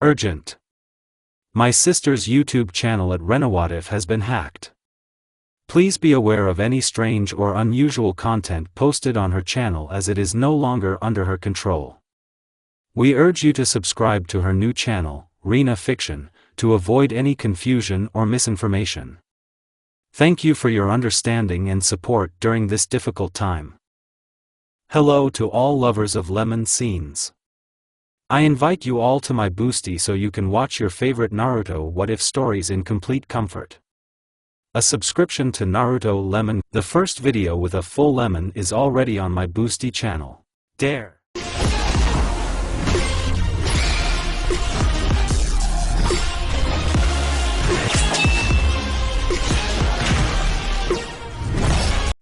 Urgent. My sister's YouTube channel at Renawatif has been hacked. Please be aware of any strange or unusual content posted on her channel as it is no longer under her control. We urge you to subscribe to her new channel, Rena Fiction, to avoid any confusion or misinformation. Thank you for your understanding and support during this difficult time. Hello to all lovers of lemon scenes. I invite you all to my boosty so you can watch your favorite Naruto What If stories in complete comfort. A subscription to Naruto Lemon, the first video with a full lemon, is already on my boosty channel. Dare!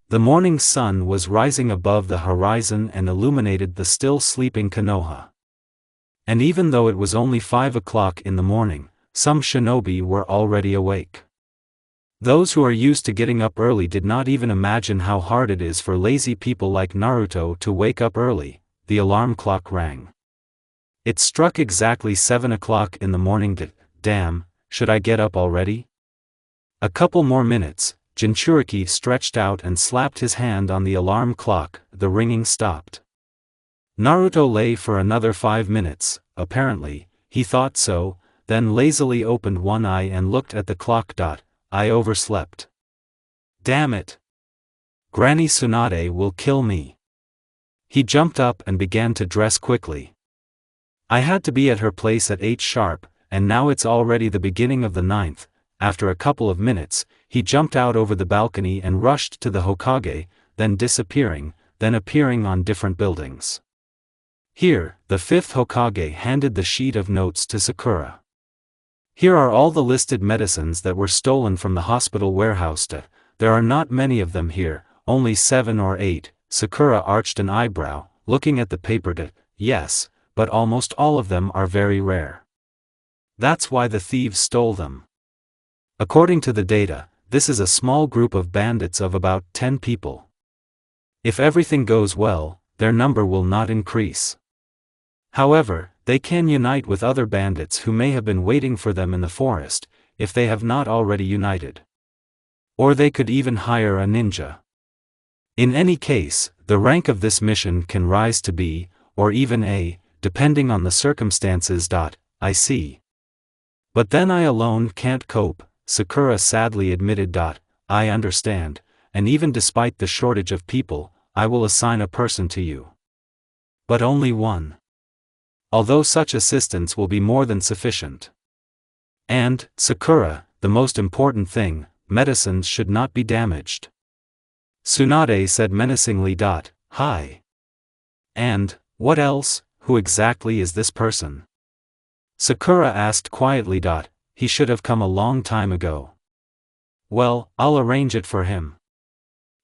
The morning sun was rising above the horizon and illuminated the still sleeping Konoha. And even though it was only 5 o'clock in the morning, some shinobi were already awake. Those who are used to getting up early did not even imagine how hard it is for lazy people like Naruto to wake up early. The alarm clock rang. It struck exactly 7 o'clock in the morning. Damn, should I get up already? A couple more minutes. Jinchuriki stretched out and slapped his hand on the alarm clock. The ringing stopped. Naruto lay for another 5 minutes, apparently, he thought so, then lazily opened one eye and looked at the clock. I overslept. Damn it! Granny Tsunade will kill me. He jumped up and began to dress quickly. I had to be at her place at 8 sharp, and now it's already the beginning of the 9th. After a couple of minutes, he jumped out over the balcony and rushed to the Hokage, then disappearing, then appearing on different buildings. Here, the 5th Hokage handed the sheet of notes to Sakura. Here are all the listed medicines that were stolen from the hospital warehouse. There are not many of them here, only 7 or 8. Sakura arched an eyebrow, looking at the paper. Yes, but almost all of them are very rare. That's why the thieves stole them. According to the data, this is a small group of bandits of about 10 people. If everything goes well, their number will not increase. However, they can unite with other bandits who may have been waiting for them in the forest, if they have not already united. Or they could even hire a ninja. In any case, the rank of this mission can rise to B, or even A, depending on the circumstances. I see. But then I alone can't cope, Sakura sadly admitted. I understand, and even despite the shortage of people, I will assign a person to you. But only one. Although such assistance will be more than sufficient. And, Sakura, the most important thing, medicines should not be damaged. Tsunade said menacingly. Hi. And, what else? Who exactly is this person? Sakura asked quietly. He should have come a long time ago. Well, I'll arrange it for him.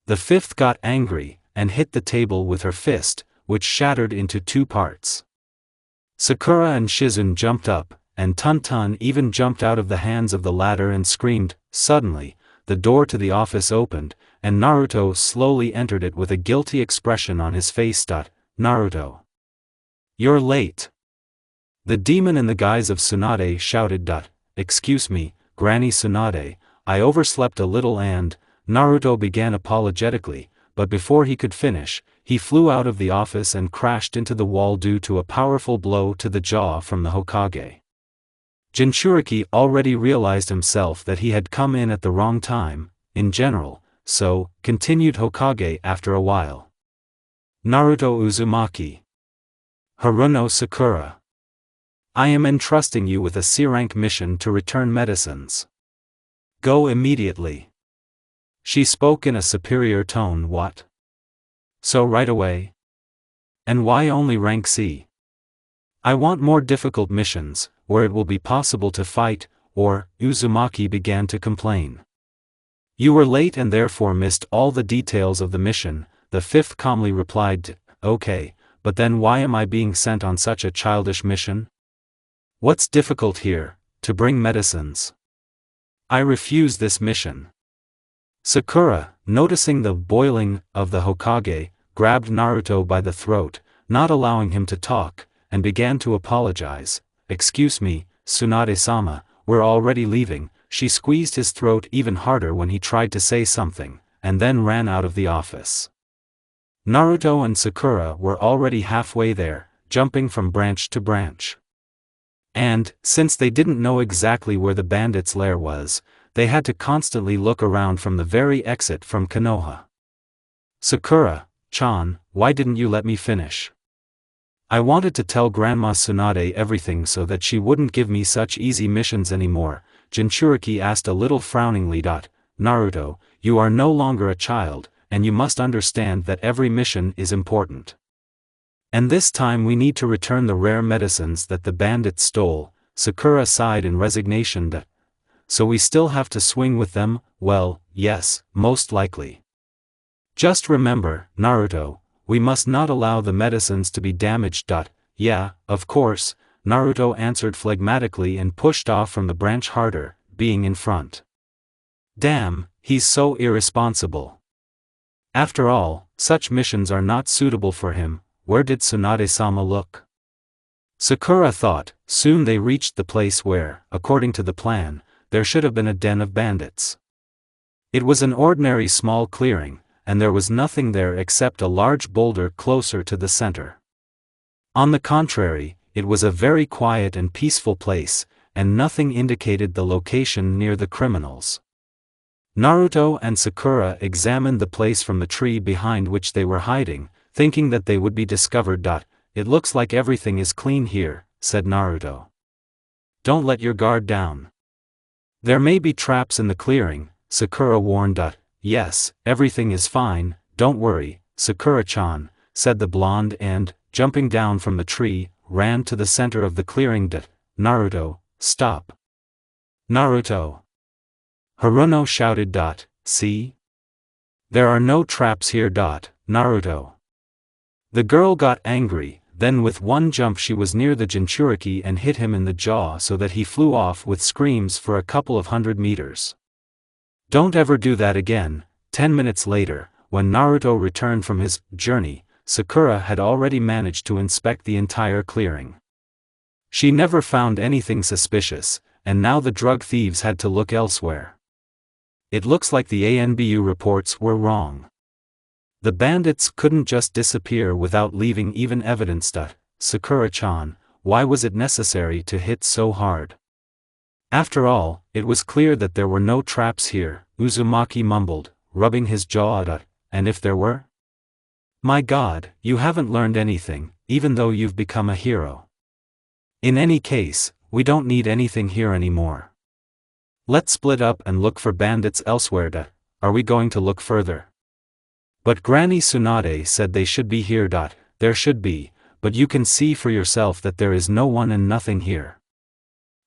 The 5th got angry, and hit the table with her fist, which shattered into 2 parts. Sakura and Shizune jumped up, and Tun even jumped out of the hands of the latter and screamed. Suddenly, the door to the office opened, and Naruto slowly entered it with a guilty expression on his face. Naruto. You're late. The demon in the guise of Tsunade shouted. Excuse me, Granny Tsunade, I overslept a little and, Naruto began apologetically, but before he could finish, he flew out of the office and crashed into the wall due to a powerful blow to the jaw from the Hokage. Jinchuriki already realized himself that he had come in at the wrong time, in general, so, continued Hokage after a while. Naruto Uzumaki. Haruno Sakura. I am entrusting you with a C-rank mission to return medicines. Go immediately. She spoke in a superior tone. What? So right away? And why only rank C? I want more difficult missions, where it will be possible to fight, or, Uzumaki began to complain. You were late and therefore missed all the details of the mission, the 5th calmly replied. Okay, but then why am I being sent on such a childish mission? What's difficult here, to bring medicines? I refuse this mission. Sakura, noticing the boiling of the Hokage, grabbed Naruto by the throat, not allowing him to talk, and began to apologize. "Excuse me, Tsunade-sama, we're already leaving." She squeezed his throat even harder when he tried to say something, and then ran out of the office. Naruto and Sakura were already halfway there, jumping from branch to branch. And, since they didn't know exactly where the bandits' lair was, they had to constantly look around from the very exit from Konoha. "Sakura-chan, why didn't you let me finish? I wanted to tell Grandma Tsunade everything so that she wouldn't give me such easy missions anymore," Jinchuriki asked a little frowningly. "Naruto, you are no longer a child, and you must understand that every mission is important. And this time we need to return the rare medicines that the bandits stole." Sakura sighed in resignation. "So we still have to swing with them?" "Well, yes, most likely. Just remember, Naruto, we must not allow the medicines to be damaged." "Yeah, of course," Naruto answered phlegmatically and pushed off from the branch harder, being in front. Damn, he's so irresponsible. After all, such missions are not suitable for him. Where did Tsunade-sama look? Sakura thought. Soon they reached the place where, according to the plan, there should have been a den of bandits. It was an ordinary small clearing, and there was nothing there except a large boulder closer to the center. On the contrary, it was a very quiet and peaceful place, and nothing indicated the location near the criminals. Naruto and Sakura examined the place from the tree behind which they were hiding, thinking that they would be discovered. "It looks like everything is clean here," said Naruto. "Don't let your guard down. There may be traps in the clearing," Sakura warned. "Yes, everything is fine, don't worry, Sakura-chan," said the blonde and, jumping down from the tree, ran to the center of the clearing. "Naruto, stop. Naruto." Haruno shouted. "See? There are no traps here. Naruto." The girl got angry, then with one jump she was near the Jinchuriki and hit him in the jaw so that he flew off with screams for a couple of 100 meters. "Don't ever do that again." 10 minutes later, when Naruto returned from his journey, Sakura had already managed to inspect the entire clearing. She never found anything suspicious, and now the drug thieves had to look elsewhere. It looks like the ANBU reports were wrong. The bandits couldn't just disappear without leaving even evidence. "Sakura-chan, why was it necessary to hit so hard? After all, it was clear that there were no traps here," Uzumaki mumbled, rubbing his jaw. "And if there were? My God, you haven't learned anything, even though you've become a hero. In any case, we don't need anything here anymore. Let's split up and look for bandits elsewhere. Are we going to look further?" "But Granny Tsunade said they should be here. There should be, but you can see for yourself that there is no one and nothing here.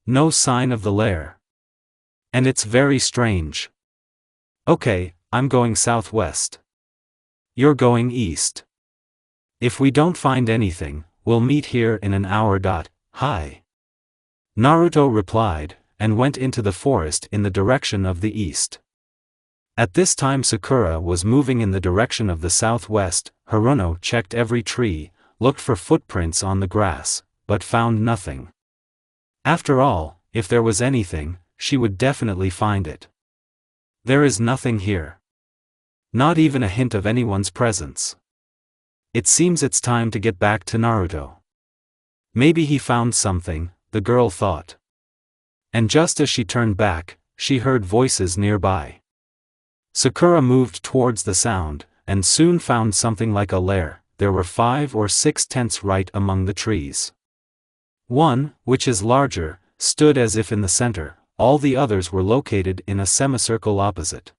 No sign of the lair. And it's very strange." "Okay, I'm going southwest. You're going east. If we don't find anything, we'll meet here in an hour. Hi." Naruto replied, and went into the forest in the direction of the east. At this time Sakura was moving in the direction of the southwest. Haruno checked every tree, looked for footprints on the grass, but found nothing. After all, if there was anything, she would definitely find it. There is nothing here. Not even a hint of anyone's presence. It seems it's time to get back to Naruto. Maybe he found something, the girl thought. And just as she turned back, she heard voices nearby. Sakura moved towards the sound, and soon found something like a lair. There were 5 or 6 tents right among the trees. One, which is larger, stood as if in the center. All the others were located in a semicircle opposite.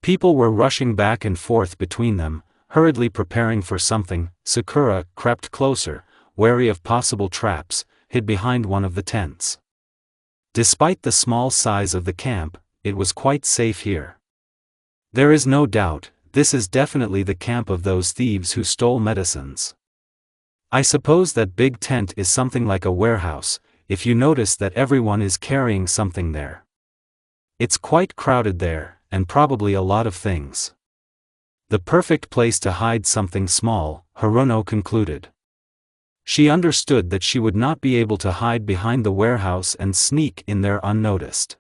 People were rushing back and forth between them, hurriedly preparing for something. Sakura crept closer, wary of possible traps, hid behind one of the tents. Despite the small size of the camp, it was quite safe here. There is no doubt, this is definitely the camp of those thieves who stole medicines. I suppose that big tent is something like a warehouse, if you notice that everyone is carrying something there. It's quite crowded there, and probably a lot of things. The perfect place to hide something small, Haruno concluded. She understood that she would not be able to hide behind the warehouse and sneak in there unnoticed.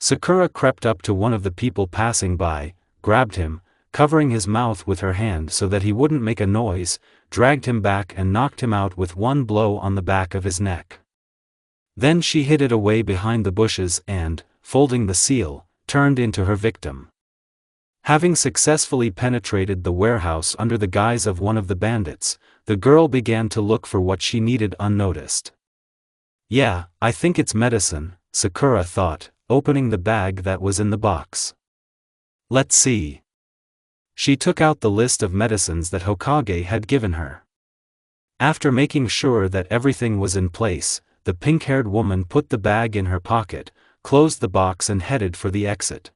Sakura crept up to one of the people passing by, grabbed him, covering his mouth with her hand so that he wouldn't make a noise, dragged him back and knocked him out with one blow on the back of his neck. Then she hid it away behind the bushes and, folding the seal, turned into her victim. Having successfully penetrated the warehouse under the guise of one of the bandits, the girl began to look for what she needed unnoticed. Yeah, I think it's medicine, Sakura thought, opening the bag that was in the box. Let's see. She took out the list of medicines that Hokage had given her. After making sure that everything was in place, the pink-haired woman put the bag in her pocket, closed the box and headed for the exit.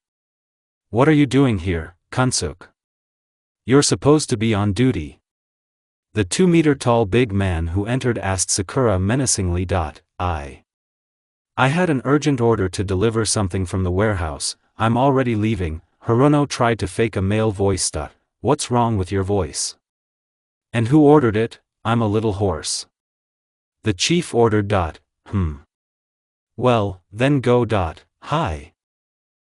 What are you doing here, Kunsuk? You're supposed to be on duty. The 2-meter-tall big man who entered asked Sakura menacingly. I had an urgent order to deliver something from the warehouse, I'm already leaving. Haruno tried to fake a male voice. What's wrong with your voice? And who ordered it? I'm a little hoarse. The chief ordered. Well, then go. Hi.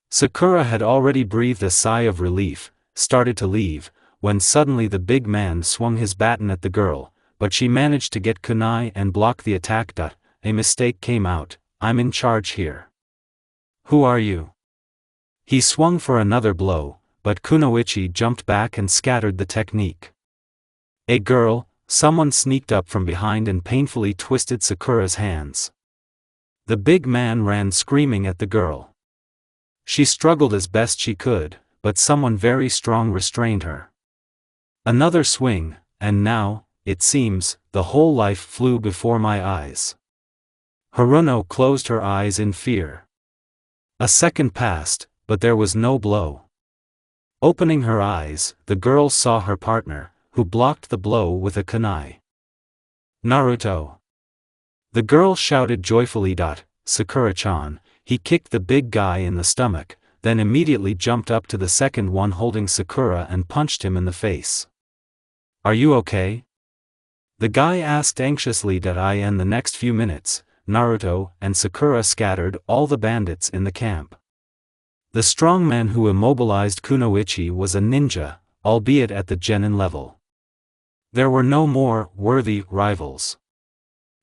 Sakura had already breathed a sigh of relief, started to leave, when suddenly the big man swung his baton at the girl, but she managed to get kunai and block the attack. A mistake came out, I'm in charge here. Who are you? He swung for another blow, but Kunoichi jumped back and scattered the technique. A girl, someone sneaked up from behind and painfully twisted Sakura's hands. The big man ran screaming at the girl. She struggled as best she could, but someone very strong restrained her. Another swing, and now, it seems, the whole life flew before my eyes. Haruno closed her eyes in fear. A second passed, but there was no blow. Opening her eyes, the girl saw her partner, who blocked the blow with a kunai. Naruto. The girl shouted joyfully. Sakura-chan. He kicked the big guy in the stomach, then immediately jumped up to the second one holding Sakura and punched him in the face. Are you okay? The guy asked anxiously. In the next few minutes, Naruto and Sakura scattered all the bandits in the camp. The strong man who immobilized Kunoichi was a ninja, albeit at the genin level. There were no more worthy rivals.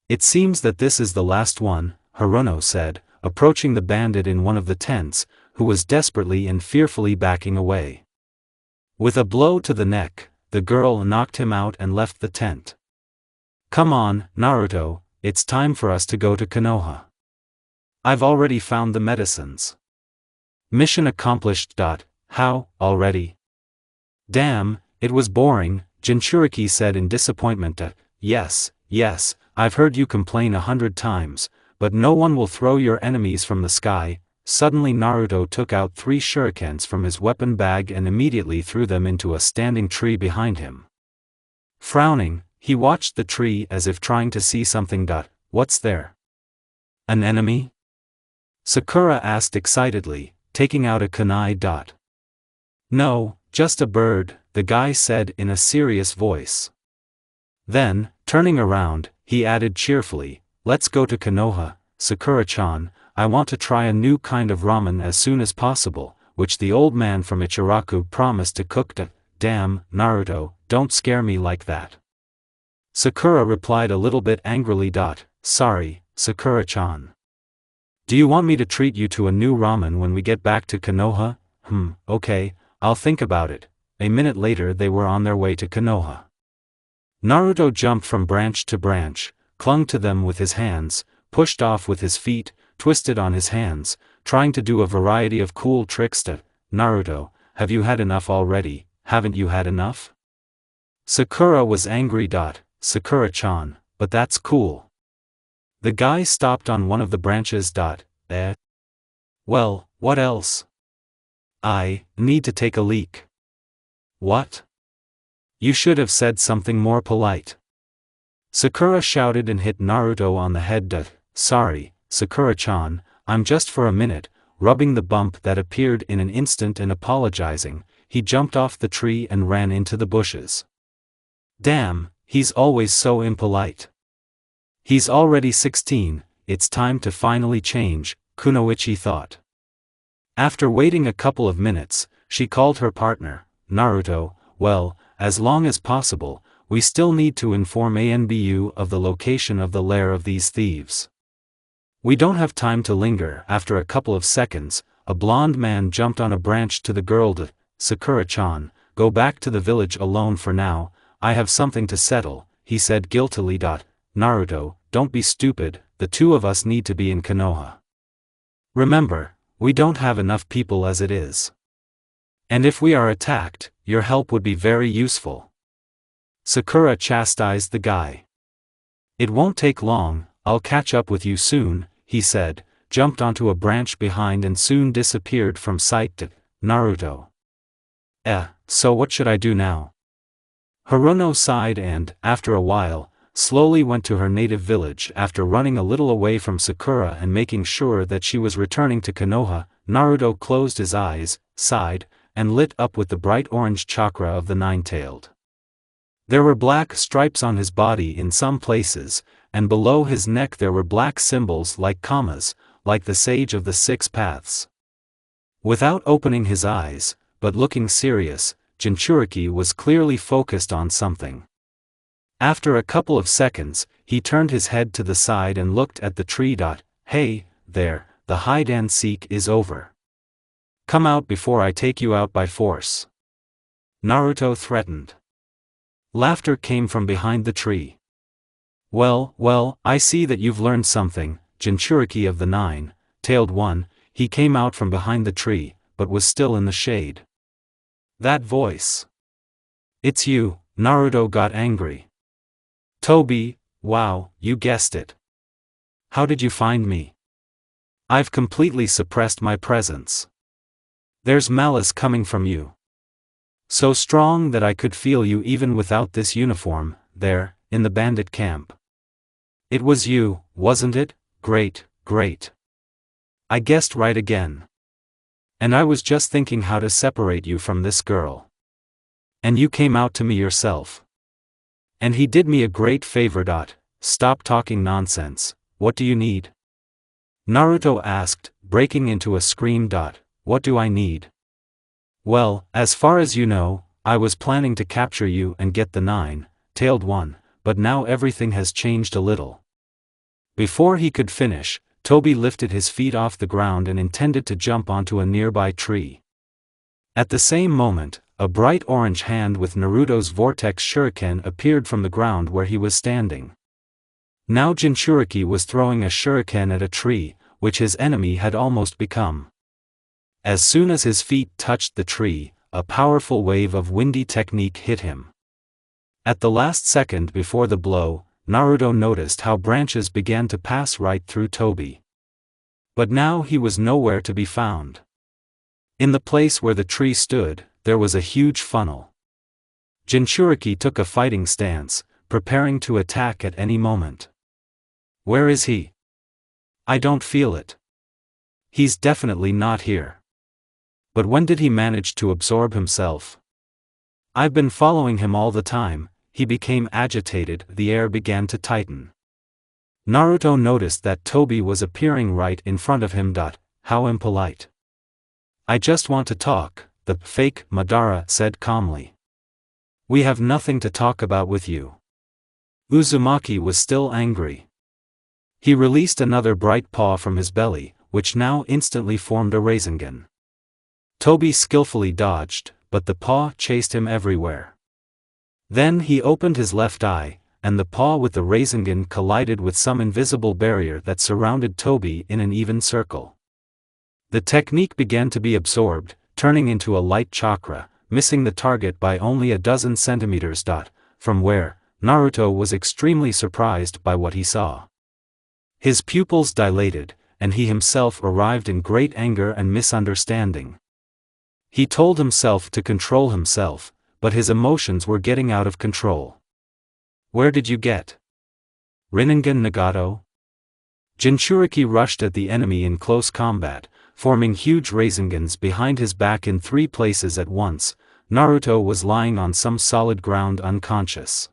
It seems that this is the last one, Haruno said, approaching the bandit in one of the tents, who was desperately and fearfully backing away. With a blow to the neck, the girl knocked him out and left the tent. Come on, Naruto, it's time for us to go to Konoha. I've already found the medicines. Mission accomplished. How, already? Damn, it was boring, Jinchuriki said in disappointment. Yes, I've heard you complain 100 times, but no one will throw your enemies from the sky. Suddenly Naruto took out 3 shurikens from his weapon bag and immediately threw them into a standing tree behind him. Frowning, he watched the tree as if trying to see something. What's there? An enemy? Sakura asked excitedly, taking out a kunai. No, just a bird, the guy said in a serious voice. Then, turning around, he added cheerfully, let's go to Konoha, Sakura-chan, I want to try a new kind of ramen as soon as possible, which the old man from Ichiraku promised to cook. Damn, Naruto, don't scare me like that. Sakura replied a little bit angrily. Sorry, Sakura-chan. Do you want me to treat you to a new ramen when we get back to Konoha? Okay, I'll think about it. A minute later they were on their way to Konoha. Naruto jumped from branch to branch, clung to them with his hands, pushed off with his feet, twisted on his hands, trying to do a variety of cool tricks. Naruto, have you had enough already? Haven't you had enough? Sakura was angry. Sakura-chan, but that's cool. The guy stopped on one of the branches. Well, what else? I need to take a leak. What? You should have said something more polite. Sakura shouted and hit Naruto on the head. Sorry, Sakura-chan, I'm just for a minute, rubbing the bump that appeared in an instant and apologizing. He jumped off the tree and ran into the bushes. Damn, He's always so impolite. He's already 16, it's time to finally change, Kunoichi thought. After waiting a couple of minutes, she called her partner, Naruto. Well, as long as possible, we still need to inform Anbu of the location of the lair of these thieves. We don't have time to linger. After a couple of seconds, a blonde man jumped on a branch to the girl. Sakura-chan, go back to the village alone for now, I have something to settle, he said guiltily. Naruto, don't be stupid, the two of us need to be in Konoha. Remember, we don't have enough people as it is. And if we are attacked, your help would be very useful. Sakura chastised the guy. It won't take long, I'll catch up with you soon, he said, jumped onto a branch behind and soon disappeared from sight. Naruto. So what should I do now? Haruno sighed and, after a while, slowly went to her native village. After running a little away from Sakura and making sure that she was returning to Konoha, Naruto closed his eyes, sighed, and lit up with the bright orange chakra of the nine-tailed. There were black stripes on his body in some places, and below his neck there were black symbols like commas, like the sage of the six paths. Without opening his eyes, but looking serious, Jinchuriki was clearly focused on something. After a couple of seconds, he turned his head to the side and looked at the tree. Hey, there, the hide and seek is over. Come out before I take you out by force. Naruto threatened. Laughter came from behind the tree. Well, I see that you've learned something, Jinchuriki of the nine-tailed one. He came out from behind the tree, but was still in the shade. That voice. It's you, Naruto got angry. Toby, wow, you guessed it. How did you find me? I've completely suppressed my presence. There's malice coming from you. So strong that I could feel you even without this uniform, there, in the bandit camp. It was you, wasn't it? Great. I guessed right again. And I was just thinking how to separate you from this girl. And you came out to me yourself. And he did me a great favor. Stop talking nonsense, what do you need? Naruto asked, breaking into a scream. What do I need? Well, as far as you know, I was planning to capture you and get the nine-tailed one, but now everything has changed a little. Before he could finish, Toby lifted his feet off the ground and intended to jump onto a nearby tree. At the same moment, a bright orange hand with Naruto's vortex shuriken appeared from the ground where he was standing. Now Jinchuriki was throwing a shuriken at a tree, which his enemy had almost become. As soon as his feet touched the tree, a powerful wave of windy technique hit him. At the last second before the blow, Naruto noticed how branches began to pass right through Toby. But now he was nowhere to be found. In the place where the tree stood, there was a huge funnel. Jinchuriki took a fighting stance, preparing to attack at any moment. Where is he? I don't feel it. He's definitely not here. But when did he manage to absorb himself? I've been following him all the time. He became agitated, the air began to tighten. Naruto noticed that Toby was appearing right in front of him. How impolite. I just want to talk, the fake Madara said calmly. We have nothing to talk about with you. Uzumaki was still angry. He released another bright paw from his belly, which now instantly formed a Rasengan. Toby skillfully dodged, but the paw chased him everywhere. Then he opened his left eye, and the paw with the Rasengan collided with some invisible barrier that surrounded Toby in an even circle. The technique began to be absorbed, turning into a light chakra, missing the target by only a dozen centimeters. From where, Naruto was extremely surprised by what he saw. His pupils dilated, and he himself arrived in great anger and misunderstanding. He told himself to control himself, but his emotions were getting out of control. Where did you get Rinnegan Nagato? Jinchuriki rushed at the enemy in close combat, forming huge Rasengans behind his back in 3 places at once. Naruto was lying on some solid ground unconscious.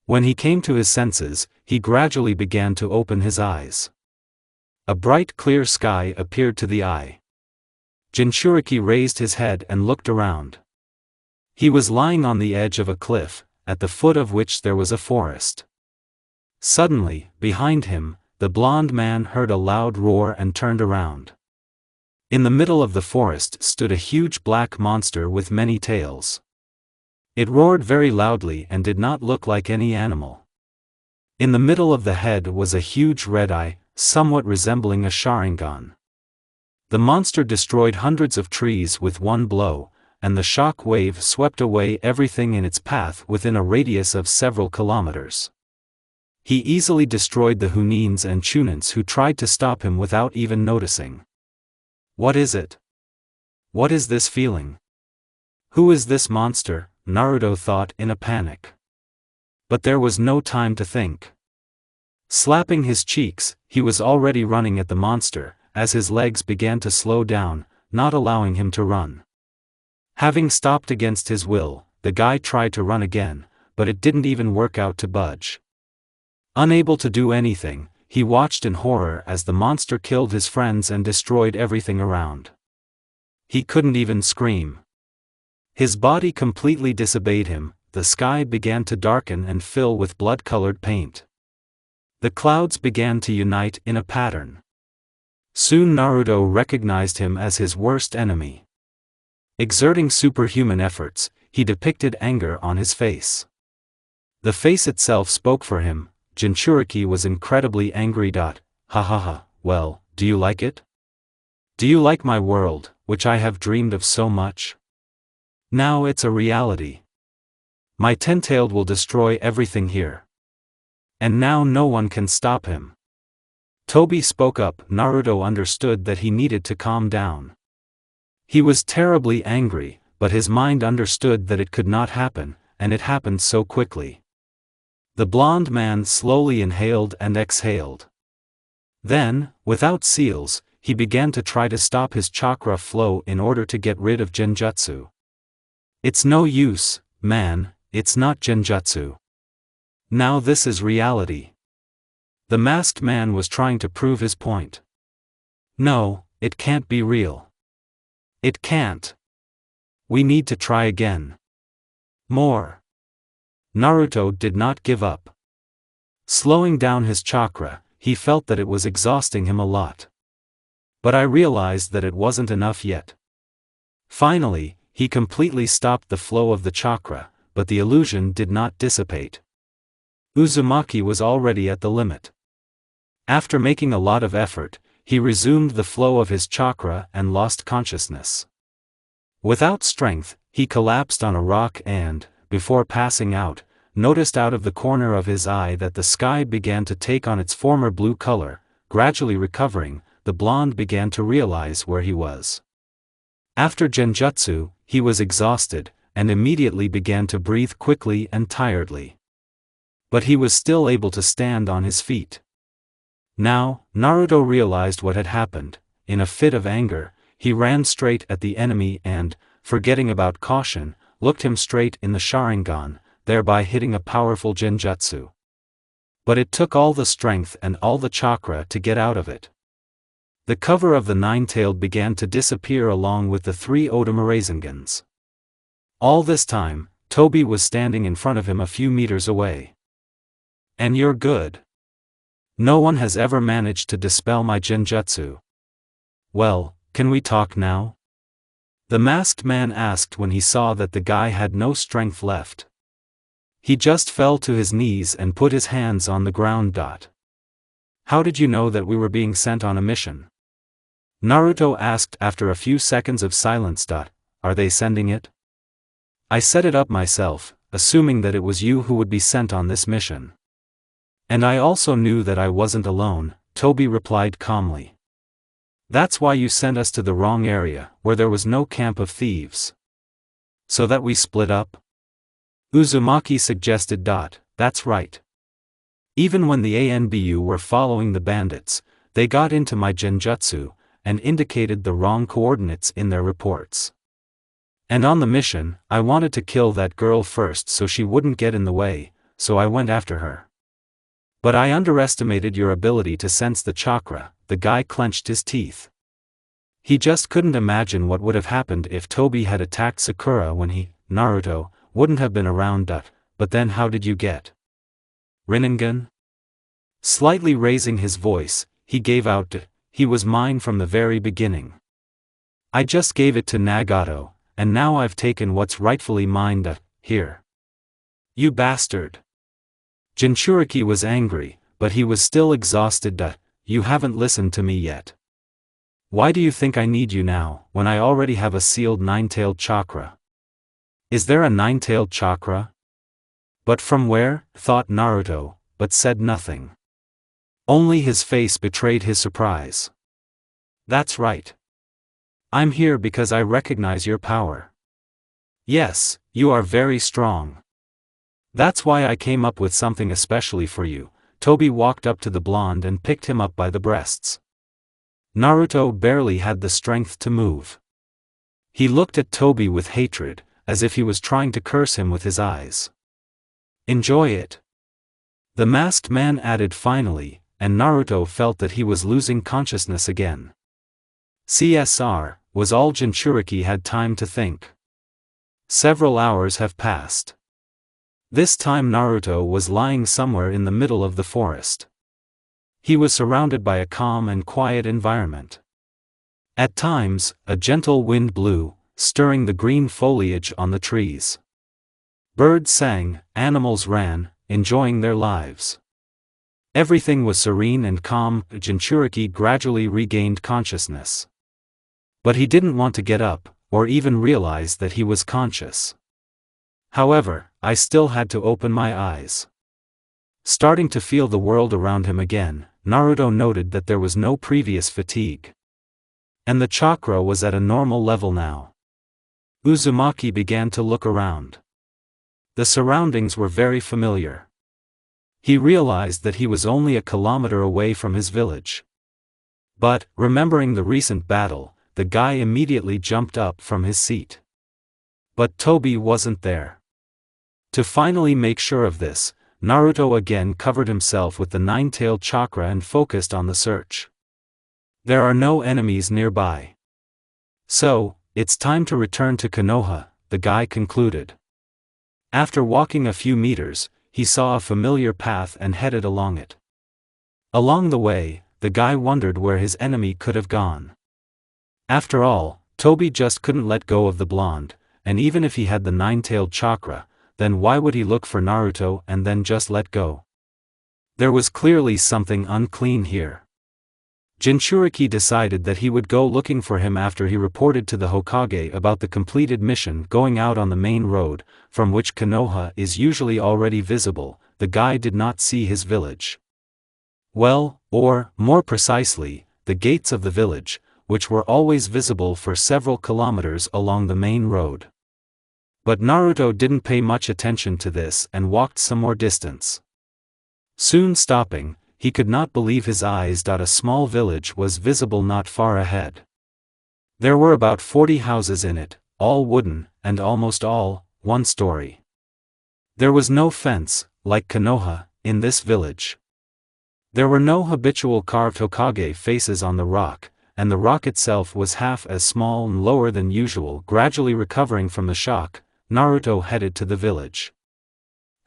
When he came to his senses, he gradually began to open his eyes. A bright clear sky appeared to the eye. Jinchuriki raised his head and looked around. He was lying on the edge of a cliff, at the foot of which there was a forest. Suddenly, behind him, the blond man heard a loud roar and turned around. In the middle of the forest stood a huge black monster with many tails. It roared very loudly and did not look like any animal. In the middle of the head was a huge red eye, somewhat resembling a Sharingan. The monster destroyed hundreds of trees with one blow, and the shock wave swept away everything in its path within a radius of several kilometers. He easily destroyed the Hunins and Chunins who tried to stop him without even noticing. What is it? What is this feeling? Who is this monster? Naruto thought in a panic. But there was no time to think. Slapping his cheeks, he was already running at the monster, as his legs began to slow down, not allowing him to run. Having stopped against his will, the guy tried to run again, but it didn't even work out to budge. Unable to do anything, he watched in horror as the monster killed his friends and destroyed everything around. He couldn't even scream. His body completely disobeyed him, the sky began to darken and fill with blood-colored paint. The clouds began to unite in a pattern. Soon Naruto recognized him as his worst enemy. Exerting superhuman efforts, he depicted anger on his face. The face itself spoke for him. Jinchuriki was incredibly angry. Ha ha ha, well, do you like it? Do you like my world, which I have dreamed of so much? Now it's a reality. My ten-tailed will destroy everything here. And now no one can stop him. Toby spoke up. Naruto understood that he needed to calm down. He was terribly angry, but his mind understood that it could not happen, and it happened so quickly. The blond man slowly inhaled and exhaled. Then, without seals, he began to try to stop his chakra flow in order to get rid of genjutsu. It's no use, man, it's not genjutsu. Now this is reality. The masked man was trying to prove his point. No, it can't be real. It can't. We need to try again. More. Naruto did not give up. Slowing down his chakra, he felt that it was exhausting him a lot. But I realized that it wasn't enough yet. Finally, he completely stopped the flow of the chakra, but the illusion did not dissipate. Uzumaki was already at the limit. After making a lot of effort, he resumed the flow of his chakra and lost consciousness. Without strength, he collapsed on a rock and, before passing out, noticed out of the corner of his eye that the sky began to take on its former blue color. Gradually recovering, the blonde began to realize where he was. After genjutsu, he was exhausted, and immediately began to breathe quickly and tiredly. But he was still able to stand on his feet. Now, Naruto realized what had happened. In a fit of anger, he ran straight at the enemy and, forgetting about caution, looked him straight in the Sharingan, thereby hitting a powerful genjutsu. But it took all the strength and all the chakra to get out of it. The cover of the nine-tailed began to disappear along with the 3 Otama Razengans. All this time, Toby was standing in front of him a few meters away. And you're good. No one has ever managed to dispel my genjutsu. Well, can we talk now? The masked man asked when he saw that the guy had no strength left. He just fell to his knees and put his hands on the ground. How did you know that we were being sent on a mission? Naruto asked after a few seconds of silence. Are they sending it? I set it up myself, assuming that it was you who would be sent on this mission. And I also knew that I wasn't alone, Toby replied calmly. That's why you sent us to the wrong area, where there was no camp of thieves. So that we split up? Uzumaki suggested. That's right. Even when the ANBU were following the bandits, they got into my genjutsu, and indicated the wrong coordinates in their reports. And on the mission, I wanted to kill that girl first so she wouldn't get in the way, so I went after her. But I underestimated your ability to sense the chakra. The guy clenched his teeth. He just couldn't imagine what would have happened if Toby had attacked Sakura when he, Naruto, wouldn't have been around. But then how did you get Rinnegan? Slightly raising his voice, he gave out, he was mine from the very beginning. I just gave it to Nagato, and now I've taken what's rightfully mine. Here. You bastard. Jinchuriki was angry, but he was still exhausted. You haven't listened to me yet. Why do you think I need you now, when I already have a sealed nine-tailed chakra? Is there a nine-tailed chakra? But from where? Thought Naruto, but said nothing. Only his face betrayed his surprise. That's right. I'm here because I recognize your power. Yes, you are very strong. That's why I came up with something especially for you. Toby walked up to the blonde and picked him up by the breasts. Naruto barely had the strength to move. He looked at Toby with hatred, as if he was trying to curse him with his eyes. Enjoy it. The masked man added finally, and Naruto felt that he was losing consciousness again. CSR, was all Jinchuriki had time to think. Several hours have passed. This time Naruto was lying somewhere in the middle of the forest. He was surrounded by a calm and quiet environment. At times, a gentle wind blew, stirring the green foliage on the trees. Birds sang, animals ran, enjoying their lives. Everything was serene and calm. Jinchuriki gradually regained consciousness. But he didn't want to get up, or even realize that he was conscious. However, I still had to open my eyes. Starting to feel the world around him again, Naruto noted that there was no previous fatigue. And the chakra was at a normal level now. Uzumaki began to look around. The surroundings were very familiar. He realized that he was only a kilometer away from his village. But, remembering the recent battle, the guy immediately jumped up from his seat. But Toby wasn't there. To finally make sure of this, Naruto again covered himself with the nine-tailed chakra and focused on the search. There are no enemies nearby. So, it's time to return to Konoha, the guy concluded. After walking a few meters, he saw a familiar path and headed along it. Along the way, the guy wondered where his enemy could have gone. After all, Toby just couldn't let go of the blonde, and even if he had the nine-tailed chakra, then why would he look for Naruto and then just let go? There was clearly something unclean here. Jinchuriki decided that he would go looking for him after he reported to the Hokage about the completed mission going out on the main road, from which Konoha is usually already visible. The guy did not see his village. Well, or, more precisely, the gates of the village, which were always visible for several kilometers along the main road. But Naruto didn't pay much attention to this and walked some more distance. Soon stopping, he could not believe his eyes. A small village was visible not far ahead. There were about 40 houses in it, all wooden, and almost all one story. There was no fence, like Konoha, in this village. There were no habitual carved Hokage faces on the rock, and the rock itself was half as small and lower than usual. Gradually recovering from the shock, Naruto headed to the village.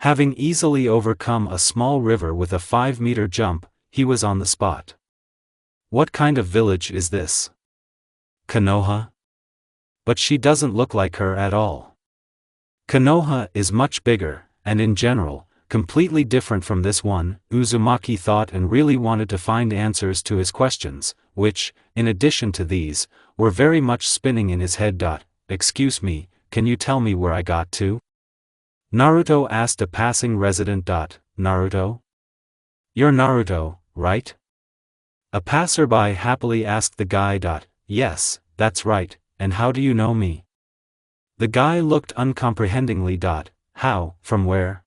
Having easily overcome a small river with a 5-meter jump, he was on the spot. What kind of village is this? Konoha? But she doesn't look like her at all. Konoha is much bigger, and in general, completely different from this one. Uzumaki thought and really wanted to find answers to his questions, which, in addition to these, were very much spinning in his head. Excuse me, can you tell me where I got to? Naruto asked a passing resident. Naruto? You're Naruto, right? A passerby happily asked the guy. Yes, that's right, and how do you know me? The guy looked uncomprehendingly. How, from where?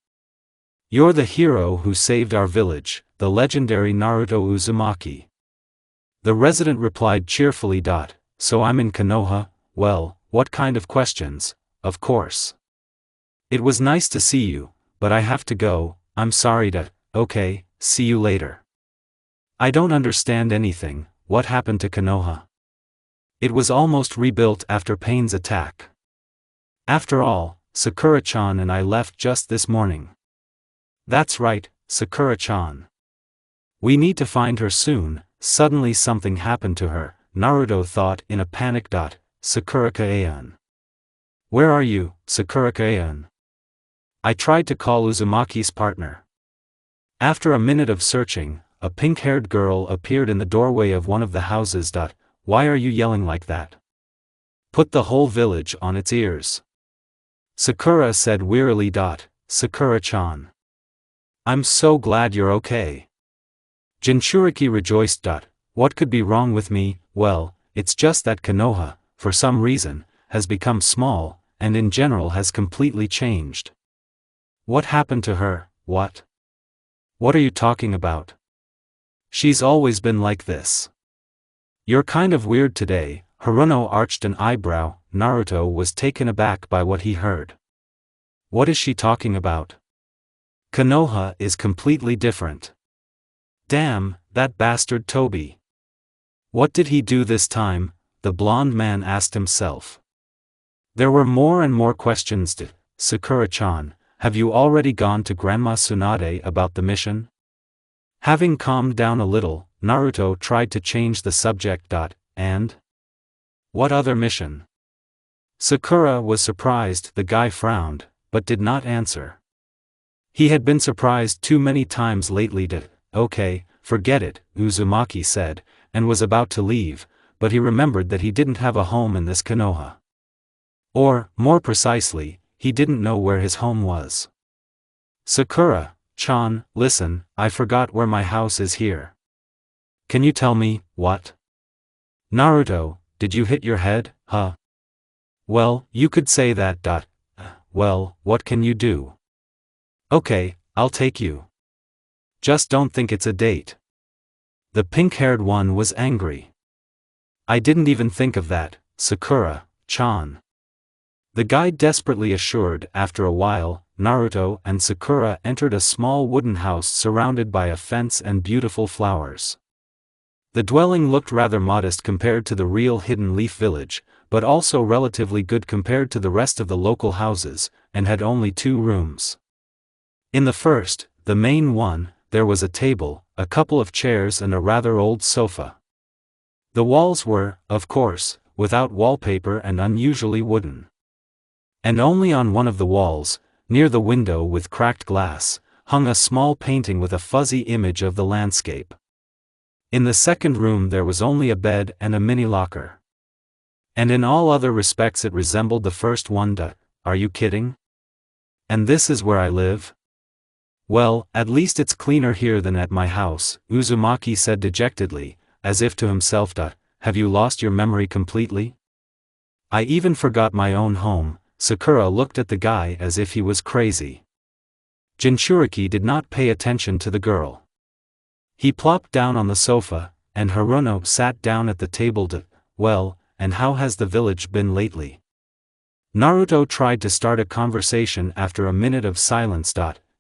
You're the hero who saved our village, the legendary Naruto Uzumaki. The resident replied cheerfully. So I'm in Konoha. Well, what kind of questions? Of course. It was nice to see you, but I have to go, I'm sorry to, okay, see you later. I don't understand anything, what happened to Konoha? It was almost rebuilt after Pain's attack. After all, Sakura-chan and I left just this morning. That's right, Sakura-chan. We need to find her soon. Suddenly something happened to her, Naruto thought in a panic. Sakura-chan. Where are you, Sakura-chan? I tried to call Uzumaki's partner. After a minute of searching, a pink-haired girl appeared in the doorway of one of the houses. Why are you yelling like that? Put the whole village on its ears. Sakura said wearily. Sakura-chan. I'm so glad you're okay. Jinchuriki rejoiced. What could be wrong with me? Well, it's just that Konoha, for some reason, has become small, and in general has completely changed. What happened to her? What? What are you talking about? She's always been like this. You're kind of weird today. Haruno arched an eyebrow. Naruto was taken aback by what he heard. What is she talking about? Konoha is completely different. Damn, that bastard Toby. What did he do this time? The blonde man asked himself. There were more and more questions. Sakura-chan, have you already gone to Grandma Tsunade about the mission? Having calmed down a little, Naruto tried to change the subject. And? What other mission? Sakura was surprised. The guy frowned, but did not answer. He had been surprised too many times lately. Okay, forget it, Uzumaki said, and was about to leave, but he remembered that he didn't have a home in this Konoha. Or, more precisely, he didn't know where his home was. Sakura-chan, listen, I forgot where my house is here. Can you tell me, what? Naruto, did you hit your head, huh? Well, you could say that. Well, what can you do? Okay, I'll take you. Just don't think it's a date. The pink-haired one was angry. I didn't even think of that, Sakura-chan. The guy desperately assured. After a while, Naruto and Sakura entered a small wooden house surrounded by a fence and beautiful flowers. The dwelling looked rather modest compared to the real Hidden Leaf Village, but also relatively good compared to the rest of the local houses, and had only 2 rooms. In the first, the main one, there was a table, a couple of chairs and a rather old sofa. The walls were, of course, without wallpaper and unusually wooden. And only on one of the walls, near the window with cracked glass, hung a small painting with a fuzzy image of the landscape. In the second room there was only a bed and a mini locker. And in all other respects it resembled the first one. Are you kidding? And this is where I live? Well, at least it's cleaner here than at my house, Uzumaki said dejectedly, as if to himself. Have you lost your memory completely? I even forgot my own home. Sakura looked at the guy as if he was crazy. Jinchuriki did not pay attention to the girl. He plopped down on the sofa, and Haruno sat down at the table. Well, and how has the village been lately? Naruto tried to start a conversation after a minute of silence.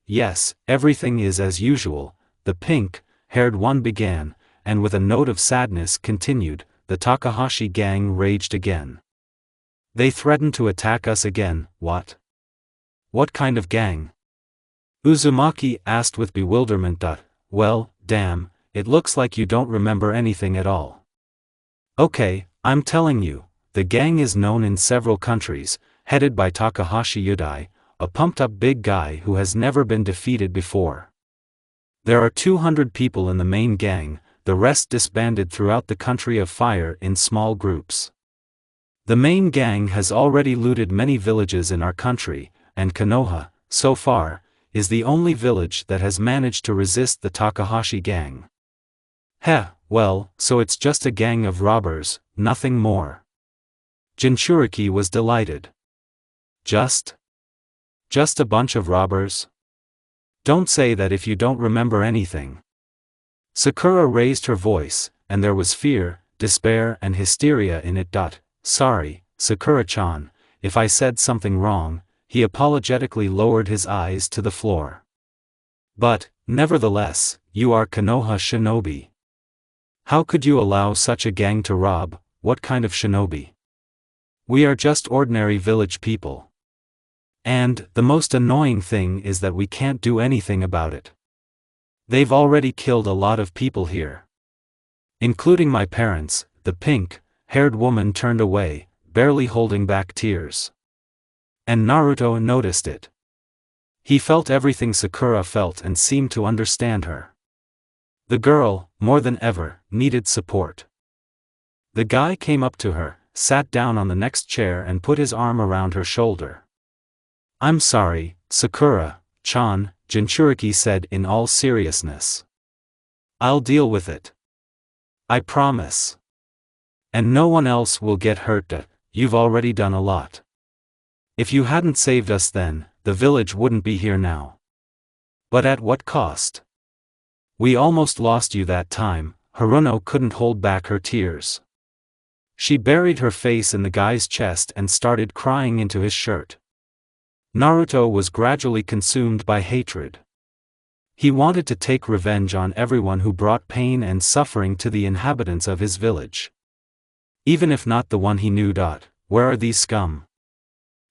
Yes, everything is as usual, the pink-haired one began, and with a note of sadness continued, the Takahashi gang raged again. They threatened to attack us again. What? What kind of gang? Uzumaki asked with bewilderment. Well, damn, it looks like you don't remember anything at all. Okay, I'm telling you, the gang is known in several countries, headed by Takahashi Yudai, a pumped-up big guy who has never been defeated before. There are 200 people in the main gang, the rest disbanded throughout the country of fire in small groups. The main gang has already looted many villages in our country, and Konoha, so far, is the only village that has managed to resist the Takahashi gang. Heh, well, so it's just a gang of robbers, nothing more. Jinchuriki was delighted. Just a bunch of robbers? Don't say that if you don't remember anything. Sakura raised her voice, and there was fear, despair and hysteria in it. Sorry, Sakura-chan, if I said something wrong, he apologetically lowered his eyes to the floor. But, nevertheless, you are Konoha shinobi. How could you allow such a gang to rob? What kind of shinobi? We are just ordinary village people. And, the most annoying thing is that we can't do anything about it. They've already killed a lot of people here. Including my parents. The pink-haired woman turned away, barely holding back tears. And Naruto noticed it. He felt everything Sakura felt and seemed to understand her. The girl, more than ever, needed support. The guy came up to her, sat down on the next chair and put his arm around her shoulder. I'm sorry, Sakura-chan, Jinchuriki said in all seriousness. I'll deal with it. I promise. And no one else will get hurt. You've already done a lot. If you hadn't saved us then, the village wouldn't be here now. But at what cost? We almost lost you that time. Haruno couldn't hold back her tears. She buried her face in the guy's chest and started crying into his shirt. Naruto was gradually consumed by hatred. He wanted to take revenge on everyone who brought pain and suffering to the inhabitants of his village. Even if not the one he knew. Where are these scum?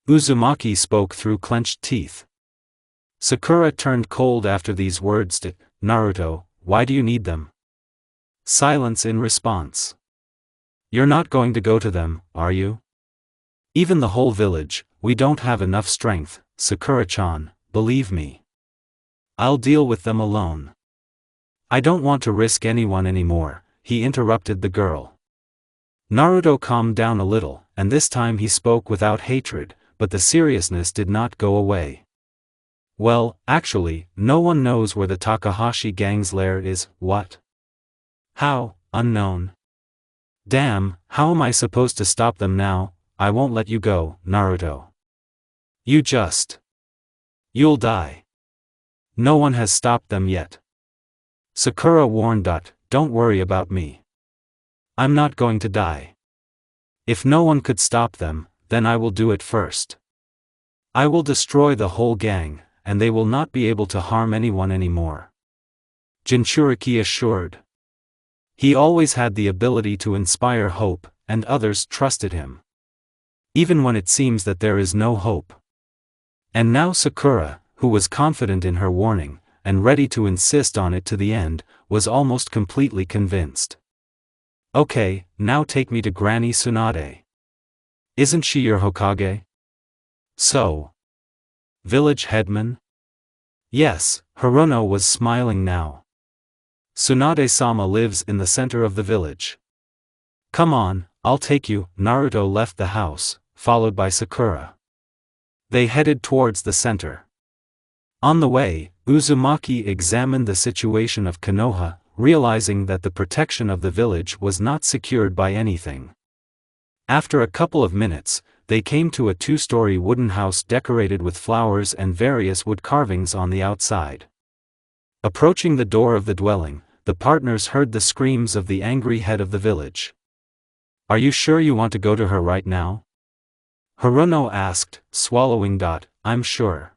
Uzumaki spoke through clenched teeth. Sakura turned cold after these words. Naruto, why do you need them? Silence in response. You're not going to go to them, are you? Even the whole village, we don't have enough strength, Sakura-chan, believe me. I'll deal with them alone. I don't want to risk anyone anymore, he interrupted the girl. Naruto calmed down a little, and this time he spoke without hatred, but the seriousness did not go away. Well, actually, no one knows where the Takahashi gang's lair is. What? How? Unknown. Damn, how am I supposed to stop them now? I won't let you go, Naruto. You'll die. No one has stopped them yet. Sakura warned. Don't worry about me. I'm not going to die. If no one could stop them, then I will do it first. I will destroy the whole gang, and they will not be able to harm anyone anymore. Jinchuriki assured. He always had the ability to inspire hope, and others trusted him. Even when it seems that there is no hope. And now Sakura, who was confident in her warning, and ready to insist on it to the end, was almost completely convinced. Okay, now take me to Granny Tsunade. Isn't she your Hokage? So. Village headman? Yes, Haruno was smiling now. Tsunade-sama lives in the center of the village. Come on, I'll take you. Naruto left the house, followed by Sakura. They headed towards the center. On the way, Uzumaki examined the situation of Konoha, realizing that the protection of the village was not secured by anything. After a couple of minutes, they came to a two-story wooden house decorated with flowers and various wood carvings on the outside. Approaching the door of the dwelling, the partners heard the screams of the angry head of the village. Are you sure you want to go to her right now? Haruno asked, swallowing. I'm sure.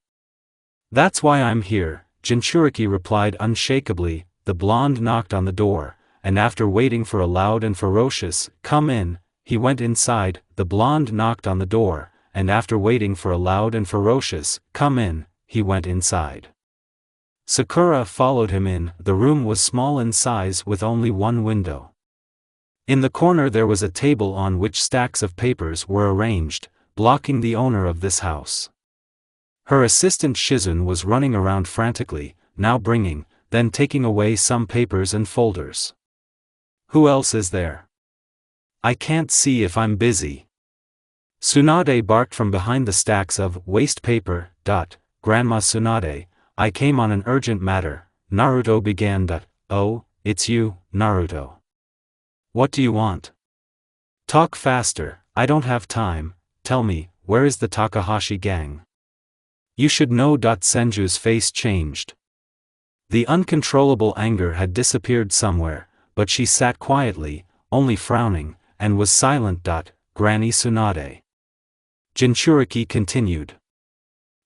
That's why I'm here, Jinchuriki replied unshakably. The blonde knocked on the door, and after waiting for a loud and ferocious, "Come in," he went inside. The blonde knocked on the door, and after waiting for a loud and ferocious, "Come in," he went inside. Sakura followed him in. The room was small in size with only one window. In the corner there was a table on which stacks of papers were arranged, blocking the owner of this house. Her assistant Shizun was running around frantically, now bringing, then taking away some papers and folders. Who else is there? I can't see if I'm busy. Tsunade barked from behind the stacks of waste paper. Grandma Tsunade, I came on an urgent matter, Naruto began. Oh, it's you, Naruto. What do you want? Talk faster, I don't have time. Tell me, where is the Takahashi gang? You should know. Senju's face changed. The uncontrollable anger had disappeared somewhere, but she sat quietly, only frowning, and was silent. Granny Tsunade. Jinchuriki continued.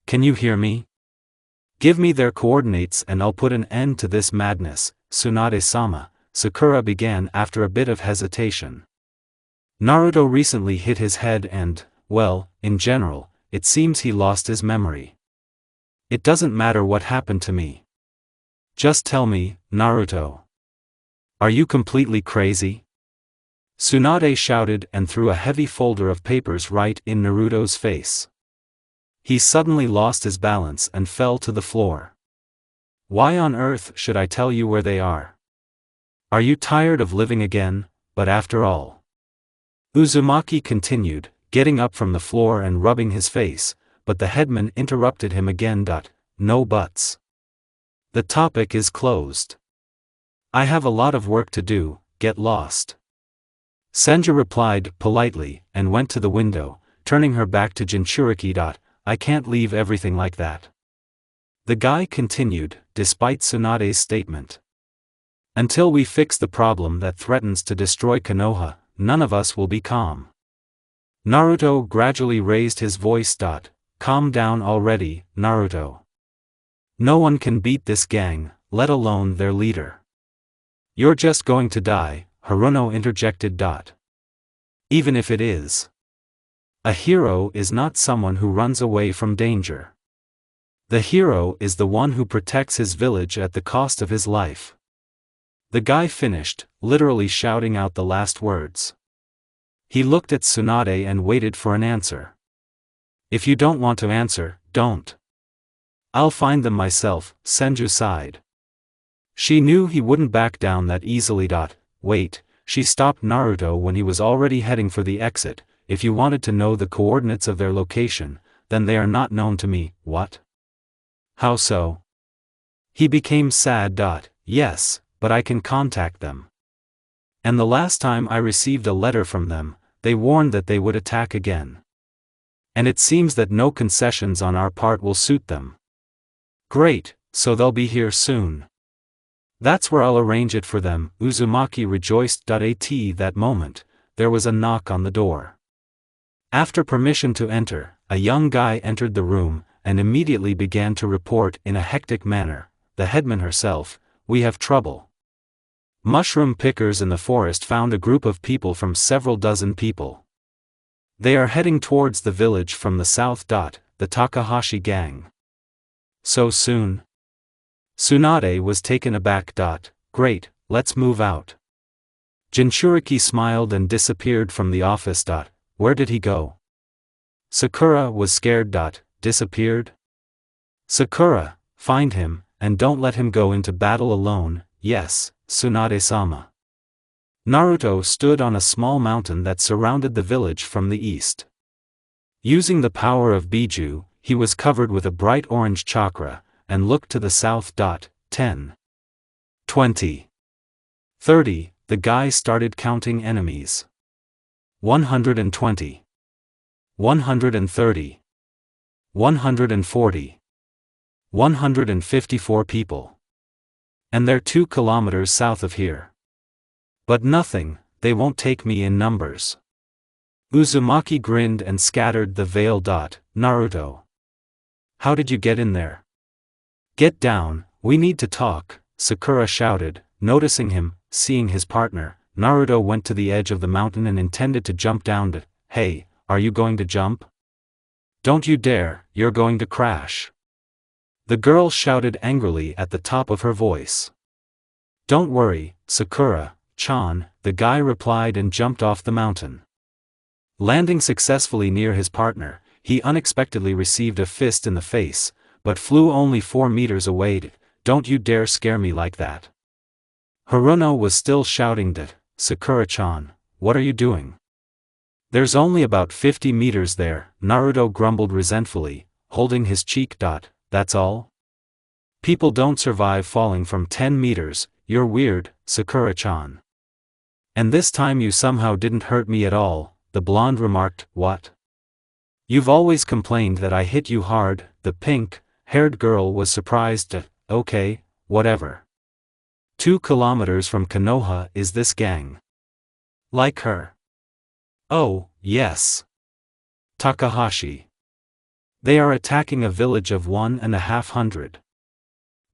Can you hear me? Give me their coordinates and I'll put an end to this madness, Tsunade-sama, Sakura began after a bit of hesitation. Naruto recently hit his head and, well, in general, it seems he lost his memory. It doesn't matter what happened to me. Just tell me, Naruto. Are you completely crazy? Tsunade shouted and threw a heavy folder of papers right in Naruto's face. He suddenly lost his balance and fell to the floor. Why on earth should I tell you where they are? Are you tired of living again? But after all. Uzumaki continued, getting up from the floor and rubbing his face, but the headman interrupted him again. No buts. The topic is closed. I have a lot of work to do, get lost. Senju replied politely and went to the window, turning her back to Jinchuriki. I can't leave everything like that. The guy continued, despite Tsunade's statement. Until we fix the problem that threatens to destroy Konoha, none of us will be calm. Naruto gradually raised his voice. Calm down already, Naruto. No one can beat this gang, let alone their leader. You're just going to die, Haruno interjected. Even if it is. A hero is not someone who runs away from danger. The hero is the one who protects his village at the cost of his life. The guy finished, literally shouting out the last words. He looked at Tsunade and waited for an answer. If you don't want to answer, don't. I'll find them myself, Senju sighed. She knew he wouldn't back down that easily. Wait, she stopped Naruto when he was already heading for the exit. If you wanted to know the coordinates of their location, then they are not known to me. What? How so? He became sad. Yes, but I can contact them. And the last time I received a letter from them, they warned that they would attack again. And it seems that no concessions on our part will suit them. Great, so they'll be here soon. That's where I'll arrange it for them, Uzumaki rejoiced. At that moment, there was a knock on the door. After permission to enter, a young guy entered the room, and immediately began to report in a hectic manner, the headman herself, we have trouble. Mushroom pickers in the forest found a group of people from several dozen people. They are heading towards the village from the south. The Takahashi gang. So soon? Tsunade was taken aback. Great, let's move out. Jinchuriki smiled and disappeared from the office. Where did he go? Sakura was scared. Disappeared? Sakura, find him, and don't let him go into battle alone. Yes, Tsunade-sama. Naruto stood on a small mountain that surrounded the village from the east. Using the power of Biju, he was covered with a bright orange chakra, and looked to the south. 10. 20. 30, the guy started counting enemies. 120. 130. 140. 154 people. And they're 2 kilometers south of here. But nothing, they won't take me in numbers. Uzumaki grinned and scattered the veil. Naruto. How did you get in there? Get down, we need to talk, Sakura shouted, noticing him, seeing his partner. Naruto went to the edge of the mountain and intended to jump down. Hey, are you going to jump? Don't you dare, you're going to crash. The girl shouted angrily at the top of her voice. Don't worry, Sakura-chan, the guy replied and jumped off the mountain. Landing successfully near his partner, he unexpectedly received a fist in the face, but flew only 4 meters away. Don't you dare scare me like that. Haruno was still shouting. Sakura-chan, what are you doing? There's only about 50 meters there, Naruto grumbled resentfully, holding his cheek. That's all? People don't survive falling from 10 meters, you're weird, Sakura-chan. And this time you somehow didn't hurt me at all, the blonde remarked. What? You've always complained that I hit you hard, the pink-haired girl was surprised. Okay, whatever. 2 kilometers from Konoha is this gang. Like her? Oh, yes. Takahashi. They are attacking a village of 1,500.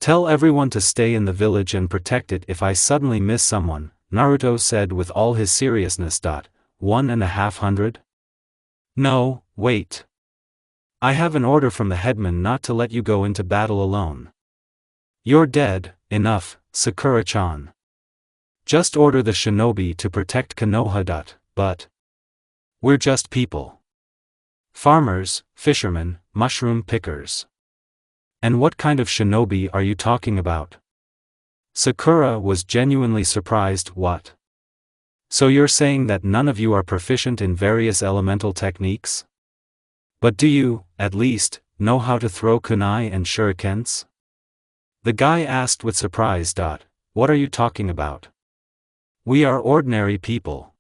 Tell everyone to stay in the village and protect it if I suddenly miss someone, Naruto said with all his seriousness. 1,500? No, wait. I have an order from the headman not to let you go into battle alone. You're dead, enough, Sakura-chan. Just order the shinobi to protect Konoha. But we're just people. Farmers, fishermen, mushroom pickers. And what kind of shinobi are you talking about? Sakura was genuinely surprised. What? So you're saying that none of you are proficient in various elemental techniques? But do you, at least, know how to throw kunai and shurikens? The guy asked with surprise. What are you talking about? We are ordinary people.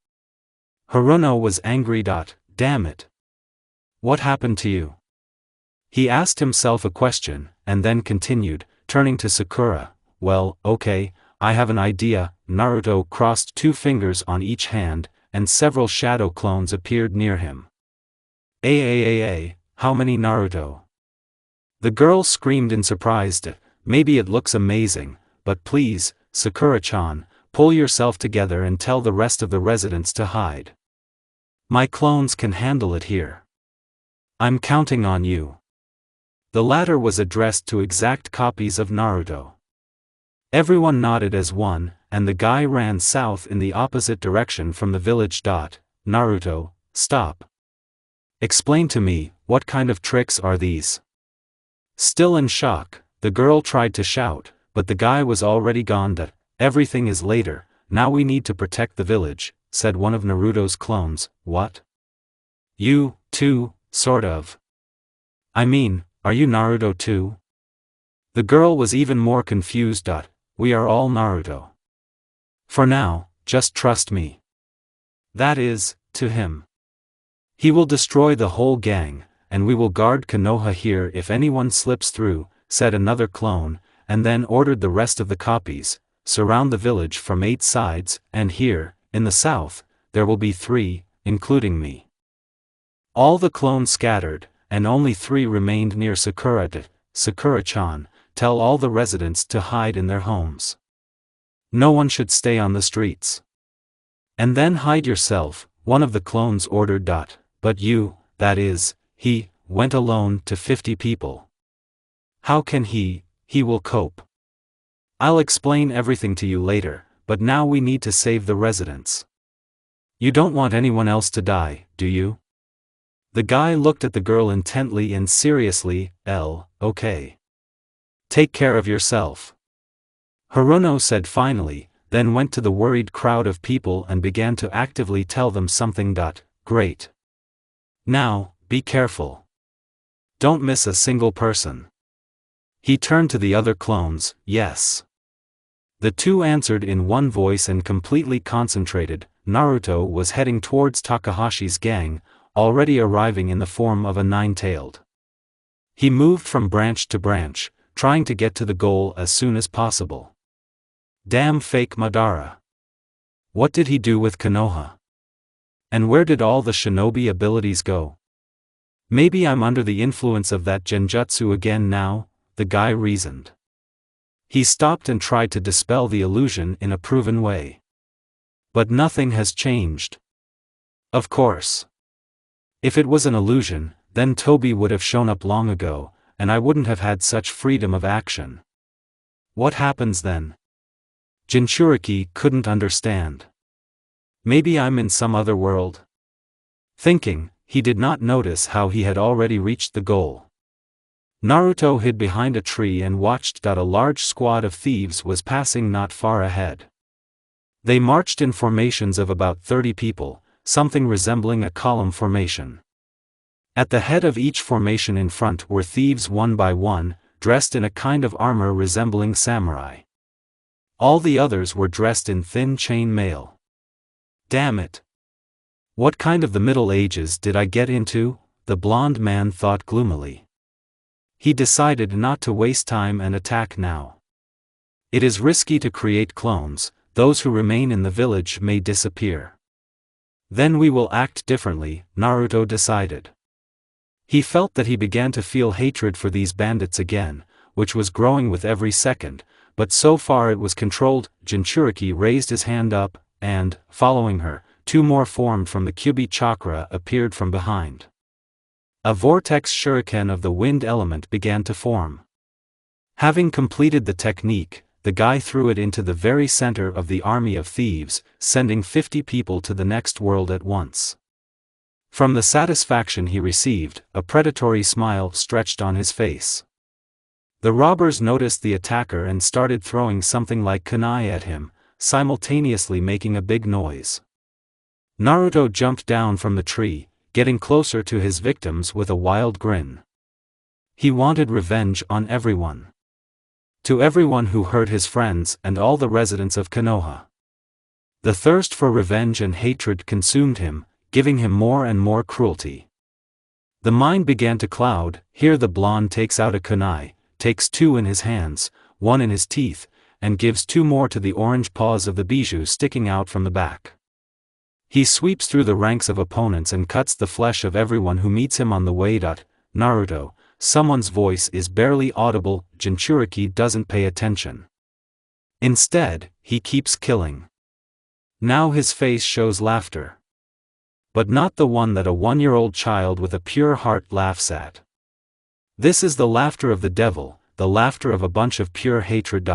Haruno was angry. Damn it. What happened to you? He asked himself a question, and then continued, turning to Sakura. Well, okay, I have an idea. Naruto crossed two fingers on each hand, and several shadow clones appeared near him. How many Naruto? The girl screamed in surprise. Maybe it looks amazing, but please, Sakura-chan, pull yourself together and tell the rest of the residents to hide. My clones can handle it here. I'm counting on you. The latter was addressed to exact copies of Naruto. Everyone nodded as one, and the guy ran south in the opposite direction from the village. Naruto, stop. Explain to me, what kind of tricks are these? Still in shock, the girl tried to shout, but the guy was already gone. Everything is later, now we need to protect the village, said one of Naruto's clones. What? You, too, sort of. I mean, are you Naruto too? The girl was even more confused. We are all Naruto. For now, just trust me. That is, to him. He will destroy the whole gang, and we will guard Konoha here if anyone slips through, said another clone, and then ordered the rest of the copies, surround the village from 8 sides, and here, in the south, there will be 3, including me. All the clones scattered, and only 3 remained near Sakura. Sakura-chan, tell all the residents to hide in their homes. No one should stay on the streets. And then hide yourself, one of the clones ordered. But you, that is, he, went alone to 50 people. How can he will cope. I'll explain everything to you later, but now we need to save the residents. You don't want anyone else to die, do you? The guy looked at the girl intently and seriously. Okay. Take care of yourself. Haruno said finally, then went to the worried crowd of people and began to actively tell them something. Great. Now, be careful. Don't miss a single person. He turned to the other clones. Yes. The 2 answered in one voice and completely concentrated. Naruto was heading towards Takahashi's gang, already arriving in the form of a 9-tailed. He moved from branch to branch, trying to get to the goal as soon as possible. Damn fake Madara. What did he do with Konoha? And where did all the shinobi abilities go? Maybe I'm under the influence of that genjutsu again now, the guy reasoned. He stopped and tried to dispel the illusion in a proven way. But nothing has changed. Of course. If it was an illusion, then Toby would have shown up long ago, and I wouldn't have had such freedom of action. What happens then? Jinchuriki couldn't understand. Maybe I'm in some other world? Thinking, he did not notice how he had already reached the goal. Naruto hid behind a tree and watched. A large squad of thieves was passing not far ahead. They marched in formations of about 30 people, something resembling a column formation. At the head of each formation in front were thieves one by one, dressed in a kind of armor resembling samurai. All the others were dressed in thin chain mail. Damn it! What kind of the Middle Ages did I get into? The blonde man thought gloomily. He decided not to waste time and attack now. It is risky to create clones, those who remain in the village may disappear. Then we will act differently, Naruto decided. He felt that he began to feel hatred for these bandits again, which was growing with every second, but so far it was controlled. Jinchuriki raised his hand up, and, following her, two more formed from the Kyubi chakra appeared from behind. A vortex shuriken of the wind element began to form. Having completed the technique, the guy threw it into the very center of the army of thieves, sending 50 people to the next world at once. From the satisfaction he received, a predatory smile stretched on his face. The robbers noticed the attacker and started throwing something like kunai at him, simultaneously making a big noise. Naruto jumped down from the tree, getting closer to his victims with a wild grin. He wanted revenge on everyone. To everyone who hurt his friends and all the residents of Konoha. The thirst for revenge and hatred consumed him, giving him more and more cruelty. The mind began to cloud. Here the blonde takes out a kunai, takes two in his hands, one in his teeth, and gives two more to the orange paws of the bijou sticking out from the back. He sweeps through the ranks of opponents and cuts the flesh of everyone who meets him on the way. Naruto, someone's voice is barely audible. Jinchuriki doesn't pay attention. Instead, he keeps killing. Now his face shows laughter. But not the one that a 1-year-old child with a pure heart laughs at. This is the laughter of the devil, the laughter of a bunch of pure hatred.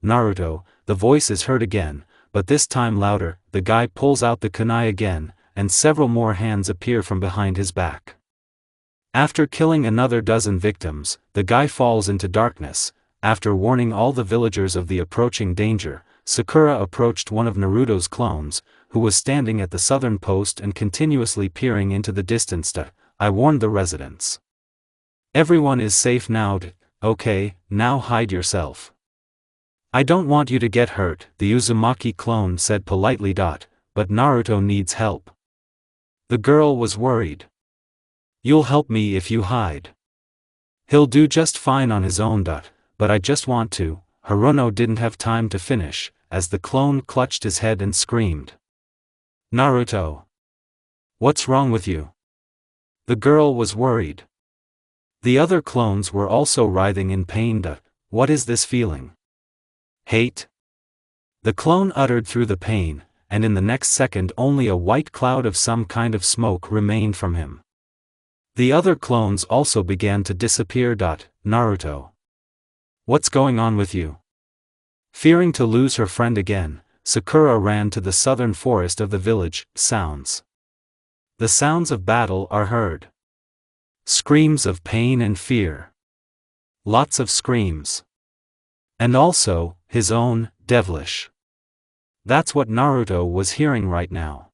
Naruto, the voice is heard again, but this time louder. The guy pulls out the kunai again, and several more hands appear from behind his back. After killing another dozen victims, the guy falls into darkness. After warning all the villagers of the approaching danger, Sakura approached one of Naruto's clones, who was standing at the southern post and continuously peering into the distance. I warned the residents. Everyone is safe now. Okay, now hide yourself. I don't want you to get hurt, the Uzumaki clone said politely. But Naruto needs help. The girl was worried. You'll help me if you hide. He'll do just fine on his own. But I just want to. Hirono didn't have time to finish, as the clone clutched his head and screamed. Naruto. What's wrong with you? The girl was worried. The other clones were also writhing in pain. What is this feeling? Hate? The clone uttered through the pain, and in the next second only a white cloud of some kind of smoke remained from him. The other clones also began to disappear. Naruto. What's going on with you? Fearing to lose her friend again, Sakura ran to the southern forest of the village. Sounds. The sounds of battle are heard. Screams of pain and fear. Lots of screams. And also, his own, devilish. That's what Naruto was hearing right now.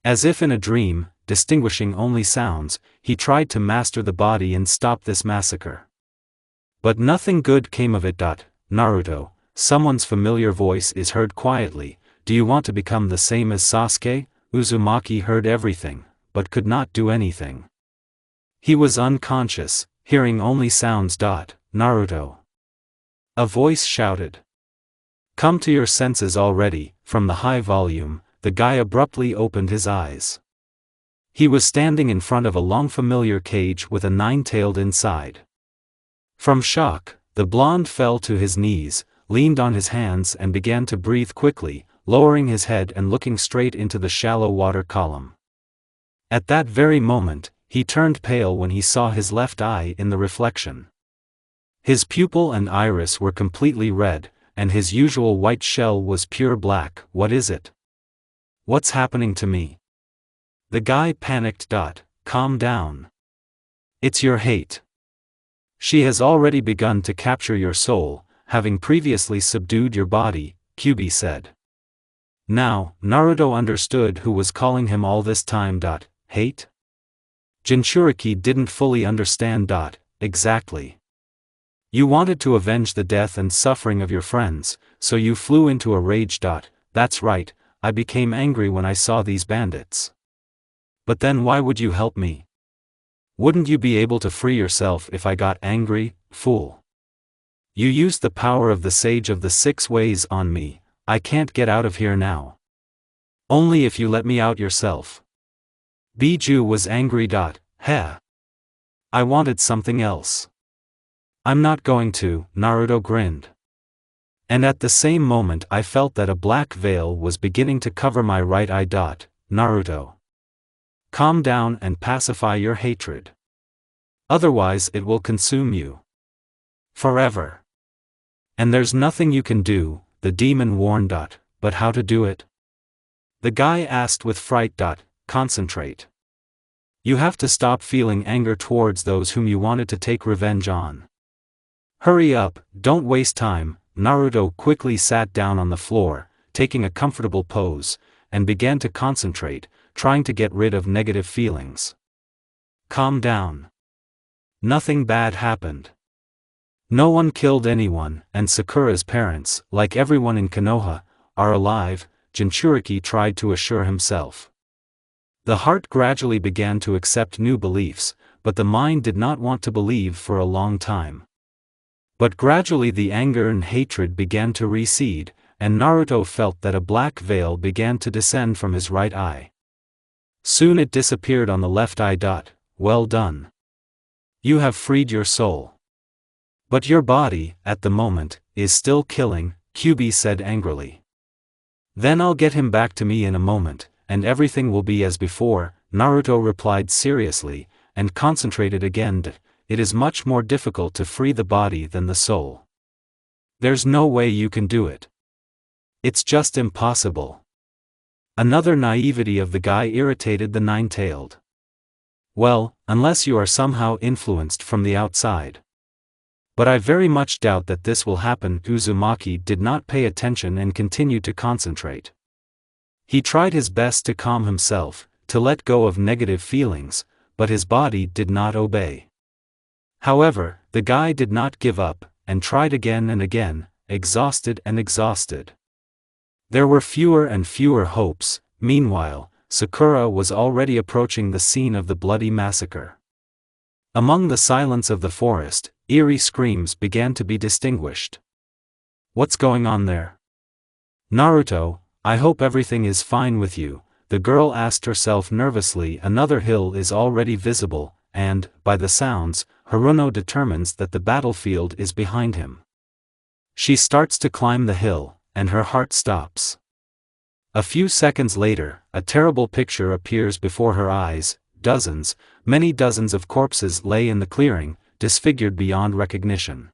As if in a dream, distinguishing only sounds, he tried to master the body and stop this massacre. But nothing good came of it. Naruto, someone's familiar voice is heard quietly. Do you want to become the same as Sasuke? Uzumaki heard everything, but could not do anything. He was unconscious, hearing only sounds. Naruto. A voice shouted. Come to your senses already. From the high volume, the guy abruptly opened his eyes. He was standing in front of a long familiar cage with a nine-tailed inside. From shock, the blonde fell to his knees, leaned on his hands and began to breathe quickly, lowering his head and looking straight into the shallow water column. At that very moment, he turned pale when he saw his left eye in the reflection. His pupil and iris were completely red, and his usual white shell was pure black. What is it? What's happening to me? The guy panicked. Calm down. It's your hate. She has already begun to capture your soul, having previously subdued your body, Kyubi said. Now, Naruto understood who was calling him all this time. Hate? Jinchuriki didn't fully understand. Exactly. You wanted to avenge the death and suffering of your friends, so you flew into a rage. That's right, I became angry when I saw these bandits. But then why would you help me? Wouldn't you be able to free yourself if I got angry, fool? You used the power of the Sage of the Six Ways on me. I can't get out of here now. Only if you let me out yourself. Bijou was angry. Heh. I wanted something else. I'm not going to, Naruto grinned. And at the same moment I felt that a black veil was beginning to cover my right eye. Naruto. Calm down and pacify your hatred. Otherwise it will consume you. Forever. And there's nothing you can do, the demon warned. But how to do it? The guy asked with fright. Concentrate. You have to stop feeling anger towards those whom you wanted to take revenge on. Hurry up, don't waste time. Naruto quickly sat down on the floor, taking a comfortable pose, and began to concentrate, trying to get rid of negative feelings. Calm down. Nothing bad happened. No one killed anyone, and Sakura's parents, like everyone in Konoha, are alive, Jinchuriki tried to assure himself. The heart gradually began to accept new beliefs, but the mind did not want to believe for a long time. But gradually the anger and hatred began to recede, and Naruto felt that a black veil began to descend from his right eye. Soon it disappeared on the left eye. Well done. You have freed your soul. But your body, at the moment, is still killing, Kyubi said angrily. Then I'll get him back to me in a moment, and everything will be as before, Naruto replied seriously, and concentrated again. It is much more difficult to free the body than the soul. There's no way you can do it. It's just impossible. Another naivety of the guy irritated the nine-tailed. Well, unless you are somehow influenced from the outside. But I very much doubt that this will happen. Uzumaki did not pay attention and continued to concentrate. He tried his best to calm himself, to let go of negative feelings, but his body did not obey. However, the guy did not give up, and tried again and again, exhausted and exhausted. There were fewer and fewer hopes. Meanwhile, Sakura was already approaching the scene of the bloody massacre. Among the silence of the forest, eerie screams began to be distinguished. What's going on there? Naruto, I hope everything is fine with you, the girl asked herself nervously. Another hill is already visible, and, by the sounds, Haruno determines that the battlefield is behind him. She starts to climb the hill, and her heart stops. A few seconds later, a terrible picture appears before her eyes. Many dozens of corpses lay in the clearing, disfigured beyond recognition.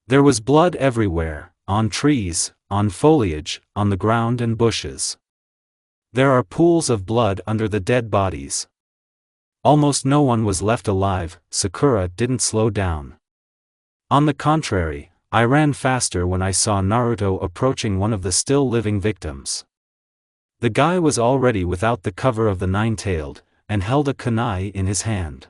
There was blood everywhere, on trees, on foliage, on the ground and bushes. There are pools of blood under the dead bodies. Almost no one was left alive. Sakura didn't slow down. On the contrary, I ran faster when I saw Naruto approaching one of the still living victims. The guy was already without the cover of the nine-tailed, and held a kunai in his hand.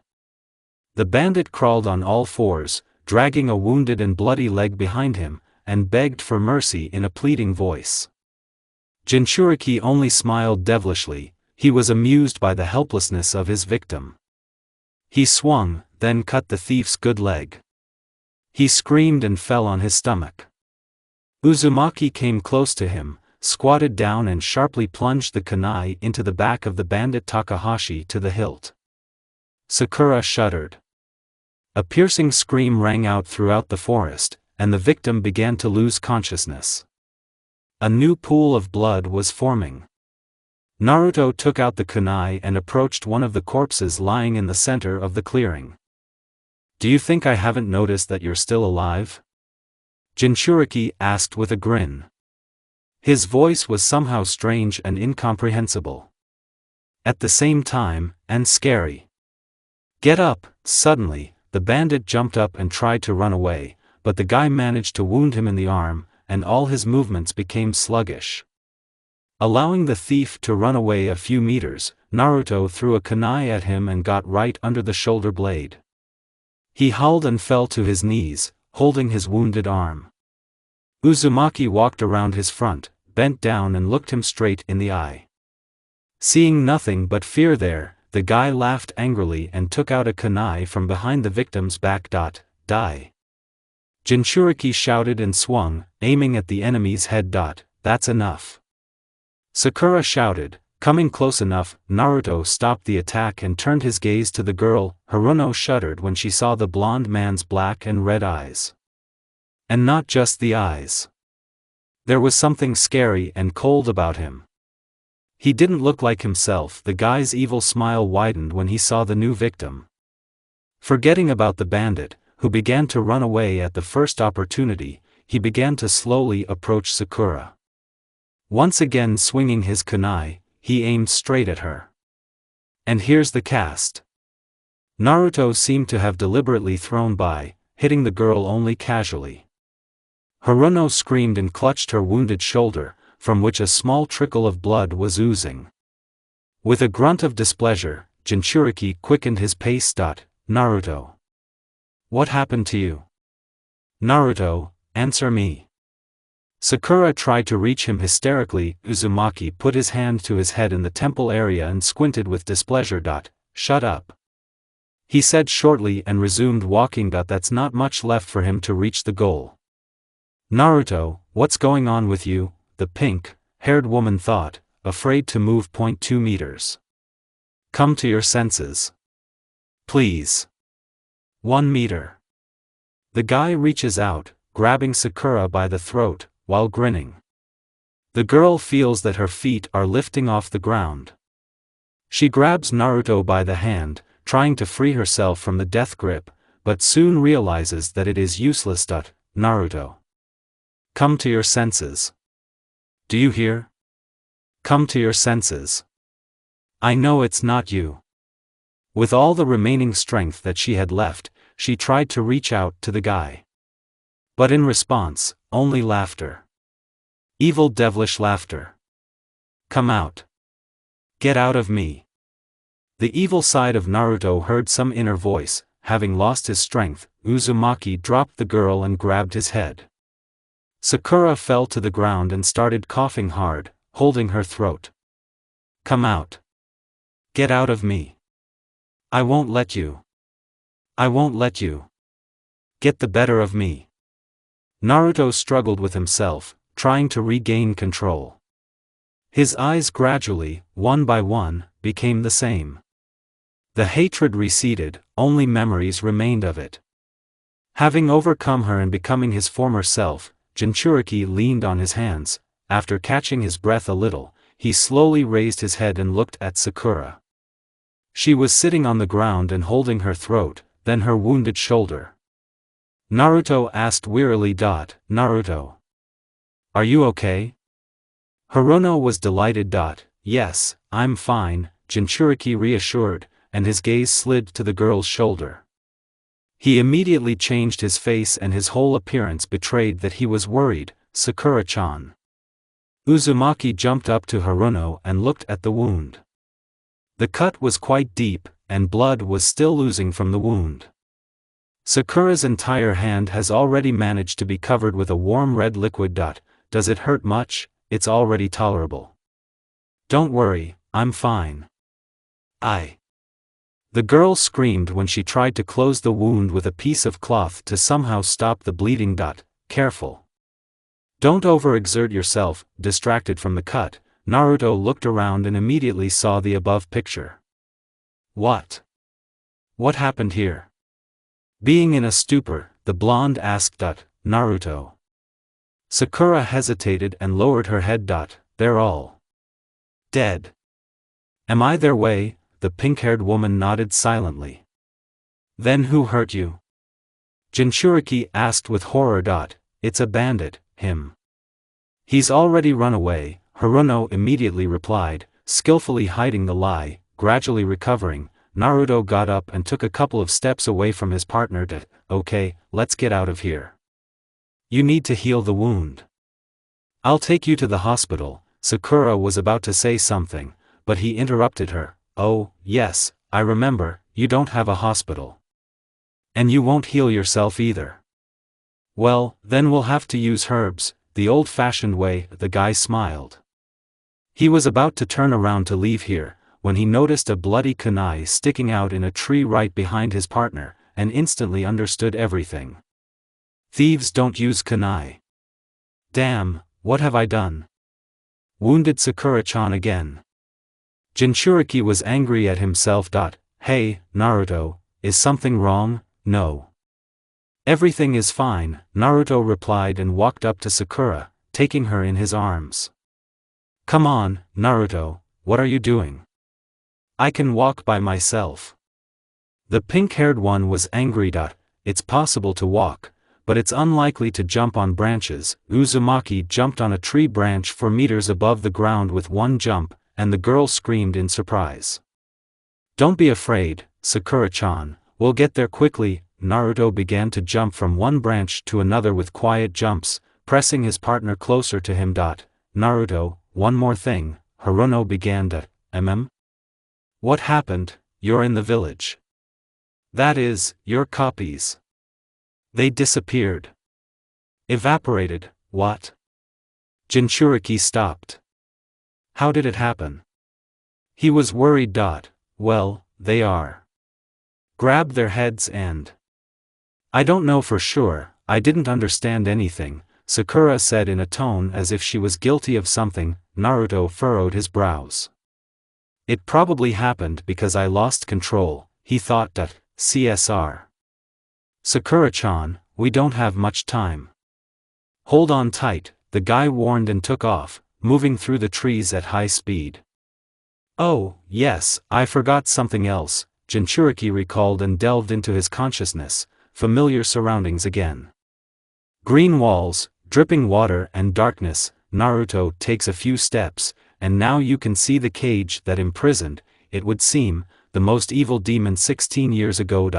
The bandit crawled on all fours, dragging a wounded and bloody leg behind him, and begged for mercy in a pleading voice. Jinchuriki only smiled devilishly. He was amused by the helplessness of his victim. He swung, then cut the thief's good leg. He screamed and fell on his stomach. Uzumaki came close to him, squatted down and sharply plunged the kunai into the back of the bandit Takahashi to the hilt. Sakura shuddered. A piercing scream rang out throughout the forest, and the victim began to lose consciousness. A new pool of blood was forming. Naruto took out the kunai and approached one of the corpses lying in the center of the clearing. Do you think I haven't noticed that you're still alive? Jinchuriki asked with a grin. His voice was somehow strange and incomprehensible. At the same time, and scary. Get up! Suddenly, the bandit jumped up and tried to run away, but the guy managed to wound him in the arm, and all his movements became sluggish. Allowing the thief to run away a few meters, Naruto threw a kunai at him and got right under the shoulder blade. He howled and fell to his knees, holding his wounded arm. Uzumaki walked around his front, bent down and looked him straight in the eye. Seeing nothing but fear there, the guy laughed angrily and took out a kunai from behind the victim's back. Die. Jinchuriki shouted and swung, aiming at the enemy's head. That's enough. Sakura shouted, Coming close enough, Naruto stopped the attack and turned his gaze to the girl. Haruno shuddered when she saw the blonde man's black and red eyes. And not just the eyes. There was something scary and cold about him. He didn't look like himself. The guy's evil smile widened when he saw the new victim. Forgetting about the bandit, who began to run away at the first opportunity, he began to slowly approach Sakura. Once again swinging his kunai, he aimed straight at her. And here's the cast. Naruto seemed to have deliberately thrown by, hitting the girl only casually. Haruno screamed and clutched her wounded shoulder, from which a small trickle of blood was oozing. With a grunt of displeasure, Jinchuriki quickened his pace. Naruto. What happened to you? Naruto, answer me. Sakura tried to reach him hysterically. Uzumaki put his hand to his head in the temple area and squinted with displeasure. Shut up. He said shortly and resumed walking. That's not much left for him to reach the goal. Naruto, what's going on with you? The pink-haired woman thought, afraid to move. 2 meters. Come to your senses. Please. 1 meter. The guy reaches out, grabbing Sakura by the throat, while grinning. The girl feels that her feet are lifting off the ground. She grabs Naruto by the hand, trying to free herself from the death grip, but soon realizes that it is useless. Naruto. Come to your senses. Do you hear? Come to your senses. I know it's not you. With all the remaining strength that she had left, she tried to reach out to the guy. But in response, only laughter. Evil devilish laughter. Come out. Get out of me. The evil side of Naruto heard some inner voice. Having lost his strength, Uzumaki dropped the girl and grabbed his head. Sakura fell to the ground and started coughing hard, holding her throat. Come out. Get out of me. I won't let you. I won't let you. Get the better of me. Naruto struggled with himself, trying to regain control. His eyes gradually, one by one, became the same. The hatred receded, only memories remained of it. Having overcome her and becoming his former self, Jinchuriki leaned on his hands. After catching his breath a little, he slowly raised his head and looked at Sakura. She was sitting on the ground and holding her throat, then her wounded shoulder. Naruto asked wearily. Naruto. Are you okay? Haruno was delighted. Yes, I'm fine, Jinchuriki reassured, and his gaze slid to the girl's shoulder. He immediately changed his face and his whole appearance betrayed that he was worried. Sakura-chan. Uzumaki jumped up to Haruno and looked at the wound. The cut was quite deep, and blood was still oozing from the wound. Sakura's entire hand has already managed to be covered with a warm red liquid. Does it hurt much? It's already tolerable. Don't worry, I'm fine. The girl screamed when she tried to close the wound with a piece of cloth to somehow stop the bleeding. Careful. Don't overexert yourself. Distracted from the cut, Naruto looked around and immediately saw the above picture. What? What happened here? Being in a stupor, the blonde asked. Naruto. Sakura hesitated and lowered her head. They're all dead. Am I their way? The pink-haired woman nodded silently. Then who hurt you? Jinchuriki asked with horror. It's a bandit, him. He's already run away, Haruno immediately replied, skillfully hiding the lie. Gradually recovering, Naruto got up and took a couple of steps away from his partner. Okay, let's get out of here. You need to heal the wound. I'll take you to the hospital. Sakura was about to say something, but he interrupted her. Oh, yes, I remember, you don't have a hospital. And you won't heal yourself either. Well, then we'll have to use herbs, the old-fashioned way. The guy smiled. He was about to turn around to leave here, when he noticed a bloody kunai sticking out in a tree right behind his partner, and instantly understood everything. Thieves don't use kunai. Damn, what have I done? Wounded Sakura-chan again. Jinchuriki was angry at himself. Hey, Naruto, is something wrong? No. Everything is fine, Naruto replied and walked up to Sakura, taking her in his arms. Come on, Naruto, what are you doing? I can walk by myself. The pink-haired one was angry. It's possible to walk, but it's unlikely to jump on branches. Uzumaki jumped on a tree branch 4 meters above the ground with one jump, and the girl screamed in surprise. Don't be afraid, Sakura-chan, we'll get there quickly. Naruto began to jump from one branch to another with quiet jumps, pressing his partner closer to him. Naruto, one more thing, Haruno began. What happened? You're in the village. That is, your copies. They disappeared. Evaporated, what? Jinchuriki stopped. How did it happen? He was worried. Well, they are. Grabbed their heads and... I don't know for sure, I didn't understand anything, Sakura said in a tone as if she was guilty of something. Naruto furrowed his brows. It probably happened because I lost control, he thought. CSR. Sakura-chan, we don't have much time. Hold on tight, the guy warned and took off, moving through the trees at high speed. Oh, yes, I forgot something else, Jinchuriki recalled and delved into his consciousness, familiar surroundings again. Green walls, dripping water and darkness. Naruto takes a few steps, and now you can see the cage that imprisoned, it would seem, the most evil demon 16 years ago.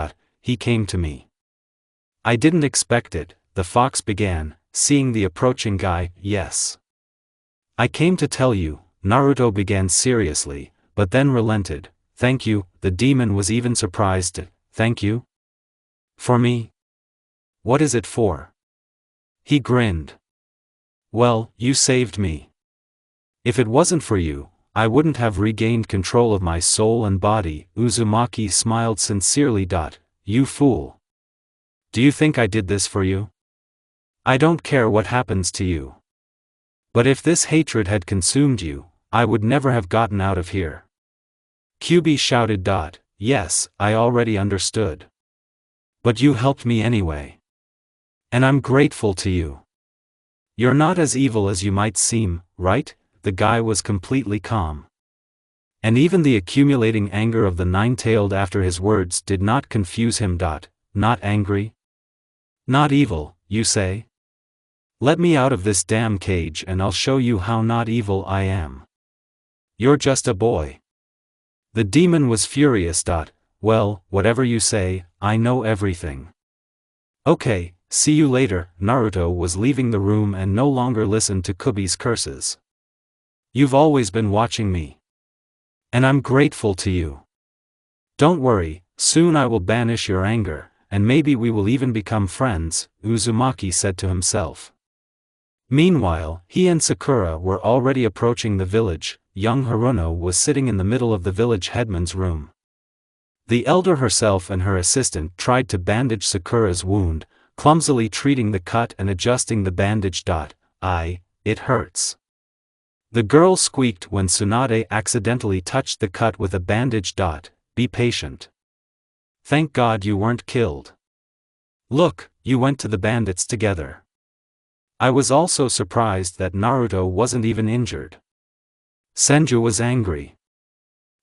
He came to me. I didn't expect it, the fox began, seeing the approaching guy. Yes. I came to tell you, Naruto began seriously, but then relented. Thank you, the demon was even surprised. Thank you? For me? What is it for? He grinned. Well, you saved me. If it wasn't for you, I wouldn't have regained control of my soul and body. Uzumaki smiled sincerely. You fool. Do you think I did this for you? I don't care what happens to you. But if this hatred had consumed you, I would never have gotten out of here. Kyubi shouted. Yes, I already understood. But you helped me anyway. And I'm grateful to you. You're not as evil as you might seem, right? The guy was completely calm. And even the accumulating anger of the nine-tailed after his words did not confuse him. Not angry? Not evil, you say? Let me out of this damn cage and I'll show you how not evil I am. You're just a boy. The demon was furious. Well, whatever you say, I know everything. Okay, see you later. Naruto was leaving the room and no longer listened to Kubi's curses. You've always been watching me. And I'm grateful to you. Don't worry, soon I will banish your anger, and maybe we will even become friends, Uzumaki said to himself. Meanwhile, he and Sakura were already approaching the village. Young Haruno was sitting in the middle of the village headman's room. The elder herself and her assistant tried to bandage Sakura's wound, clumsily treating the cut and adjusting the bandage. It hurts. The girl squeaked when Tsunade accidentally touched the cut with a bandage. Be patient. Thank God you weren't killed. Look, you went to the bandits together. I was also surprised that Naruto wasn't even injured. Senju was angry.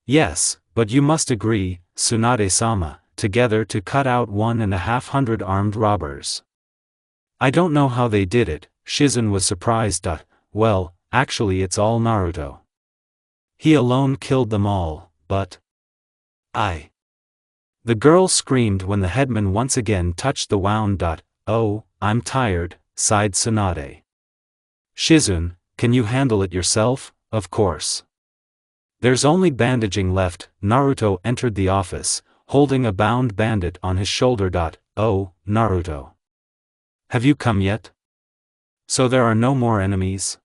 Yes, but you must agree, Tsunade-sama, together to cut out 150 armed robbers. I don't know how they did it, Shizun was surprised. Well, actually it's all Naruto. He alone killed them all, but... The girl screamed when the headman once again touched the wound. Oh, I'm tired, sighed Tsunade. Shizun, can you handle it yourself? Of course. There's only bandaging left. Naruto entered the office, holding a bound bandit on his shoulder. Oh, Naruto. Have you come yet? So there are no more enemies?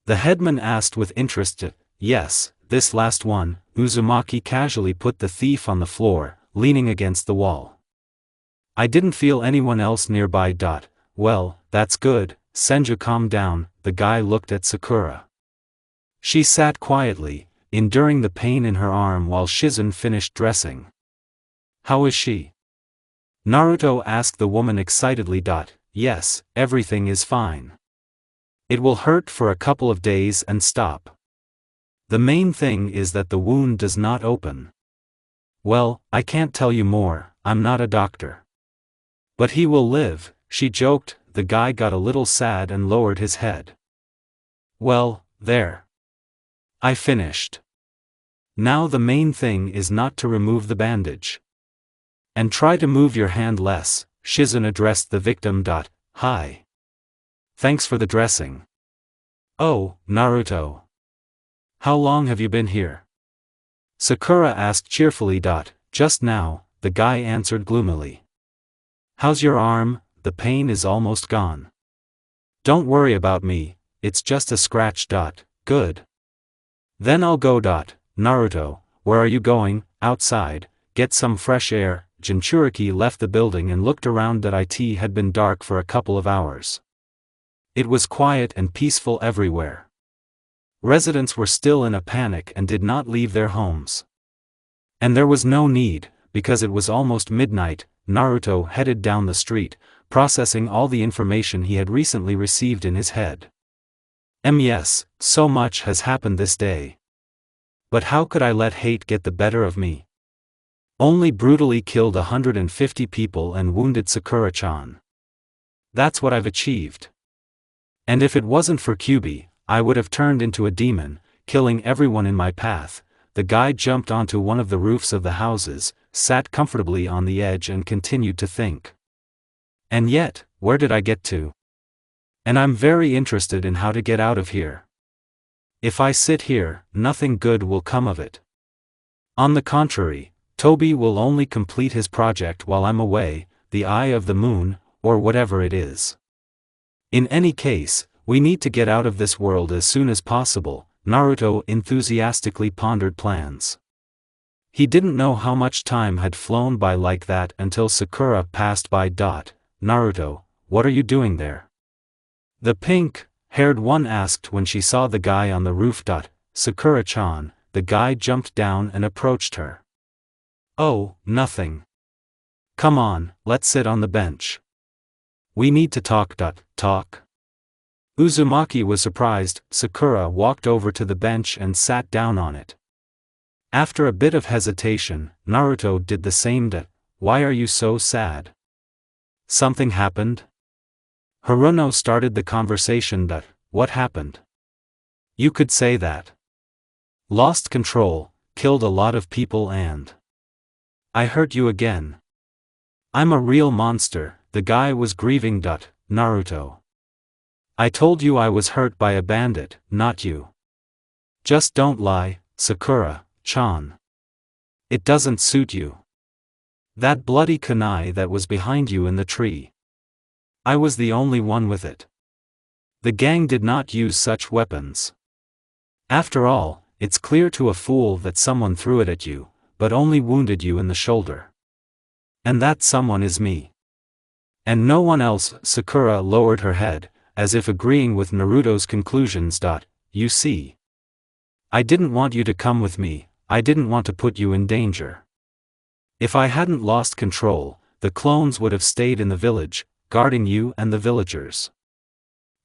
The headman asked with interest. Yes, this last one. Uzumaki casually put the thief on the floor, leaning against the wall. I didn't feel anyone else nearby. Well, that's good. Senju calmed down. The guy looked at Sakura. She sat quietly, enduring the pain in her arm while Shizen finished dressing. "How is she?" Naruto asked the woman excitedly. "Yes, everything is fine. It will hurt for a couple of days and stop. The main thing is that the wound does not open." "Well, I can't tell you more, I'm not a doctor." "But he will live," she joked. The guy got a little sad and lowered his head. "Well, there. I finished. Now the main thing is not to remove the bandage. And try to move your hand less." Shizen addressed the victim. "Hi. Thanks for the dressing." "Oh, Naruto. How long have you been here?" Sakura asked cheerfully. "Just now," the guy answered gloomily. "How's your arm? The pain is almost gone." "Don't worry about me, it's just a scratch. Good. Then I'll go. Naruto, where are you going?" "Outside, get some fresh air." Jinchuriki left the building and looked around. It had been dark for a couple of hours. It was quiet and peaceful everywhere. Residents were still in a panic and did not leave their homes. And there was no need, because it was almost midnight. Naruto headed down the street, processing all the information he had recently received in his head. Yes, so much has happened this day. But how could I let hate get the better of me? Only brutally killed 150 people and wounded Sakura-chan. That's what I've achieved. And if it wasn't for Kyubi, I would have turned into a demon, killing everyone in my path. The guy jumped onto one of the roofs of the houses, sat comfortably on the edge and continued to think. And yet, where did I get to? And I'm very interested in how to get out of here. If I sit here, nothing good will come of it. On the contrary, Toby will only complete his project while I'm away, the Eye of the Moon, or whatever it is. In any case, we need to get out of this world as soon as possible. Naruto enthusiastically pondered plans. He didn't know how much time had flown by like that until Sakura passed by. "Naruto, what are you doing there?" The pink-haired one asked when she saw the guy on the roof. "Sakura-chan." The guy jumped down and approached her. "Oh, nothing. Come on, let's sit on the bench. We need to talk. Talk?" Uzumaki was surprised. Sakura walked over to the bench and sat down on it. After a bit of hesitation, Naruto did the same. "Why are you so sad? Something happened?" Haruno started the conversation. "What happened?" "You could say that. Lost control, killed a lot of people and I hurt you again. I'm a real monster." The guy was grieving. "Naruto. I told you I was hurt by a bandit, not you. Just don't lie, Sakura-chan. It doesn't suit you. That bloody kunai that was behind you in the tree. I was the only one with it. The gang did not use such weapons. After all, it's clear to a fool that someone threw it at you, but only wounded you in the shoulder. And that someone is me. And no one else." Sakura lowered her head, as if agreeing with Naruto's conclusions. "You see. I didn't want you to come with me, I didn't want to put you in danger. If I hadn't lost control, the clones would have stayed in the village, guarding you and the villagers.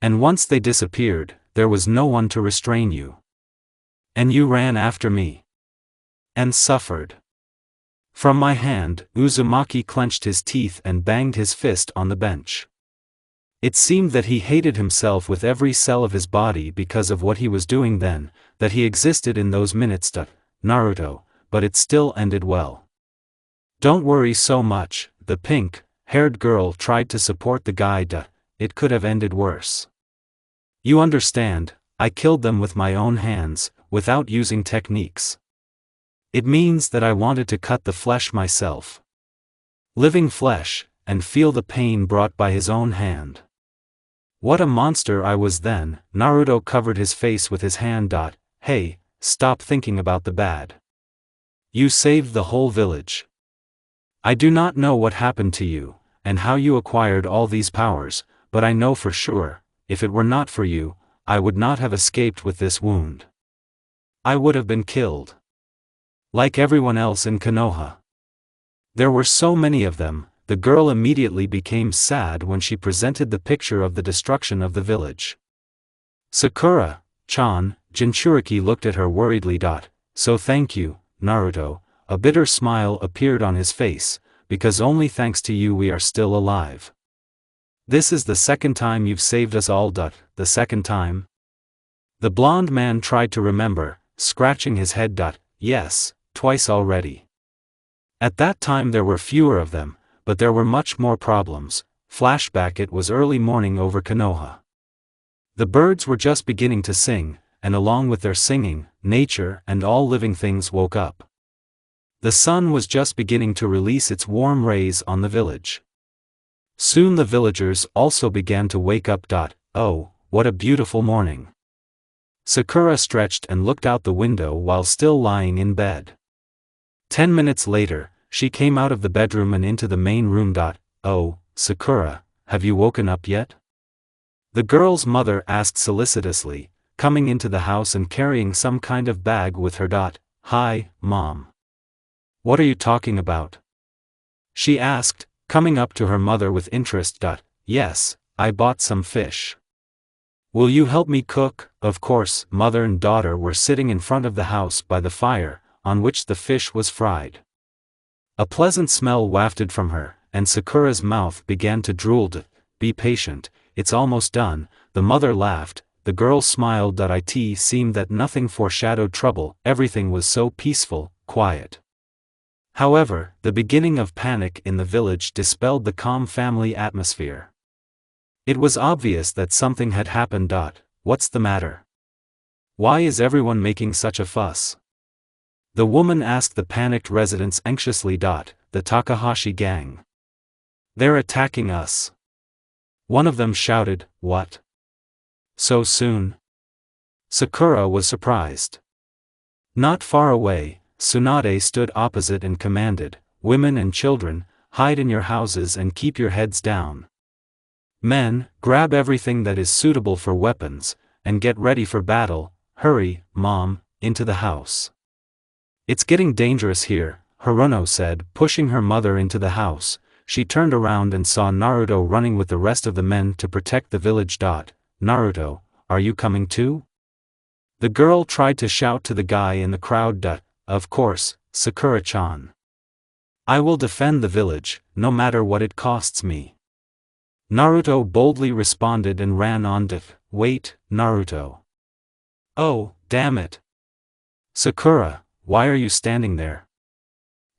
And once they disappeared, there was no one to restrain you. And you ran after me. And suffered. From my hand." Uzumaki clenched his teeth and banged his fist on the bench. It seemed that he hated himself with every cell of his body because of what he was doing then, that he existed in those minutes. "Naruto, but it still ended well. Don't worry so much." The pink-haired girl tried to support the guy. "It could have ended worse. You understand, I killed them with my own hands, without using techniques. It means that I wanted to cut the flesh myself. Living flesh, and feel the pain brought by his own hand. What a monster I was then." Naruto covered his face with his hand. "Hey, stop thinking about the bad. You saved the whole village. I do not know what happened to you, and how you acquired all these powers, but I know for sure, if it were not for you, I would not have escaped with this wound. I would have been killed. Like everyone else in Konoha. There were so many of them. The girl immediately became sad when she presented the picture of the destruction of the village. Sakura-chan, Jinchuriki looked at her worriedly. So thank you, Naruto. A bitter smile appeared on his face, because only thanks to you we are still alive. This is the second time you've saved us all. The second time? The blonde man tried to remember, scratching his head. Yes, twice already. At that time there were fewer of them, but there were much more problems. Flashback: it was early morning over Konoha. The birds were just beginning to sing, and along with their singing, nature and all living things woke up. The sun was just beginning to release its warm rays on the village. Soon the villagers also began to wake up. Oh, what a beautiful morning. Sakura stretched and looked out the window while still lying in bed. 10 minutes later, she came out of the bedroom and into the main room. Oh, Sakura, have you woken up yet? The girl's mother asked solicitously, coming into the house and carrying some kind of bag with her. Hi, Mom. What are you talking about? She asked, coming up to her mother with interest. Yes, I bought some fish. Will you help me cook? Of course. Mother and daughter were sitting in front of the house by the fire, on which the fish was fried. A pleasant smell wafted from her, and Sakura's mouth began to drool. Be patient, it's almost done, the mother laughed. The girl smiled. It seemed that nothing foreshadowed trouble, everything was so peaceful, quiet. However, the beginning of panic in the village dispelled the calm family atmosphere. It was obvious that something had happened. What's the matter? Why is everyone making such a fuss? The woman asked the panicked residents anxiously. The Takahashi gang. They're attacking us. One of them shouted. What? So soon? Sakura was surprised. Not far away, Tsunade stood opposite and commanded, women and children, hide in your houses and keep your heads down. Men, grab everything that is suitable for weapons, and get ready for battle. Hurry, Mom, into the house. It's getting dangerous here, Hirono said, pushing her mother into the house. She turned around and saw Naruto running with the rest of the men to protect the village. Naruto, are you coming too? The girl tried to shout to the guy in the crowd. Of course, Sakura-chan. I will defend the village, no matter what it costs me. Naruto boldly responded and ran on. Wait, Naruto. Oh, damn it. Sakura, why are you standing there?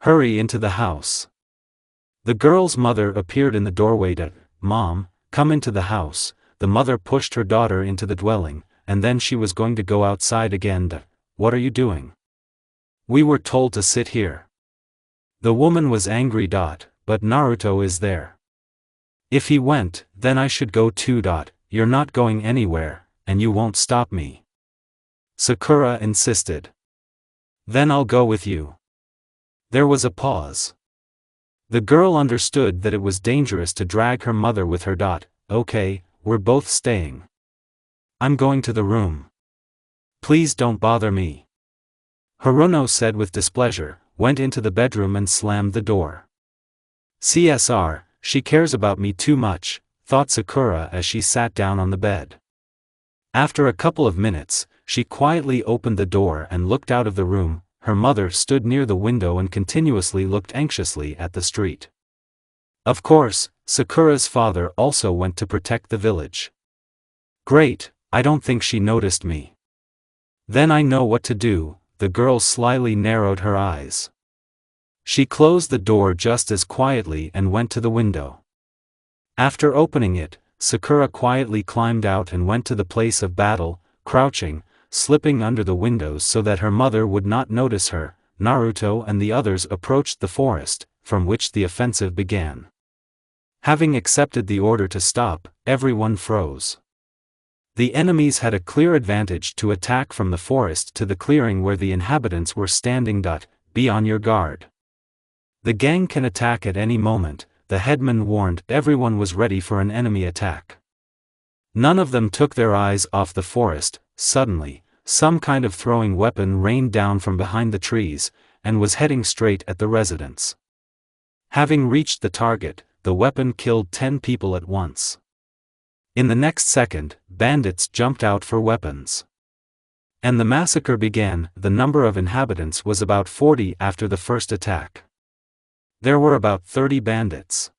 Hurry into the house. The girl's mother appeared in the doorway. Mom, come into the house. The mother pushed her daughter into the dwelling, and then she was going to go outside again. What are you doing? We were told to sit here. The woman was angry. But Naruto is there. If he went, then I should go too. You're not going anywhere, and you won't stop me. Sakura insisted. Then I'll go with you. There was a pause. The girl understood that it was dangerous to drag her mother with her. Okay, we're both staying. I'm going to the room. Please don't bother me. Hirono said with displeasure, went into the bedroom and slammed the door. CSR, she cares about me too much, thought Sakura as she sat down on the bed. After a couple of minutes, she quietly opened the door and looked out of the room. Her mother stood near the window and continuously looked anxiously at the street. Of course, Sakura's father also went to protect the village. Great, I don't think she noticed me. Then I know what to do. The girl slyly narrowed her eyes. She closed the door just as quietly and went to the window. After opening it, Sakura quietly climbed out and went to the place of battle, crouching, slipping under the windows so that her mother would not notice her. Naruto and the others approached the forest, from which the offensive began. Having accepted the order to stop, everyone froze. The enemies had a clear advantage to attack from the forest to the clearing where the inhabitants were standing. Be on your guard. The gang can attack at any moment, the headman warned. Everyone was ready for an enemy attack. None of them took their eyes off the forest. Suddenly, some kind of throwing weapon rained down from behind the trees, and was heading straight at the residents. Having reached the target, the weapon killed 10 people at once. In the next second, bandits jumped out for weapons. And the massacre began. The number of inhabitants was about 40 after the first attack. There were about 30 bandits.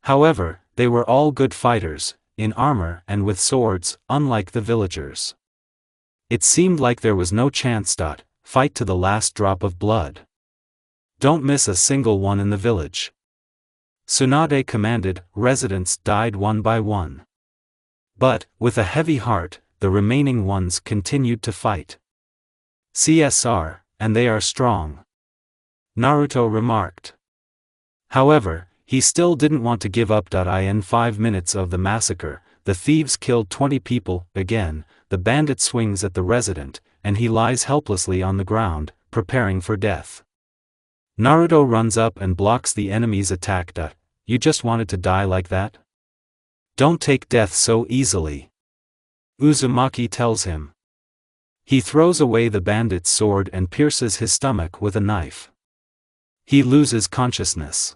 However, they were all good fighters, in armor and with swords, unlike the villagers. It seemed like there was no chance. Fight to the last drop of blood. Don't miss a single one in the village. Tsunade commanded. Residents died one by one. But, with a heavy heart, the remaining ones continued to fight. CSR, and they are strong, Naruto remarked. However, he still didn't want to give up. In 5 minutes of the massacre, the thieves killed 20 people. Again, the bandit swings at the resident, and he lies helplessly on the ground, preparing for death. Naruto runs up and blocks the enemy's attack. You just wanted to die like that? Don't take death so easily, Uzumaki tells him. He throws away the bandit's sword and pierces his stomach with a knife. He loses consciousness.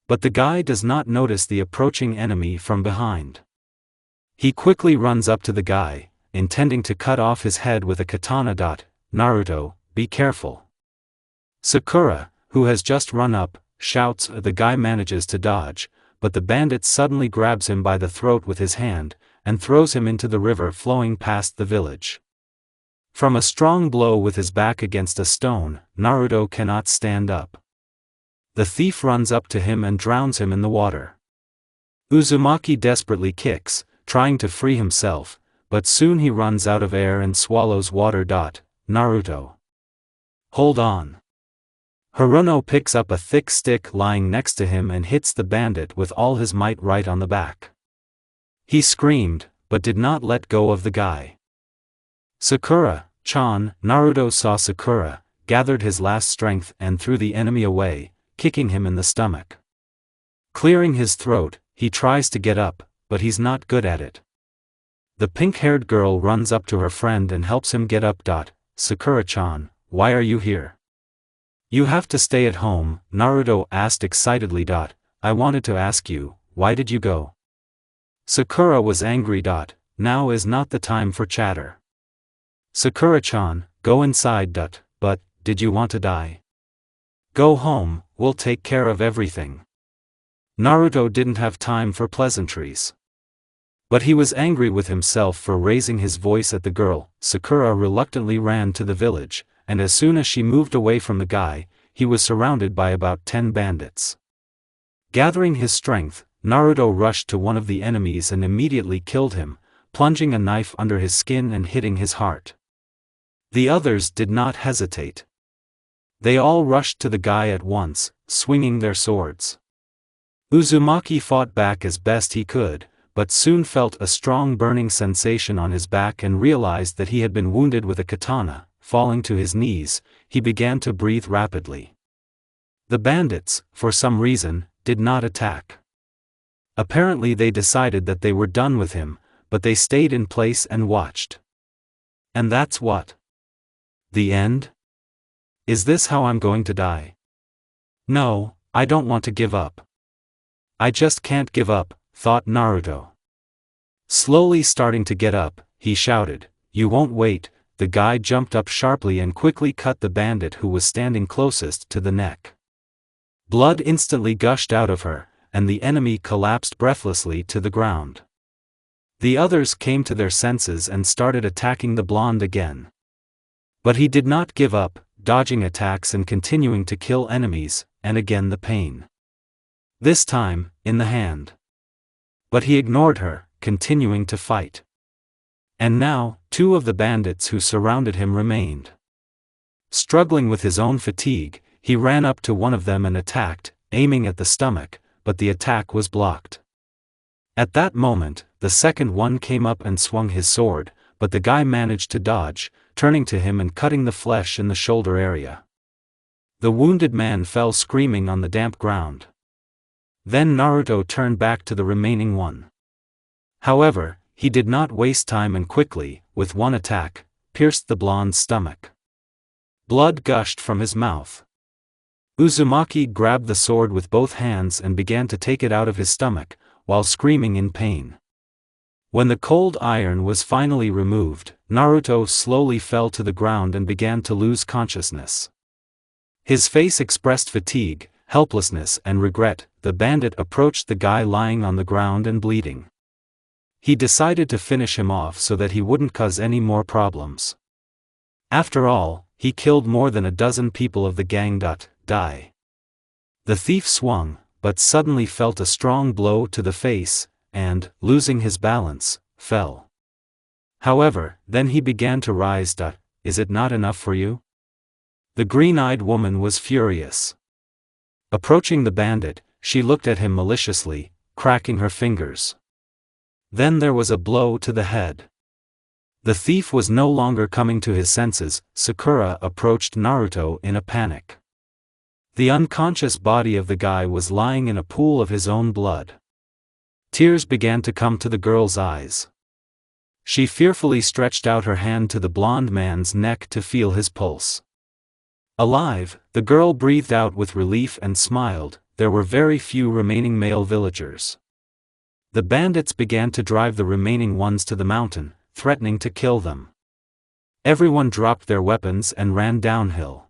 But the guy does not notice the approaching enemy from behind. He quickly runs up to the guy, intending to cut off his head with a katana. Naruto, be careful. Sakura, who has just run up, shouts. The guy manages to dodge, but the bandit suddenly grabs him by the throat with his hand, and throws him into the river flowing past the village. From a strong blow with his back against a stone, Naruto cannot stand up. The thief runs up to him and drowns him in the water. Uzumaki desperately kicks, trying to free himself, but soon he runs out of air and swallows water. Naruto, hold on. Haruno picks up a thick stick lying next to him and hits the bandit with all his might right on the back. He screamed, but did not let go of the guy. Sakura-chan, Naruto saw Sakura, gathered his last strength and threw the enemy away, kicking him in the stomach. Clearing his throat, he tries to get up, but he's not good at it. The pink-haired girl runs up to her friend and helps him get up. Sakura-chan, why are you here? You have to stay at home, Naruto asked excitedly. I wanted to ask you, why did you go? Sakura was angry. Now is not the time for chatter. Sakura-chan, go inside. But, did you want to die? Go home, we'll take care of everything. Naruto didn't have time for pleasantries. But he was angry with himself for raising his voice at the girl. Sakura reluctantly ran to the village, and as soon as she moved away from the guy, he was surrounded by about 10 bandits. Gathering his strength, Naruto rushed to one of the enemies and immediately killed him, plunging a knife under his skin and hitting his heart. The others did not hesitate. They all rushed to the guy at once, swinging their swords. Uzumaki fought back as best he could, but soon felt a strong burning sensation on his back and realized that he had been wounded with a katana. Falling to his knees, he began to breathe rapidly. The bandits, for some reason, did not attack. Apparently they decided that they were done with him, but they stayed in place and watched. And that's what? The end? Is this how I'm going to die? No, I don't want to give up. I just can't give up, thought Naruto. Slowly starting to get up, he shouted, "You won't wait." The guy jumped up sharply and quickly cut the bandit who was standing closest to the neck. Blood instantly gushed out of her, and the enemy collapsed breathlessly to the ground. The others came to their senses and started attacking the blonde again. But he did not give up, dodging attacks and continuing to kill enemies, and again the pain. This time, in the hand. But he ignored her, continuing to fight. And now, 2 of the bandits who surrounded him remained. Struggling with his own fatigue, he ran up to one of them and attacked, aiming at the stomach, but the attack was blocked. At that moment, the second one came up and swung his sword, but the guy managed to dodge, turning to him and cutting the flesh in the shoulder area. The wounded man fell screaming on the damp ground. Then Naruto turned back to the remaining one. However, he did not waste time and quickly, with one attack, pierced the blonde's stomach. Blood gushed from his mouth. Uzumaki grabbed the sword with both hands and began to take it out of his stomach, while screaming in pain. When the cold iron was finally removed, Naruto slowly fell to the ground and began to lose consciousness. His face expressed fatigue, helplessness and regret. The bandit approached the guy lying on the ground and bleeding. He decided to finish him off so that he wouldn't cause any more problems. After all, he killed more than a dozen people of the gang. Die. The thief swung, but suddenly felt a strong blow to the face, and, losing his balance, fell. However, then he began to rise. Is it not enough for you? The green-eyed woman was furious. Approaching the bandit, she looked at him maliciously, cracking her fingers. Then there was a blow to the head. The thief was no longer coming to his senses. Sakura approached Naruto in a panic. The unconscious body of the guy was lying in a pool of his own blood. Tears began to come to the girl's eyes. She fearfully stretched out her hand to the blond man's neck to feel his pulse. Alive, the girl breathed out with relief and smiled. There were very few remaining male villagers. The bandits began to drive the remaining ones to the mountain, threatening to kill them. Everyone dropped their weapons and ran downhill.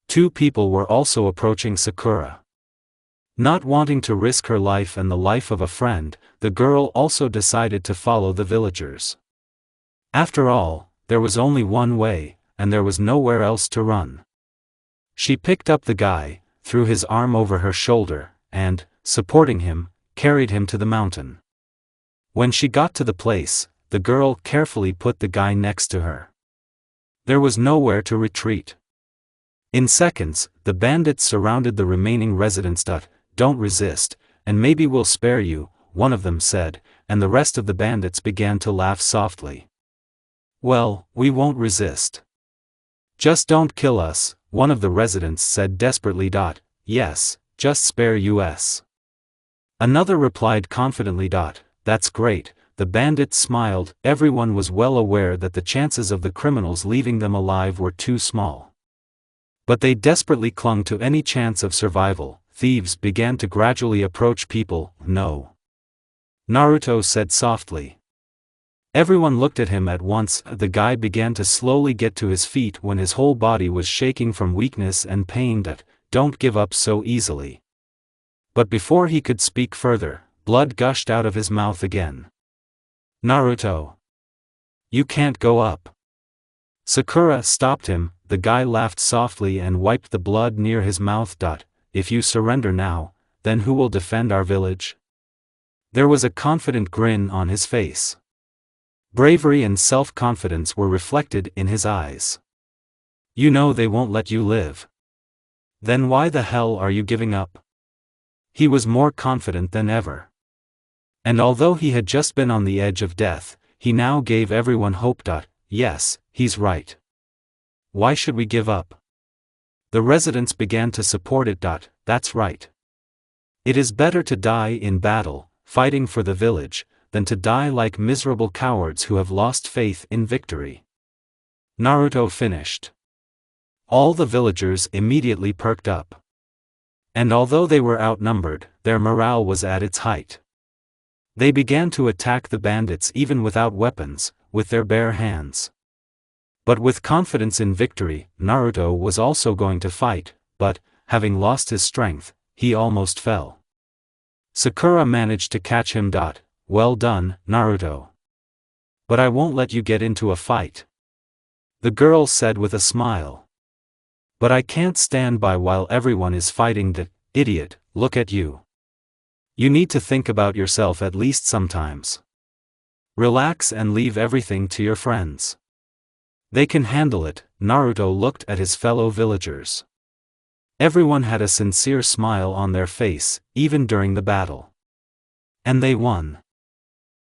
2 people were also approaching Sakura. Not wanting to risk her life and the life of a friend, the girl also decided to follow the villagers. After all, there was only one way, and there was nowhere else to run. She picked up the guy, threw his arm over her shoulder, and, supporting him, carried him to the mountain. When she got to the place, the girl carefully put the guy next to her. There was nowhere to retreat. In seconds, the bandits surrounded the remaining residents. Don't resist, and maybe we'll spare you, one of them said, and the rest of the bandits began to laugh softly. Well, we won't resist. Just don't kill us, one of the residents said desperately. Yes, just spare us. Another replied confidently. That's great. The bandits smiled. Everyone was well aware that the chances of the criminals leaving them alive were too small. But they desperately clung to any chance of survival. Thieves began to gradually approach people. No. Naruto said softly. Everyone looked at him at once. The guy began to slowly get to his feet when his whole body was shaking from weakness and pain. Don't give up so easily. But before he could speak further, blood gushed out of his mouth again. Naruto. You can't go up. Sakura stopped him. The guy laughed softly and wiped the blood near his mouth. If you surrender now, then who will defend our village? There was a confident grin on his face. Bravery and self-confidence were reflected in his eyes. You know they won't let you live. Then why the hell are you giving up? He was more confident than ever. And although he had just been on the edge of death, he now gave everyone hope. Yes, he's right. Why should we give up? The residents began to support it. That's right. It is better to die in battle, fighting for the village, than to die like miserable cowards who have lost faith in victory. Naruto finished. All the villagers immediately perked up. And although they were outnumbered, their morale was at its height. They began to attack the bandits even without weapons, with their bare hands. But with confidence in victory, Naruto was also going to fight, but, having lost his strength, he almost fell. Sakura managed to catch him. Well done, Naruto. But I won't let you get into a fight. The girl said with a smile. But I can't stand by while everyone is fighting. Idiot, look at you. You need to think about yourself at least sometimes. Relax and leave everything to your friends. They can handle it. Naruto looked at his fellow villagers. Everyone had a sincere smile on their face, even during the battle. And they won.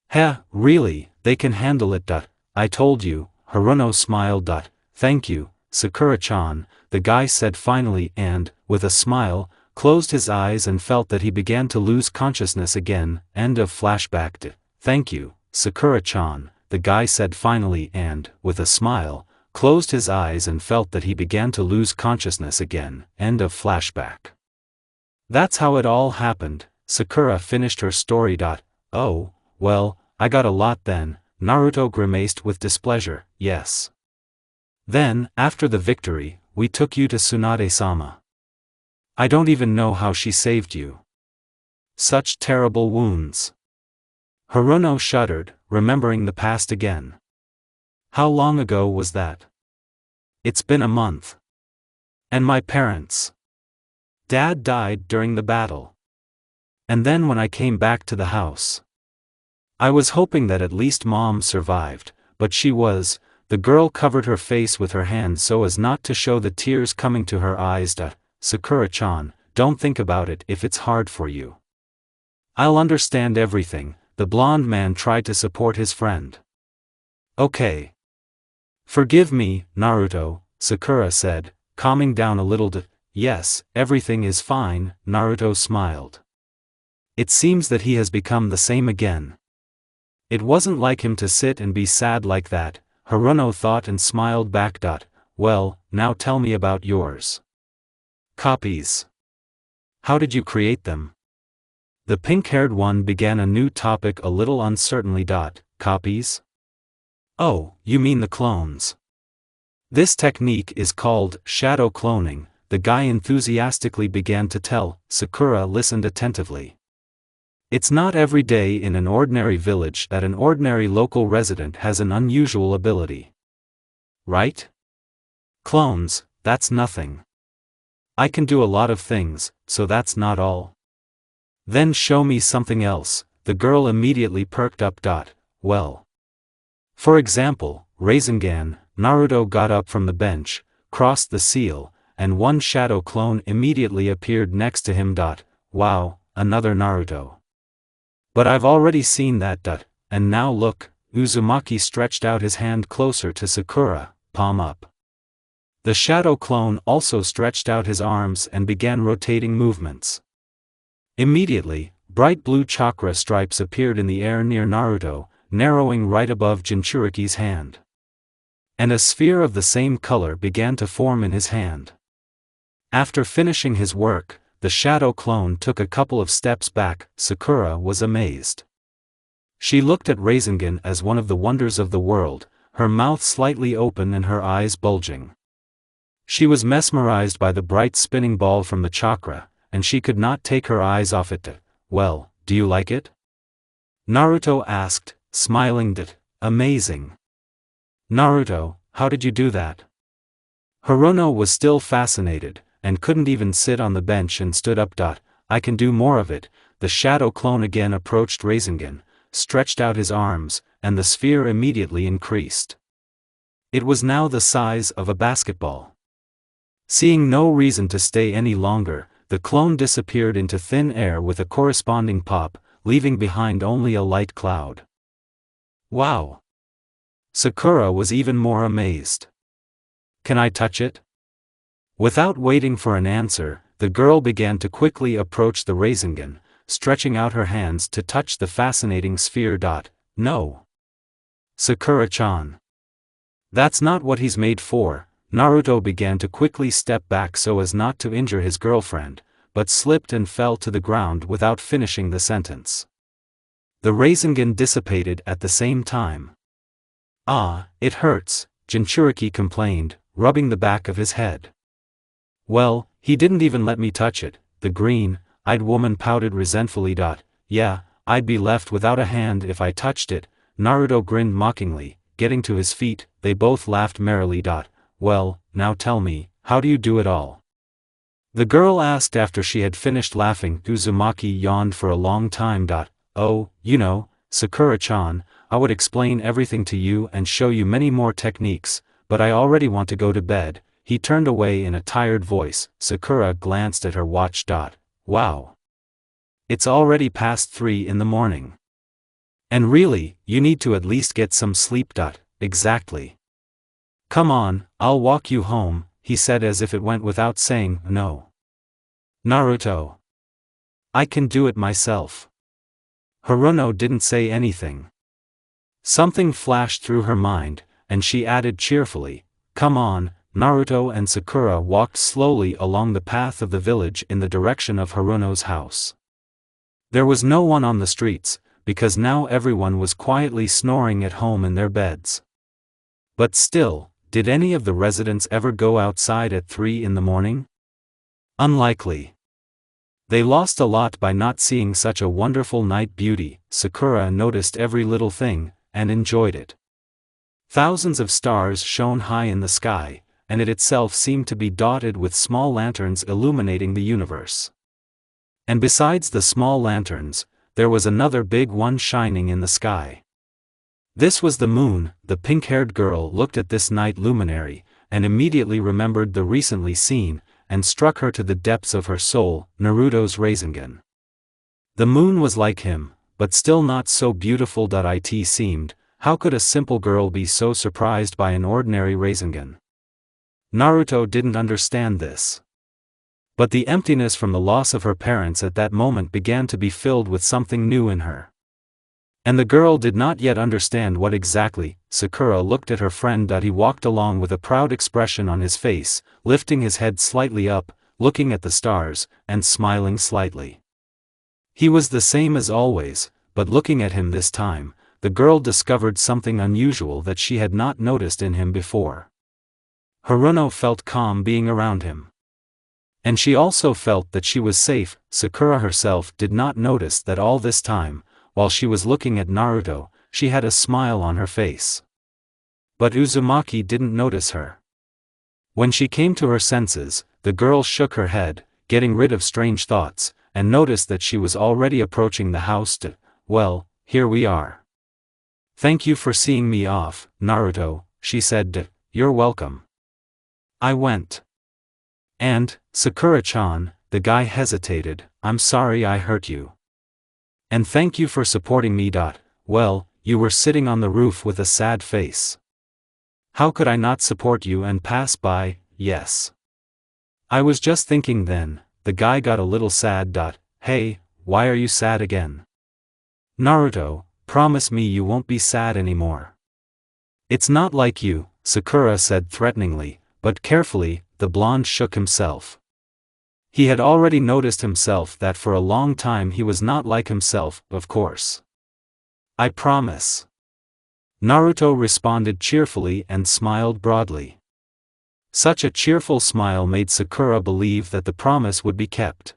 Heh, really, they can handle it. I told you, Haruno smiled. Thank you, Sakura-chan, the guy said finally and, with a smile, closed his eyes and felt that he began to lose consciousness again. End of flashback. Thank you, Sakura-chan, the guy said finally and, with a smile, closed his eyes and felt that he began to lose consciousness again. End of flashback. That's how it all happened. Sakura finished her story. Oh, well, I got a lot then, Naruto grimaced with displeasure. Yes. Then, after the victory, we took you to Tsunade-sama. I don't even know how she saved you. Such terrible wounds. Haruno shuddered, remembering the past again. How long ago was that? It's been a month. And my parents. Dad died during the battle. And then when I came back to the house, I was hoping that at least Mom survived, but she was. The girl covered her face with her hand so as not to show the tears coming to her eyes. Sakura-chan, don't think about it if it's hard for you. I'll understand everything. The blonde man tried to support his friend. Okay. Forgive me, Naruto, Sakura said, calming down a little. Yes, everything is fine, Naruto smiled. It seems that he has become the same again. It wasn't like him to sit and be sad like that, Haruno thought and smiled back. Well, now tell me about yours. Copies. How did you create them? The pink-haired one began a new topic a little uncertainly. Copies? Oh, you mean the clones. This technique is called shadow cloning, the guy enthusiastically began to tell. Sakura listened attentively. It's not every day in an ordinary village that an ordinary local resident has an unusual ability. Right? Clones, that's nothing. I can do a lot of things, so that's not all. Then show me something else, the girl immediately perked up. Well. For example, Rasengan, Naruto got up from the bench, crossed the seal, and one shadow clone immediately appeared next to him. Wow, another Naruto. But I've already seen that. And now look, Uzumaki stretched out his hand closer to Sakura, palm up. The shadow clone also stretched out his arms and began rotating movements. Immediately, bright blue chakra stripes appeared in the air near Naruto, narrowing right above Jinchuriki's hand. And a sphere of the same color began to form in his hand. After finishing his work, the shadow clone took a couple of steps back. Sakura was amazed. She looked at Rasengan as one of the wonders of the world, her mouth slightly open and her eyes bulging. She was mesmerized by the bright spinning ball from the chakra, and she could not take her eyes off it. Well, do you like it? Naruto asked, smiling. Amazing. Naruto, how did you do that? Haruno was still fascinated, and couldn't even sit on the bench and stood up. I can do more of it. The shadow clone again approached Rasengan, stretched out his arms, and the sphere immediately increased. It was now the size of a basketball. Seeing no reason to stay any longer, the clone disappeared into thin air with a corresponding pop, leaving behind only a light cloud. Wow! Sakura was even more amazed. Can I touch it? Without waiting for an answer, the girl began to quickly approach the Rasengan, stretching out her hands to touch the fascinating sphere. No. Sakura-chan. That's not what he's made for. Naruto began to quickly step back so as not to injure his girlfriend, but slipped and fell to the ground without finishing the sentence. The Rasengan dissipated at the same time. Ah, it hurts, Jinchuriki complained, rubbing the back of his head. Well, he didn't even let me touch it, the green-eyed woman pouted resentfully. Yeah, I'd be left without a hand if I touched it, Naruto grinned mockingly, getting to his feet. They both laughed merrily. Well, now tell me, how do you do it all? The girl asked after she had finished laughing. Uzumaki yawned for a long time. Oh, you know, Sakura-chan, I would explain everything to you and show you many more techniques, but I already want to go to bed. He turned away in a tired voice. Sakura glanced at her watch. Wow. It's already past 3 in the morning. And really, you need to at least get some sleep. Exactly. Come on, I'll walk you home, he said as if it went without saying. No. Naruto. I can do it myself. Haruno didn't say anything. Something flashed through her mind, and she added cheerfully, "Come on." Naruto and Sakura walked slowly along the path of the village in the direction of Haruno's house. There was no one on the streets, because now everyone was quietly snoring at home in their beds. But still, did any of the residents ever go outside at 3 in the morning? Unlikely. They lost a lot by not seeing such a wonderful night beauty. Sakura noticed every little thing, and enjoyed it. Thousands of stars shone high in the sky, and it itself seemed to be dotted with small lanterns illuminating the universe. And besides the small lanterns, there was another big one shining in the sky. This was the moon. The pink-haired girl looked at this night luminary, and immediately remembered the recently seen, and struck her to the depths of her soul, Naruto's Rasengan. The moon was like him, but still not so beautiful. It seemed, how could a simple girl be so surprised by an ordinary Rasengan? Naruto didn't understand this. But the emptiness from the loss of her parents at that moment began to be filled with something new in her. And the girl did not yet understand what exactly. Sakura looked at her friend. He walked along with a proud expression on his face, lifting his head slightly up, looking at the stars, and smiling slightly. He was the same as always, but looking at him this time, the girl discovered something unusual that she had not noticed in him before. Haruno felt calm being around him. And she also felt that she was safe. Sakura herself did not notice that all this time, while she was looking at Naruto, she had a smile on her face. But Uzumaki didn't notice her. When she came to her senses, the girl shook her head, getting rid of strange thoughts, and noticed that she was already approaching the house. Well, here we are. Thank you for seeing me off, Naruto, she said. You're welcome. I went. And, Sakura-chan, the guy hesitated, I'm sorry I hurt you. And thank you for supporting me. Well, you were sitting on the roof with a sad face. How could I not support you and pass by? Yes. I was just thinking then. The guy got a little sad. Hey, why are you sad again? Naruto, promise me you won't be sad anymore. It's not like you, Sakura said threateningly, but carefully. The blonde shook himself. He had already noticed himself that for a long time he was not like himself, of course. I promise. Naruto responded cheerfully and smiled broadly. Such a cheerful smile made Sakura believe that the promise would be kept.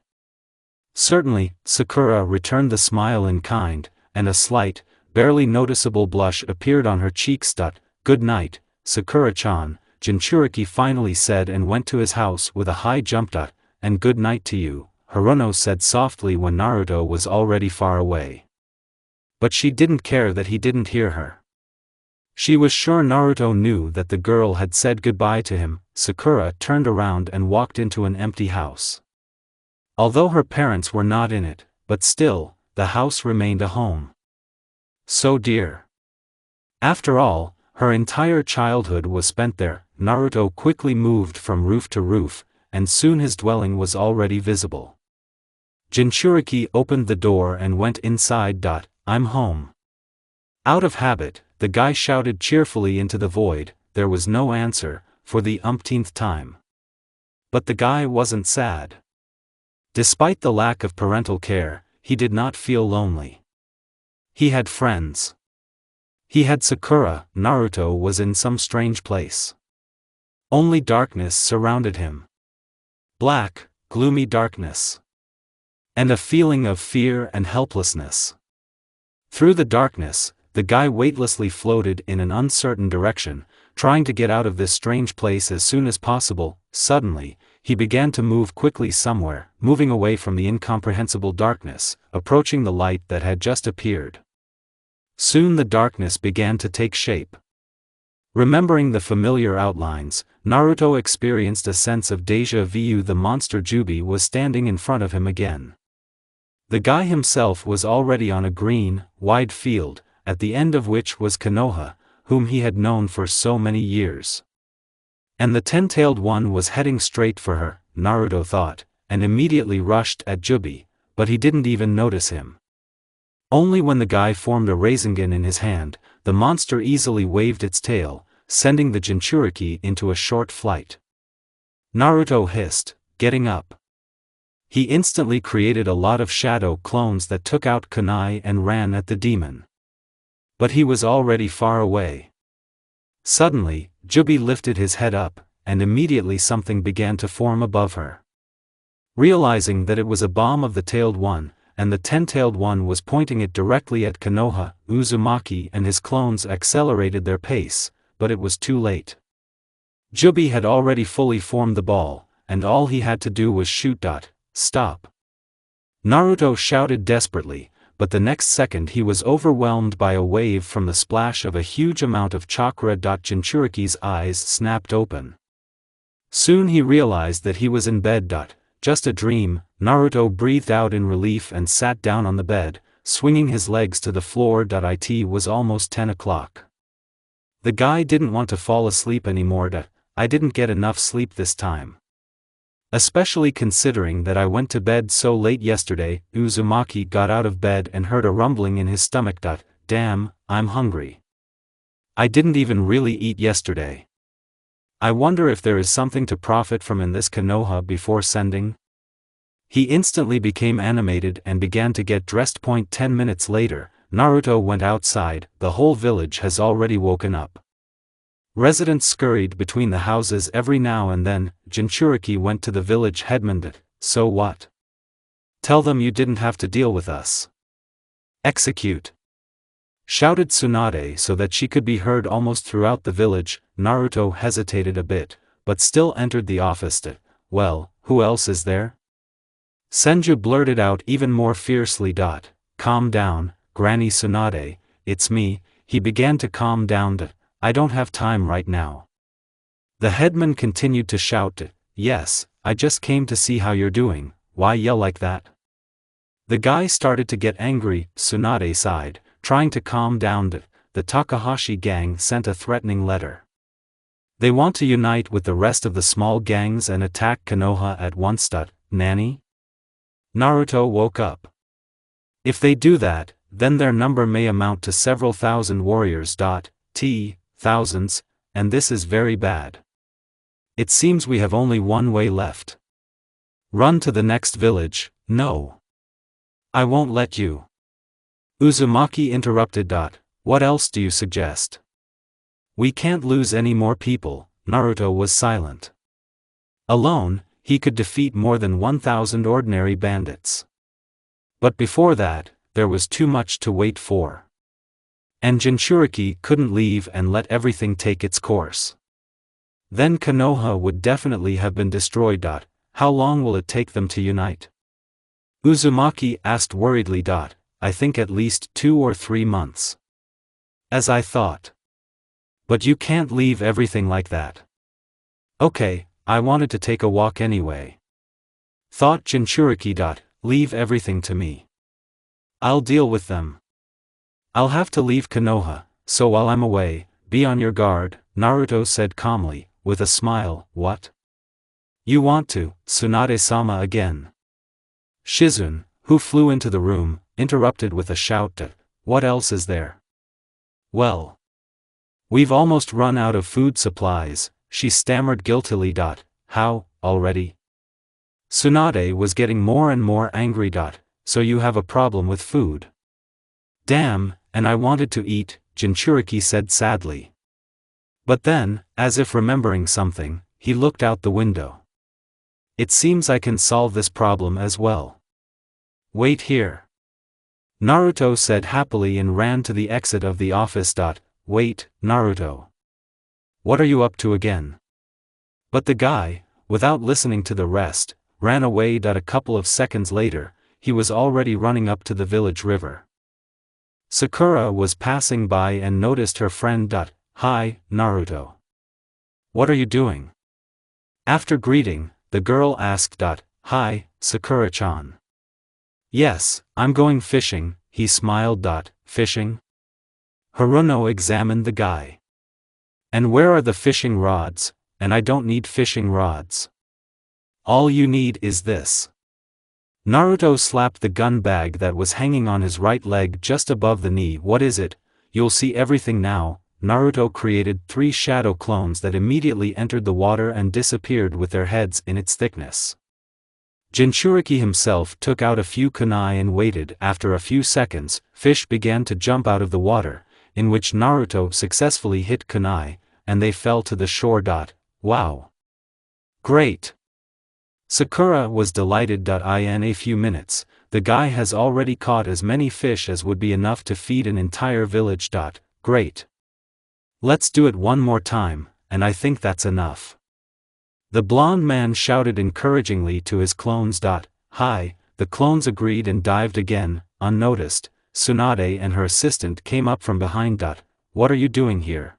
Certainly, Sakura returned the smile in kind, and a slight, barely noticeable blush appeared on her cheeks. Good night, Sakura-chan, Jinchuriki finally said and went to his house with a high jump. And good night to you, Haruno said softly when Naruto was already far away. But she didn't care that he didn't hear her. She was sure Naruto knew that the girl had said goodbye to him. Sakura turned around and walked into an empty house. Although her parents were not in it, but still, the house remained a home. So dear. After all, her entire childhood was spent there. Naruto quickly moved from roof to roof, and soon his dwelling was already visible. Jinchuriki opened the door and went inside. I'm home. Out of habit, the guy shouted cheerfully into the void. There was no answer, for the umpteenth time. But the guy wasn't sad. Despite the lack of parental care, he did not feel lonely. He had friends. He had Sakura. Naruto was in some strange place. Only darkness surrounded him. Black, gloomy darkness. And a feeling of fear and helplessness. Through the darkness, the guy weightlessly floated in an uncertain direction, trying to get out of this strange place as soon as possible. Suddenly, he began to move quickly somewhere, moving away from the incomprehensible darkness, approaching the light that had just appeared. Soon the darkness began to take shape. Remembering the familiar outlines, Naruto experienced a sense of déjà vu. The monster Jubi was standing in front of him again. The guy himself was already on a green, wide field, at the end of which was Konoha, whom he had known for so many years. And the ten-tailed one was heading straight for her, Naruto thought, and immediately rushed at Jubi, but he didn't even notice him. Only when the guy formed a Rasengan in his hand, the monster easily waved its tail, sending the Jinchuriki into a short flight. Naruto hissed, getting up. He instantly created a lot of shadow clones that took out kunai and ran at the demon. But he was already far away. Suddenly, Jubi lifted his head up, and immediately something began to form above her. Realizing that it was a bomb of the tailed one, and the 10-tailed one was pointing it directly at Konoha, Uzumaki and his clones accelerated their pace, but it was too late. Jubi had already fully formed the ball, and all he had to do was shoot. Stop! Naruto shouted desperately, but the next second he was overwhelmed by a wave from the splash of a huge amount of chakra. Jinchuriki's eyes snapped open. Soon he realized that he was in bed. Just a dream. Naruto breathed out in relief and sat down on the bed, swinging his legs to the floor. It was almost 10 o'clock. The guy didn't want to fall asleep anymore. I didn't get enough sleep this time. Especially considering that I went to bed so late yesterday. Uzumaki got out of bed and heard a rumbling in his stomach. Damn, I'm hungry. I didn't even really eat yesterday. I wonder if there is something to profit from in this Konoha before sending. He instantly became animated and began to get dressed. 10 minutes later, Naruto went outside. The whole village has already woken up. Residents scurried between the houses every now and then. Jinchuriki went to the village headman. So what? Tell them you didn't have to deal with us. Execute! Shouted Tsunade so that she could be heard almost throughout the village. Naruto hesitated a bit, but still entered the office. Well, who else is there? Senju blurted out even more fiercely. Calm down, Granny Tsunade, it's me. He began to calm down. I don't have time right now. The headman continued to shout. Yes, I just came to see how you're doing, why yell like that? The guy started to get angry. Tsunade sighed, trying to calm down. The Takahashi gang sent a threatening letter. They want to unite with the rest of the small gangs and attack Konoha at once. Nani? Naruto woke up. If they do that, then their number may amount to several thousand warriors. Thousands, and this is very bad. It seems we have only one way left. Run to the next village. No. I won't let you. Uzumaki interrupted. What else do you suggest? We can't lose any more people. Naruto was silent. Alone, he could defeat more than 1,000 ordinary bandits. But before that, there was too much to wait for. And Jinchuriki couldn't leave and let everything take its course. Then Konoha would definitely have been destroyed. How long will it take them to unite? Uzumaki asked worriedly. I think at least 2 or 3 months. As I thought. But you can't leave everything like that. Okay, I wanted to take a walk anyway. Thought Jinchuriki. Leave everything to me. I'll deal with them. I'll have to leave Konoha, so while I'm away, be on your guard, Naruto said calmly, with a smile. What? You want to, Tsunade-sama again? Shizune, who flew into the room, interrupted with a shout. What else is there? Well. We've almost run out of food supplies, she stammered guiltily. How, already? Tsunade was getting more and more angry. So you have a problem with food? Damn, and I wanted to eat, Jinchuriki said sadly. But then, as if remembering something, he looked out the window. It seems I can solve this problem as well. Wait here. Naruto said happily and ran to the exit of the office. Wait, Naruto. What are you up to again? But the guy, without listening to the rest, ran away. A couple of seconds later, he was already running up to the village river. Sakura was passing by and noticed her friend. Hi, Naruto. What are you doing? After greeting, the girl asked. Hi, Sakura-chan. Yes, I'm going fishing, he smiled. Fishing? Haruno examined the guy. And where are the fishing rods? And I don't need fishing rods. All you need is this. Naruto slapped the gun bag that was hanging on his right leg just above the knee. What is it? You'll see everything now. Naruto created 3 shadow clones that immediately entered the water and disappeared with their heads in its thickness. Jinchuriki himself took out a few kunai and waited. After a few seconds, fish began to jump out of the water, in which Naruto successfully hit kunai, and they fell to the shore. Wow! Great! Sakura was delighted. In a few minutes, the guy has already caught as many fish as would be enough to feed an entire village. Great! Let's do it one more time, and I think that's enough. The blonde man shouted encouragingly to his clones. Hi, the clones agreed and dived again, unnoticed. Tsunade and her assistant came up from behind. What are you doing here?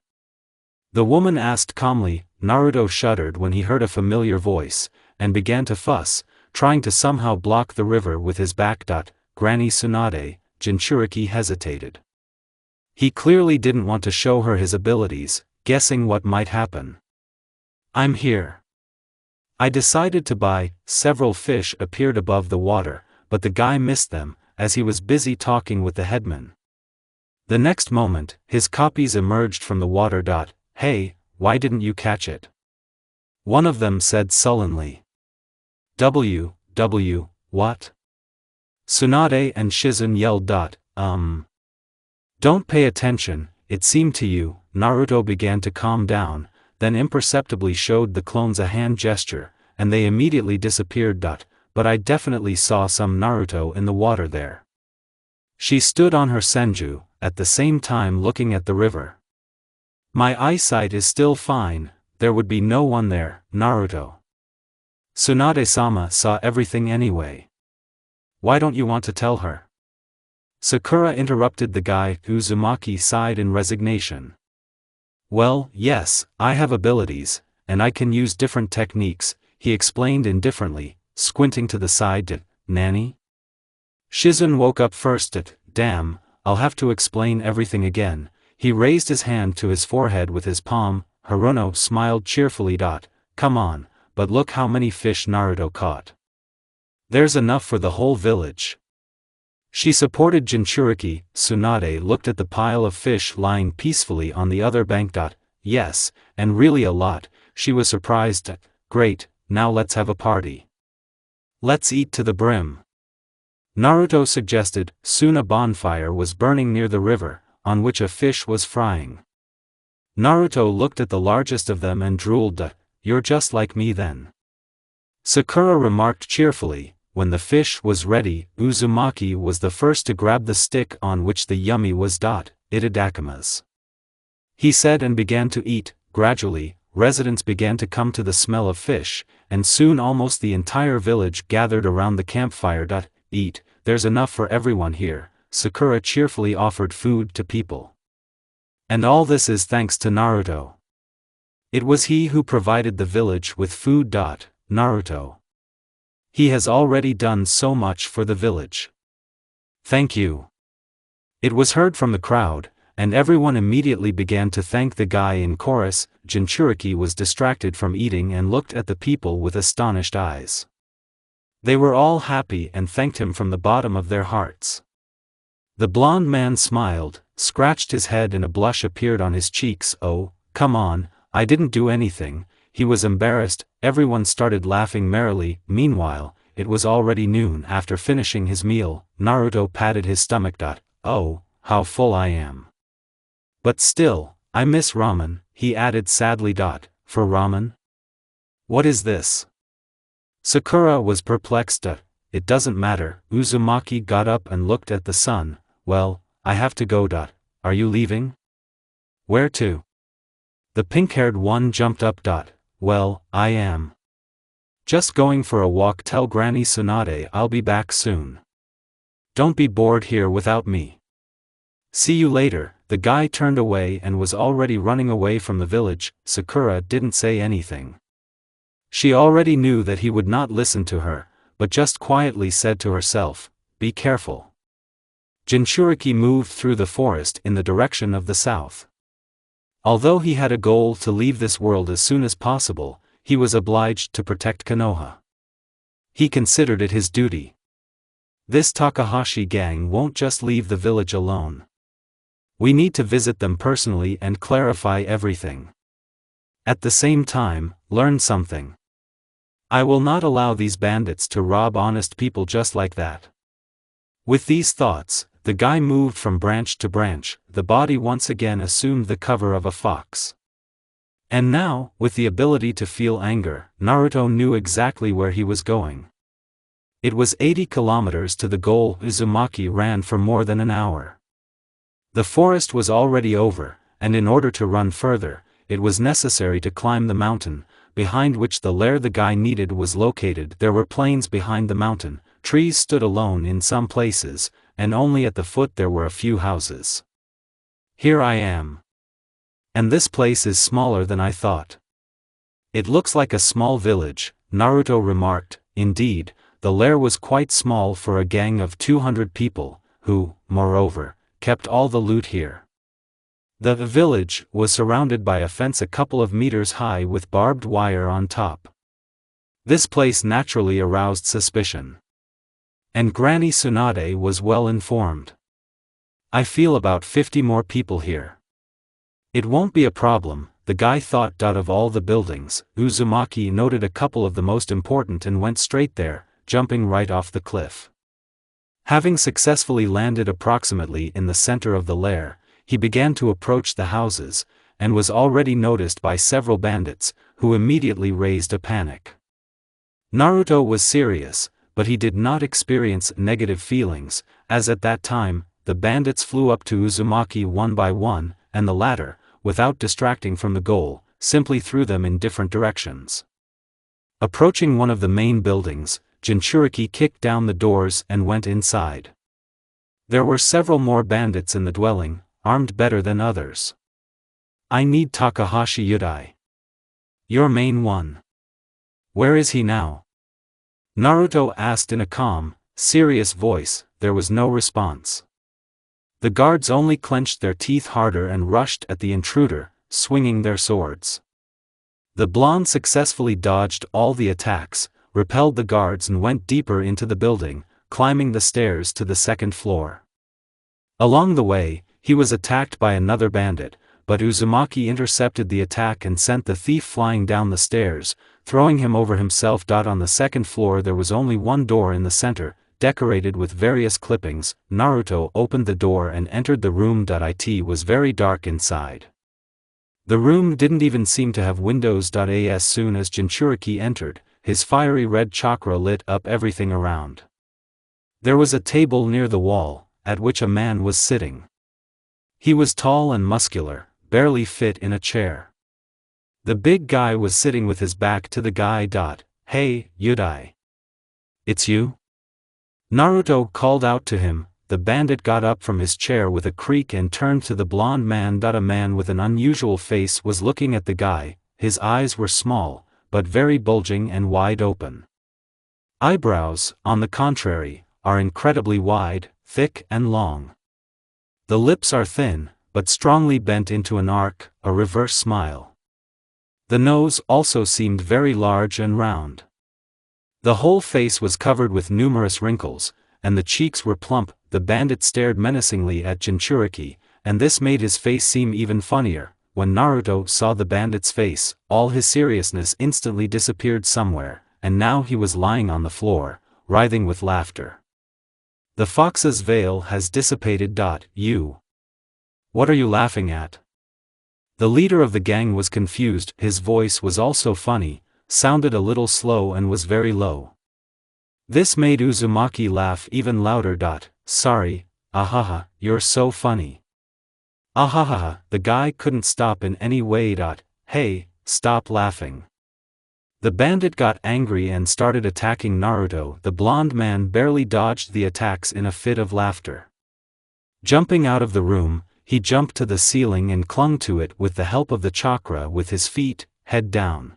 The woman asked calmly. Naruto shuddered when he heard a familiar voice, and began to fuss, trying to somehow block the river with his back. Granny Tsunade. Jinchuriki hesitated. He clearly didn't want to show her his abilities, guessing what might happen. I'm here. I decided to buy. Several fish appeared above the water, but the guy missed them, as he was busy talking with the headman. The next moment, his copies emerged from the water. Hey, why didn't you catch it? One of them said sullenly. What? Tsunade and Shizun yelled. Don't pay attention, it seemed to you. Naruto began to calm down, then imperceptibly showed the clones a hand gesture, and they immediately disappeared. But I definitely saw some Naruto in the water there. She stood on her senju, at the same time looking at the river. My eyesight is still fine, there would be no one there, Naruto. Tsunade-sama saw everything anyway. Why don't you want to tell her? Sakura interrupted the guy. Uzumaki sighed in resignation. Well, yes, I have abilities, and I can use different techniques, he explained indifferently, squinting to the side. Nanny? Shizun woke up first. Damn, I'll have to explain everything again. He raised his hand to his forehead with his palm. Haruno smiled cheerfully. Come on, but look how many fish Naruto caught. There's enough for the whole village. She supported Jinchuriki. Tsunade looked at the pile of fish lying peacefully on the other bank. Yes, and really a lot. She was surprised. Great, now let's have a party. Let's eat to the brim. Naruto suggested. Soon a bonfire was burning near the river, on which a fish was frying. Naruto looked at the largest of them and drooled. You're just like me then. Sakura remarked cheerfully. When the fish was ready, Uzumaki was the first to grab the stick on which the yummy was. Itadakimasu. He said and began to eat. Gradually, residents began to come to the smell of fish, and soon almost the entire village gathered around the campfire. Eat, there's enough for everyone here. Sakura cheerfully offered food to people. And all this is thanks to Naruto. It was he who provided the village with food. Naruto. He has already done so much for the village. Thank you. It was heard from the crowd, and everyone immediately began to thank the guy in chorus. Jinchuriki was distracted from eating and looked at the people with astonished eyes. They were all happy and thanked him from the bottom of their hearts. The blonde man smiled, scratched his head, and a blush appeared on his cheeks. Oh, come on, I didn't do anything. He was embarrassed. Everyone started laughing merrily. Meanwhile, it was already noon. After finishing his meal, Naruto patted his stomach. Oh, how full I am. But still, I miss ramen, he added sadly. For ramen? What is this? Sakura was perplexed. It doesn't matter. Uzumaki got up and looked at the sun. Well, I have to go. Are you leaving? Where to? The pink-haired one jumped up. Well, I am just going for a walk. Tell Granny Tsunade I'll be back soon. Don't be bored here without me. See you later. The guy turned away and was already running away from the village. Sakura didn't say anything. She already knew that he would not listen to her, but just quietly said to herself, be careful. Jinchuriki moved through the forest in the direction of the south. Although he had a goal to leave this world as soon as possible, he was obliged to protect Konoha. He considered it his duty. This Takahashi gang won't just leave the village alone. We need to visit them personally and clarify everything. At the same time, learn something. I will not allow these bandits to rob honest people just like that. With these thoughts, the guy moved from branch to branch, the body once again assumed the cover of a fox. And now, with the ability to feel anger, Naruto knew exactly where he was going. It was 80 kilometers to the goal. Uzumaki ran for more than an hour. The forest was already over, and in order to run further, it was necessary to climb the mountain, behind which the lair the guy needed was located. There were plains behind the mountain, trees stood alone in some places, and only at the foot there were a few houses. Here I am. And this place is smaller than I thought. It looks like a small village, Naruto remarked. Indeed, the lair was quite small for a gang of 200 people, who, moreover, kept all the loot here. The village was surrounded by a fence a couple of meters high with barbed wire on top. This place naturally aroused suspicion. And Granny Tsunade was well informed. I feel about 50 more people here. It won't be a problem, the guy thought. Of all the buildings, Uzumaki noted a couple of the most important and went straight there, jumping right off the cliff. Having successfully landed approximately in the center of the lair, he began to approach the houses, and was already noticed by several bandits, who immediately raised a panic. Naruto was serious, but he did not experience negative feelings, as at that time, the bandits flew up to Uzumaki one by one, and the latter, without distracting from the goal, simply threw them in different directions. Approaching one of the main buildings, Jinchuriki kicked down the doors and went inside. There were several more bandits in the dwelling, armed better than others. I need Takahashi Yudai. Your main one. Where is he now? Naruto asked in a calm, serious voice. There was no response. The guards only clenched their teeth harder and rushed at the intruder, swinging their swords. The blonde successfully dodged all the attacks, repelled the guards and went deeper into the building, climbing the stairs to the second floor. Along the way, he was attacked by another bandit, but Uzumaki intercepted the attack and sent the thief flying down the stairs, throwing him over himself. On the second floor there was only one door in the center, decorated with various clippings. Naruto opened the door and entered the room. It was very dark inside. The room didn't even seem to have windows. As soon as Jinchuriki entered, his fiery red chakra lit up everything around. There was a table near the wall, at which a man was sitting. He was tall and muscular, barely fit in a chair. The big guy was sitting with his back to the guy. Hey, Yudai. It's you? Naruto called out to him. The bandit got up from his chair with a creak and turned to the blonde man. A man with an unusual face was looking at the guy. His eyes were small, but very bulging and wide open. Eyebrows, on the contrary, are incredibly wide, thick and long. The lips are thin, but strongly bent into an arc, a reverse smile. The nose also seemed very large and round. The whole face was covered with numerous wrinkles, and the cheeks were plump. The bandit stared menacingly at Jinchuriki, and this made his face seem even funnier. When Naruto saw the bandit's face, all his seriousness instantly disappeared somewhere, and now he was lying on the floor, writhing with laughter. The fox's veil has dissipated. You. What are you laughing at? The leader of the gang was confused. His voice was also funny, sounded a little slow and was very low. This made Uzumaki laugh even louder. Sorry, ahaha, you're so funny. Ahaha, the guy couldn't stop in any way. Hey, stop laughing. The bandit got angry and started attacking Naruto. The blonde man barely dodged the attacks in a fit of laughter. Jumping out of the room, he jumped to the ceiling and clung to it with the help of the chakra with his feet, head down.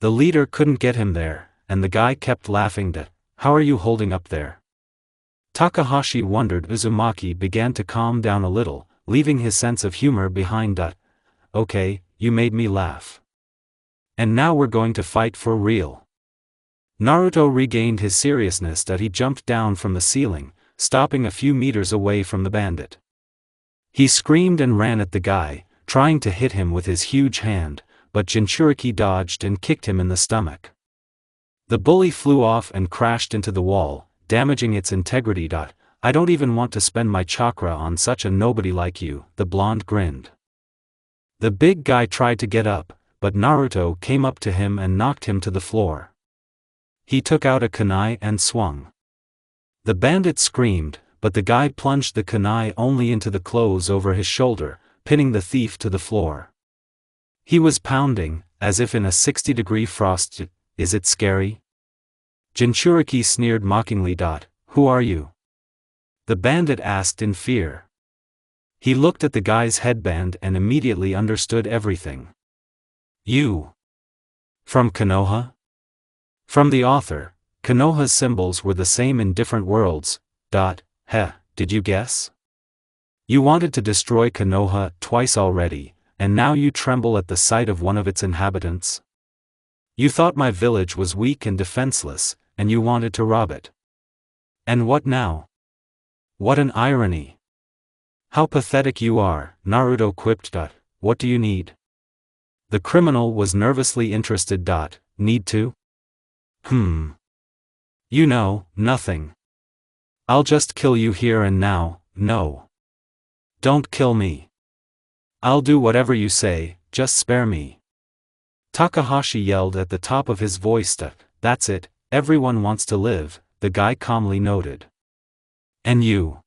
The leader couldn't get him there, and the guy kept laughing. How are you holding up there? Takahashi wondered. Uzumaki began to calm down a little, leaving his sense of humor behind. Okay, you made me laugh. And now we're going to fight for real. Naruto regained his seriousness that he jumped down from the ceiling, stopping a few meters away from the bandit. He screamed and ran at the guy, trying to hit him with his huge hand, but Jinchuriki dodged and kicked him in the stomach. The bully flew off and crashed into the wall, damaging its integrity. I don't even want to spend my chakra on such a nobody like you, the blonde grinned. The big guy tried to get up, but Naruto came up to him and knocked him to the floor. He took out a kunai and swung. The bandit screamed, but the guy plunged the kunai only into the clothes over his shoulder, pinning the thief to the floor. He was pounding, as if in a 60-degree frost. Is it scary? Jinchuriki sneered mockingly. Who are you? The bandit asked in fear. He looked at the guy's headband and immediately understood everything. You. From Konoha? From the author, Konoha's symbols were the same in different worlds. Did you guess? You wanted to destroy Konoha twice already, and now you tremble at the sight of one of its inhabitants? You thought my village was weak and defenseless, and you wanted to rob it. And what now? What an irony! How pathetic you are, Naruto quipped. What do you need? The criminal was nervously interested. Need to? You know, nothing. I'll just kill you here and now. No. Don't kill me. I'll do whatever you say, just spare me. Takahashi yelled at the top of his voice. That's it, everyone wants to live, the guy calmly noted. And you?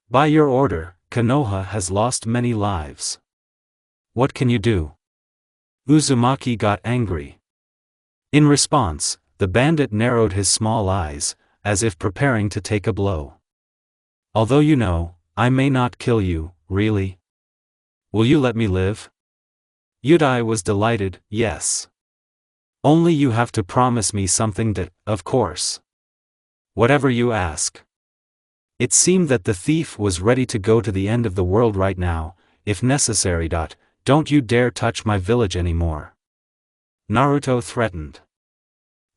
By your order, Konoha has lost many lives. What can you do? Uzumaki got angry. In response, the bandit narrowed his small eyes, as if preparing to take a blow. Although you know, I may not kill you, really? Will you let me live? Yudai was delighted. Yes. Only you have to promise me something. Of course. Whatever you ask. It seemed that the thief was ready to go to the end of the world right now, if necessary. Don't you dare touch my village anymore. Naruto threatened.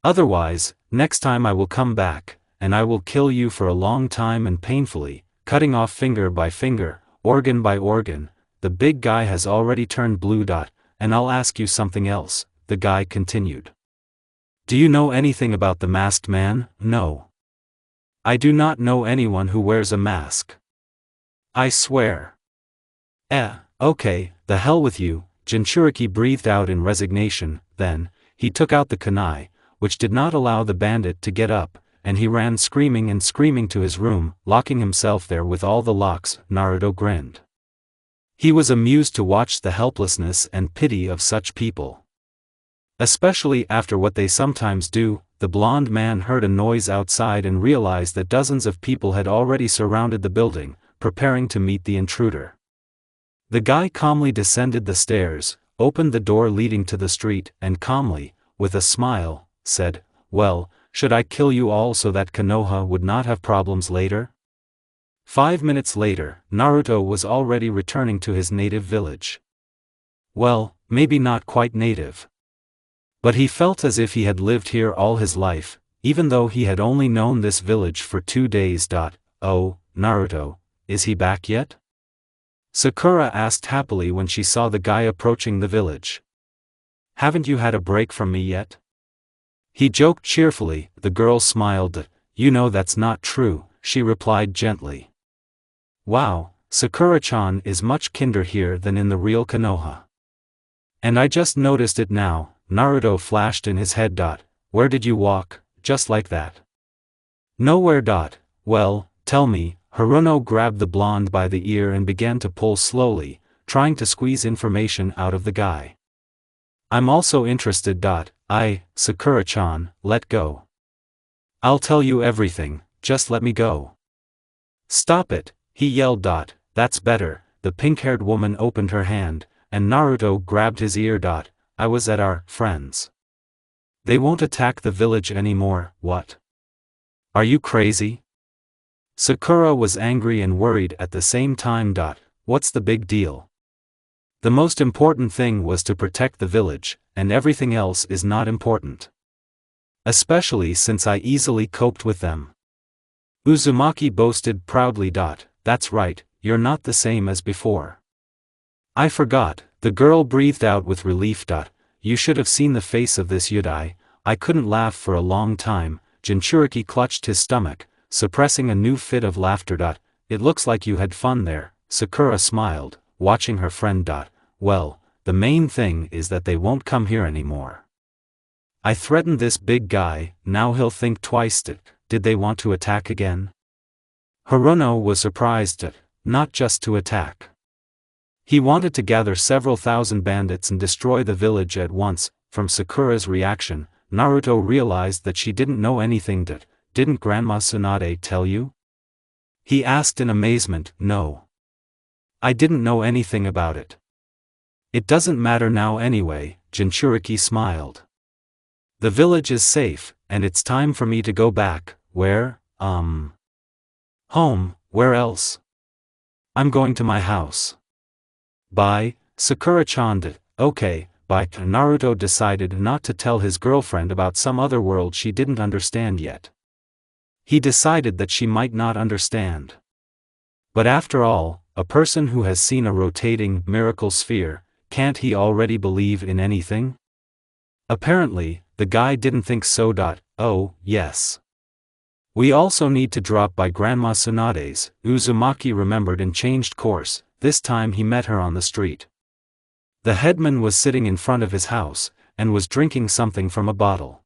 Otherwise, next time I will come back, and I will kill you for a long time and painfully, cutting off finger by finger, organ by organ. The big guy has already turned blue. And I'll ask you something else, the guy continued. Do you know anything about the masked man? No. I do not know anyone who wears a mask. I swear. Okay, the hell with you, Jinchuriki breathed out in resignation. Then, he took out the kunai, which did not allow the bandit to get up, and he ran screaming and screaming to his room, locking himself there with all the locks. Naruto grinned. He was amused to watch the helplessness and pity of such people. Especially after what they sometimes do. The blonde man heard a noise outside and realized that dozens of people had already surrounded the building, preparing to meet the intruder. The guy calmly descended the stairs, opened the door leading to the street, and calmly, with a smile, said, Well, should I kill you all so that Konoha would not have problems later? 5 minutes later, Naruto was already returning to his native village. Well, maybe not quite native. But he felt as if he had lived here all his life, even though he had only known this village for 2 days. Oh, Naruto, is he back yet? Sakura asked happily when she saw the guy approaching the village. Haven't you had a break from me yet? He joked cheerfully. The girl smiled. You know that's not true, she replied gently. Wow, Sakura-chan is much kinder here than in the real Konoha. And I just noticed it now, Naruto flashed in his head. Where did you walk, just like that? Nowhere. Well, tell me. Haruno grabbed the blonde by the ear and began to pull slowly, trying to squeeze information out of the guy. I'm also interested. Sakura-chan, let go. I'll tell you everything, just let me go. Stop it, he yelled. That's better. The pink-haired woman opened her hand, and Naruto grabbed his ear. I was at our friends. They won't attack the village anymore. What? Are you crazy? Sakura was angry and worried at the same time. What's the big deal? The most important thing was to protect the village, and everything else is not important. Especially since I easily coped with them. Uzumaki boasted proudly. That's right, you're not the same as before. I forgot, the girl breathed out with relief. You should have seen the face of this Yudai. I couldn't laugh for a long time. Jinchuriki clutched his stomach, suppressing a new fit of laughter. It looks like you had fun there. Sakura smiled, watching her friend. Well, the main thing is that they won't come here anymore. I threatened this big guy, now he'll think twice. Did they want to attack again? Haruno was surprised. Not just to attack. He wanted to gather several thousand bandits and destroy the village at once. From Sakura's reaction, Naruto realized that she didn't know anything. Didn't Grandma Tsunade tell you? He asked in amazement. No. I didn't know anything about it. It doesn't matter now anyway, Jinchuriki smiled. The village is safe, and it's time for me to go back. Where? Home, where else? I'm going to my house. Bye, Sakura-chan. Okay, bye. Naruto decided not to tell his girlfriend about some other world she didn't understand yet. He decided that she might not understand. But after all, a person who has seen a rotating miracle sphere, can't he already believe in anything? Apparently, the guy didn't think so. Oh, yes. We also need to drop by Grandma Tsunade's. Uzumaki remembered and changed course. This time he met her on the street. The headman was sitting in front of his house, and was drinking something from a bottle.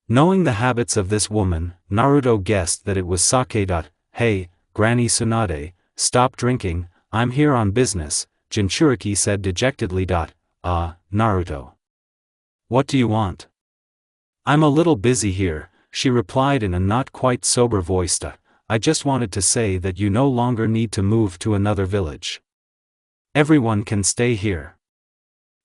Knowing the habits of this woman, Naruto guessed that it was sake. Hey, Granny Tsunade, stop drinking, I'm here on business, Jinchuriki said dejectedly. Naruto. What do you want? I'm a little busy here, she replied in a not quite sober voice. I just wanted to say that you no longer need to move to another village. Everyone can stay here.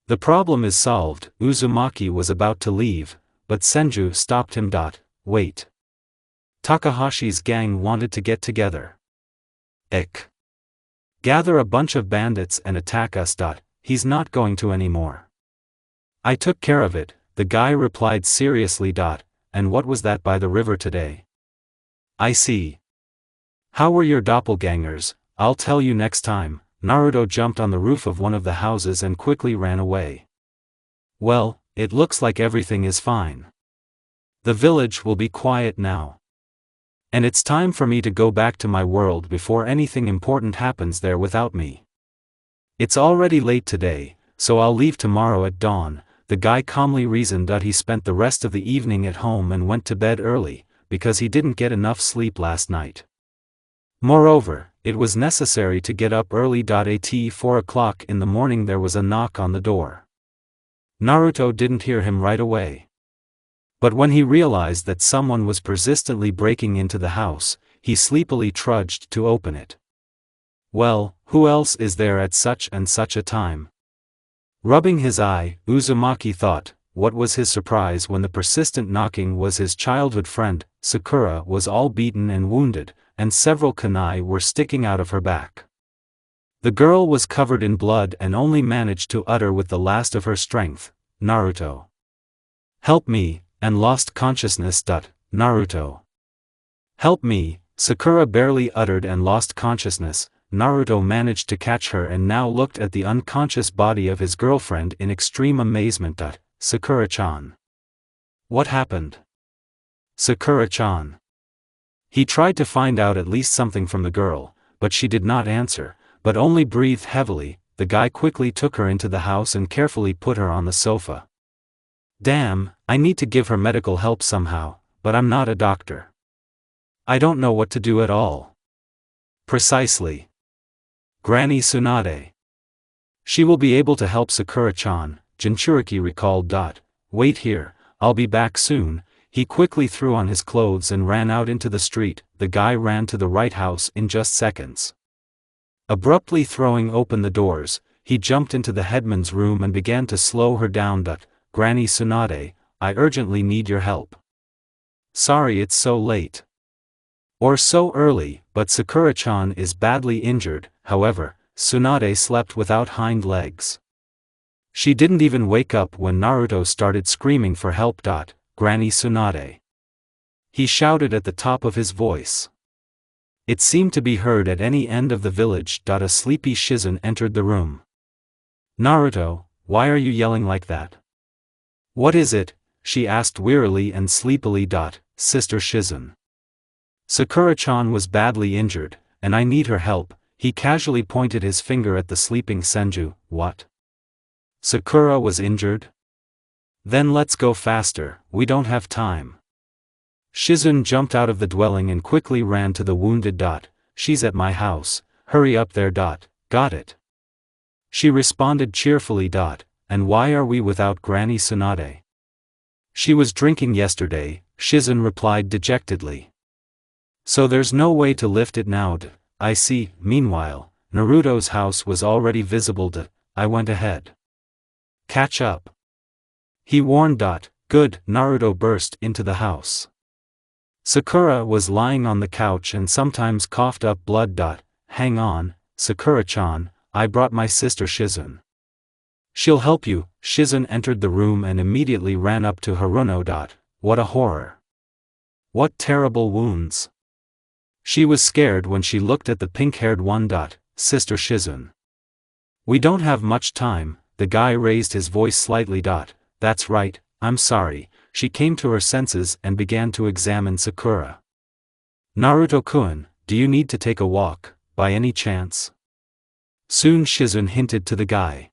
The problem is solved. Uzumaki was about to leave, but Senju stopped him. Wait. Takahashi's gang wanted to get together. Gather a bunch of bandits and attack us. He's not going to anymore. I took care of it, the guy replied seriously. And what was that by the river today? I see. How were your doppelgangers? I'll tell you next time. Naruto jumped on the roof of one of the houses and quickly ran away. Well, it looks like everything is fine. The village will be quiet now. And it's time for me to go back to my world before anything important happens there without me. It's already late today, so I'll leave tomorrow at dawn. The guy calmly reasoned that he spent the rest of the evening at home and went to bed early, because he didn't get enough sleep last night. Moreover, it was necessary to get up early. At 4 o'clock in the morning there was a knock on the door. Naruto didn't hear him right away. But when he realized that someone was persistently breaking into the house, he sleepily trudged to open it. Well, who else is there at such and such a time? Rubbing his eye, Uzumaki thought. What was his surprise when the persistent knocking was his childhood friend. Sakura was all beaten and wounded, and several kunai were sticking out of her back. The girl was covered in blood and only managed to utter with the last of her strength, Naruto. Help me, and lost consciousness. Naruto. Help me, Sakura barely uttered and lost consciousness. Naruto managed to catch her and now looked at the unconscious body of his girlfriend in extreme amazement. Sakura-chan. What happened? Sakura-chan. He tried to find out at least something from the girl, but she did not answer, but only breathed heavily. The guy quickly took her into the house and carefully put her on the sofa. Damn, I need to give her medical help somehow, but I'm not a doctor. I don't know what to do at all. Precisely. Granny Tsunade. She will be able to help Sakura-chan, Jinchuriki recalled. Wait here, I'll be back soon. He quickly threw on his clothes and ran out into the street. The guy ran to the right house in just seconds. Abruptly throwing open the doors, he jumped into the headman's room and began to slow her down. Granny Tsunade, I urgently need your help. Sorry it's so late. Or so early, but Sakura-chan is badly injured. However, Tsunade slept without hind legs. She didn't even wake up when Naruto started screaming for help. Granny Tsunade. He shouted at the top of his voice. It seemed to be heard at any end of the village. A sleepy Shizun entered the room. Naruto, why are you yelling like that? What is it? She asked wearily and sleepily. Sister Shizun. Sakura-chan was badly injured, and I need her help. He casually pointed his finger at the sleeping Senju. What? Sakura was injured? Then let's go faster, we don't have time. Shizun jumped out of the dwelling and quickly ran to the wounded. She's at my house, hurry up there. Got it. She responded cheerfully. And why are we without Granny Tsunade? She was drinking yesterday, Shizun replied dejectedly. So there's no way to lift it now. I see. Meanwhile, Naruto's house was already visible. I went ahead. Catch up. He warned. Good. Naruto burst into the house. Sakura was lying on the couch and sometimes coughed up blood. Hang on, Sakura-chan, I brought my sister Shizun. She'll help you. Shizun entered the room and immediately ran up to Haruno. What a horror. What terrible wounds. She was scared when she looked at the pink-haired one. Sister Shizun. We don't have much time. The guy raised his voice slightly. That's right, I'm sorry. She came to her senses and began to examine Sakura. Naruto-kun, do you need to take a walk, by any chance? Soon Shizun hinted to the guy.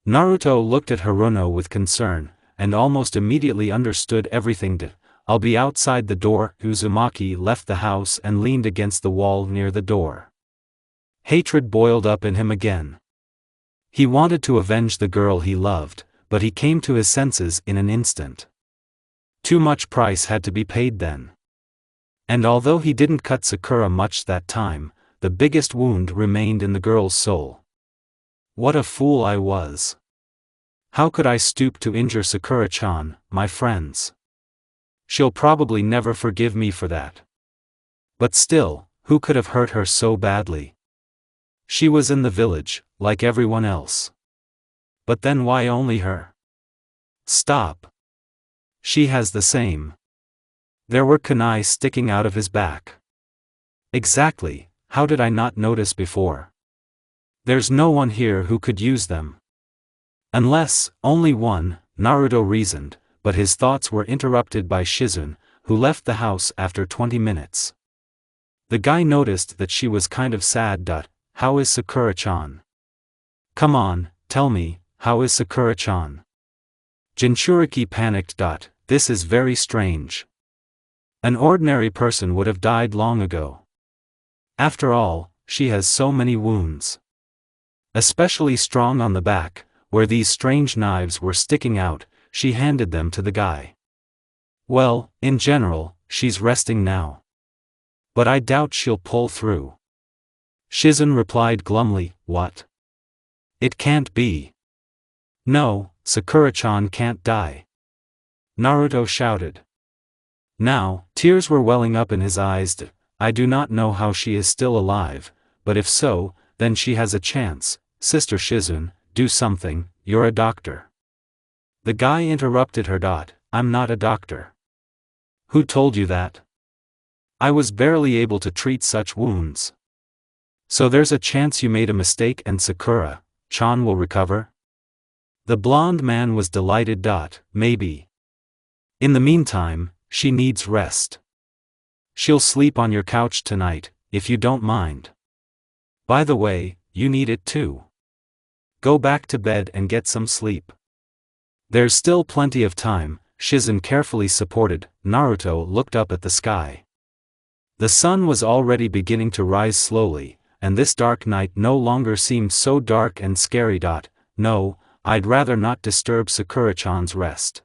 Naruto looked at Haruno with concern, and almost immediately understood everything. I'll be outside the door. Uzumaki left the house and leaned against the wall near the door. Hatred boiled up in him again. He wanted to avenge the girl he loved, but he came to his senses in an instant. Too much price had to be paid then. And although he didn't cut Sakura much that time, the biggest wound remained in the girl's soul. What a fool I was. How could I stoop to injure Sakura-chan, my friends? She'll probably never forgive me for that. But still, who could have hurt her so badly? She was in the village, like everyone else. But then why only her? Stop. She has the same. There were kunai sticking out of his back. Exactly, how did I not notice before? There's no one here who could use them. Unless, only one, Naruto reasoned, but his thoughts were interrupted by Shizun, who left the house after 20 minutes. The guy noticed that she was kind of sad. How is Sakura-chan? Come on, tell me, how is Sakura-chan? Jinchuriki panicked. This is very strange. An ordinary person would have died long ago. After all, she has so many wounds. Especially strong on the back, where these strange knives were sticking out. She handed them to the guy. Well, in general, she's resting now. But I doubt she'll pull through. Shizun replied glumly. What? It can't be. No, Sakura-chan can't die. Naruto shouted. Now, tears were welling up in his eyes. I do not know how she is still alive, but if so, then she has a chance. Sister Shizun, do something, you're a doctor. The guy interrupted her. I'm not a doctor. Who told you that? I was barely able to treat such wounds. So there's a chance you made a mistake and Sakura-chan will recover? The blonde man was delighted. Maybe. In the meantime, she needs rest. She'll sleep on your couch tonight, if you don't mind. By the way, you need it too. Go back to bed and get some sleep. There's still plenty of time. Shizun carefully supported. Naruto looked up at the sky. The sun was already beginning to rise slowly, and this dark night no longer seemed so dark and scary. No, I'd rather not disturb Sakura-chan's rest.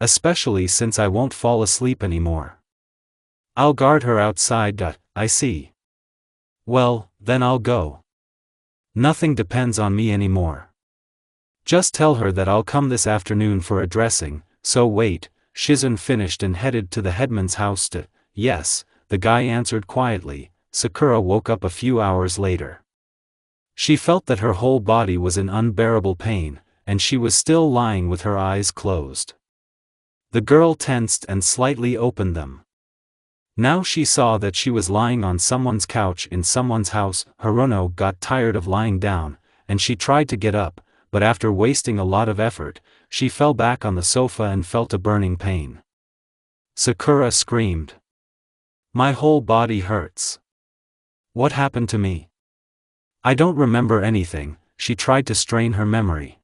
Especially since I won't fall asleep anymore. I'll guard her outside. I see. Well, then I'll go. Nothing depends on me anymore. Just tell her that I'll come this afternoon for a dressing. So wait, Shizun finished and headed to the headman's house. Yes, the guy answered quietly. Sakura woke up a few hours later. She felt that her whole body was in unbearable pain, and she was still lying with her eyes closed. The girl tensed and slightly opened them. Now she saw that she was lying on someone's couch in someone's house. Haruno got tired of lying down, and she tried to get up, but after wasting a lot of effort, she fell back on the sofa and felt a burning pain. Sakura screamed. My whole body hurts. What happened to me? I don't remember anything. She tried to strain her memory.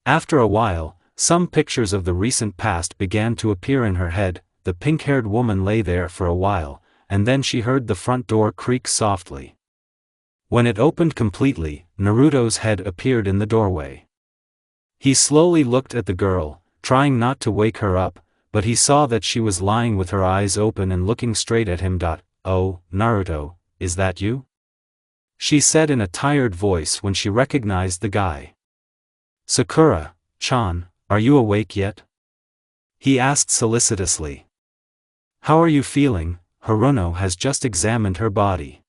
After a while, some pictures of the recent past began to appear in her head. The pink-haired woman lay there for a while, and then she heard the front door creak softly. When it opened completely, Naruto's head appeared in the doorway. He slowly looked at the girl, trying not to wake her up, but he saw that she was lying with her eyes open and looking straight at him. Oh, Naruto, is that you? She said in a tired voice when she recognized the guy. Sakura-chan, are you awake yet? He asked solicitously. How are you feeling? Haruno has just examined her body.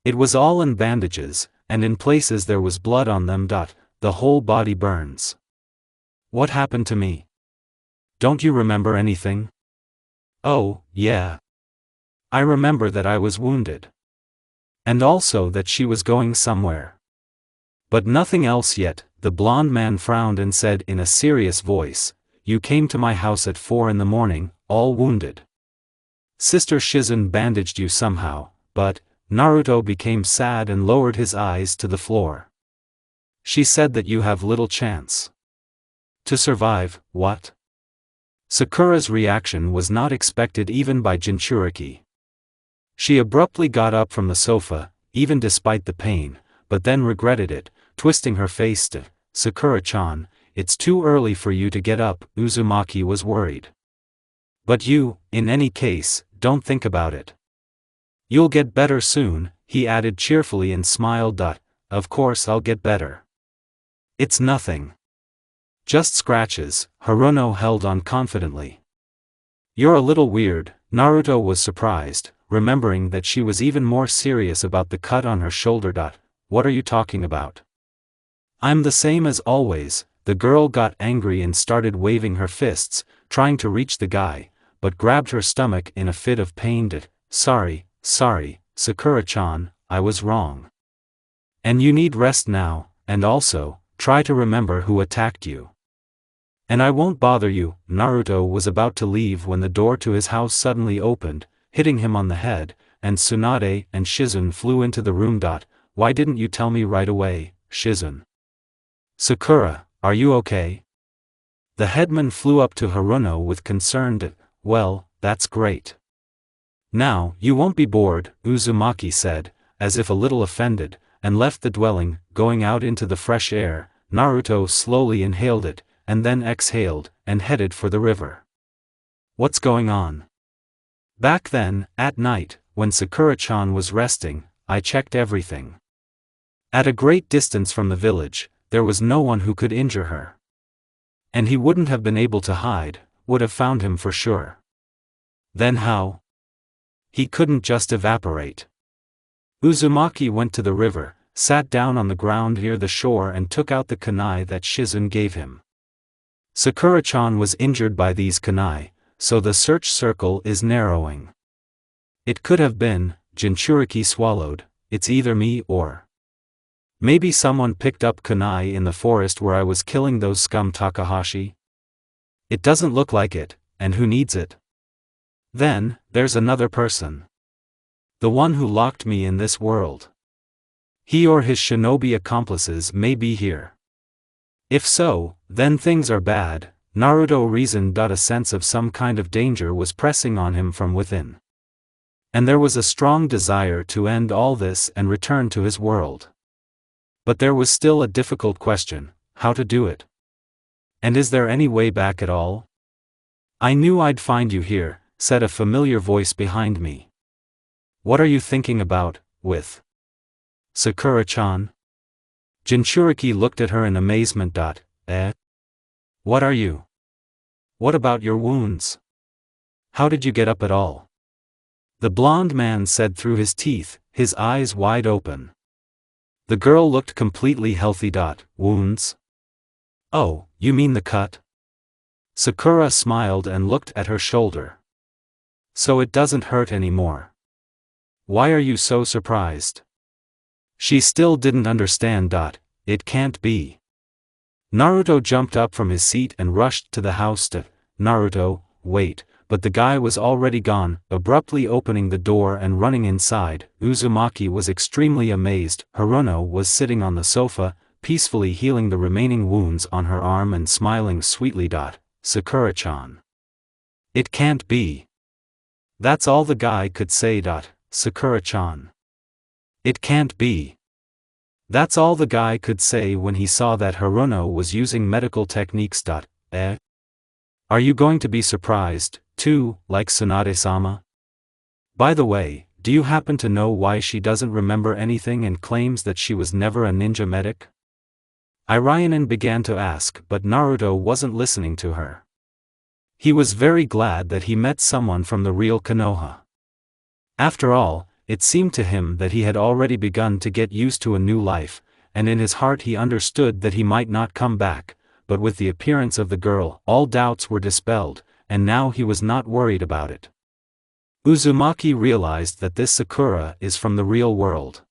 It was all in bandages, and in places there was blood on them. The whole body burns. What happened to me? Don't you remember anything? Oh, yeah. I remember that I was wounded. And also that she was going somewhere. But nothing else yet. The blonde man frowned and said in a serious voice, You came to my house at 4 in the morning, all wounded. Sister Shizun bandaged you somehow, but Naruto became sad and lowered his eyes to the floor. She said that you have little chance to survive. What? Sakura's reaction was not expected even by Jinchuriki. She abruptly got up from the sofa, even despite the pain, but then regretted it, twisting her face to Sakura-chan. It's too early for you to get up. Uzumaki was worried. But you, in any case, don't think about it. You'll get better soon, he added cheerfully and smiled. Of course I'll get better. It's nothing. Just scratches. Haruno held on confidently. You're a little weird. Naruto was surprised, remembering that she was even more serious about the cut on her shoulder. What are you talking about? I'm the same as always. The girl got angry and started waving her fists, trying to reach the guy, but grabbed her stomach in a fit of pain. Sorry, Sakura-chan, I was wrong. And you need rest now, and also, try to remember who attacked you. And I won't bother you. Naruto was about to leave when the door to his house suddenly opened, hitting him on the head, and Tsunade and Shizun flew into the room. Why didn't you tell me right away, Shizun? Sakura, are you okay? The headman flew up to Haruno with concern. Well, that's great. Now, you won't be bored, Uzumaki said, as if a little offended, and left the dwelling, going out into the fresh air. Naruto slowly inhaled it, and then exhaled, and headed for the river. What's going on? Back then, at night, when Sakura-chan was resting, I checked everything. At a great distance from the village, there was no one who could injure her. And he wouldn't have been able to hide, would have found him for sure. Then how? He couldn't just evaporate. Uzumaki went to the river, sat down on the ground near the shore and took out the kunai that Shizun gave him. Sakura-chan was injured by these kunai, so the search circle is narrowing. It could have been, Jinchuriki swallowed, it's either me or maybe someone picked up kunai in the forest where I was killing those scum. Takahashi? It doesn't look like it, and who needs it? Then, there's another person. The one who locked me in this world. He or his shinobi accomplices may be here. If so, then things are bad. Naruto reasoned. A sense of some kind of danger was pressing on him from within. And there was a strong desire to end all this and return to his world. But there was still a difficult question: how to do it? And is there any way back at all? I knew I'd find you here, said a familiar voice behind me. What are you thinking about, with Sakura-chan? Jinchuriki looked at her in amazement. What are you? What about your wounds? How did you get up at all? The blonde man said through his teeth, his eyes wide open. The girl looked completely healthy. Wounds? Oh, you mean the cut? Sakura smiled and looked at her shoulder. So it doesn't hurt anymore. Why are you so surprised? She still didn't understand. It can't be. Naruto jumped up from his seat and rushed to the house. Naruto, wait, but the guy was already gone, abruptly opening the door and running inside. Uzumaki was extremely amazed. Haruno was sitting on the sofa, peacefully healing the remaining wounds on her arm and smiling sweetly. Sakura-chan. It can't be. That's all the guy could say. Sakura-chan. It can't be. That's all the guy could say when he saw that Haruno was using medical techniques. Are you going to be surprised, too, like Tsunade-sama? By the way, do you happen to know why she doesn't remember anything and claims that she was never a ninja medic? Irionen began to ask, but Naruto wasn't listening to her. He was very glad that he met someone from the real Konoha. After all, it seemed to him that he had already begun to get used to a new life, and in his heart he understood that he might not come back, but with the appearance of the girl, all doubts were dispelled, and now he was not worried about it. Uzumaki realized that this Sakura is from the real world.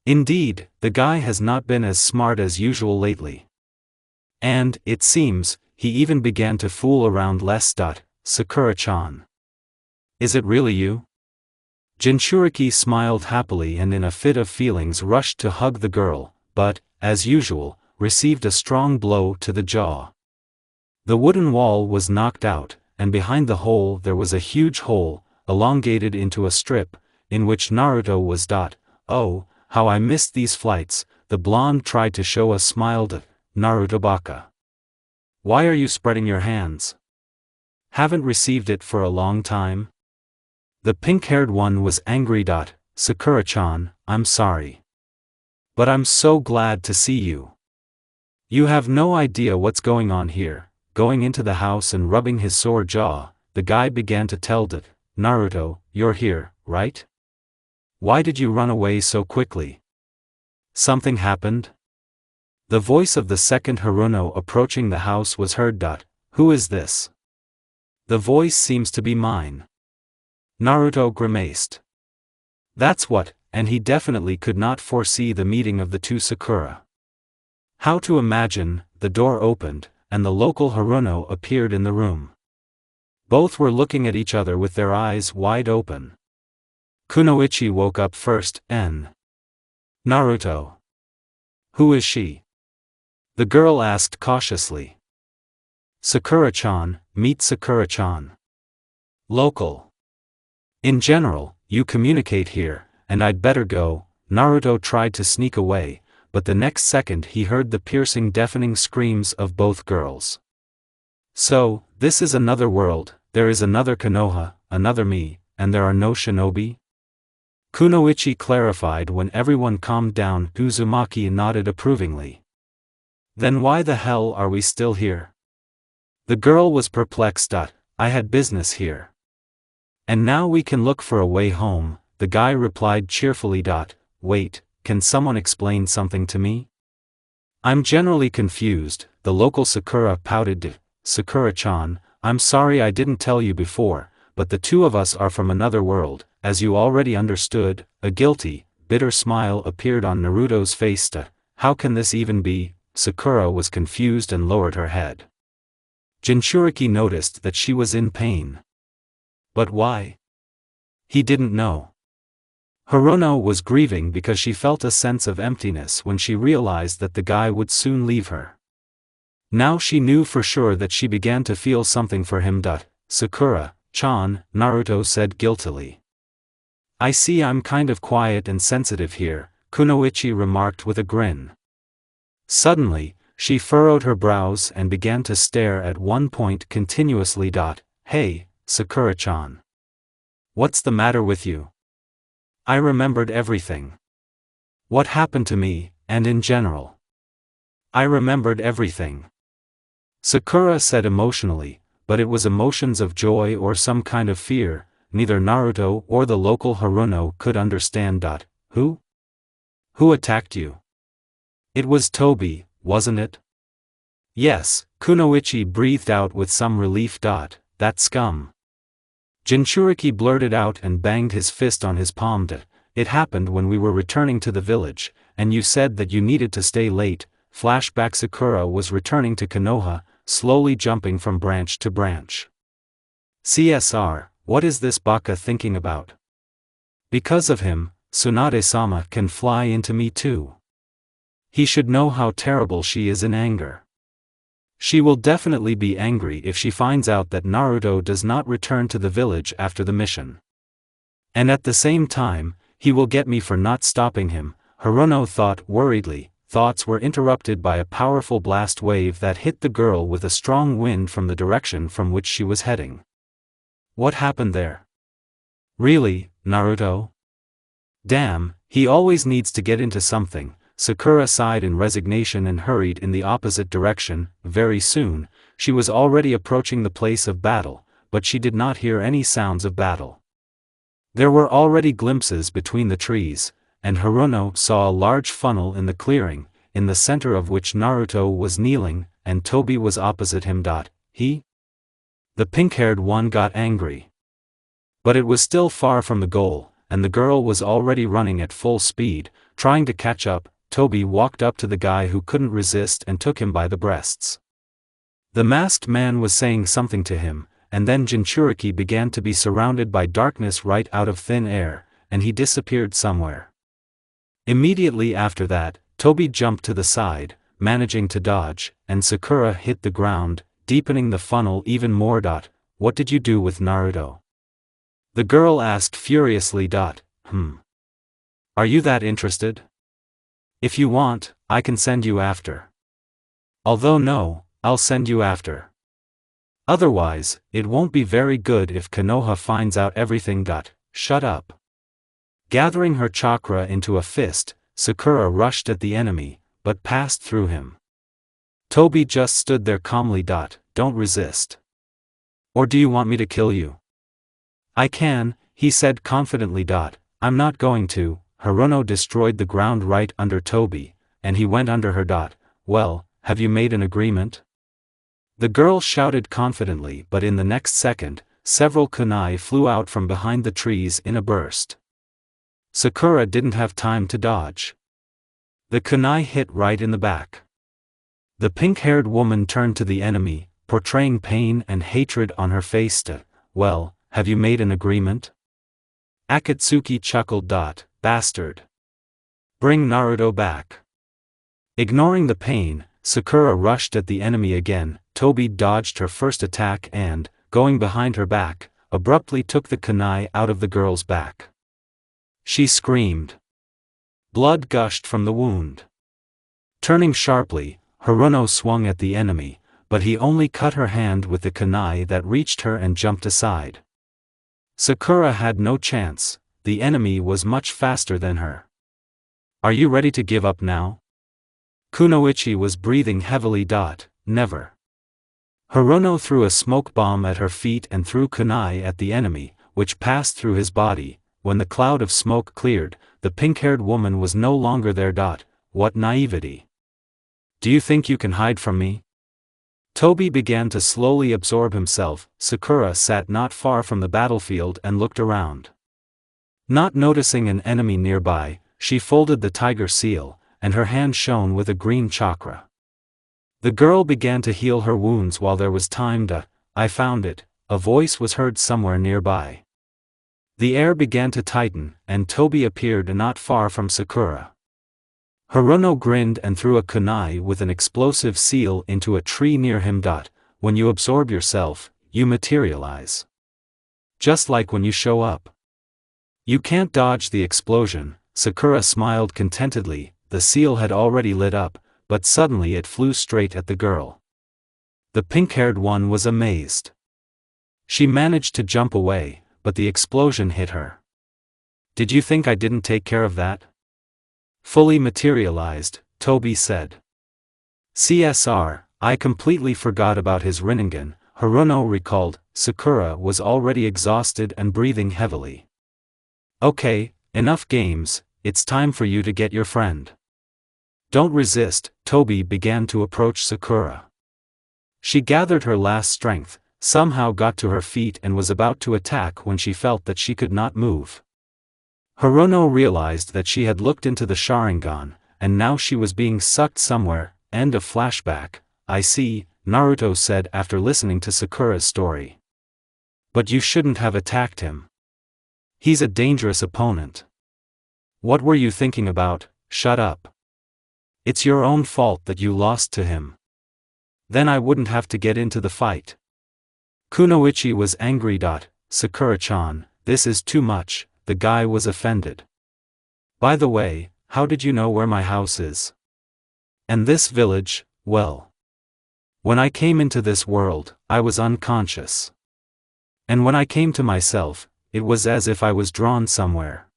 Indeed, the guy has not been as smart as usual lately. And, it seems, he even began to fool around less. Sakura-chan. Is it really you? Jinchuriki smiled happily and in a fit of feelings rushed to hug the girl, but, as usual, received a strong blow to the jaw. The wooden wall was knocked out, and behind the hole there was a huge hole, elongated into a strip, in which Naruto was. Oh, how I missed these flights, the blonde tried to show a smile to Naruto baka. Why are you spreading your hands? Haven't received it for a long time? The pink-haired one was angry. Sakura-chan, I'm sorry. But I'm so glad to see you. You have no idea what's going on here. Going into the house and rubbing his sore jaw, the guy began to tell Naruto, you're here, right? Why did you run away so quickly? Something happened? The voice of the second Haruno approaching the house was heard. Who is this? The voice seems to be mine. Naruto grimaced. That's what, and he definitely could not foresee the meeting of the two Sakura. How to imagine, the door opened, and the local Haruno appeared in the room. Both were looking at each other with their eyes wide open. Kunoichi woke up first. Naruto. Who is she? The girl asked cautiously. Sakura-chan, meet Sakura-chan. Local. In general, you communicate here, and I'd better go. Naruto tried to sneak away, but the next second he heard the piercing deafening screams of both girls. So, this is another world, there is another Konoha, another me, and there are no shinobi? Kunoichi clarified when everyone calmed down. Uzumaki nodded approvingly. Then why the hell are we still here? The girl was perplexed. I had business here. And now we can look for a way home, the guy replied cheerfully. Wait, can someone explain something to me? I'm generally confused, the local Sakura pouted. Sakura-chan, I'm sorry I didn't tell you before, but the two of us are from another world, as you already understood. A guilty, bitter smile appeared on Naruto's face. How can this even be? Sakura was confused and lowered her head. Jinchuriki noticed that she was in pain. But why? He didn't know. Haruno was grieving because she felt a sense of emptiness when she realized that the guy would soon leave her. Now she knew for sure that she began to feel something for him. Sakura-chan, Naruto said guiltily. I see I'm kind of quiet and sensitive here, Kunoichi remarked with a grin. Suddenly, she furrowed her brows and began to stare at one point continuously. Hey, Sakura-chan. What's the matter with you? I remembered everything. What happened to me, and in general. I remembered everything. Sakura said emotionally, but it was emotions of joy or some kind of fear. Neither Naruto or the local Haruno could understand. Who? Who attacked you? It was Toby, wasn't it? Yes, Kunoichi breathed out with some relief. That scum. Jinchuriki blurted out and banged his fist on his palm. It happened when we were returning to the village, and you said that you needed to stay late. Flashback. Sakura was returning to Konoha, slowly jumping from branch to branch. CSR, what is this baka thinking about? Because of him, Tsunade-sama can fly into me too. He should know how terrible she is in anger. She will definitely be angry if she finds out that Naruto does not return to the village after the mission. And at the same time, he will get me for not stopping him, Hirono thought worriedly. Thoughts were interrupted by a powerful blast wave that hit the girl with a strong wind from the direction from which she was heading. What happened there? Really, Naruto? Damn, he always needs to get into something. Sakura sighed in resignation and hurried in the opposite direction. Very soon, she was already approaching the place of battle, but she did not hear any sounds of battle. There were already glimpses between the trees, and Hirono saw a large funnel in the clearing, in the center of which Naruto was kneeling, and Tobi was opposite him. He? The pink-haired one got angry. But it was still far from the goal, and the girl was already running at full speed, trying to catch up. Tobi walked up to the guy who couldn't resist and took him by the breasts. The masked man was saying something to him, and then Jinchuriki began to be surrounded by darkness right out of thin air, and he disappeared somewhere. Immediately after that, Tobi jumped to the side, managing to dodge, and Sakura hit the ground, deepening the funnel even more. What did you do with Naruto? The girl asked furiously. Are you that interested? If you want, I can send you after. Although no, I'll send you after. Otherwise, it won't be very good if Konoha finds out everything. Shut up. Gathering her chakra into a fist, Sakura rushed at the enemy, but passed through him. Tobi just stood there calmly. Don't resist. Or do you want me to kill you? I can, he said confidently. I'm not going to. Hirono destroyed the ground right under Tobi, and he went under her. Well, have you made an agreement? The girl shouted confidently, but in the next second, several kunai flew out from behind the trees in a burst. Sakura didn't have time to dodge. The kunai hit right in the back. The pink-haired woman turned to the enemy, portraying pain and hatred on her face. Well, have you made an agreement? Akatsuki chuckled. Bastard. Bring Naruto back. Ignoring the pain, Sakura rushed at the enemy again. Tobi dodged her first attack and, going behind her back, abruptly took the kunai out of the girl's back. She screamed. Blood gushed from the wound. Turning sharply, Hirono swung at the enemy, but he only cut her hand with the kunai that reached her and jumped aside. Sakura had no chance. The enemy was much faster than her. Are you ready to give up now? Kunoichi was breathing heavily. Never. Hirono threw a smoke bomb at her feet and threw kunai at the enemy, which passed through his body. When the cloud of smoke cleared, the pink-haired woman was no longer there. What naivety. Do you think you can hide from me? Tobi began to slowly absorb himself. Sakura sat not far from the battlefield and looked around. Not noticing an enemy nearby, she folded the tiger seal, and her hand shone with a green chakra. The girl began to heal her wounds while there was time. I found it, a voice was heard somewhere nearby. The air began to tighten, and Tobi appeared not far from Sakura. Hirono grinned and threw a kunai with an explosive seal into a tree near him. When you absorb yourself, you materialize. Just like when you show up. You can't dodge the explosion. Sakura smiled contentedly. The seal had already lit up, but suddenly it flew straight at the girl. The pink-haired one was amazed. She managed to jump away, but the explosion hit her. Did you think I didn't take care of that? Fully materialized, Tobi said. CSR, I completely forgot about his Rinnegan, Hirono recalled. Sakura was already exhausted and breathing heavily. Okay, enough games, it's time for you to get your friend. Don't resist. Tobi began to approach Sakura. She gathered her last strength, somehow got to her feet and was about to attack when she felt that she could not move. Hirono realized that she had looked into the Sharingan, and now she was being sucked somewhere. End of flashback. I see, Naruto said after listening to Sakura's story. But you shouldn't have attacked him. He's a dangerous opponent. What were you thinking about? Shut up. It's your own fault that you lost to him. Then I wouldn't have to get into the fight. Kunoichi was angry. Sakura-chan, this is too much. The guy was offended. By the way, how did you know where my house is? And this village? Well, when I came into this world, I was unconscious. And when I came to myself, it was as if I was drawn somewhere.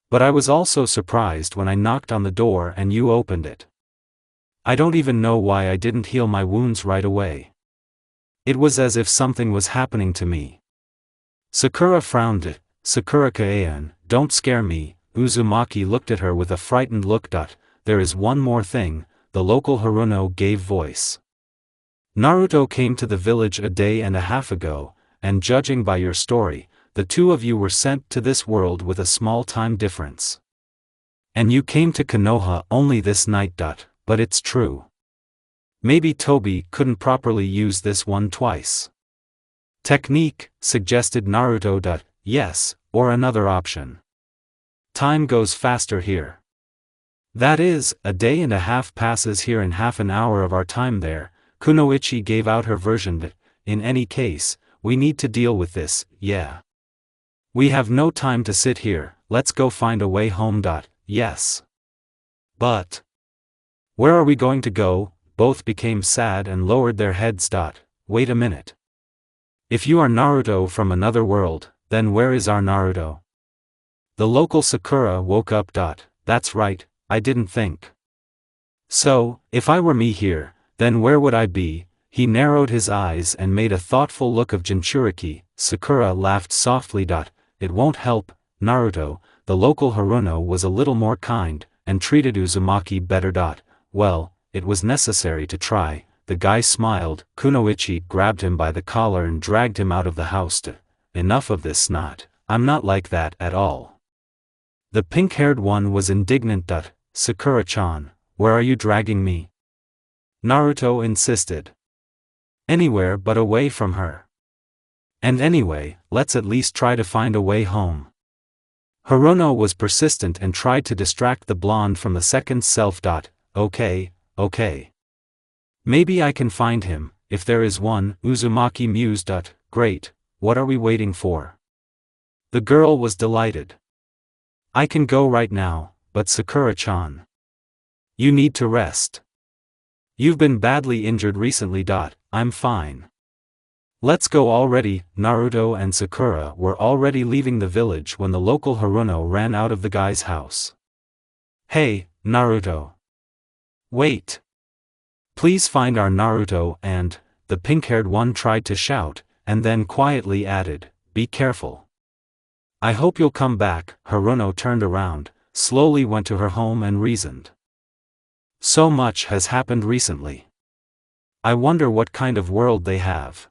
But I was also surprised when I knocked on the door and you opened it. I don't even know why I didn't heal my wounds right away. It was as if something was happening to me. Sakura frowned. Sakura-chan, don't scare me. Uzumaki looked at her with a frightened look. There is one more thing, the local Hirono gave voice. Naruto came to the village a day and a half ago, and judging by your story, the two of you were sent to this world with a small time difference. And you came to Konoha only this night. But it's true. Maybe Tobi couldn't properly use this one twice. Technique, suggested Naruto. Yes, or another option. Time goes faster here. That is, a day and a half passes here and half an hour of our time there. Kunoichi gave out her version. In any case, we need to deal with this, yeah. We have no time to sit here, let's go find a way home. Yes. But where are we going to go? Both became sad and lowered their heads. Wait a minute. If you are Naruto from another world, then where is our Naruto? The local Sakura woke up. That's right, I didn't think. So, if I were me here, then where would I be? He narrowed his eyes and made a thoughtful look of Jinchuriki. Sakura laughed softly. It won't help, Naruto. The local Hirono was a little more kind, and treated Uzumaki better. Well, it was necessary to try. The guy smiled. Kunoichi grabbed him by the collar and dragged him out of the house. Enough of this snot, I'm not like that at all. The pink-haired one was indignant. Sakura-chan, where are you dragging me? Naruto insisted. Anywhere but away from her. And anyway, let's at least try to find a way home. Hirono was persistent and tried to distract the blonde from the second self. Okay. Maybe I can find him, if there is one, Uzumaki mused. Great, what are we waiting for? The girl was delighted. I can go right now, but Sakura-chan, you need to rest. You've been badly injured recently. I'm fine. Let's go already. Naruto and Sakura were already leaving the village when the local Hirono ran out of the guy's house. Hey, Naruto. Wait. Please find our Naruto. And the pink-haired one tried to shout, and then quietly added, be careful. I hope you'll come back. Hirono turned around, slowly went to her home and reasoned. So much has happened recently. I wonder what kind of world they have.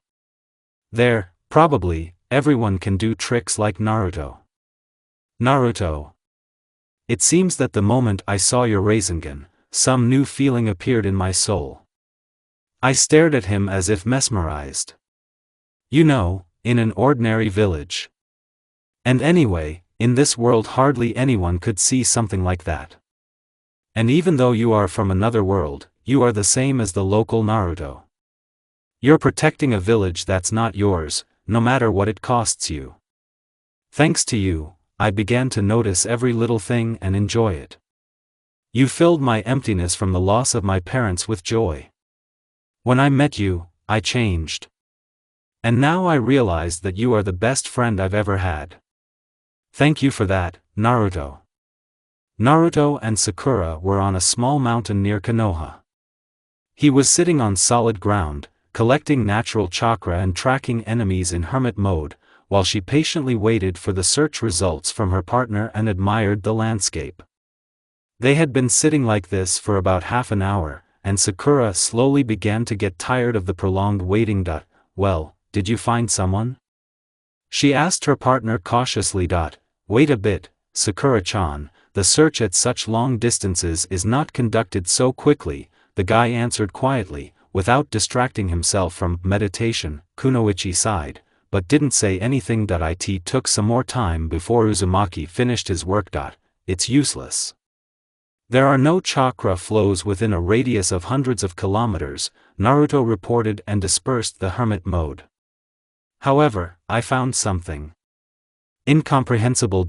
There, probably, everyone can do tricks like Naruto. Naruto. It seems that the moment I saw your Rasengan, some new feeling appeared in my soul. I stared at him as if mesmerized. You know, in an ordinary village. And anyway, in this world hardly anyone could see something like that. And even though you are from another world, you are the same as the local Naruto. You're protecting a village that's not yours, no matter what it costs you. Thanks to you, I began to notice every little thing and enjoy it. You filled my emptiness from the loss of my parents with joy. When I met you, I changed. And now I realize that you are the best friend I've ever had. Thank you for that, Naruto. Naruto and Sakura were on a small mountain near Konoha. He was sitting on solid ground, collecting natural chakra and tracking enemies in hermit mode, while she patiently waited for the search results from her partner and admired the landscape. They had been sitting like this for about half an hour, and Sakura slowly began to get tired of the prolonged waiting. Well, did you find someone? She asked her partner cautiously. Wait a bit, Sakura-chan, the search at such long distances is not conducted so quickly, the guy answered quietly, without distracting himself from meditation. Kunoichi sighed, but didn't say anything. It took some more time before Uzumaki finished his work. It's useless. There are no chakra flows within a radius of hundreds of kilometers, Naruto reported and dispersed the hermit mode. However, I found something. Incomprehensible.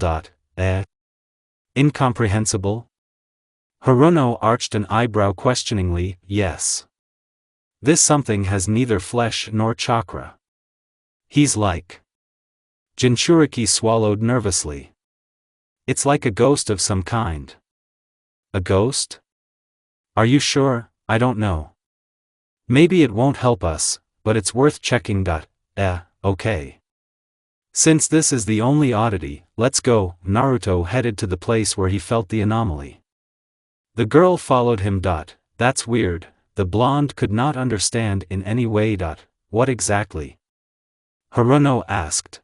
Incomprehensible? Haruno arched an eyebrow questioningly. Yes. This something has neither flesh nor chakra. He's like. Jinchuriki swallowed nervously. It's like a ghost of some kind. A ghost? Are you sure? I don't know. Maybe it won't help us, but it's worth checking. Okay. Since this is the only oddity, let's go. Naruto headed to the place where he felt the anomaly. The girl followed him. That's weird, the blonde could not understand in any way. What exactly? Haruno asked.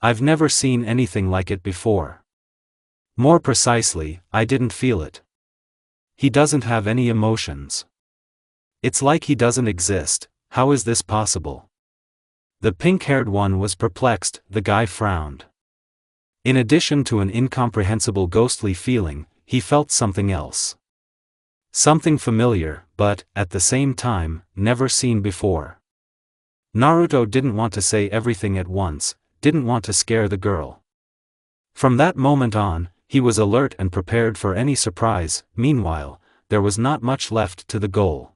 I've never seen anything like it before. More precisely, I didn't feel it. He doesn't have any emotions. It's like he doesn't exist. How is this possible? The pink-haired one was perplexed. The guy frowned. In addition to an incomprehensible ghostly feeling, he felt something else. Something familiar, but, at the same time, never seen before. Naruto didn't want to say everything at once, didn't want to scare the girl. From that moment on, he was alert and prepared for any surprise. Meanwhile, there was not much left to the goal.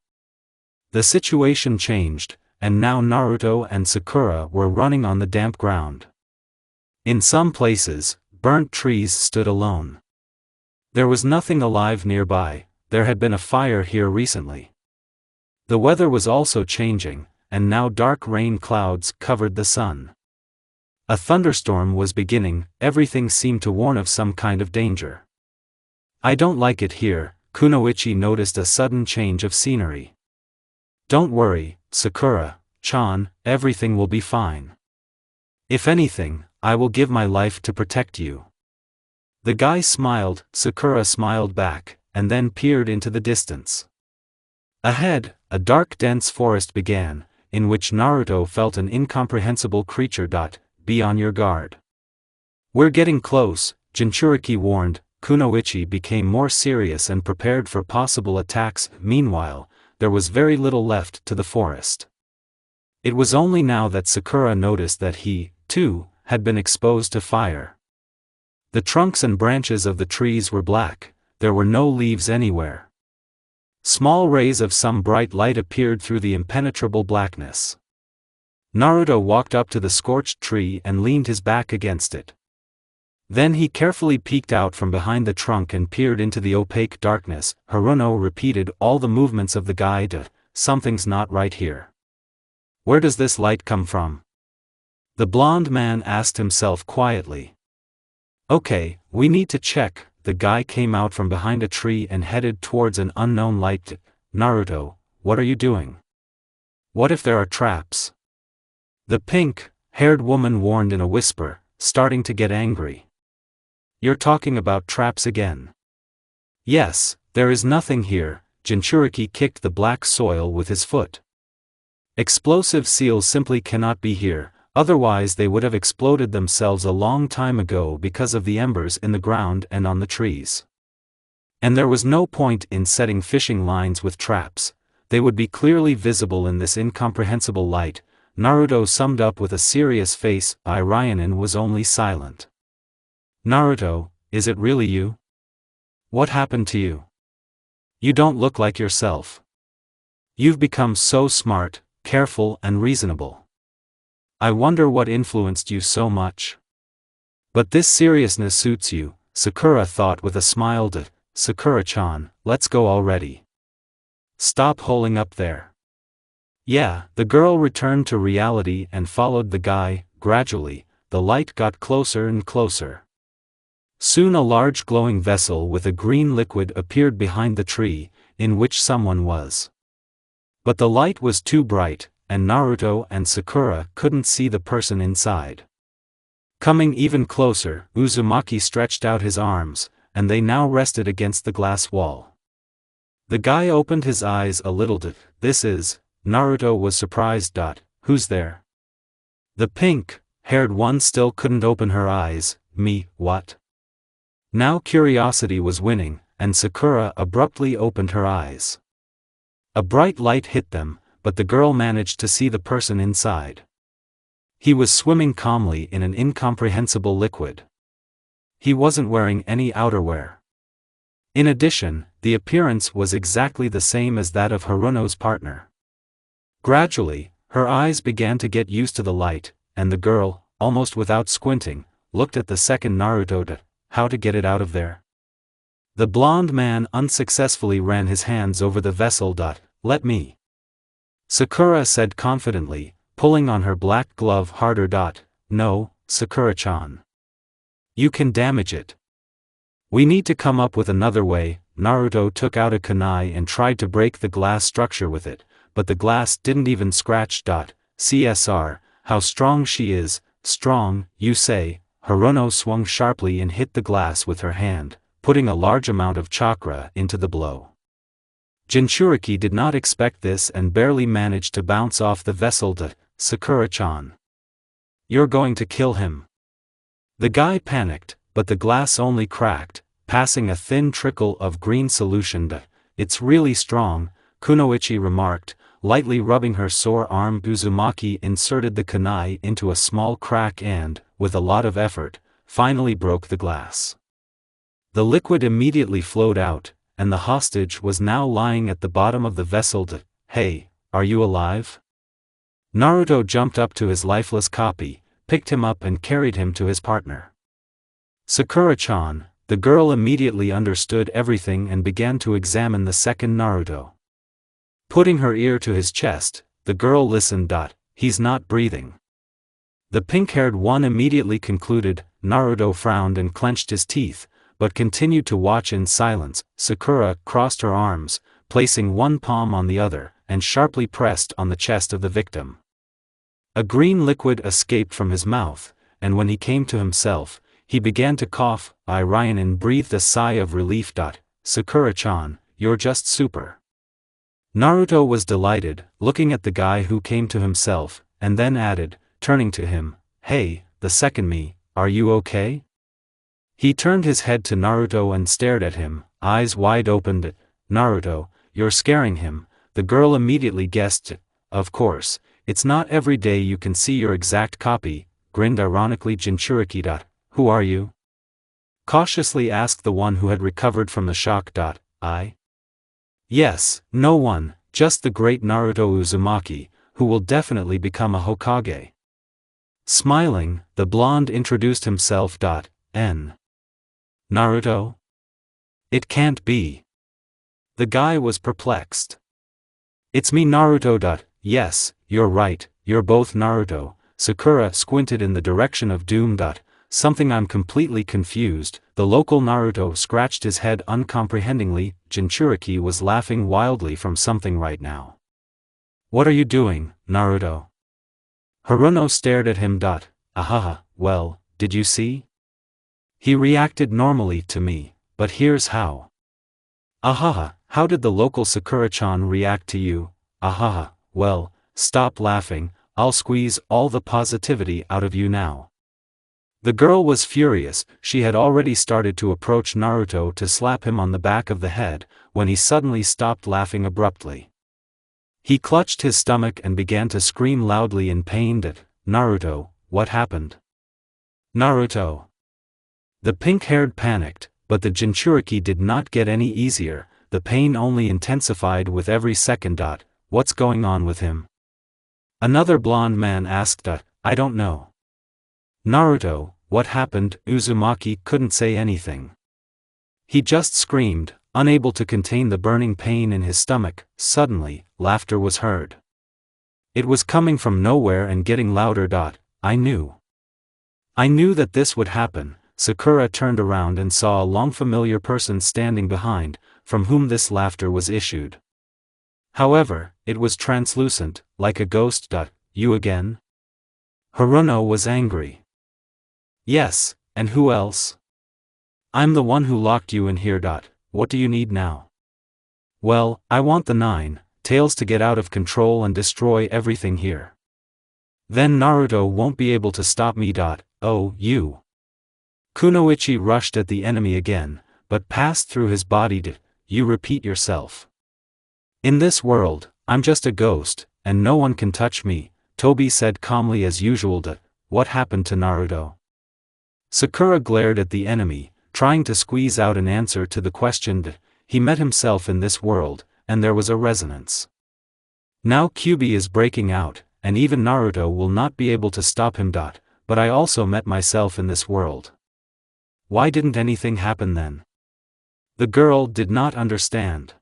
The situation changed, and now Naruto and Sakura were running on the damp ground. In some places, burnt trees stood alone. There was nothing alive nearby. There had been a fire here recently. The weather was also changing, and now dark rain clouds covered the sun. A thunderstorm was beginning. Everything seemed to warn of some kind of danger. I don't like it here. Kunoichi noticed a sudden change of scenery. Don't worry, Sakura-chan, everything will be fine. If anything, I will give my life to protect you. The guy smiled. Sakura smiled back, and then peered into the distance. Ahead, a dark dense forest began, in which Naruto felt an incomprehensible creature. Be on your guard. We're getting close, Jinchuriki warned. Kunoichi became more serious and prepared for possible attacks. Meanwhile, there was very little left to the forest. It was only now that Sakura noticed that he, too, had been exposed to fire. The trunks and branches of the trees were black, there were no leaves anywhere. Small rays of some bright light appeared through the impenetrable blackness. Naruto walked up to the scorched tree and leaned his back against it. Then he carefully peeked out from behind the trunk and peered into the opaque darkness. Haruno repeated all the movements of the guide. Something's not right here. Where does this light come from? The blonde man asked himself quietly. Okay, we need to check. The guy came out from behind a tree and headed towards an unknown light. Naruto, what are you doing? What if there are traps? The pink-haired woman warned in a whisper, starting to get angry. You're talking about traps again. Yes, there is nothing here. Jinchuriki kicked the black soil with his foot. Explosive seals simply cannot be here, otherwise they would have exploded themselves a long time ago because of the embers in the ground and on the trees. And there was no point in setting fishing lines with traps, they would be clearly visible in this incomprehensible light. Naruto summed up with a serious face. Ryanin was only silent. Naruto, is it really you? What happened to you? You don't look like yourself. You've become so smart, careful and reasonable. I wonder what influenced you so much. But this seriousness suits you, Sakura thought with a smile. Sakura-chan, let's go already. Stop holding up there. Yeah, the girl returned to reality and followed the guy. Gradually, the light got closer and closer. Soon a large glowing vessel with a green liquid appeared behind the tree. in which someone was. But the light was too bright, and Naruto and Sakura couldn't see the person inside. Coming even closer, Uzumaki stretched out his arms, and they now rested against the glass wall. The guy opened his eyes a little. This is, Naruto was surprised. Who's there? The pink-haired one still couldn't open her eyes. Me, what? Now curiosity was winning, and Sakura abruptly opened her eyes. A bright light hit them, but the girl managed to see the person inside. He was swimming calmly in an incomprehensible liquid. He wasn't wearing any outerwear. In addition, the appearance was exactly the same as that of Haruno's partner. Gradually, her eyes began to get used to the light, and the girl, almost without squinting, looked at the second Naruto. How to get it out of there? The blonde man unsuccessfully ran his hands over the vessel. Let me. Sakura said confidently, pulling on her black glove harder. No, Sakura-chan. You can damage it. We need to come up with another way. Naruto took out a kunai and tried to break the glass structure with it, but the glass didn't even scratch. CSR, how strong she is. Strong, you say? Haruno swung sharply and hit the glass with her hand, putting a large amount of chakra into the blow. Jinchuriki did not expect this and barely managed to bounce off the vessel. Sakura-chan. You're going to kill him. The guy panicked, but the glass only cracked, passing a thin trickle of green solution. It's really strong, Kunoichi remarked, lightly rubbing her sore arm. Uzumaki inserted the kunai into a small crack and, with a lot of effort, finally broke the glass. The liquid immediately flowed out, and the hostage was now lying at the bottom of the vessel. Hey, are you alive? Naruto jumped up to his lifeless copy, picked him up and carried him to his partner. Sakura-chan, the girl immediately understood everything and began to examine the second Naruto. Putting her ear to his chest, the girl listened. He's not breathing. The pink-haired one immediately concluded. Naruto frowned and clenched his teeth, but continued to watch in silence. Sakura crossed her arms, placing one palm on the other, and sharply pressed on the chest of the victim. A green liquid escaped from his mouth, and when he came to himself, he began to cough. Ryanin breathed a sigh of relief. Sakura-chan, you're just super. Naruto was delighted, looking at the guy who came to himself, and then added, turning to him, Hey, the second me, are you okay? He turned his head to Naruto and stared at him, eyes wide open. Naruto, you're scaring him. The girl immediately guessed. Of course, it's not every day you can see your exact copy, grinned ironically Jinchuriki. Who are you? Cautiously asked the one who had recovered from the shock. I? Yes, no one, just the great Naruto Uzumaki, who will definitely become a Hokage. Smiling, the blonde introduced himself. N. Naruto? It can't be. The guy was perplexed. It's me, Naruto. Yes, you're right, you're both Naruto. Sakura squinted in the direction of doom. Something, I'm completely confused. The local Naruto scratched his head uncomprehendingly. Jinchuriki was laughing wildly from something right now. What are you doing, Naruto? Haruno stared at him. Ahaha, well, did you see? He reacted normally to me, but here's how. Ahaha, how did the local Sakura-chan react to you? Ahaha, well, stop laughing, I'll squeeze all the positivity out of you now. The girl was furious. She had already started to approach Naruto to slap him on the back of the head, when he suddenly stopped laughing abruptly. He clutched his stomach and began to scream loudly in pain. Naruto, what happened? Naruto. The pink-haired panicked, but the Jinchuriki did not get any easier. The pain only intensified with every second. What's going on with him? Another blonde man asked. I don't know. Naruto, what happened? Uzumaki couldn't say anything. He just screamed, unable to contain the burning pain in his stomach. Suddenly, laughter was heard. It was coming from nowhere and getting louder. I knew that this would happen. Sakura turned around and saw a long familiar person standing behind, from whom this laughter was issued. However, it was translucent, like a ghost. You again? Haruno was angry. Yes, and who else? I'm the one who locked you in here. What do you need now? Well, I want the 9 tails to get out of control and destroy everything here. Then Naruto won't be able to stop me. Oh, you. Kunoichi rushed at the enemy again, but passed through his body. You repeat yourself. In this world, I'm just a ghost, and no one can touch me, Tobi said calmly as usual. What happened to Naruto? Sakura glared at the enemy, trying to squeeze out an answer to the question. He met himself in this world, and there was a resonance. Now Kyuubi is breaking out, and even Naruto will not be able to stop him. But I also met myself in this world. Why didn't anything happen then? The girl did not understand.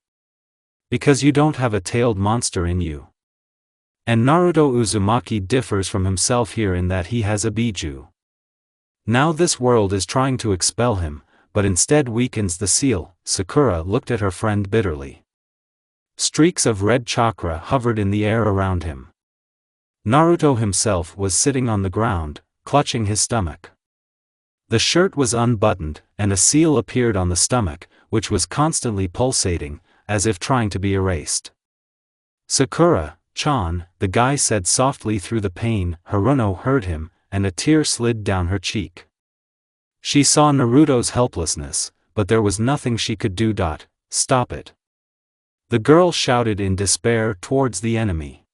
Because you don't have a tailed monster in you. And Naruto Uzumaki differs from himself here in that he has a biju. Now this world is trying to expel him, but instead weakens the seal. Sakura looked at her friend bitterly. Streaks of red chakra hovered in the air around him. Naruto himself was sitting on the ground, clutching his stomach. The shirt was unbuttoned, and a seal appeared on the stomach, which was constantly pulsating, as if trying to be erased. Sakura-chan, the guy said softly through the pain. Haruno heard him, and a tear slid down her cheek. She saw Naruto's helplessness, but there was nothing she could do. Stop it. The girl shouted in despair towards the enemy.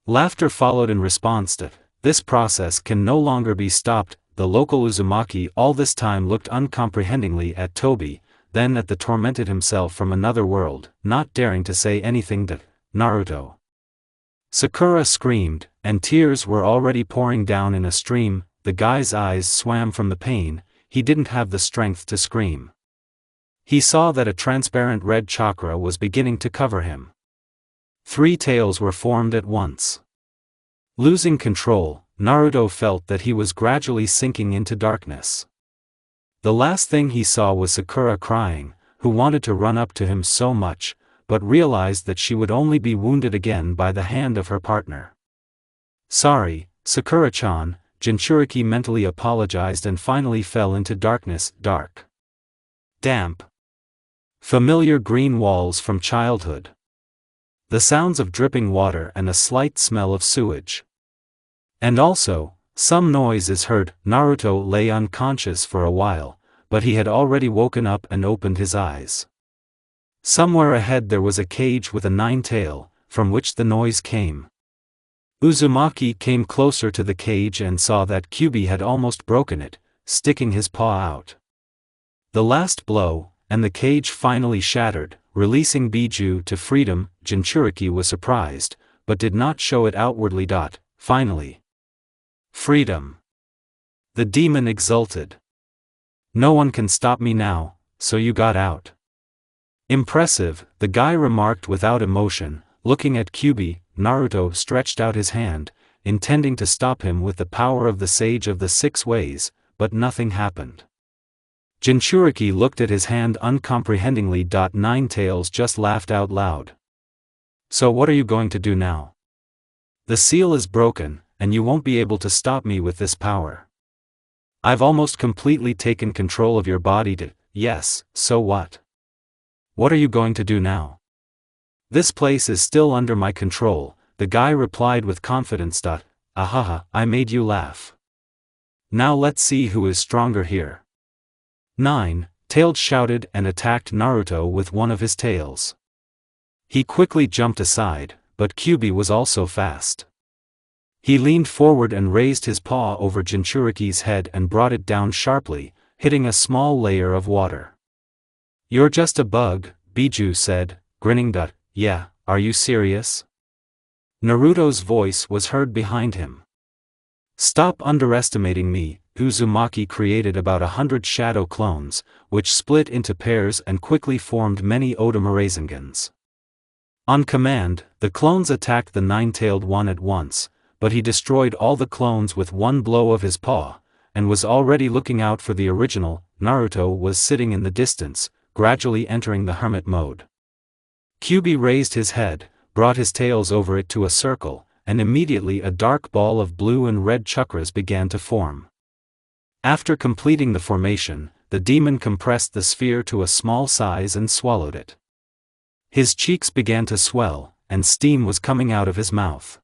Laughter followed in response. This process can no longer be stopped. The local Uzumaki all this time looked uncomprehendingly at Tobi, then at the tormented himself from another world, not daring to say anything. Naruto. Sakura screamed, and tears were already pouring down in a stream. The guy's eyes swam from the pain. He didn't have the strength to scream. He saw that a transparent red chakra was beginning to cover him. 3 tails were formed at once. Losing control, Naruto felt that he was gradually sinking into darkness. The last thing he saw was Sakura crying, who wanted to run up to him so much, but realized that she would only be wounded again by the hand of her partner. Sorry, Sakura-chan, Jinchuriki mentally apologized and finally fell into darkness. Dark. Damp. Familiar green walls from childhood. The sounds of dripping water and a slight smell of sewage. And also, some noise is heard. Naruto lay unconscious for a while, but he had already woken up and opened his eyes. Somewhere ahead there was a cage with a 9-tail, from which the noise came. Uzumaki came closer to the cage and saw that Kyuubi had almost broken it, sticking his paw out. The last blow, and the cage finally shattered, releasing Biju to freedom. Jinchuriki was surprised, but did not show it outwardly. Finally. Freedom. The demon exulted. No one can stop me now, so you got out. Impressive, the guy remarked without emotion, looking at Kyuubi. Naruto stretched out his hand, intending to stop him with the power of the Sage of the 6 Ways, but nothing happened. Jinchuriki looked at his hand uncomprehendingly. 9 tails just laughed out loud. So what are you going to do now? The seal is broken, and you won't be able to stop me with this power. I've almost completely taken control of your body. Yes, so what? What are you going to do now? This place is still under my control, the guy replied with confidence. Ahaha, I made you laugh. Now let's see who is stronger here. 9-tailed shouted and attacked Naruto with one of his tails. He quickly jumped aside, but Kyuubi was also fast. He leaned forward and raised his paw over Jinchuriki's head and brought it down sharply, hitting a small layer of water. You're just a bug, Biju said, grinning. Yeah, are you serious? Naruto's voice was heard behind him. Stop underestimating me. Uzumaki created about 100 shadow clones, which split into pairs and quickly formed many Odama Razengans. On command, the clones attacked the 9-tailed one at once, but he destroyed all the clones with one blow of his paw, and was already looking out for the original. Naruto was sitting in the distance, gradually entering the hermit mode. Kyubi raised his head, brought his tails over it to a circle, and immediately a dark ball of blue and red chakras began to form. After completing the formation, the demon compressed the sphere to a small size and swallowed it. His cheeks began to swell, and steam was coming out of his mouth.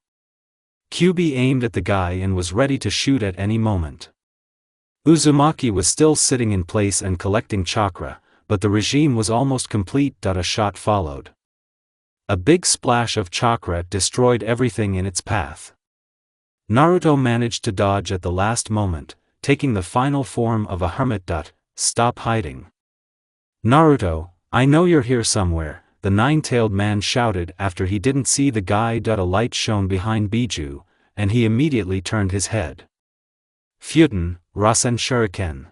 Kyubi aimed at the guy and was ready to shoot at any moment. Uzumaki was still sitting in place and collecting chakra, but the regime was almost complete. A shot followed. A big splash of chakra destroyed everything in its path. Naruto managed to dodge at the last moment, taking the final form of a hermit. Stop hiding. Naruto, I know you're here somewhere, the nine-tailed man shouted after he didn't see the guy. A light shone behind Biju, and he immediately turned his head. Futen, Rasen Shuriken.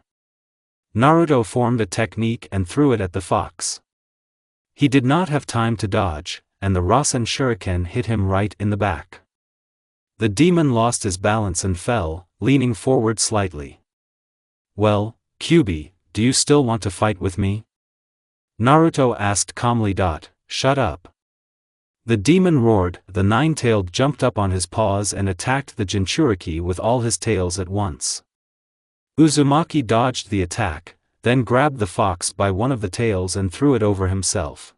Naruto formed a technique and threw it at the fox. He did not have time to dodge, and the Rasen Shuriken hit him right in the back. The demon lost his balance and fell, leaning forward slightly. Well, Kyubi, do you still want to fight with me? Naruto asked calmly. Shut up. The demon roared. The nine-tailed jumped up on his paws and attacked the Jinchuriki with all his tails at once. Uzumaki dodged the attack, then grabbed the fox by one of the tails and threw it over himself.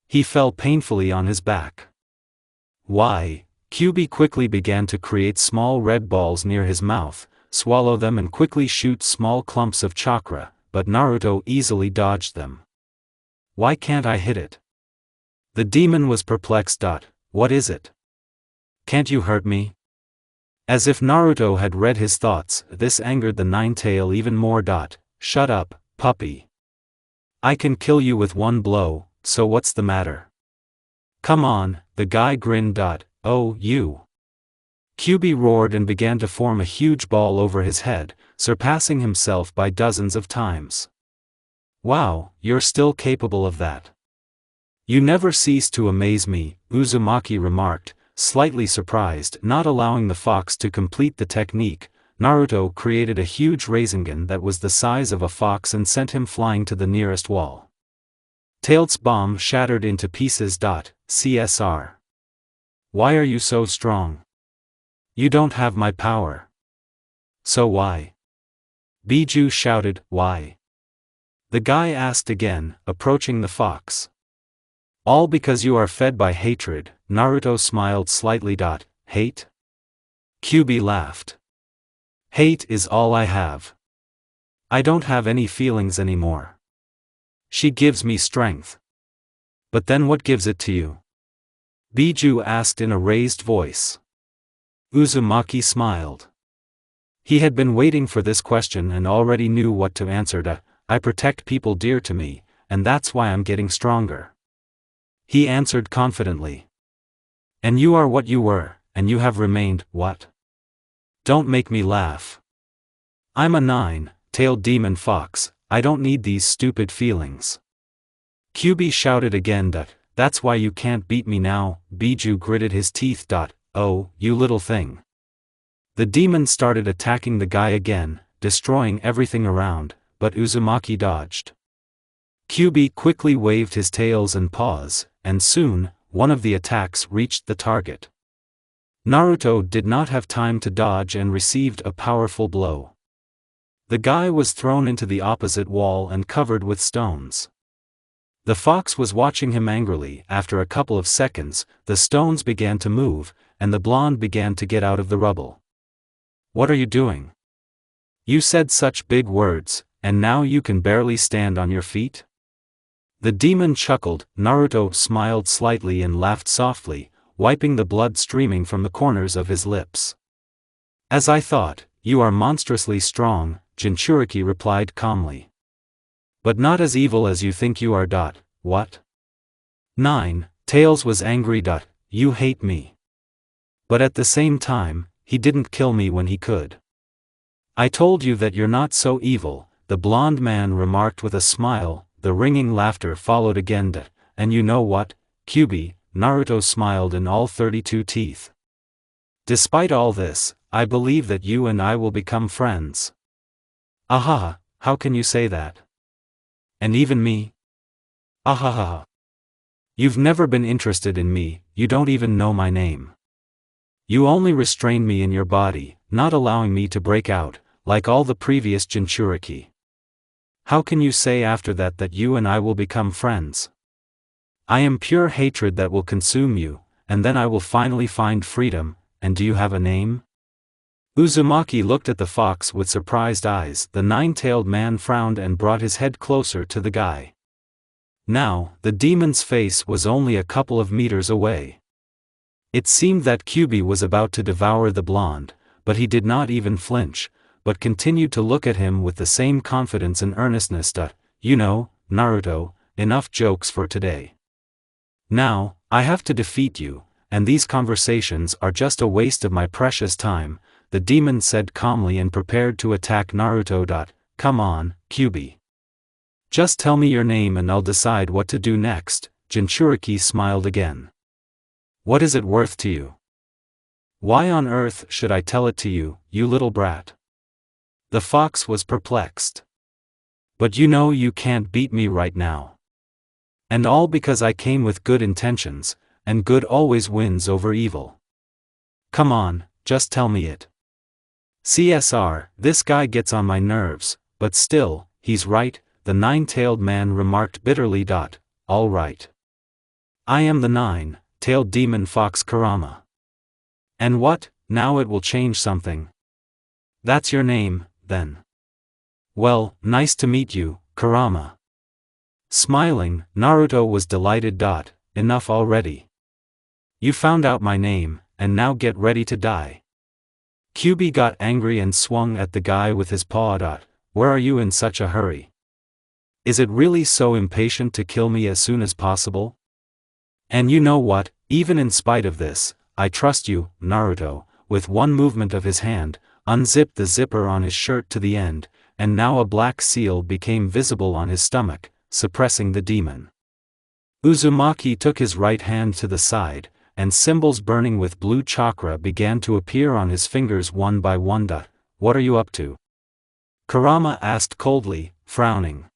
He fell painfully on his back. Why? Kyubi quickly began to create small red balls near his mouth, swallow them and quickly shoot small clumps of chakra, but Naruto easily dodged them. Why can't I hit it? The demon was perplexed. What is it? Can't you hurt me? As if Naruto had read his thoughts, this angered the nine-tail even more. Shut up, puppy. I can kill you with one blow, so what's the matter? Come on, the guy grinned. Oh, you. Kyubi roared and began to form a huge ball over his head, surpassing himself by dozens of times. Wow, you're still capable of that. You never cease to amaze me, Uzumaki remarked, slightly surprised. Not allowing the fox to complete the technique, Naruto created a huge Rasengan that was the size of a fox and sent him flying to the nearest wall. Tail's bomb shattered into pieces. CSR. Why are you so strong? You don't have my power. So why? Biju shouted. Why? The guy asked again, approaching the fox. All because you are fed by hatred. Naruto smiled slightly. Hate? Kyubi laughed. Hate is all I have. I don't have any feelings anymore. She gives me strength. But then what gives it to you? Biju asked in a raised voice. Uzumaki smiled. He had been waiting for this question and already knew what to answer. I protect people dear to me, and that's why I'm getting stronger. He answered confidently. And you are what you were, and you have remained, what? Don't make me laugh. I'm a nine-tailed demon fox, I don't need these stupid feelings. Kyubi shouted again. That's why you can't beat me now. Biju gritted his teeth. Oh, you little thing. The demon started attacking the guy again, destroying everything around, but Uzumaki dodged. Kyubi quickly waved his tails and paws, and soon, one of the attacks reached the target. Naruto did not have time to dodge and received a powerful blow. The guy was thrown into the opposite wall and covered with stones. The fox was watching him angrily. After a couple of seconds, the stones began to move, and the blonde began to get out of the rubble. What are you doing? You said such big words, and now you can barely stand on your feet? The demon chuckled. Naruto smiled slightly and laughed softly, wiping the blood streaming from the corners of his lips. As I thought, you are monstrously strong, Jinchuriki replied calmly. But not as evil as you think you are. What? 9. Tails was angry. You hate me. But at the same time, he didn't kill me when he could. I told you that you're not so evil, the blonde man remarked with a smile. The ringing laughter followed again. And you know what, Kyubi? Naruto smiled in all 32 teeth. Despite all this, I believe that you and I will become friends. Aha, how can you say that? And even me? Ahaha. You've never been interested in me, you don't even know my name. You only restrained me in your body, not allowing me to break out, like all the previous Jinchuriki. How can you say after that that you and I will become friends? I am pure hatred that will consume you, and then I will finally find freedom, and do you have a name? Uzumaki looked at the fox with surprised eyes. The nine-tailed man frowned and brought his head closer to the guy. Now, the demon's face was only a couple of meters away. It seemed that Kyubi was about to devour the blonde, but he did not even flinch, but continued to look at him with the same confidence and earnestness. You know, Naruto, enough jokes for today. Now, I have to defeat you, and these conversations are just a waste of my precious time, the demon said calmly and prepared to attack Naruto. Come on, Kyubi. Just tell me your name and I'll decide what to do next. Jinchuriki smiled again. What is it worth to you? Why on earth should I tell it to you, you little brat? The fox was perplexed. But you know you can't beat me right now. And all because I came with good intentions, and good always wins over evil. Come on, just tell me it. CSR, this guy gets on my nerves, but still, he's right, the nine-tailed man remarked bitterly. All right. I am the nine-tailed demon fox Kurama. And what, now it will change something. That's your name, then. Well, nice to meet you, Kurama. Smiling, Naruto was delighted. Enough already. You found out my name, and now get ready to die. Kyubi got angry and swung at the guy with his paw. Where are you in such a hurry? Is it really so impatient to kill me as soon as possible? And you know what, even in spite of this, I trust you. Naruto, with one movement of his hand, unzipped the zipper on his shirt to the end, and now a black seal became visible on his stomach, suppressing the demon. Uzumaki took his right hand to the side, and symbols burning with blue chakra began to appear on his fingers one by one. What are you up to? Kurama asked coldly, frowning.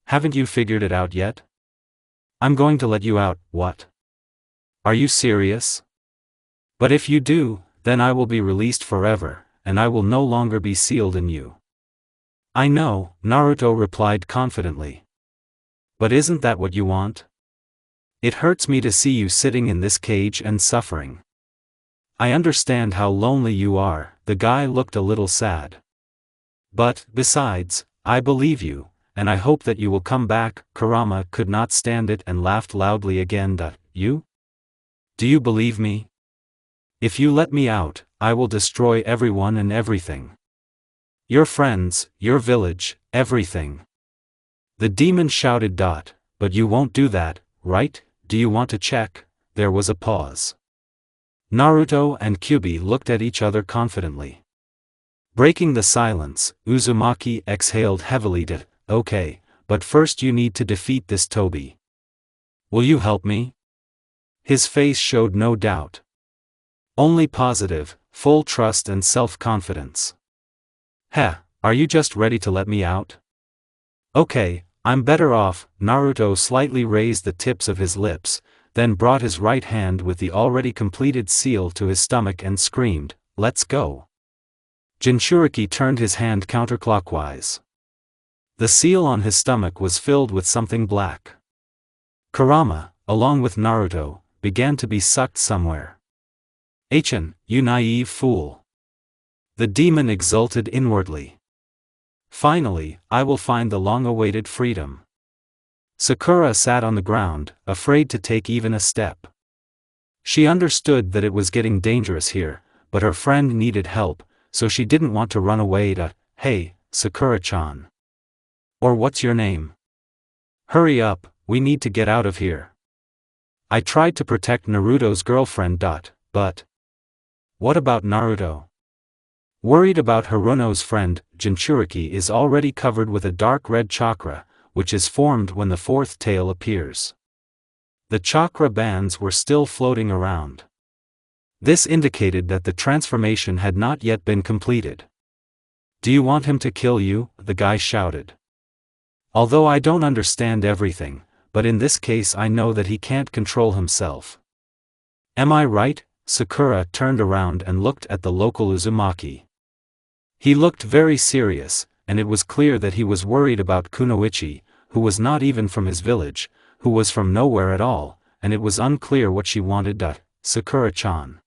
Haven't you figured it out yet? I'm going to let you out. What? Are you serious? But if you do, then I will be released forever, and I will no longer be sealed in you. I know, Naruto replied confidently. But isn't that what you want? It hurts me to see you sitting in this cage and suffering. I understand how lonely you are. The guy looked a little sad. But, besides, I believe you, and I hope that you will come back. Kurama could not stand it and laughed loudly again. You? Do you believe me? If you let me out, I will destroy everyone and everything. Your friends, your village, everything. The demon shouted. But you won't do that, right? Do you want to check? There was a pause. Naruto and Kyubi looked at each other confidently. Breaking the silence, Uzumaki exhaled heavily. Okay, but first you need to defeat this Tobi. Will you help me? His face showed no doubt. Only positive, full trust and self-confidence. Heh, are you just ready to let me out? Okay, I'm better off. Naruto slightly raised the tips of his lips, then brought his right hand with the already completed seal to his stomach and screamed, "Let's go." Jinchuriki turned his hand counterclockwise. The seal on his stomach was filled with something black. Kurama, along with Naruto, began to be sucked somewhere. "Achin, you naive fool." The demon exulted inwardly. Finally, I will find the long-awaited freedom. Sakura sat on the ground, afraid to take even a step. She understood that it was getting dangerous here, but her friend needed help, so she didn't want to run away. Hey, Sakura-chan. Or what's your name? Hurry up, we need to get out of here. I tried to protect Naruto's girlfriend. But what about Naruto? Worried about Haruno's friend, Jinchuriki is already covered with a dark red chakra, which is formed when the fourth tail appears. The chakra bands were still floating around. This indicated that the transformation had not yet been completed. Do you want him to kill you? The guy shouted. Although I don't understand everything, but in this case I know that he can't control himself. Am I right? Sakura turned around and looked at the local Uzumaki. He looked very serious, and it was clear that he was worried about Kunoichi, who was not even from his village, who was from nowhere at all, and it was unclear what she wanted. Sakura-chan.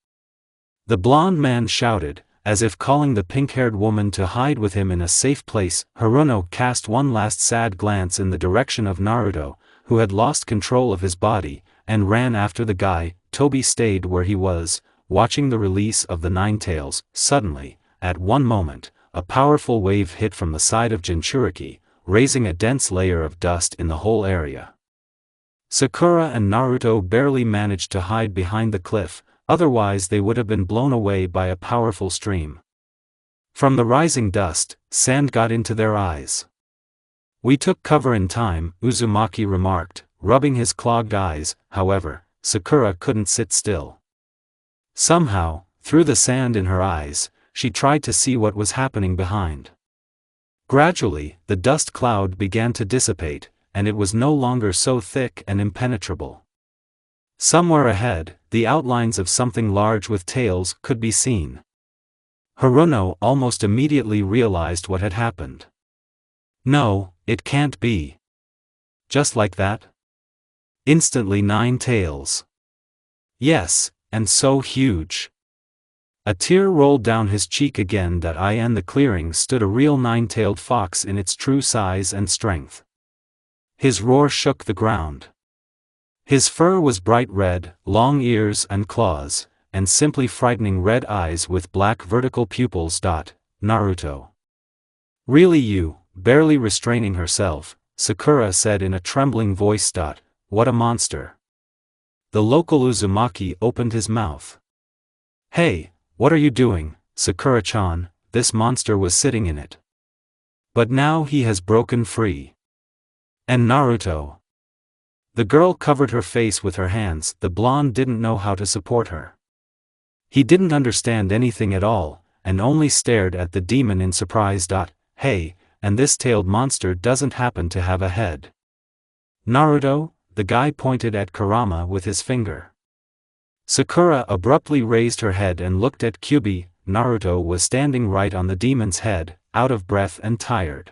The blonde man shouted, as if calling the pink-haired woman to hide with him in a safe place. Haruno cast one last sad glance in the direction of Naruto, who had lost control of his body, and ran after the guy. Toby stayed where he was, watching the release of the Nine Tails. Suddenly, at one moment, a powerful wave hit from the side of Jinchuriki, raising a dense layer of dust in the whole area. Sakura and Naruto barely managed to hide behind the cliff, otherwise they would have been blown away by a powerful stream. From the rising dust, sand got into their eyes. We took cover in time, Uzumaki remarked, rubbing his clogged eyes. However, Sakura couldn't sit still. Somehow, through the sand in her eyes, she tried to see what was happening behind. Gradually, the dust cloud began to dissipate, and it was no longer so thick and impenetrable. Somewhere ahead, the outlines of something large with tails could be seen. Haruno almost immediately realized what had happened. No, it can't be. Just like that? Instantly 9 tails. Yes, and so huge. A tear rolled down his cheek again. In the clearing stood a real 9-tailed fox in its true size and strength. His roar shook the ground. His fur was bright red, long ears and claws, and simply frightening red eyes with black vertical pupils. Naruto. Really, you? Barely restraining herself, Sakura said in a trembling voice. What a monster. The local Uzumaki opened his mouth. Hey, what are you doing, Sakura-chan? This monster was sitting in it. But now he has broken free. And Naruto. The girl covered her face with her hands. The blonde didn't know how to support her. He didn't understand anything at all, and only stared at the demon in surprise. Hey, and this tailed monster doesn't happen to have a head. Naruto? The guy pointed at Kurama with his finger. Sakura abruptly raised her head and looked at Kyubi. Naruto was standing right on the demon's head, out of breath and tired.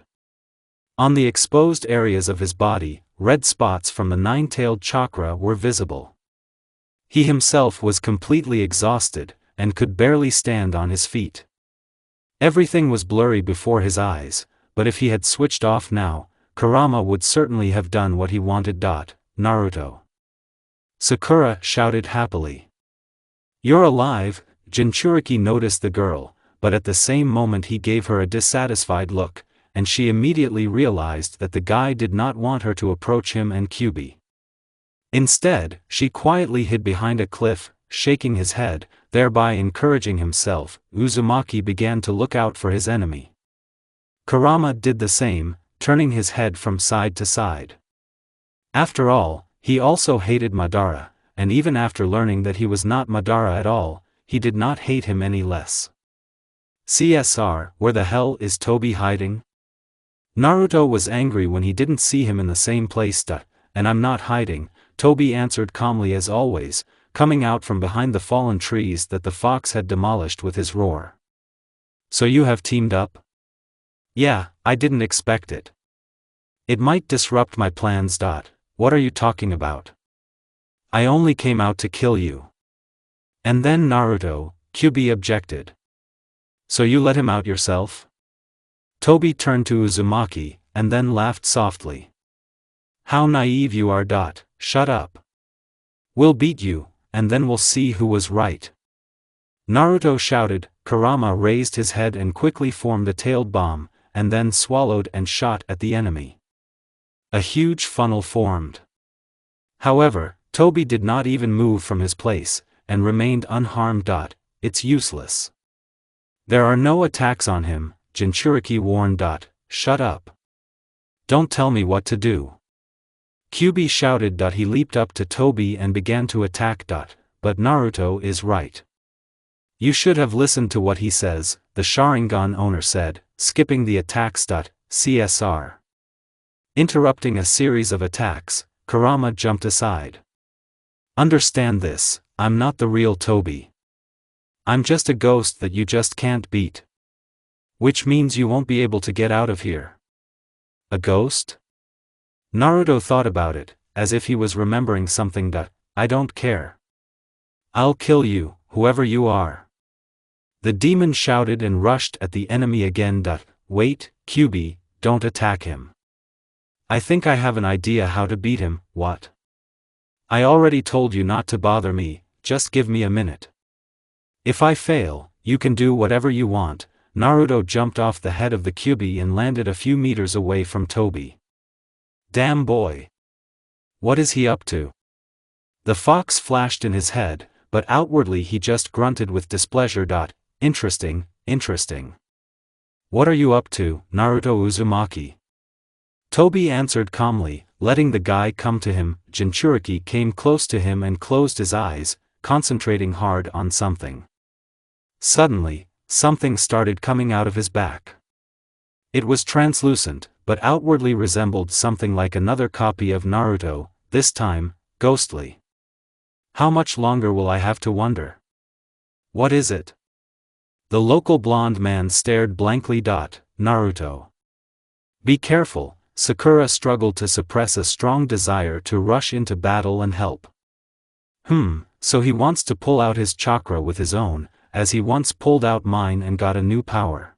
On the exposed areas of his body, red spots from the 9-tailed chakra were visible. He himself was completely exhausted, and could barely stand on his feet. Everything was blurry before his eyes, but if he had switched off now, Kurama would certainly have done what he wanted. Naruto. Sakura shouted happily. You're alive. Jinchuriki noticed the girl, but at the same moment he gave her a dissatisfied look, and she immediately realized that the guy did not want her to approach him and Kyubi. Instead, she quietly hid behind a cliff, shaking his head, thereby encouraging himself. Uzumaki began to look out for his enemy. Kurama did the same, turning his head from side to side. After all, he also hated Madara, and even after learning that he was not Madara at all, he did not hate him any less. CSR, where the hell is Toby hiding? Naruto was angry when he didn't see him in the same place. And I'm not hiding, Toby answered calmly as always, coming out from behind the fallen trees that the fox had demolished with his roar. So you have teamed up? Yeah, I didn't expect it. It might disrupt my plans. What are you talking about? I only came out to kill you. And then Naruto, Kyubi objected. So you let him out yourself? Toby turned to Uzumaki, and then laughed softly. How naive you are. Shut up. We'll beat you, and then we'll see who was right. Naruto shouted. Kurama raised his head and quickly formed a tailed bomb, and then swallowed and shot at the enemy. A huge funnel formed. However, Toby did not even move from his place, and remained unharmed. It's useless. There are no attacks on him, Jinchuriki warned. Shut up. Don't tell me what to do. Kyubi shouted. He leaped up to Toby and began to attack. But Naruto is right. You should have listened to what he says, the Sharingan owner said, skipping the attacks. CSR. Interrupting a series of attacks, Kurama jumped aside. Understand this, I'm not the real Toby. I'm just a ghost that you just can't beat. Which means you won't be able to get out of here. A ghost? Naruto thought about it, as if he was remembering something. I don't care. I'll kill you, whoever you are. The demon shouted and rushed at the enemy again. Wait, Kyubi, don't attack him. I think I have an idea how to beat him. What? I already told you not to bother me, just give me a minute. If I fail, you can do whatever you want. Naruto jumped off the head of the Kyubi and landed a few meters away from Toby. Damn boy. What is he up to? The fox flashed in his head, but outwardly he just grunted with displeasure. Interesting, interesting. What are you up to, Naruto Uzumaki? Toby answered calmly, letting the guy come to him. Jinchuriki came close to him and closed his eyes, concentrating hard on something. Suddenly, something started coming out of his back. It was translucent, but outwardly resembled something like another copy of Naruto, this time, ghostly. How much longer will I have to wonder? What is it? The local blonde man stared blankly. Naruto. Be careful. Sakura struggled to suppress a strong desire to rush into battle and help. So he wants to pull out his chakra with his own, as he once pulled out mine and got a new power.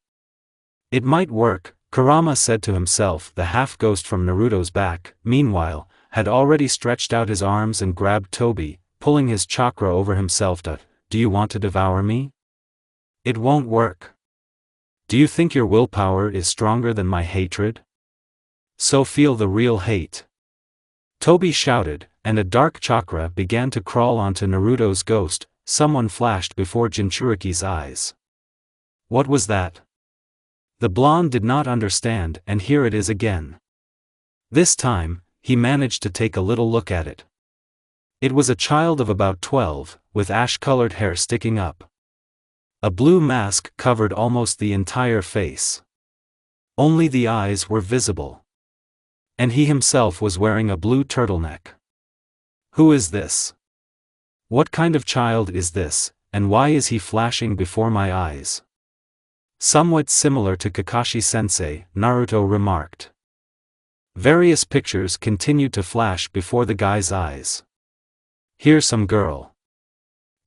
It might work, Kurama said to himself. The half-ghost from Naruto's back, meanwhile, had already stretched out his arms and grabbed Toby, pulling his chakra over himself. Do you want to devour me? It won't work. Do you think your willpower is stronger than my hatred? So feel the real hate. Toby shouted, and a dark chakra began to crawl onto Naruto's ghost. Someone flashed before Jinchuriki's eyes. What was that? The blonde did not understand, and here it is again. This time, he managed to take a little look at it. It was a child of about 12, with ash-colored hair sticking up. A blue mask covered almost the entire face. Only the eyes were visible. And he himself was wearing a blue turtleneck. Who is this? What kind of child is this, and why is he flashing before my eyes? Somewhat similar to Kakashi-sensei, Naruto remarked. Various pictures continued to flash before the guy's eyes. Here's some girl.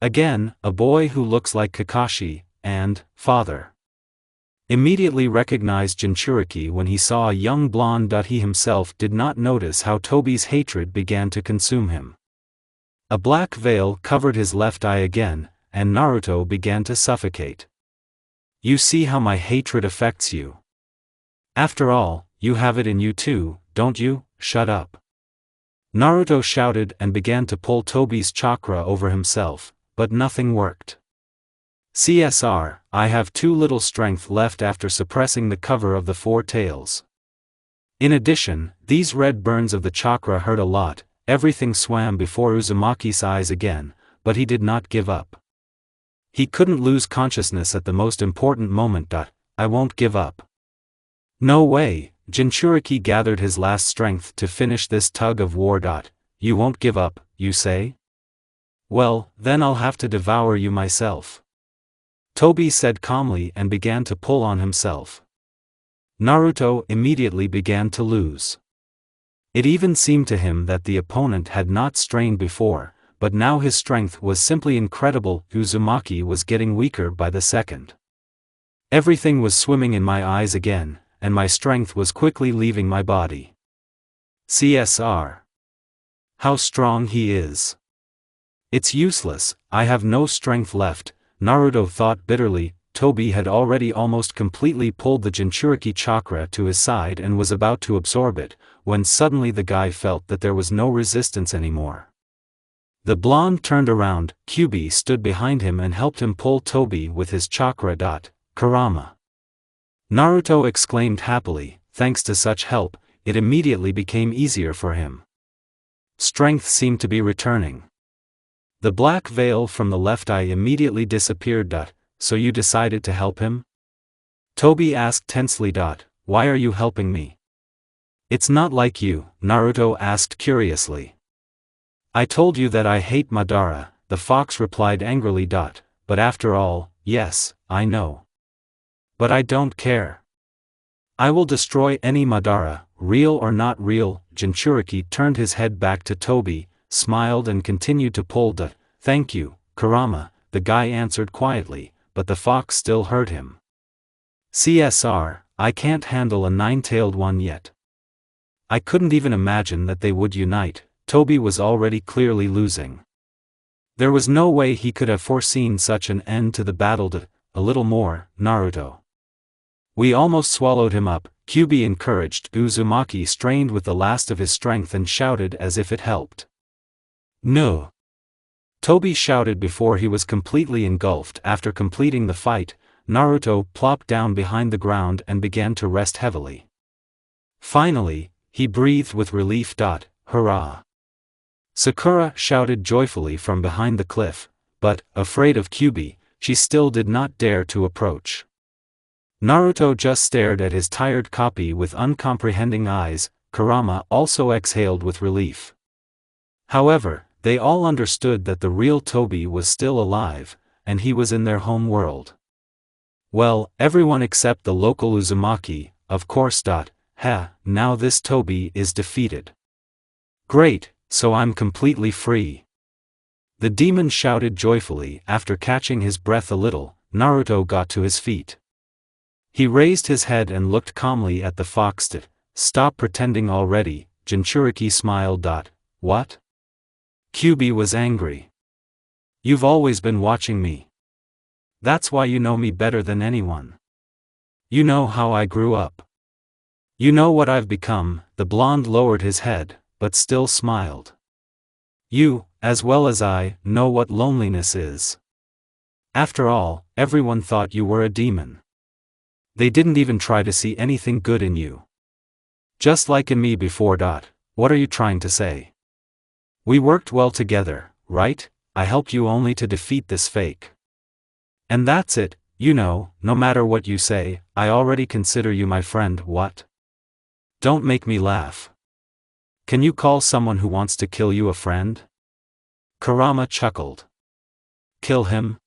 Again, a boy who looks like Kakashi, and father. Immediately recognized Jinchuriki when he saw a young blonde. He himself did not notice how Toby's hatred began to consume him. A black veil covered his left eye again, and Naruto began to suffocate. You see how my hatred affects you. After all, you have it in you too, don't you? Shut up. Naruto shouted and began to pull Toby's chakra over himself, but nothing worked. CSR, I have too little strength left after suppressing the cover of the four tails. In addition, these red burns of the chakra hurt a lot. Everything swam before Uzumaki's eyes again, but he did not give up. He couldn't lose consciousness at the most important moment. I won't give up. No way. Jinchuriki gathered his last strength to finish this tug of war. You won't give up, you say? Well, then I'll have to devour you myself. Toby said calmly and began to pull on himself. Naruto immediately began to lose. It even seemed to him that the opponent had not strained before, but now his strength was simply incredible. Uzumaki was getting weaker by the second. Everything was swimming in my eyes again, and my strength was quickly leaving my body. CSR. How strong he is. It's useless, I have no strength left, Naruto thought bitterly. Toby had already almost completely pulled the Jinchuriki chakra to his side and was about to absorb it, when suddenly the guy felt that there was no resistance anymore. The blonde turned around. Kyubi stood behind him and helped him pull Toby with his chakra. Kurama. Naruto exclaimed happily, thanks to such help, it immediately became easier for him. Strength seemed to be returning. The black veil from the left eye immediately disappeared. So you decided to help him? Toby asked tensely. Why are you helping me? It's not like you, Naruto asked curiously. I told you that I hate Madara, the fox replied angrily. But after all, yes, I know. But I don't care. I will destroy any Madara, real or not real. Jinchuriki turned his head back to Toby, smiled and continued to pull. Thank you, Kurama, the guy answered quietly, but the fox still heard him. CSR, I can't handle a nine-tailed one yet. I couldn't even imagine that they would unite. Toby was already clearly losing. There was no way he could have foreseen such an end to the battle. A little more, Naruto. We almost swallowed him up, Kyuubi encouraged. Uzumaki strained with the last of his strength and shouted as if it helped. No. Toby shouted before he was completely engulfed. After completing the fight, Naruto plopped down behind the ground and began to rest heavily. Finally, he breathed with relief. Hurrah! Sakura shouted joyfully from behind the cliff, but, afraid of Kyuubi, she still did not dare to approach. Naruto just stared at his tired copy with uncomprehending eyes. Kurama also exhaled with relief. However, they all understood that the real Toby was still alive, and he was in their home world. Well, everyone except the local Uzumaki, of course. Now this Toby is defeated. Great, so I'm completely free. The demon shouted joyfully. After catching his breath a little, Naruto got to his feet. He raised his head and looked calmly at the fox. Stop pretending already, Jinchuriki smiled. What? Kyuubi was angry. You've always been watching me. That's why you know me better than anyone. You know how I grew up. You know what I've become. The blonde lowered his head, but still smiled. You, as well as I, know what loneliness is. After all, everyone thought you were a demon. They didn't even try to see anything good in you. Just like in me before. What are you trying to say? We worked well together, right? I helped you only to defeat this fake. And that's it, no matter what you say, I already consider you my friend. What? Don't make me laugh. Can you call someone who wants to kill you a friend? Kurama chuckled. Kill him?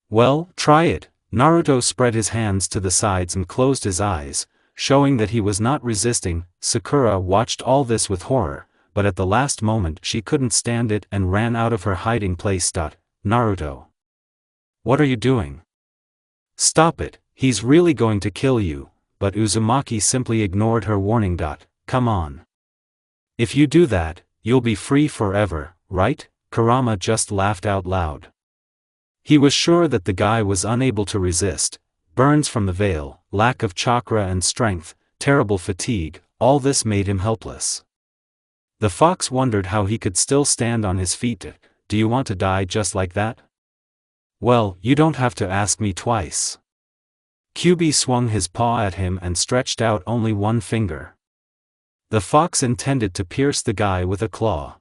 Well, try it. Naruto spread his hands to the sides and closed his eyes, showing that he was not resisting. Sakura watched all this with horror, but at the last moment she couldn't stand it and ran out of her hiding place. Naruto. What are you doing? Stop it, he's really going to kill you. But Uzumaki simply ignored her warning. Come on. If you do that, you'll be free forever, right? Kurama just laughed out loud. He was sure that the guy was unable to resist. Burns from the veil, lack of chakra and strength, terrible fatigue, all this made him helpless. The fox wondered how he could still stand on his feet. Do you want to die just like that? Well, you don't have to ask me twice. Kyuubi swung his paw at him and stretched out only one finger. The fox intended to pierce the guy with a claw.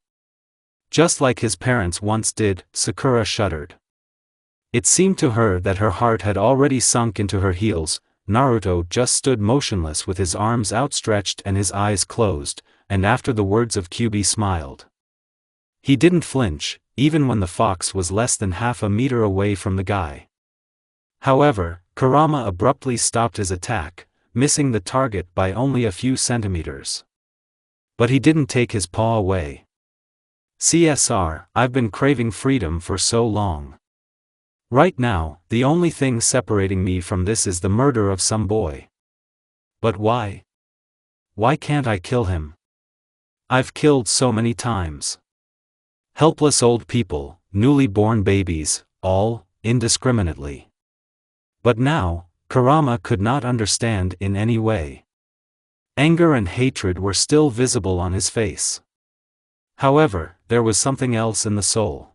Just like his parents once did. Sakura shuddered. It seemed to her that her heart had already sunk into her heels. Naruto just stood motionless with his arms outstretched and his eyes closed, and after the words of Kyuubi smiled. He didn't flinch, even when the fox was less than half a meter away from the guy. However, Kurama abruptly stopped his attack, missing the target by only a few centimeters. But he didn't take his paw away. CSR, I've been craving freedom for so long. Right now, the only thing separating me from this is the murder of some boy. But why? Why can't I kill him? I've killed so many times. Helpless old people, newly born babies, all, indiscriminately. But now, Kurama could not understand in any way. Anger and hatred were still visible on his face. However, there was something else in the soul.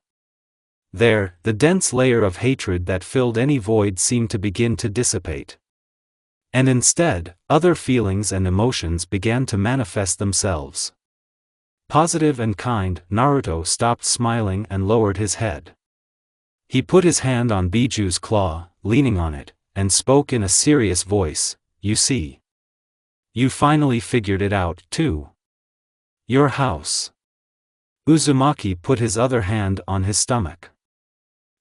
There, the dense layer of hatred that filled any void seemed to begin to dissipate. And instead, other feelings and emotions began to manifest themselves. Positive and kind. Naruto stopped smiling and lowered his head. He put his hand on Bijuu's claw, leaning on it, and spoke in a serious voice, You see, You finally figured it out, too. Your house. Uzumaki put his other hand on his stomach.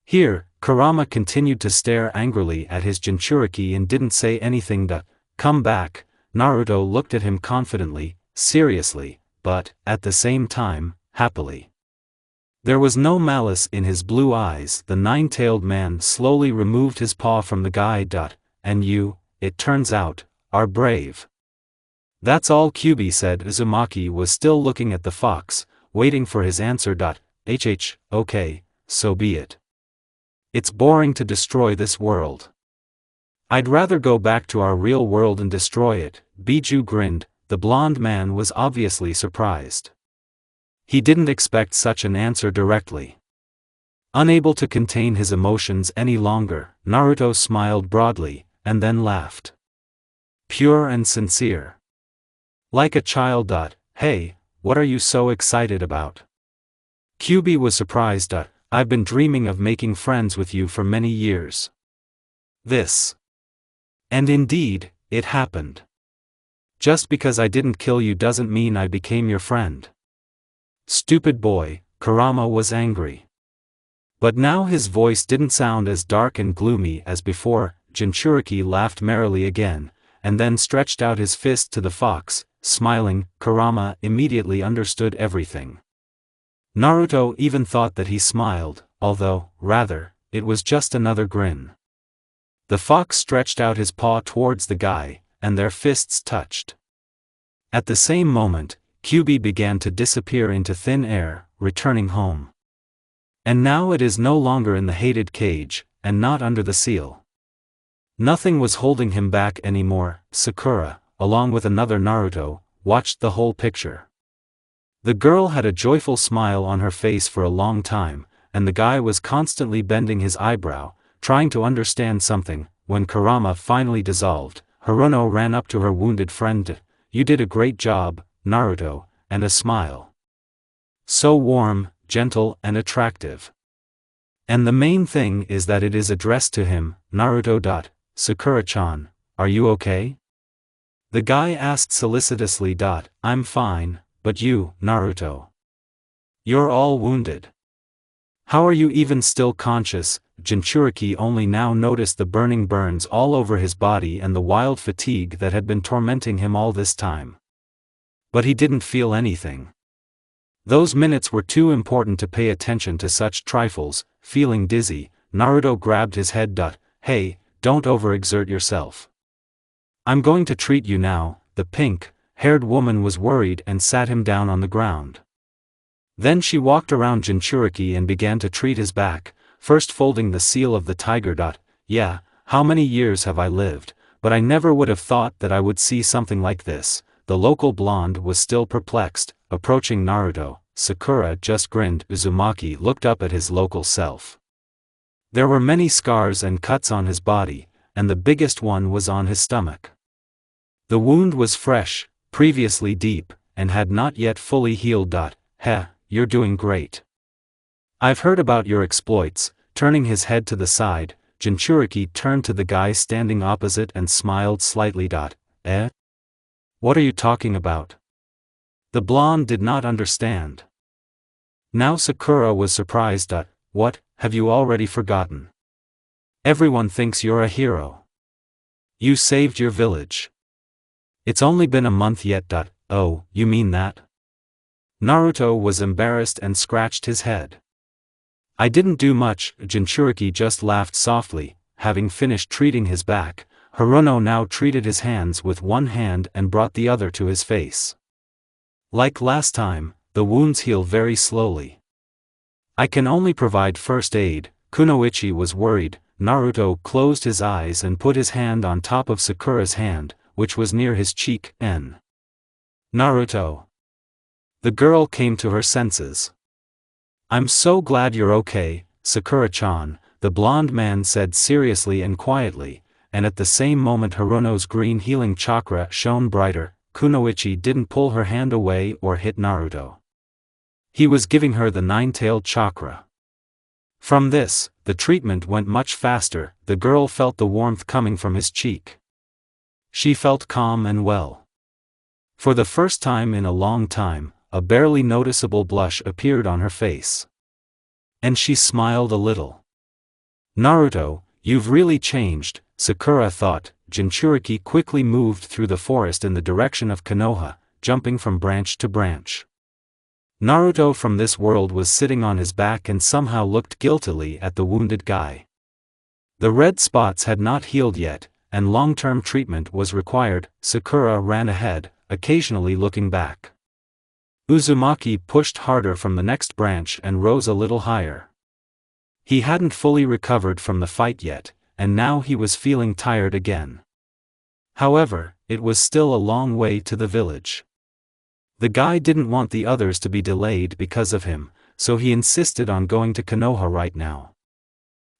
Here, Kurama continued to stare angrily at his Jinchuriki and didn't say anything to come back. Naruto looked at him confidently, seriously, but, at the same time, happily. There was no malice in his blue eyes. The nine-tailed man slowly removed his paw from the guy. And you, it turns out, are brave. That's all, Kyubi said. Uzumaki was still looking at the fox, waiting for his answer. Okay, so be it. It's boring to destroy this world. I'd rather go back to our real world and destroy it. Biju grinned. The blonde man was obviously surprised. He didn't expect such an answer directly. Unable to contain his emotions any longer, Naruto smiled broadly, and then laughed. Pure and sincere. Like a child. Hey, what are you so excited about? Kyubi was surprised. I've been dreaming of making friends with you for many years. This. And indeed, it happened. Just because I didn't kill you doesn't mean I became your friend. Stupid boy, Kurama was angry. But now his voice didn't sound as dark and gloomy as before. Jinchuriki laughed merrily again, and then stretched out his fist to the fox, smiling. Kurama immediately understood everything. Naruto even thought that he smiled, although, rather, it was just another grin. The fox stretched out his paw towards the guy, and their fists touched. At the same moment, Kyubi began to disappear into thin air, returning home. And now it is no longer in the hated cage, and not under the seal. Nothing was holding him back anymore. Sakura, along with another Naruto, watched the whole picture. The girl had a joyful smile on her face for a long time, and the guy was constantly bending his eyebrow, trying to understand something. When Kurama finally dissolved, Haruno ran up to her wounded friend. You did a great job, Naruto, and a smile. So warm, gentle and attractive. And the main thing is that it is addressed to him, Naruto. Sakura-chan, are you okay? The guy asked solicitously. I'm fine, but you, Naruto. You're all wounded. How are you even still conscious? Jinchuriki only now noticed the burning burns all over his body and the wild fatigue that had been tormenting him all this time. But he didn't feel anything. Those minutes were too important to pay attention to such trifles. Feeling dizzy, Naruto grabbed his head. Hey, don't overexert yourself. I'm going to treat you now. The pink-haired woman was worried and sat him down on the ground. Then she walked around Jinchuriki and began to treat his back, first folding the seal of the tiger. Yeah, how many years have I lived, but I never would have thought that I would see something like this. The local blonde was still perplexed, approaching Naruto. Sakura just grinned. Uzumaki looked up at his local self. There were many scars and cuts on his body, and the biggest one was on his stomach. The wound was fresh, previously deep, and had not yet fully healed. You're doing great. I've heard about your exploits. Turning his head to the side, Jinchuriki turned to the guy standing opposite and smiled slightly. What are you talking about? The blonde did not understand. Now Sakura was surprised. What, have you already forgotten? Everyone thinks you're a hero. You saved your village. It's only been a month yet. Oh, you mean that? Naruto was embarrassed and scratched his head. I didn't do much. Jinchuriki just laughed softly. Having finished treating his back, Haruno now treated his hands with one hand and brought the other to his face. Like last time, the wounds heal very slowly. I can only provide first aid. Kunoichi was worried. Naruto closed his eyes and put his hand on top of Sakura's hand, which was near his cheek. Naruto. The girl came to her senses. I'm so glad you're okay, Sakura-chan, the blonde man said seriously and quietly, and at the same moment Haruno's green healing chakra shone brighter. Kunoichi didn't pull her hand away or hit Naruto. He was giving her the nine-tailed chakra. From this, the treatment went much faster. The girl felt the warmth coming from his cheek. She felt calm and well. For the first time in a long time, a barely noticeable blush appeared on her face. And she smiled a little. Naruto, you've really changed, Sakura thought. Jinchuriki quickly moved through the forest in the direction of Konoha, jumping from branch to branch. Naruto from this world was sitting on his back and somehow looked guiltily at the wounded guy. The red spots had not healed yet, and long-term treatment was required. Sakura ran ahead, occasionally looking back. Uzumaki pushed harder from the next branch and rose a little higher. He hadn't fully recovered from the fight yet, and now he was feeling tired again. However, it was still a long way to the village. The guy didn't want the others to be delayed because of him, so he insisted on going to Konoha right now.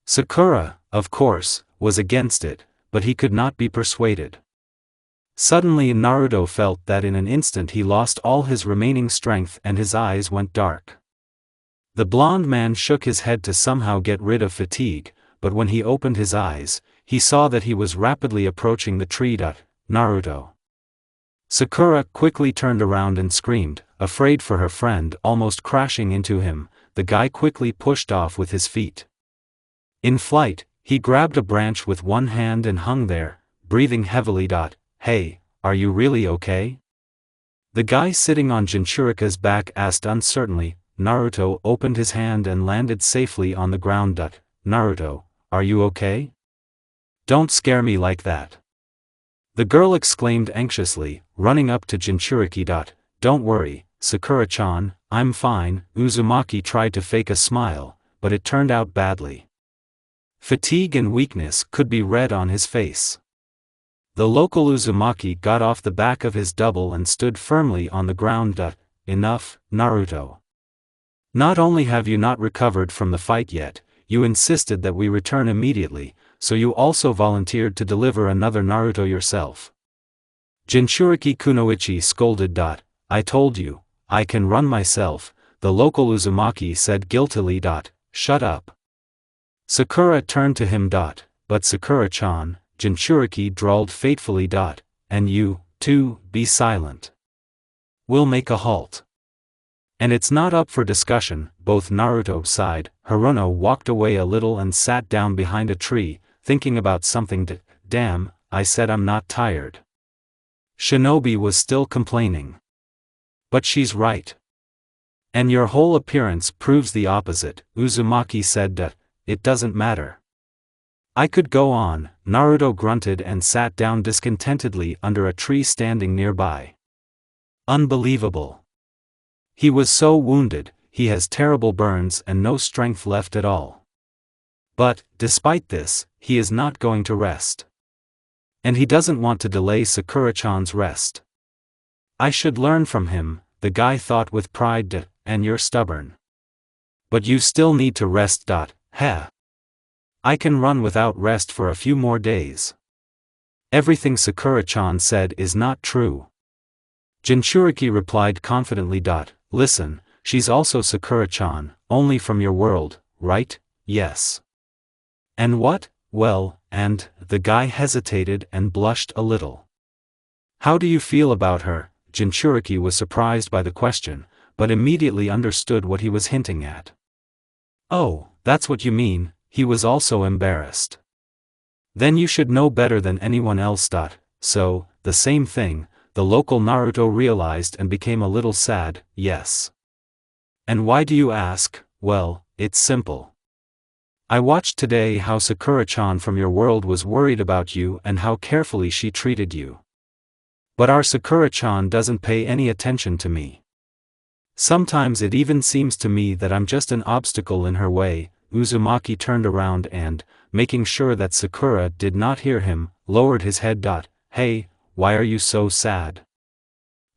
Sakura, of course, was against it, but he could not be persuaded. Suddenly Naruto felt that in an instant he lost all his remaining strength and his eyes went dark. The blond man shook his head to somehow get rid of fatigue, but when he opened his eyes, he saw that he was rapidly approaching the tree. Naruto. Sakura quickly turned around and screamed, afraid for her friend, almost crashing into him. The guy quickly pushed off with his feet. In flight, he grabbed a branch with one hand and hung there, breathing heavily. Hey, are you really okay? The guy sitting on Jinchurika's back asked uncertainly. Naruto opened his hand and landed safely on the ground. Naruto, are you okay? Don't scare me like that. The girl exclaimed anxiously, running up to Jinchuriki. Don't worry, Sakura-chan, I'm fine. Uzumaki tried to fake a smile, but it turned out badly. Fatigue and weakness could be read on his face. The local Uzumaki got off the back of his double and stood firmly on the ground. Enough, Naruto. Not only have you not recovered from the fight yet, you insisted that we return immediately, so you also volunteered to deliver another Naruto yourself. Jinchuriki Kunoichi scolded. I told you, I can run myself, the local Uzumaki said guiltily. Shut up. Sakura turned to him. But Sakura-chan, Jinchuriki drawled fatefully. And you, too, be silent. We'll make a halt. And it's not up for discussion. Both Naruto sighed. Haruno walked away a little and sat down behind a tree, thinking about something. Damn, I said I'm not tired. Shinobi was still complaining. But she's right. And your whole appearance proves the opposite, Uzumaki said. It doesn't matter. I could go on. Naruto grunted and sat down discontentedly under a tree standing nearby. Unbelievable. He was so wounded, he has terrible burns and no strength left at all. But, despite this, he is not going to rest. And he doesn't want to delay Sakura-chan's rest. I should learn from him, the guy thought with pride. And you're stubborn. But you still need to rest. Heh. I can run without rest for a few more days. Everything Sakura-chan said is not true. Jinchuriki replied confidently. Listen, she's also Sakura-chan, only from your world, right? Yes. And what? Well, and, the guy hesitated and blushed a little. How do you feel about her? Jinchuriki was surprised by the question, but immediately understood what he was hinting at. Oh, that's what you mean. He was also embarrassed. Then you should know better than anyone else. So, the same thing, the local Naruto realized and became a little sad. Yes. And why do you ask? Well, it's simple. I watched today how Sakura-chan from your world was worried about you and how carefully she treated you. But our Sakura-chan doesn't pay any attention to me. Sometimes it even seems to me that I'm just an obstacle in her way. Uzumaki turned around and, making sure that Sakura did not hear him, lowered his head. Hey, why are you so sad?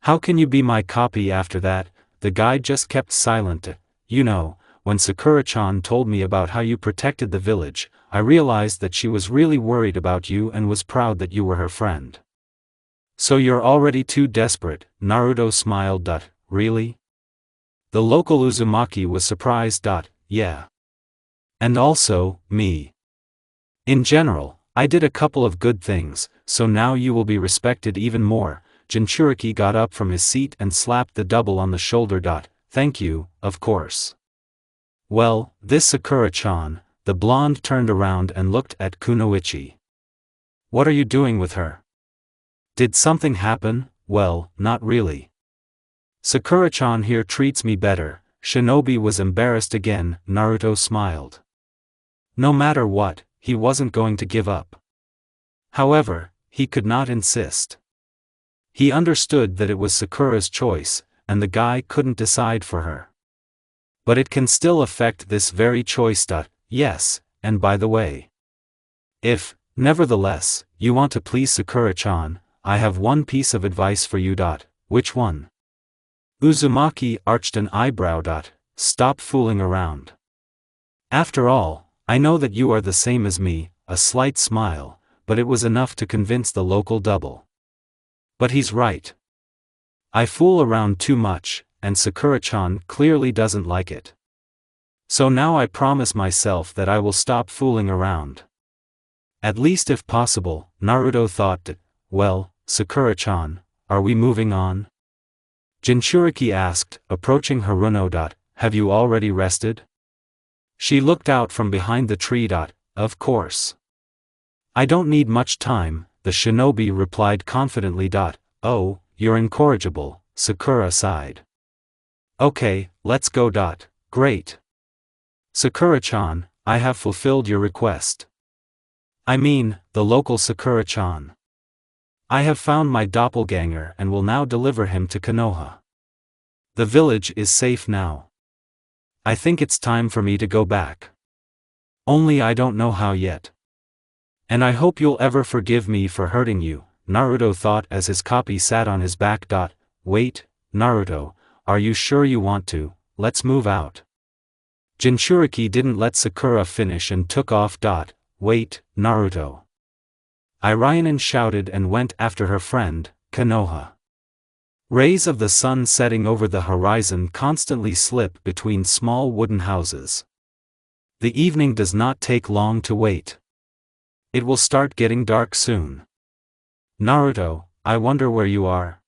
How can you be my copy after that? The guy just kept silent. You know, when Sakura-chan told me about how you protected the village, I realized that she was really worried about you and was proud that you were her friend. So you're already too desperate, Naruto smiled. Really? The local Uzumaki was surprised. Yeah. And also, me. In general, I did a couple of good things, so now you will be respected even more. Jinchuriki got up from his seat and slapped the double on the shoulder. Thank you, of course. Well, this Sakura-chan. The blonde turned around and looked at Kunoichi. What are you doing with her? Did something happen? Well, not really. Sakura-chan here treats me better. Shinobi was embarrassed again. Naruto smiled. No matter what, he wasn't going to give up. However, he could not insist. He understood that it was Sakura's choice, and the guy couldn't decide for her. But it can still affect this very choice. Yes, and by the way. If, nevertheless, you want to please Sakura-chan, I have one piece of advice for you. Which one? Uzumaki arched an eyebrow. Stop fooling around. After all, I know that you are the same as me, a slight smile, but it was enough to convince the local double. But he's right. I fool around too much, and Sakura-chan clearly doesn't like it. So now I promise myself that I will stop fooling around. At least if possible. Naruto thought. Well, Sakura-chan, are we moving on? Jinchuriki asked, approaching Haruno. Have you already rested? She looked out from behind the tree. Of course. I don't need much time, the shinobi replied confidently. Oh, you're incorrigible, Sakura sighed. Okay, let's go. Great. Sakura-chan, I have fulfilled your request. I mean, the local Sakura-chan. I have found my doppelganger and will now deliver him to Konoha. The village is safe now. I think it's time for me to go back. Only I don't know how yet. And I hope you'll ever forgive me for hurting you, Naruto thought as his copy sat on his back. Wait, Naruto, are you sure you want to? Let's move out. Jinchuriki didn't let Sakura finish and took off. Wait, Naruto. Irionen shouted and went after her friend, Konoha. Rays of the sun setting over the horizon constantly slip between small wooden houses. The evening does not take long to wait. It will start getting dark soon. Naruto, I wonder where you are.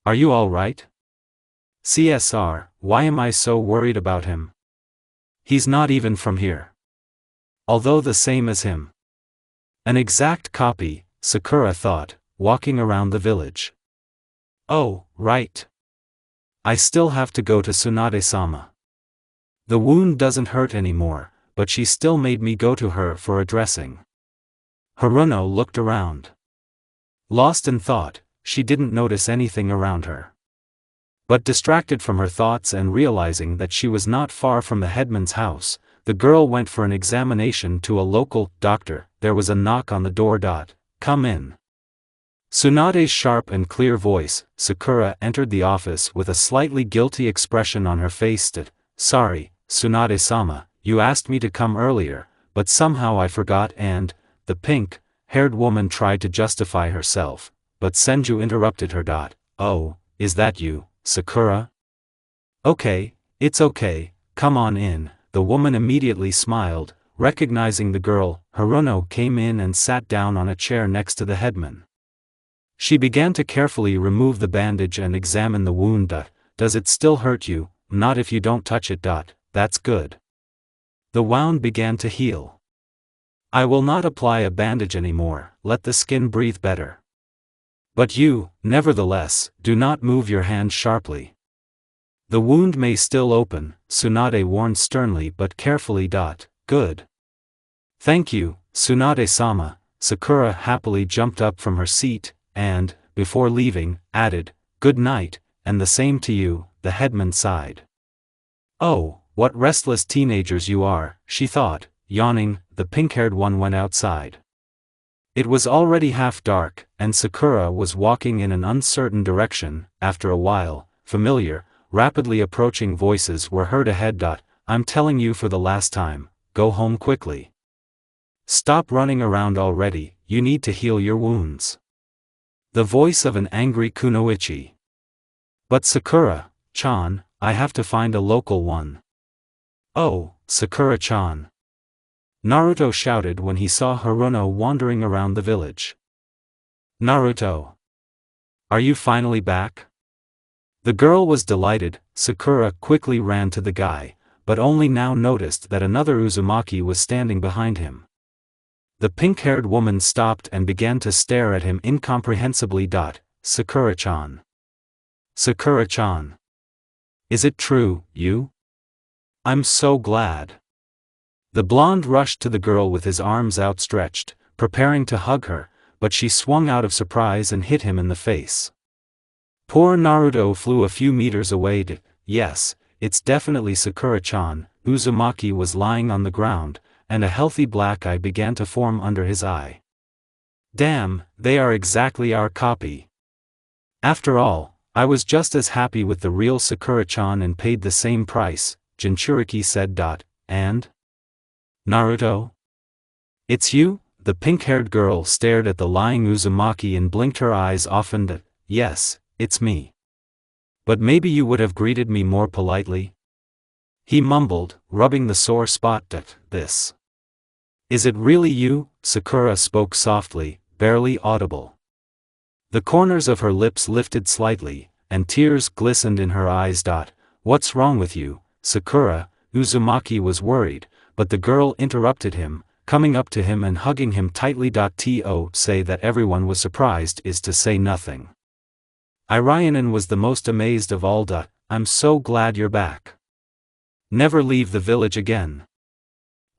Are you all right? CSR, why am I so worried about him? He's not even from here. Although the same as him. An exact copy, Sakura thought, walking around the village. Oh, right. I still have to go to Tsunade-sama. The wound doesn't hurt anymore, but she still made me go to her for a dressing. Haruno looked around. Lost in thought, she didn't notice anything around her. But distracted from her thoughts and realizing that she was not far from the headman's house, the girl went for an examination to a local doctor. There was a knock on the door. Come in. Tsunade's sharp and clear voice. Sakura entered the office with a slightly guilty expression on her face. Sorry, Tsunade-sama, you asked me to come earlier, but somehow I forgot and, the pink-haired woman tried to justify herself, but Senju interrupted her. Oh, is that you, Sakura? Okay, it's okay, come on in. The woman immediately smiled, recognizing the girl. Haruno came in and sat down on a chair next to the headman. She began to carefully remove the bandage and examine the wound. Does it still hurt you? Not if you don't touch it. That's good. The wound began to heal. I will not apply a bandage anymore, let the skin breathe better. But you, nevertheless, do not move your hand sharply. The wound may still open, Tsunade warned sternly but carefully. Good. Thank you, Tsunade-sama. Sakura happily jumped up from her seat, and, before leaving, added, good night, and the same to you, the headman sighed. Oh, what restless teenagers you are, she thought, yawning. The pink-haired one went outside. It was already half dark, and Sakura was walking in an uncertain direction. After a while, familiar, rapidly approaching voices were heard ahead. I'm telling you for the last time, go home quickly. Stop running around already, you need to heal your wounds. The voice of an angry Kunoichi. But Sakura-chan, I have to find a local one. Oh, Sakura-chan. Naruto shouted when he saw Haruno wandering around the village. Naruto. Are you finally back? The girl was delighted. Sakura quickly ran to the guy, but only now noticed that another Uzumaki was standing behind him. The pink-haired woman stopped and began to stare at him incomprehensibly. Sakura-chan. Sakura-chan. Is it true, you? I'm so glad. The blonde rushed to the girl with his arms outstretched, preparing to hug her, but she swung out of surprise and hit him in the face. Poor Naruto flew a few meters away. Yes, it's definitely Sakura-chan. Uzumaki was lying on the ground, and a healthy black eye began to form under his eye. Damn, they are exactly our copy. After all, I was just as happy with the real Sakura-chan and paid the same price, Jinchuriki said. And? Naruto? It's you? The pink-haired girl stared at the lying Uzumaki and blinked her eyes often. Yes, it's me. But maybe you would have greeted me more politely? He mumbled, rubbing the sore spot. This. Is it really you? Sakura spoke softly, barely audible. The corners of her lips lifted slightly, and tears glistened in her eyes. What's wrong with you, Sakura? Uzumaki was worried, but the girl interrupted him, coming up to him and hugging him tightly. To say that everyone was surprised is to say nothing. Irionen was the most amazed of all. I'm so glad you're back. Never leave the village again.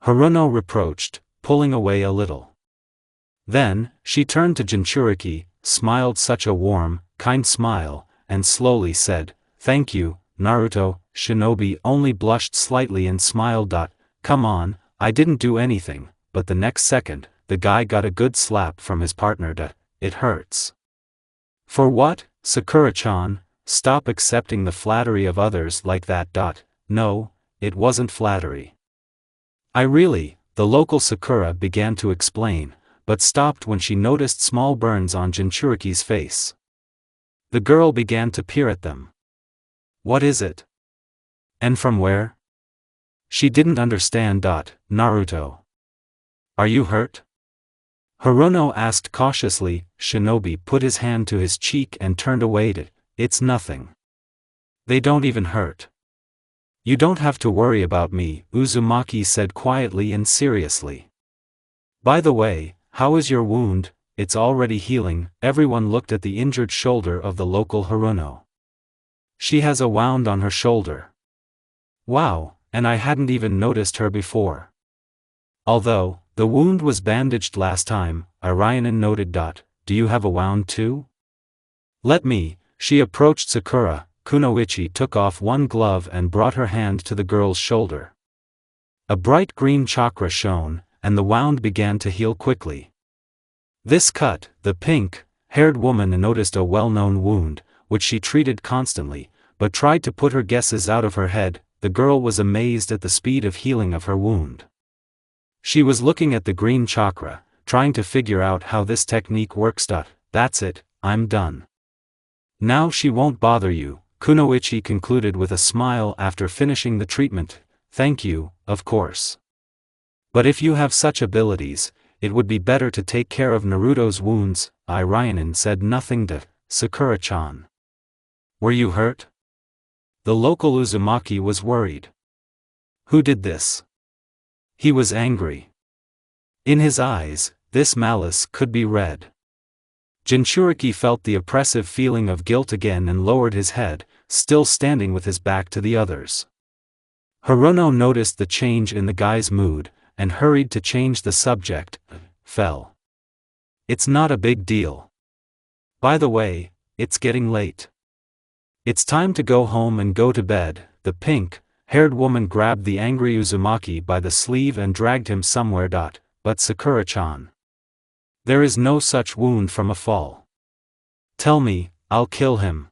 Haruno reproached, pulling away a little. Then, she turned to Jinchuriki, smiled such a warm, kind smile, and slowly said, "Thank you, Naruto." Shinobi only blushed slightly and smiled. Come on, I didn't do anything, but the next second, the guy got a good slap from his partner. It hurts. For what, Sakura-chan? Stop accepting the flattery of others like that. No, it wasn't flattery. The local Sakura began to explain, but stopped when she noticed small burns on Jinchuriki's face. The girl began to peer at them. What is it? And from where? She didn't understand. Naruto. Are you hurt? Haruno asked cautiously. Shinobi put his hand to his cheek and turned away. It's nothing. They don't even hurt. You don't have to worry about me, Uzumaki said quietly and seriously. By the way, how is your wound? It's already healing. Everyone looked at the injured shoulder of the local Haruno. She has a wound on her shoulder. Wow, and I hadn't even noticed her before. Although, the wound was bandaged last time, Irionen noted. Do you have a wound too? Let me. She approached Sakura. Kunoichi took off one glove and brought her hand to the girl's shoulder. A bright green chakra shone, and the wound began to heal quickly. This cut, the pink-haired woman noticed a well-known wound, which she treated constantly, but tried to put her guesses out of her head. The girl was amazed at the speed of healing of her wound. She was looking at the green chakra, trying to figure out how this technique works. That's it, I'm done. Now she won't bother you, Kunoichi concluded with a smile after finishing the treatment. Thank you, of course. But if you have such abilities, it would be better to take care of Naruto's wounds. Irionen said nothing to Sakura-chan. Were you hurt? The local Uzumaki was worried. Who did this? He was angry. In his eyes, this malice could be read. Jinchuriki felt the oppressive feeling of guilt again and lowered his head, still standing with his back to the others. Haruno noticed the change in the guy's mood, and hurried to change the subject. Fell. It's not a big deal. By the way, it's getting late. It's time to go home and go to bed. The pink-haired woman grabbed the angry Uzumaki by the sleeve and dragged him somewhere. But Sakura-chan. There is no such wound from a fall. Tell me, I'll kill him.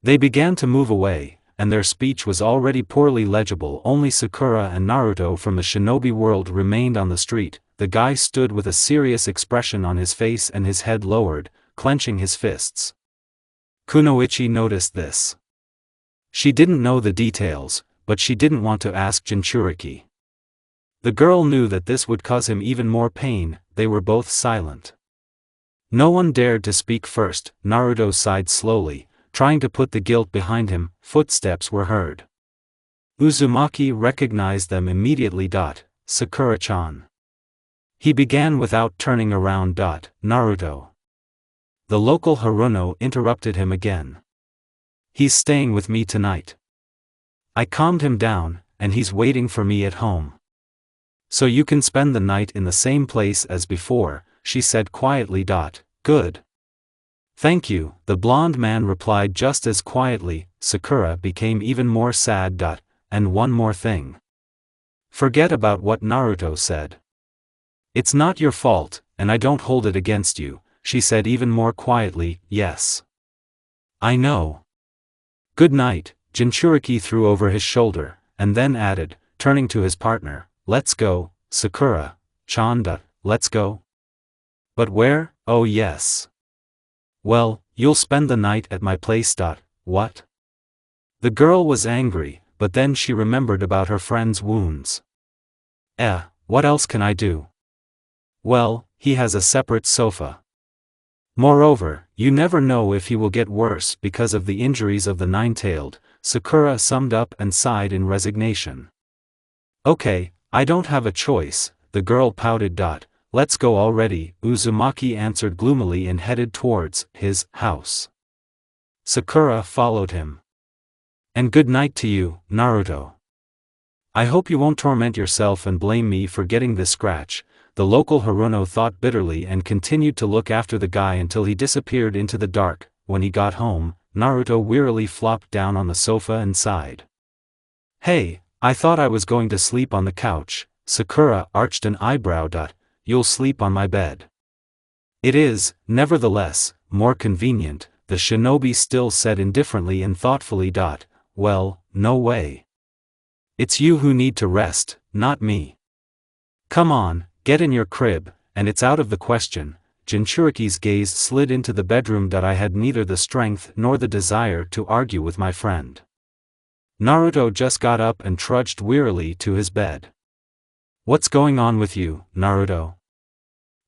They began to move away, and their speech was already poorly legible. Only Sakura and Naruto from the shinobi world remained on the street. The guy stood with a serious expression on his face and his head lowered, clenching his fists. Kunoichi noticed this. She didn't know the details, but she didn't want to ask Jinchuriki. The girl knew that this would cause him even more pain. They were both silent. No one dared to speak first. Naruto sighed slowly, trying to put the guilt behind him. Footsteps were heard. Uzumaki recognized them immediately. Sakura-chan. He began without turning around. Naruto. The local Haruno interrupted him again. He's staying with me tonight. I calmed him down, and he's waiting for me at home. So you can spend the night in the same place as before, she said quietly. Good. Thank you, the blonde man replied just as quietly. Sakura became even more sad. And one more thing. Forget about what Naruto said. It's not your fault, and I don't hold it against you, she said even more quietly. Yes. I know. Good night, Jinchuriki threw over his shoulder, and then added, turning to his partner, let's go, Sakura-chan. Let's go? But where? Oh yes. Well, you'll spend the night at my place. What? The girl was angry, but then she remembered about her friend's wounds. What else can I do? Well, he has a separate sofa. Moreover, you never know if he will get worse because of the injuries of the nine-tailed, Sakura summed up and sighed in resignation. Okay, I don't have a choice, the girl pouted. Let's go already, Uzumaki answered gloomily and headed towards his house. Sakura followed him. And good night to you, Naruto. I hope you won't torment yourself and blame me for getting this scratch, the local Haruno thought bitterly and continued to look after the guy until he disappeared into the dark. When he got home, Naruto wearily flopped down on the sofa and sighed. Hey, I thought I was going to sleep on the couch, Sakura arched an eyebrow. You'll sleep on my bed. It is, nevertheless, more convenient, the shinobi still said indifferently and thoughtfully. Well, no way. It's you who need to rest, not me. Come on, get in your crib, and it's out of the question. Jinchuriki's gaze slid into the bedroom. I had neither the strength nor the desire to argue with my friend. Naruto just got up and trudged wearily to his bed. What's going on with you, Naruto?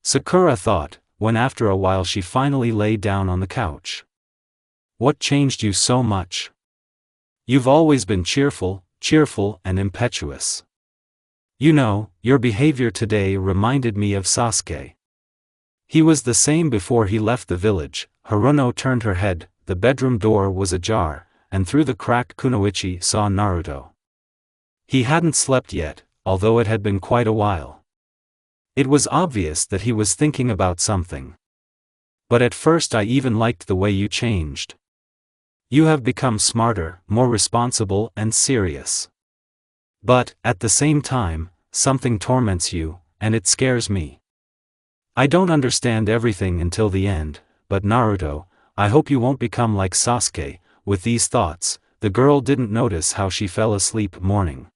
Sakura thought, when after a while she finally lay down on the couch. What changed you so much? You've always been cheerful and impetuous. You know, your behavior today reminded me of Sasuke. He was the same before he left the village. Haruno turned her head, the bedroom door was ajar, and through the crack Kunoichi saw Naruto. He hadn't slept yet, although it had been quite a while. It was obvious that he was thinking about something. But at first I even liked the way you changed. You have become smarter, more responsible and serious. But, at the same time, something torments you, and it scares me. I don't understand everything until the end, but Naruto, I hope you won't become like Sasuke. With these thoughts, the girl didn't notice how she fell asleep. Morning.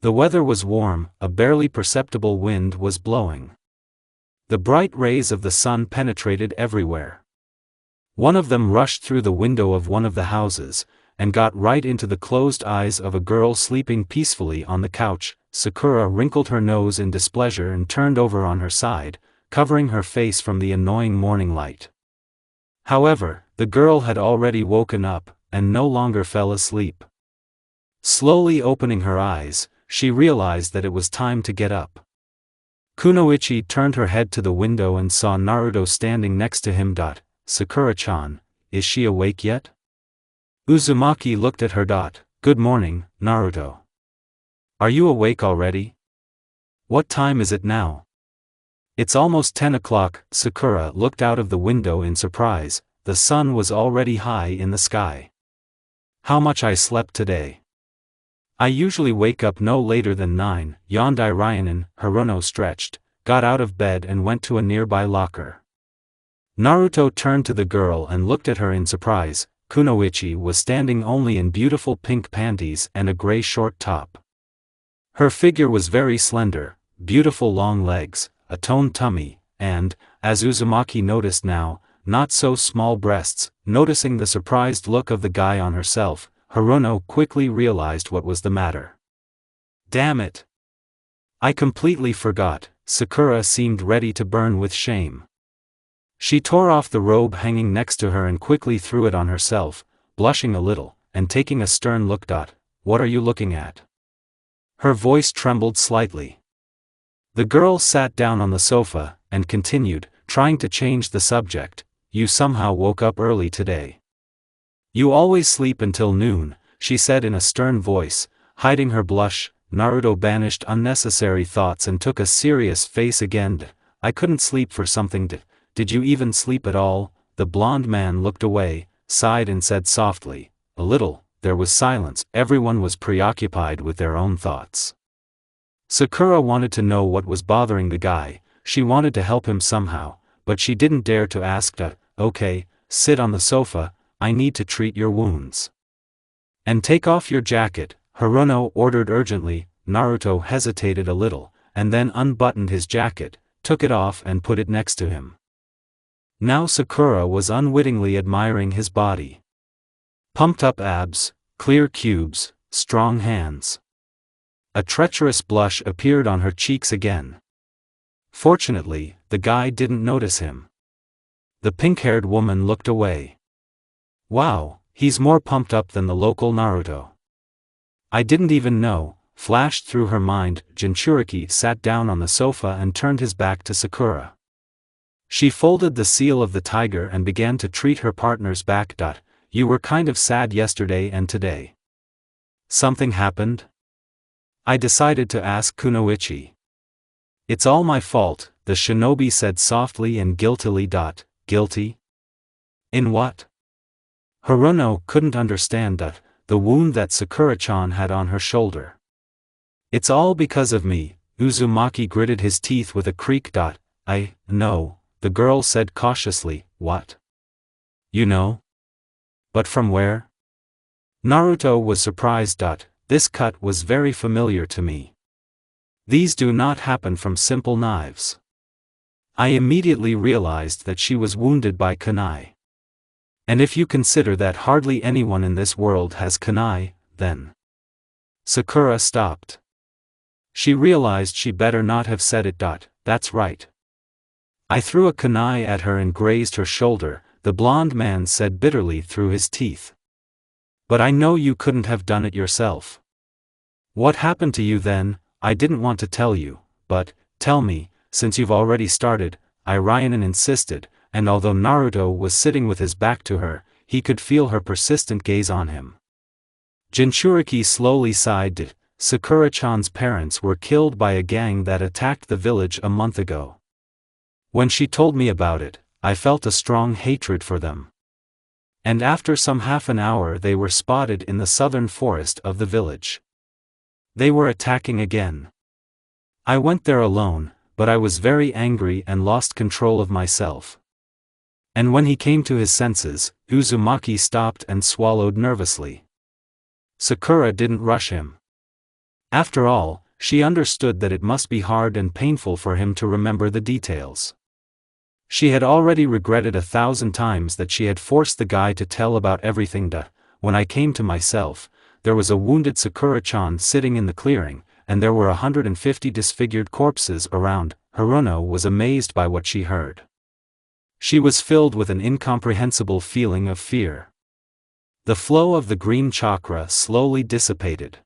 The weather was warm, a barely perceptible wind was blowing. The bright rays of the sun penetrated everywhere. One of them rushed through the window of one of the houses, and got right into the closed eyes of a girl sleeping peacefully on the couch. Sakura wrinkled her nose in displeasure and turned over on her side, covering her face from the annoying morning light. However, the girl had already woken up, and no longer fell asleep. Slowly opening her eyes, she realized that it was time to get up. Kunoichi turned her head to the window and saw Naruto standing next to him. Sakura-chan, is she awake yet? Uzumaki looked at her. Good morning, Naruto. Are you awake already? What time is it now? It's almost 10 o'clock. Sakura looked out of the window in surprise. The sun was already high in the sky. How much I slept today. I usually wake up no later than 9, Yondai Ryanin. Haruno stretched, got out of bed and went to a nearby locker. Naruto turned to the girl and looked at her in surprise. Kunoichi was standing only in beautiful pink panties and a gray short top. Her figure was very slender, beautiful long legs, a toned tummy, and, as Uzumaki noticed now, not so small breasts. Noticing the surprised look of the guy on herself, Haruno quickly realized what was the matter. Damn it! I completely forgot. Sakura seemed ready to burn with shame. She tore off the robe hanging next to her and quickly threw it on herself, blushing a little, and taking a stern look. What are you looking at? Her voice trembled slightly. The girl sat down on the sofa, and continued, trying to change the subject. You somehow woke up early today. You always sleep until noon, she said in a stern voice, hiding her blush. Naruto banished unnecessary thoughts and took a serious face again. I couldn't sleep for something. Did you even sleep at all? The blonde man looked away, sighed and said softly, a little. There was silence. Everyone was preoccupied with their own thoughts. Sakura wanted to know what was bothering the guy. She wanted to help him somehow, but she didn't dare to ask. Okay, sit on the sofa, I need to treat your wounds. And take off your jacket, Hirono ordered urgently. Naruto hesitated a little, and then unbuttoned his jacket, took it off and put it next to him. Now Sakura was unwittingly admiring his body. Pumped up abs, clear cubes, strong hands. A treacherous blush appeared on her cheeks again. Fortunately, the guy didn't notice him. The pink-haired woman looked away. Wow, he's more pumped up than the local Naruto. I didn't even know, flashed through her mind. Jinchuriki sat down on the sofa and turned his back to Sakura. She folded the seal of the tiger and began to treat her partner's back. You were kind of sad yesterday and today. Something happened? I decided to ask Kunoichi. It's all my fault, the shinobi said softly and guiltily. Guilty? In what? Hirono couldn't understand the wound that Sakura-chan had on her shoulder. It's all because of me, Uzumaki gritted his teeth with a creak. I know, the girl said cautiously. What? You know? But from where? Naruto was surprised. This cut was very familiar to me. These do not happen from simple knives. I immediately realized that she was wounded by kunai. And if you consider that hardly anyone in this world has kunai, then... Sakura stopped. She realized she better not have said it. That's right. I threw a kunai at her and grazed her shoulder, the blonde man said bitterly through his teeth. But I know you couldn't have done it yourself. What happened to you then? I didn't want to tell you, but, tell me, since you've already started, Ryanen insisted, and although Naruto was sitting with his back to her, he could feel her persistent gaze on him. Jinchuriki slowly sighed. Sakura-chan's parents were killed by a gang that attacked the village a month ago. When she told me about it, I felt a strong hatred for them. And after some half an hour they were spotted in the southern forest of the village. They were attacking again. I went there alone, but I was very angry and lost control of myself. And when he came to his senses, Uzumaki stopped and swallowed nervously. Sakura didn't rush him. After all, she understood that it must be hard and painful for him to remember the details. She had already regretted 1,000 times that she had forced the guy to tell about everything. When I came to myself, there was a wounded Sakura-chan sitting in the clearing, and there were 150 disfigured corpses around. Hirono was amazed by what she heard. She was filled with an incomprehensible feeling of fear. The flow of the green chakra slowly dissipated.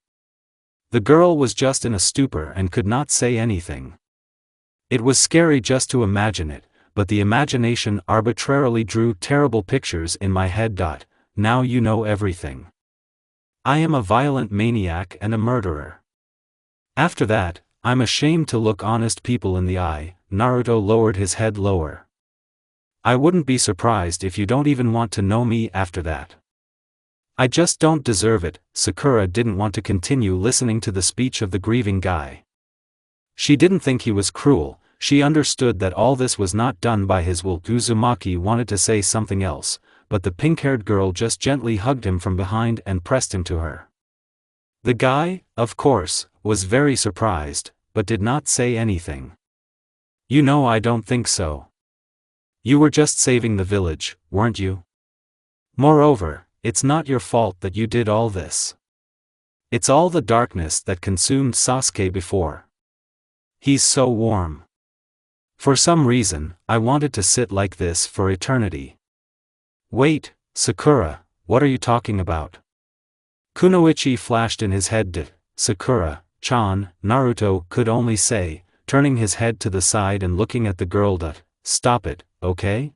The girl was just in a stupor and could not say anything. It was scary just to imagine it, but the imagination arbitrarily drew terrible pictures in my head. Now you know everything. I am a violent maniac and a murderer. After that, I'm ashamed to look honest people in the eye. Naruto lowered his head lower. I wouldn't be surprised if you don't even want to know me after that. I just don't deserve it. Sakura didn't want to continue listening to the speech of the grieving guy. She didn't think he was cruel, she understood that all this was not done by his will. Uzumaki wanted to say something else, but the pink-haired girl just gently hugged him from behind and pressed him to her. The guy, of course, was very surprised, but did not say anything. You know, I don't think so. You were just saving the village, weren't you? Moreover, it's not your fault that you did all this. It's all the darkness that consumed Sasuke before. He's so warm. For some reason, I wanted to sit like this for eternity. Wait, Sakura, what are you talking about? Kunoichi flashed in his head. Sakura-chan, Naruto could only say, turning his head to the side and looking at the girl. Stop it, okay?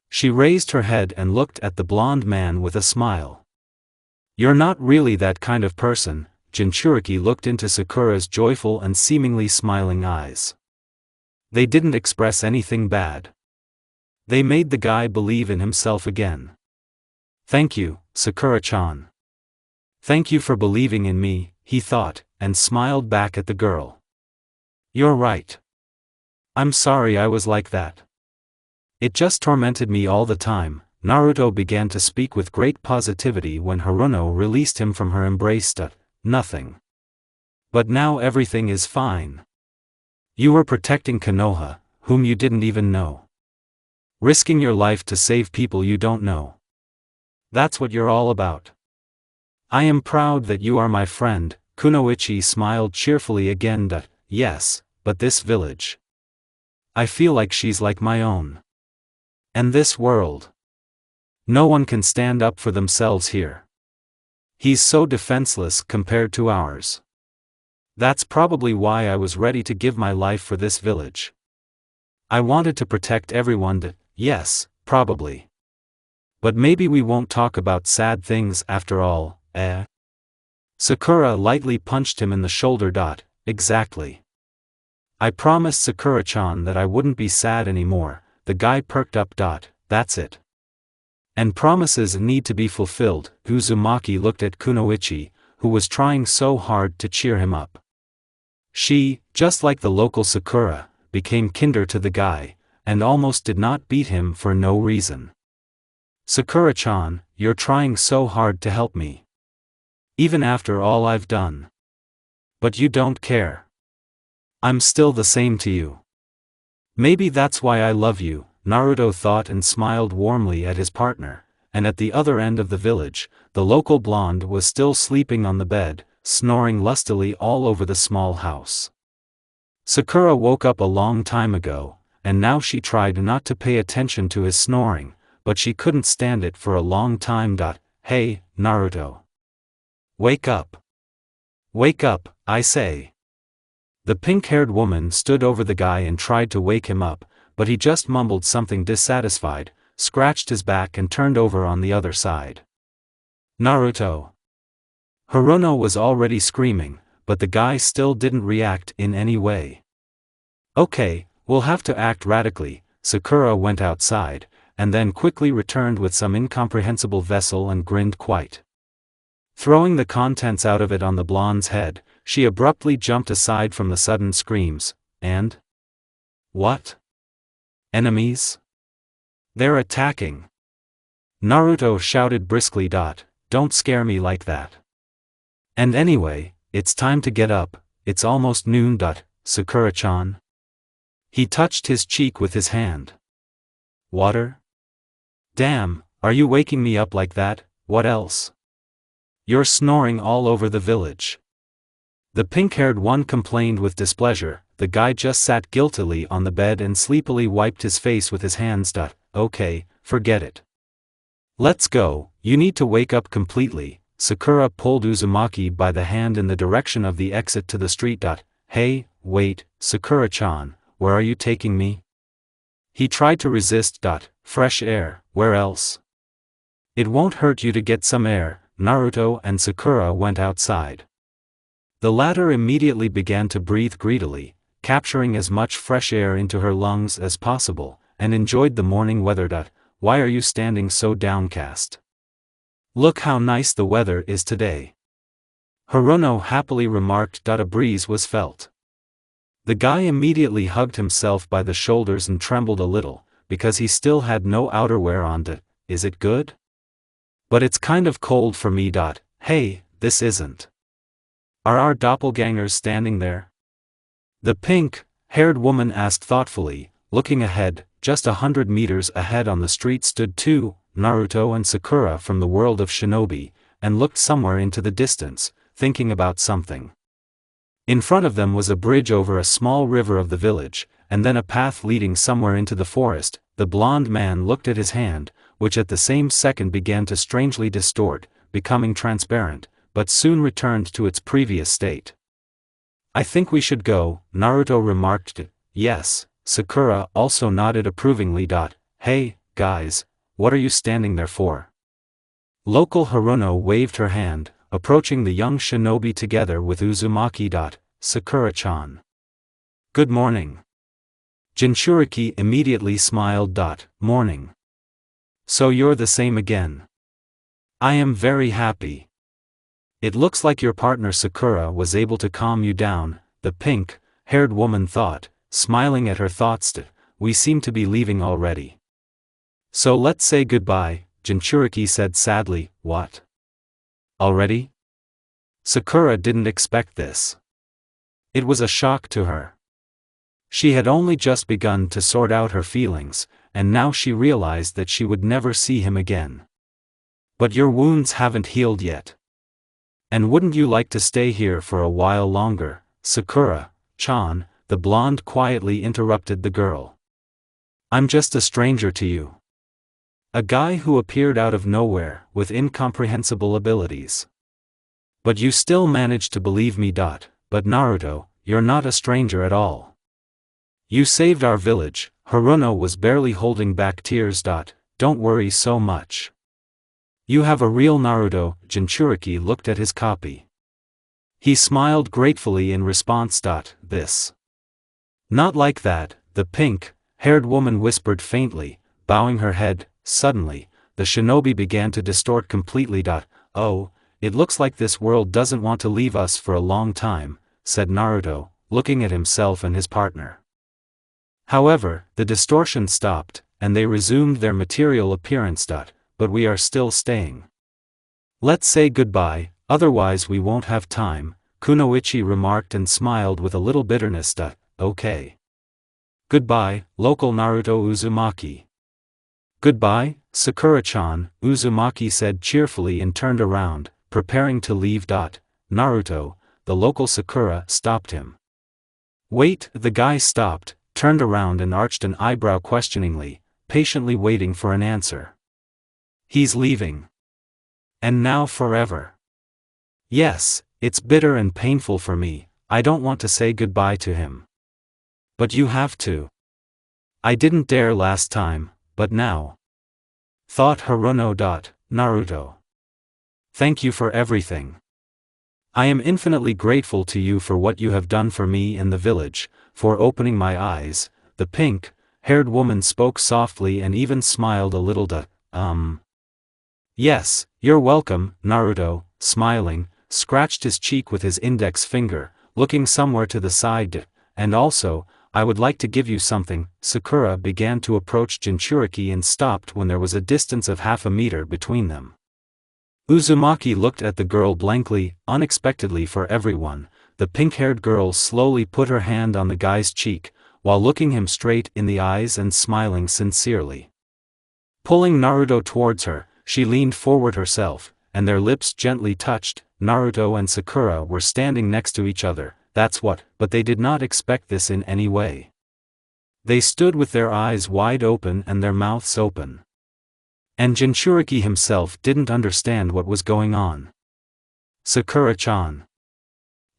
She raised her head and looked at the blonde man with a smile. You're not really that kind of person. Jinchuriki looked into Sakura's joyful and seemingly smiling eyes. They didn't express anything bad. They made the guy believe in himself again. Thank you, Sakura-chan. Thank you for believing in me, he thought, and smiled back at the girl. You're right. I'm sorry I was like that. It just tormented me all the time. Naruto began to speak with great positivity when Haruno released him from her embrace. Nothing. But now everything is fine. You were protecting Konoha, whom you didn't even know. Risking your life to save people you don't know. That's what you're all about. I am proud that you are my friend. Kunoichi smiled cheerfully again. Yes, but this village. I feel like she's like my own. And this world. No one can stand up for themselves here. He's so defenseless compared to ours. That's probably why I was ready to give my life for this village. I wanted to protect everyone. Yes, probably. But maybe we won't talk about sad things after all, eh? Sakura lightly punched him in the shoulder. Exactly. I promised Sakura-chan that I wouldn't be sad anymore. The guy perked up. That's it. And promises need to be fulfilled. Uzumaki looked at Kunoichi, who was trying so hard to cheer him up. She, just like the local Sakura, became kinder to the guy, and almost did not beat him for no reason. Sakura-chan, you're trying so hard to help me. Even after all I've done. But you don't care. I'm still the same to you. Maybe that's why I love you, Naruto thought and smiled warmly at his partner, and at the other end of the village, the local blonde was still sleeping on the bed, snoring lustily all over the small house. Sakura woke up a long time ago, and now she tried not to pay attention to his snoring, but she couldn't stand it for a long time. Hey, Naruto. Wake up. Wake up, I say. The pink-haired woman stood over the guy and tried to wake him up, but he just mumbled something dissatisfied, scratched his back and turned over on the other side. Naruto. Haruno was already screaming, but the guy still didn't react in any way. Okay, we'll have to act radically. Sakura went outside, and then quickly returned with some incomprehensible vessel and grinned quite. Throwing the contents out of it on the blonde's head, she abruptly jumped aside from the sudden screams, and... What? Enemies? They're attacking. Naruto shouted briskly. Don't scare me like that. And anyway, it's time to get up, it's almost noon. Sakura-chan. He touched his cheek with his hand. Water? Damn, are you waking me up like that? What else? You're snoring all over the village. The pink-haired one complained with displeasure. The guy just sat guiltily on the bed and sleepily wiped his face with his hands. Okay, forget it. Let's go, you need to wake up completely. Sakura pulled Uzumaki by the hand in the direction of the exit to the street. Hey, wait, Sakura-chan, where are you taking me? He tried to resist. Fresh air, where else? It won't hurt you to get some air. Naruto and Sakura went outside. The latter immediately began to breathe greedily, capturing as much fresh air into her lungs as possible, and enjoyed the morning weather. Why are you standing so downcast? Look how nice the weather is today. Haruno happily remarked. A breeze was felt. The guy immediately hugged himself by the shoulders and trembled a little, because he still had no outerwear on. Is it good? But it's kind of cold for me. Hey, this isn't. Are our doppelgangers standing there? The pink-haired woman asked thoughtfully, looking ahead. Just 100 meters ahead on the street stood two, Naruto and Sakura from the world of shinobi, and looked somewhere into the distance, thinking about something. In front of them was a bridge over a small river of the village, and then a path leading somewhere into the forest. The blond man looked at his hand, which at the same second began to strangely distort, becoming transparent, but soon returned to its previous state. "I think we should go," Naruto remarked. "Yes," Sakura also nodded approvingly. "Hey, guys, what are you standing there for?" Local Haruno waved her hand, approaching the young shinobi together with Uzumaki. "Sakura-chan. Good morning." Jinchuriki immediately smiled. "Morning. So you're the same again. I am very happy. It looks like your partner Sakura was able to calm you down," the pink-haired woman thought, smiling at her thoughts. "We seem to be leaving already." "So let's say goodbye," Jinchuriki said sadly. "What? Already?" Sakura didn't expect this. It was a shock to her. She had only just begun to sort out her feelings, and now she realized that she would never see him again. "But your wounds haven't healed yet. And wouldn't you like to stay here for a while longer, Sakura-chan?" the blonde quietly interrupted the girl. "I'm just a stranger to you. A guy who appeared out of nowhere, with incomprehensible abilities. But you still managed to believe me. But Naruto, you're not a stranger at all. You saved our village." Haruno was barely holding back tears. "Don't worry so much. You have a real Naruto." Jinchuriki looked at his copy. He smiled gratefully in response. "This. Not like that," the pink-haired woman whispered faintly, bowing her head. Suddenly, the shinobi began to distort completely. "Oh, it looks like this world doesn't want to leave us for a long time," said Naruto, looking at himself and his partner. However, the distortion stopped, and they resumed their material appearance. "But we are still staying. Let's say goodbye, otherwise we won't have time," Kunoichi remarked and smiled with a little bitterness. "Okay. Goodbye, local Naruto Uzumaki." "Goodbye, Sakura-chan," Uzumaki said cheerfully and turned around, preparing to leave. Naruto, the local Sakura, stopped him. "Wait." The guy stopped, turned around and arched an eyebrow questioningly, patiently waiting for an answer. "He's leaving. And now forever." "Yes, it's bitter and painful for me. I don't want to say goodbye to him." "But you have to." "I didn't dare last time, but now," thought Haruno. "Naruto. Thank you for everything. I am infinitely grateful to you for what you have done for me and the village, for opening my eyes." The pink-haired woman spoke softly and even smiled a little. "Yes, you're welcome." Naruto, smiling, scratched his cheek with his index finger, looking somewhere to the side. "And also, I would like to give you something." Sakura began to approach Jinchuriki and stopped when there was a distance of half a meter between them. Uzumaki looked at the girl blankly. Unexpectedly for everyone, the pink-haired girl slowly put her hand on the guy's cheek, while looking him straight in the eyes and smiling sincerely. Pulling Naruto towards her, she leaned forward herself, and their lips gently touched. Naruto and Sakura were standing next to each other, but they did not expect this in any way. They stood with their eyes wide open and their mouths open. And Jinchuriki himself didn't understand what was going on. "Sakura-chan.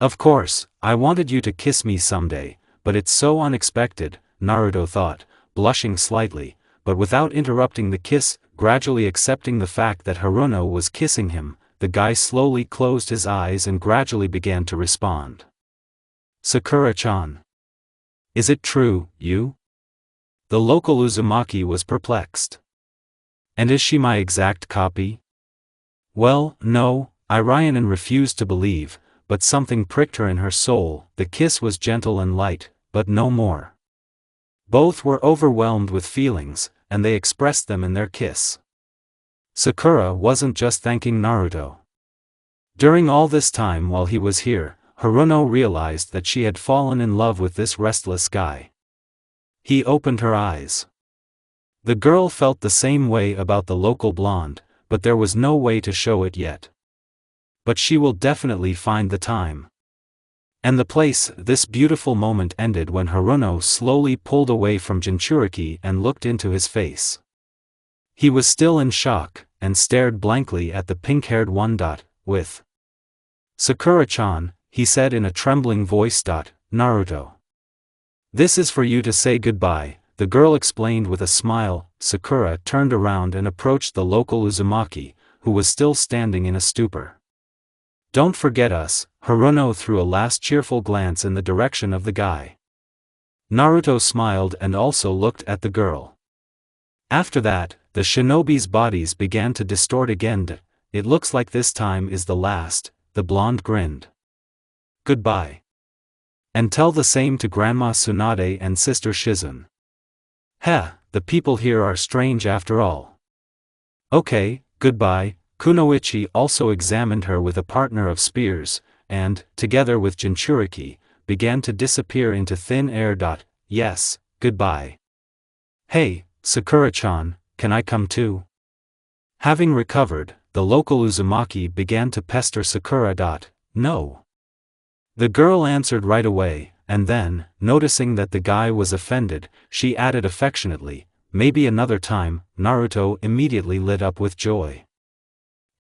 Of course, I wanted you to kiss me someday, but it's so unexpected," Naruto thought, blushing slightly, but without interrupting the kiss. Gradually accepting the fact that Haruno was kissing him, the guy slowly closed his eyes and gradually began to respond. "Sakura-chan. Is it true, you?" The local Uzumaki was perplexed. "And is she my exact copy?" "Well, no," Irayanen refused to believe, but something pricked her in her soul. The kiss was gentle and light, but no more. Both were overwhelmed with feelings, and they expressed them in their kiss. Sakura wasn't just thanking Naruto. During all this time while he was here, Haruno realized that she had fallen in love with this restless guy. He opened her eyes. The girl felt the same way about the local blonde, but there was no way to show it yet. But she will definitely find the time. And this beautiful moment ended when Haruno slowly pulled away from Jinchuriki and looked into his face. He was still in shock, and stared blankly at the pink-haired one. With Sakura-chan, he said in a trembling voice. Naruto. This is for you to say goodbye, the girl explained with a smile. Sakura turned around and approached the local Uzumaki, who was still standing in a stupor. Don't forget us, Haruno threw a last cheerful glance in the direction of the guy. Naruto smiled and also looked at the girl. After that, the shinobi's bodies began to distort again. It looks like this time is the last, the blonde grinned. Goodbye. And tell the same to Grandma Tsunade and Sister Shizun. Heh, the people here are strange after all. Okay, goodbye. Kunoichi also examined her with a partner of spears, and, together with Jinchuriki, began to disappear into thin air. Yes, goodbye. Hey, Sakura-chan, can I come too? Having recovered, the local Uzumaki began to pester Sakura. No. The girl answered right away, and then, noticing that the guy was offended, she added affectionately, maybe another time. Naruto immediately lit up with joy.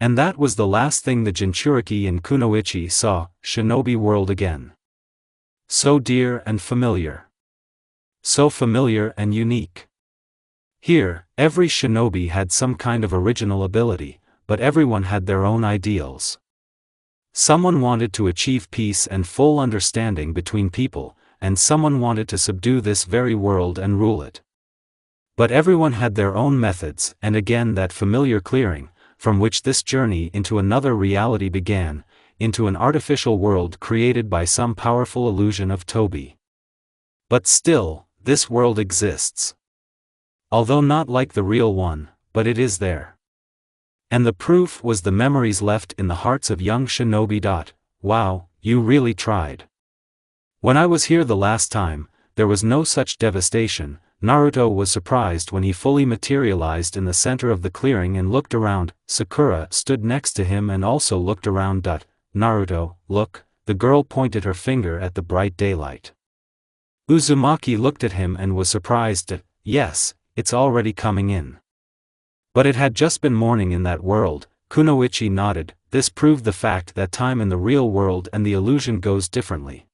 And that was the last thing the Jinchuriki and Kunoichi saw, Shinobi World again. So dear and familiar. So familiar and unique. Here, every shinobi had some kind of original ability, but everyone had their own ideals. Someone wanted to achieve peace and full understanding between people, and someone wanted to subdue this very world and rule it. But everyone had their own methods, and again that familiar clearing, from which this journey into another reality began, into an artificial world created by some powerful illusion of Toby. But still, this world exists. Although not like the real one, but it is there. And the proof was the memories left in the hearts of young shinobi. Wow, you really tried. When I was here the last time, there was no such devastation. Naruto was surprised when he fully materialized in the center of the clearing and looked around. Sakura stood next to him and also looked around. Naruto, look, the girl pointed her finger at the bright daylight. Uzumaki looked at him and was surprised. Yes, it's already coming in. But it had just been morning in that world. Kunoichi nodded. This proved the fact that time in the real world and the illusion goes differently.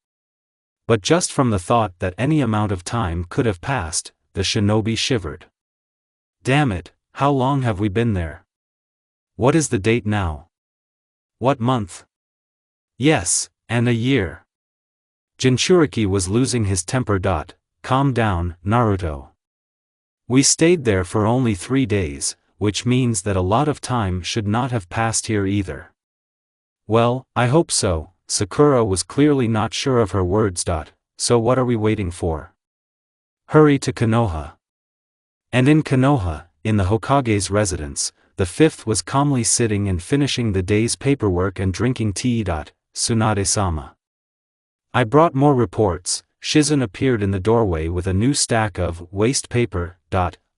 But just from the thought that any amount of time could have passed, the shinobi shivered. Damn it, how long have we been there? What is the date now? What month? Yes, and a year. Jinchuriki was losing his temper. Calm down, Naruto. We stayed there for only 3 days, which means that a lot of time should not have passed here either. Well, I hope so. Sakura was clearly not sure of her words. So what are we waiting for? Hurry to Konoha. And in Konoha, in the Hokage's residence, the fifth was calmly sitting and finishing the day's paperwork and drinking tea. Tsunade-sama. I brought more reports. Shizun appeared in the doorway with a new stack of waste paper.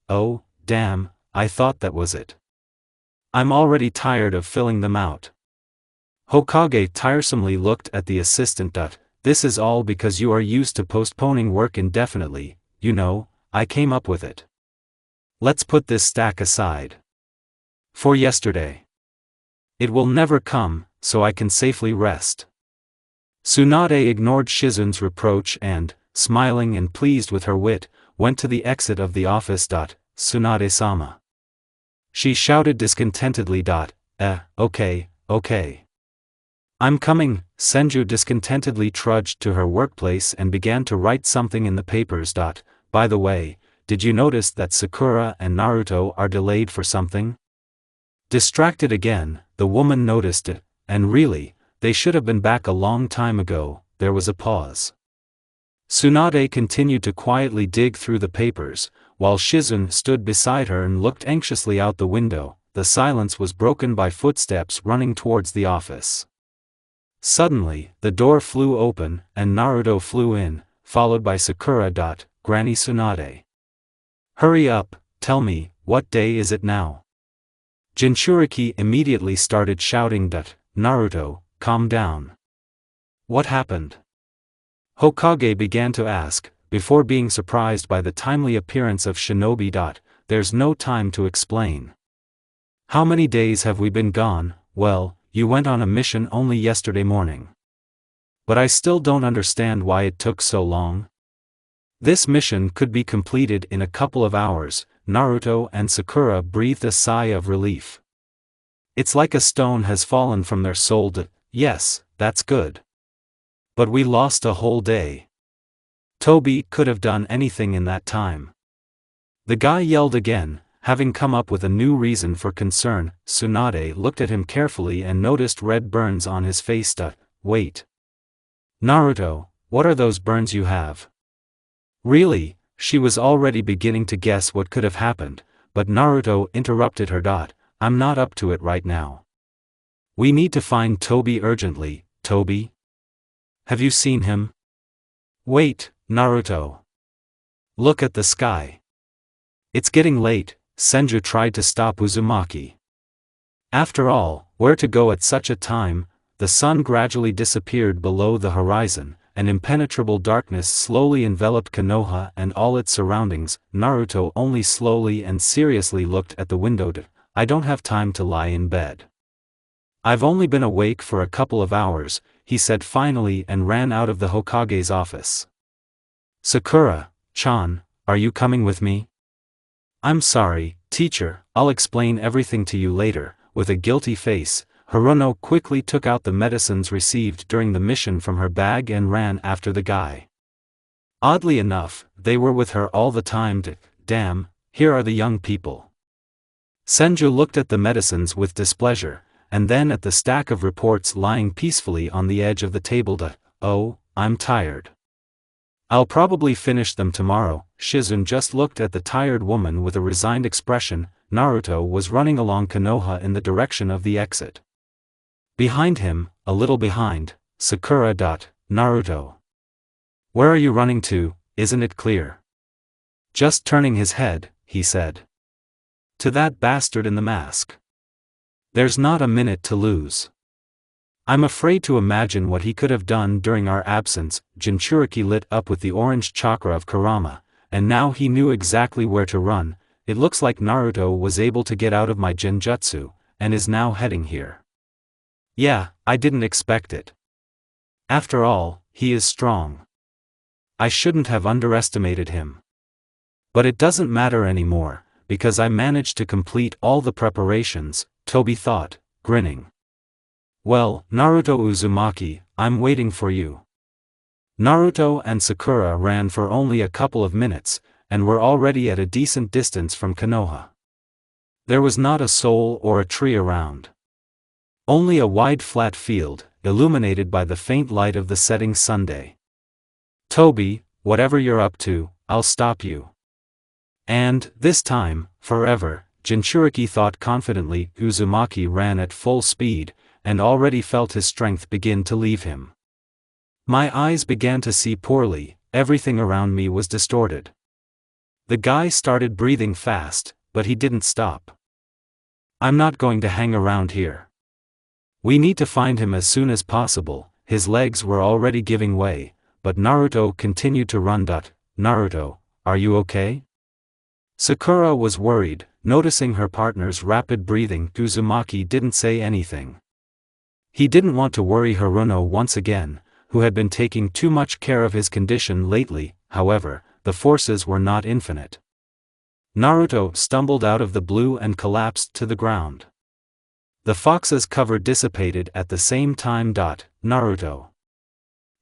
Oh, damn, I thought that was it. I'm already tired of filling them out. Hokage tiresomely looked at the assistant. This is all because you are used to postponing work indefinitely, you know, I came up with it. Let's put this stack aside. For yesterday. It will never come, so I can safely rest. Tsunade ignored Shizun's reproach and, smiling and pleased with her wit, went to the exit of the office. Tsunade-sama. She shouted discontentedly. Okay. I'm coming. Senju discontentedly trudged to her workplace and began to write something in the papers. By the way, did you notice that Sakura and Naruto are delayed for something? Distracted again, the woman noticed it, and really, they should have been back a long time ago. There was a pause. Tsunade continued to quietly dig through the papers, while Shizun stood beside her and looked anxiously out the window. The silence was broken by footsteps running towards the office. Suddenly, the door flew open, and Naruto flew in, followed by Sakura. Granny Tsunade. Hurry up, tell me, what day is it now? Jinchuriki immediately started shouting. Naruto, calm down. What happened? Hokage began to ask, before being surprised by the timely appearance of Shinobi. There's no time to explain. How many days have we been gone? Well, you went on a mission only yesterday morning. But I still don't understand why it took so long. This mission could be completed in a couple of hours. Naruto and Sakura breathed a sigh of relief. It's like a stone has fallen from their soul. Yes, that's good. But we lost a whole day. Toby could have done anything in that time. The guy yelled again, having come up with a new reason for concern. Tsunade looked at him carefully and noticed red burns on his face. Wait. Naruto, what are those burns you have? Really? She was already beginning to guess what could have happened, but Naruto interrupted her. I'm not up to it right now. We need to find Toby urgently. Toby? Have you seen him? Wait, Naruto. Look at the sky. It's getting late. Senju tried to stop Uzumaki. After all, where to go at such a time? The sun gradually disappeared below the horizon, and impenetrable darkness slowly enveloped Konoha and all its surroundings. Naruto only slowly and seriously looked at the window. I don't have time to lie in bed. I've only been awake for a couple of hours, he said finally and ran out of the Hokage's office. Sakura-chan, are you coming with me? I'm sorry, teacher, I'll explain everything to you later. With a guilty face, Hirono quickly took out the medicines received during the mission from her bag and ran after the guy. Oddly enough, they were with her all the time. Damn, here are the young people. Senju looked at the medicines with displeasure, and then at the stack of reports lying peacefully on the edge of the table. Oh, I'm tired. I'll probably finish them tomorrow. Shizune just looked at the tired woman with a resigned expression. Naruto was running along Konoha in the direction of the exit. Behind him, a little behind, Sakura. Naruto. Where are you running to? Isn't it clear? Just turning his head, he said. To that bastard in the mask. There's not a minute to lose. I'm afraid to imagine what he could have done during our absence. Jinchuriki lit up with the orange chakra of Kurama, and now he knew exactly where to run. It looks like Naruto was able to get out of my genjutsu, and is now heading here. Yeah, I didn't expect it. After all, he is strong. I shouldn't have underestimated him. But it doesn't matter anymore, because I managed to complete all the preparations, Toby thought, grinning. Well, Naruto Uzumaki, I'm waiting for you. Naruto and Sakura ran for only a couple of minutes, and were already at a decent distance from Konoha. There was not a soul or a tree around. Only a wide flat field, illuminated by the faint light of the setting sunday. Toby, whatever you're up to, I'll stop you. And, this time, forever, Jinchuriki thought confidently. Uzumaki ran at full speed, and already felt his strength begin to leave him. My eyes began to see poorly, everything around me was distorted. The guy started breathing fast, but he didn't stop. I'm not going to hang around here. We need to find him as soon as possible. His legs were already giving way, but Naruto continued to run. Naruto, are you okay? Sakura was worried, noticing her partner's rapid breathing. Uzumaki didn't say anything. He didn't want to worry Hirono once again, who had been taking too much care of his condition lately. However, the forces were not infinite. Naruto stumbled out of the blue and collapsed to the ground. The fox's cover dissipated at the same time. Naruto.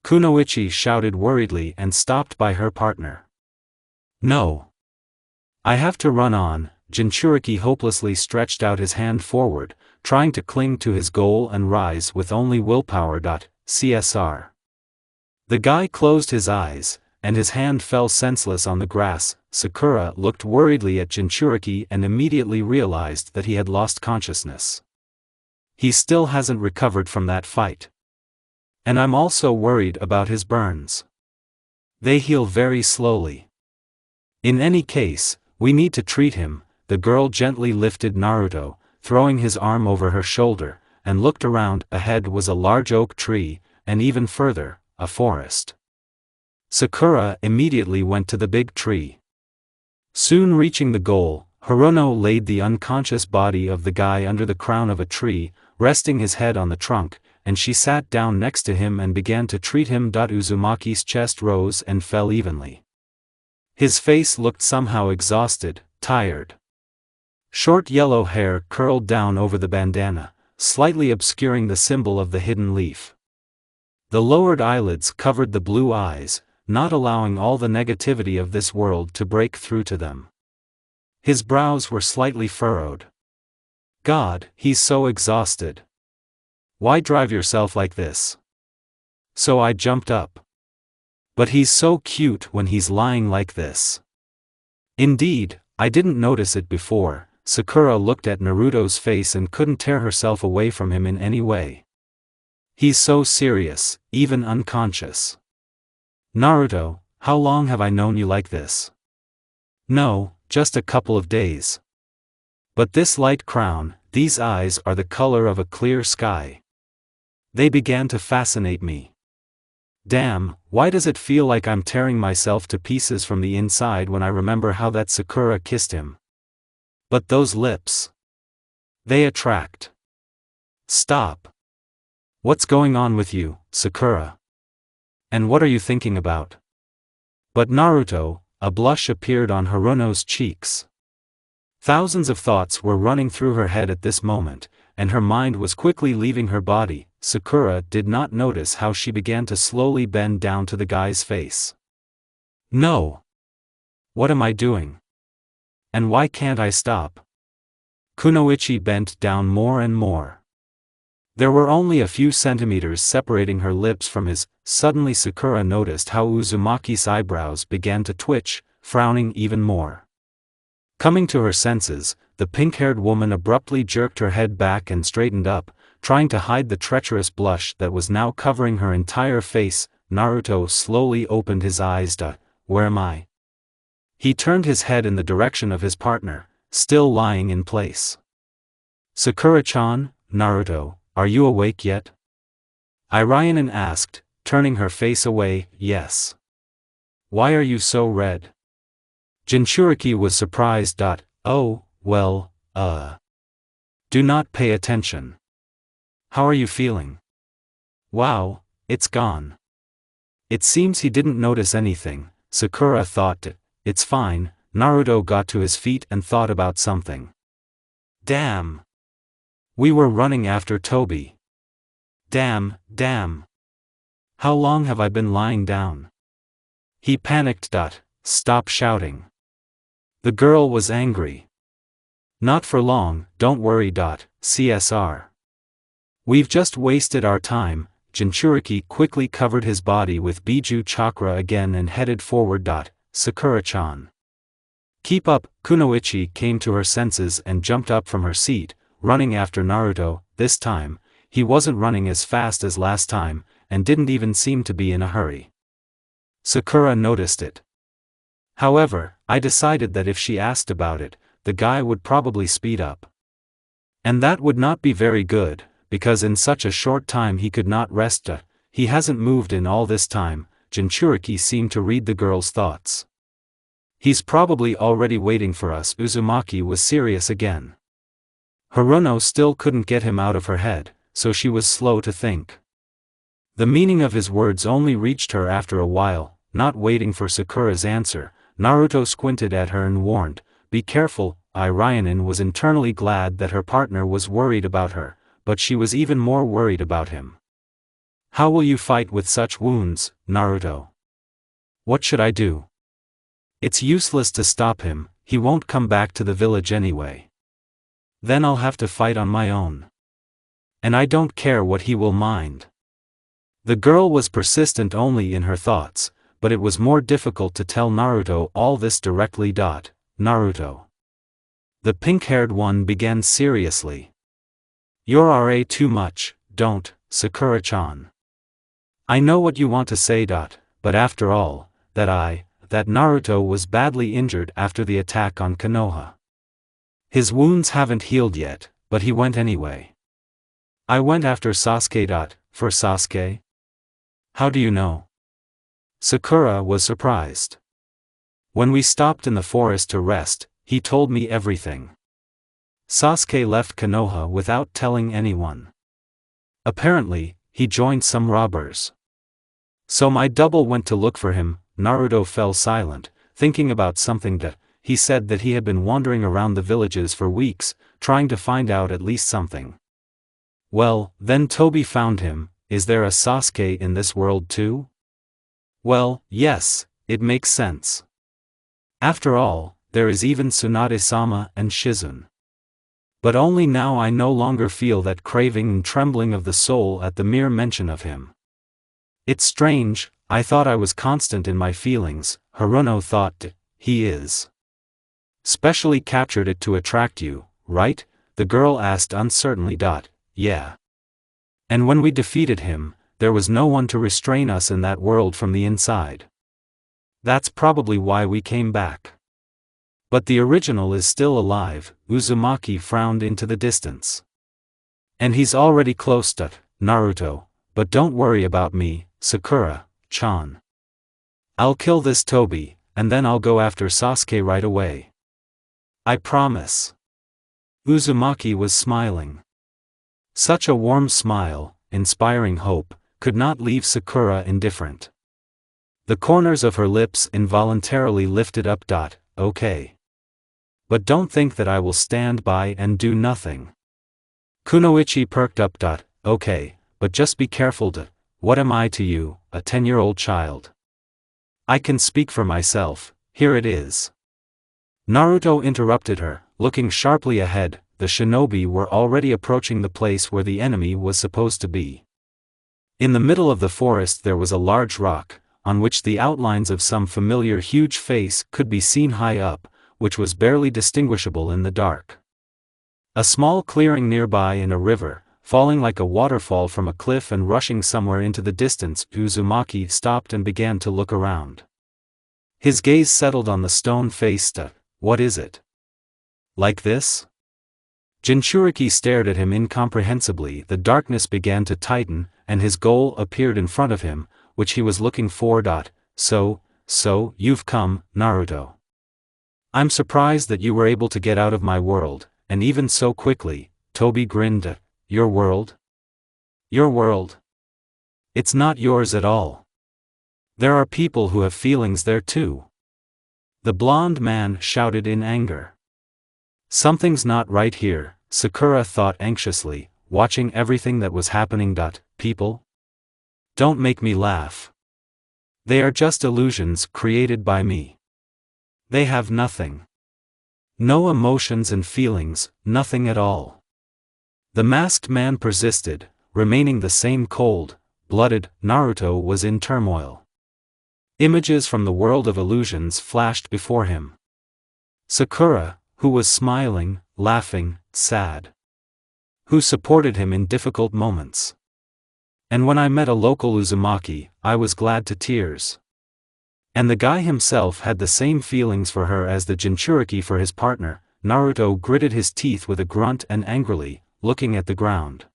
Kunoichi shouted worriedly and stopped by her partner. No. I have to run on. Jinchuriki hopelessly stretched out his hand forward, trying to cling to his goal and rise with only willpower. CSR. The guy closed his eyes, and his hand fell senseless on the grass. Sakura looked worriedly at Jinchuriki and immediately realized that he had lost consciousness. He still hasn't recovered from that fight. And I'm also worried about his burns. They heal very slowly. In any case, we need to treat him. The girl gently lifted Naruto, throwing his arm over her shoulder, and looked around. Ahead was a large oak tree, and even further, a forest. Sakura immediately went to the big tree. Soon reaching the goal, Hirono laid the unconscious body of the guy under the crown of a tree, resting his head on the trunk, and she sat down next to him and began to treat him. Uzumaki's chest rose and fell evenly. His face looked somehow exhausted, tired. Short yellow hair curled down over the bandana, slightly obscuring the symbol of the hidden leaf. The lowered eyelids covered the blue eyes, not allowing all the negativity of this world to break through to them. His brows were slightly furrowed. God, he's so exhausted. Why drive yourself like this? So I jumped up. But he's so cute when he's lying like this. Indeed, I didn't notice it before. Sakura looked at Naruto's face and couldn't tear herself away from him in any way. He's so serious, even unconscious. Naruto, how long have I known you like this? No, just a couple of days. But this light crown, these eyes are the color of a clear sky. They began to fascinate me. Damn, why does it feel like I'm tearing myself to pieces from the inside when I remember how that Sakura kissed him? But those lips. They attract. Stop. What's going on with you, Sakura? And what are you thinking about? But Naruto, a blush appeared on Hirono's cheeks. Thousands of thoughts were running through her head at this moment, and her mind was quickly leaving her body. Sakura did not notice how she began to slowly bend down to the guy's face. No. What am I doing? And why can't I stop? Kunoichi bent down more and more. There were only a few centimeters separating her lips from his. Suddenly Sakura noticed how Uzumaki's eyebrows began to twitch, frowning even more. Coming to her senses, the pink-haired woman abruptly jerked her head back and straightened up, trying to hide the treacherous blush that was now covering her entire face. Naruto slowly opened his eyes. Where am I? He turned his head in the direction of his partner, still lying in place. Sakura-chan, Naruto, are you awake yet? Irionen asked, turning her face away. Yes. Why are you so red? Jinchuriki was surprised. Oh, well, do not pay attention. How are you feeling? Wow, it's gone. It seems he didn't notice anything. Sakura thought. It's fine. Naruto got to his feet and thought about something. Damn. We were running after Toby. Damn. How long have I been lying down? He panicked. Stop shouting. The girl was angry. Not for long, don't worry. CSR. We've just wasted our time. Jinchuriki quickly covered his body with Biju chakra again and headed forward. Sakura-chan. Keep up. Kunoichi came to her senses and jumped up from her seat, running after Naruto. This time, he wasn't running as fast as last time, and didn't even seem to be in a hurry. Sakura noticed it. However, I decided that if she asked about it, the guy would probably speed up. And that would not be very good, because in such a short time he could not rest. He hasn't moved in all this time. Jinchuriki seemed to read the girl's thoughts. He's probably already waiting for us. Uzumaki was serious again. Hirono still couldn't get him out of her head, so she was slow to think. The meaning of his words only reached her after a while. Not waiting for Sakura's answer, Naruto squinted at her and warned, "Be careful." Irionen was internally glad that her partner was worried about her, but she was even more worried about him. How will you fight with such wounds, Naruto? What should I do? It's useless to stop him, he won't come back to the village anyway. Then I'll have to fight on my own. And I don't care what he will mind. The girl was persistent only in her thoughts, but it was more difficult to tell Naruto all this directly. Naruto. The pink-haired one began seriously. You're RA too much, don't, Sakura-chan. I know what you want to say. But after all, that Naruto was badly injured after the attack on Konoha. His wounds haven't healed yet, but he went anyway. I went after Sasuke. For Sasuke? How do you know? Sakura was surprised. When we stopped in the forest to rest, he told me everything. Sasuke left Konoha without telling anyone. Apparently, he joined some robbers. So my double went to look for him. Naruto fell silent, thinking about something that, he said that he had been wandering around the villages for weeks, trying to find out at least something. Well, then Toby found him. Is there a Sasuke in this world too? Well, yes, it makes sense. After all, there is even Tsunade-sama and Shizune. But only now I no longer feel that craving and trembling of the soul at the mere mention of him. It's strange, I thought I was constant in my feelings. Haruno thought, he is. Specially captured it to attract you, right? The girl asked uncertainly. Yeah. And when we defeated him, there was no one to restrain us in that world from the inside. That's probably why we came back. But the original is still alive. Uzumaki frowned into the distance. And he's already close to Naruto, but don't worry about me, Sakura-chan. I'll kill this Toby, and then I'll go after Sasuke right away. I promise. Uzumaki was smiling. Such a warm smile, inspiring hope, could not leave Sakura indifferent. The corners of her lips involuntarily lifted up. Okay. But don't think that I will stand by and do nothing. Kunoichi perked up. Okay, but just be careful. What am I to you, a 10-year-old child? I can speak for myself. Here it is. Naruto interrupted her, looking sharply ahead. The shinobi were already approaching the place where the enemy was supposed to be. In the middle of the forest there was a large rock, on which the outlines of some familiar huge face could be seen high up, which was barely distinguishable in the dark. A small clearing nearby in a river, falling like a waterfall from a cliff and rushing somewhere into the distance. Uzumaki stopped and began to look around. His gaze settled on the stone face. What is it? Like this? Jinchuriki stared at him incomprehensibly. The darkness began to tighten, and his goal appeared in front of him, which he was looking for. So, you've come, Naruto. I'm surprised that you were able to get out of my world, and even so quickly. Toby grinned. Your world? Your world? It's not yours at all. There are people who have feelings there too. The blonde man shouted in anger. Something's not right here, Sakura thought anxiously, watching everything that was happening. People? Don't make me laugh. They are just illusions created by me. They have nothing. No emotions and feelings, nothing at all. The masked man persisted, remaining the same cold-blooded. Naruto was in turmoil. Images from the world of illusions flashed before him. Sakura, who was smiling, laughing, sad. Who supported him in difficult moments. And when I met a local Uzumaki, I was glad to tears. And the guy himself had the same feelings for her as the Jinchuriki for his partner. Naruto gritted his teeth with a grunt and angrily, looking at the ground.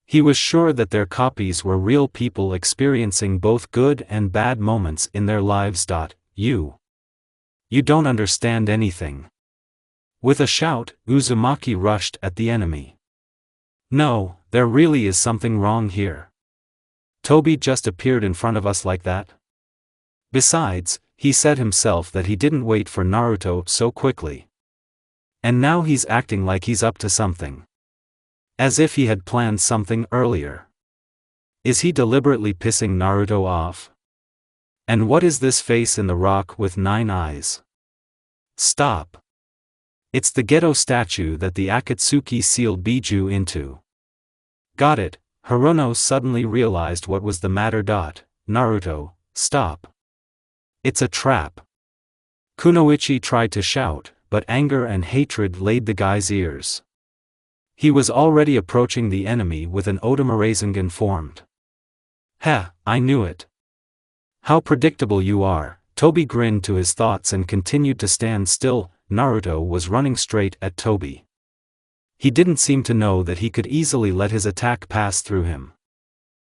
He was sure that their copies were real people experiencing both good and bad moments in their lives. You don't understand anything. With a shout, Uzumaki rushed at the enemy. No, there really is something wrong here. Toby just appeared in front of us like that. Besides, he said himself that he didn't wait for Naruto so quickly. And now he's acting like he's up to something. As if he had planned something earlier. Is he deliberately pissing Naruto off? And what is this face in the rock with 9 eyes? Stop. It's the Geto statue that the Akatsuki sealed Biju into. Got it. Haruno suddenly realized what was the matter. Naruto, stop. It's a trap. Kunoichi tried to shout, but anger and hatred laid the guy's ears. He was already approaching the enemy with an Otama Rasengan formed. I knew it. How predictable you are. Toby grinned to his thoughts and continued to stand still. Naruto was running straight at Toby. He didn't seem to know that he could easily let his attack pass through him.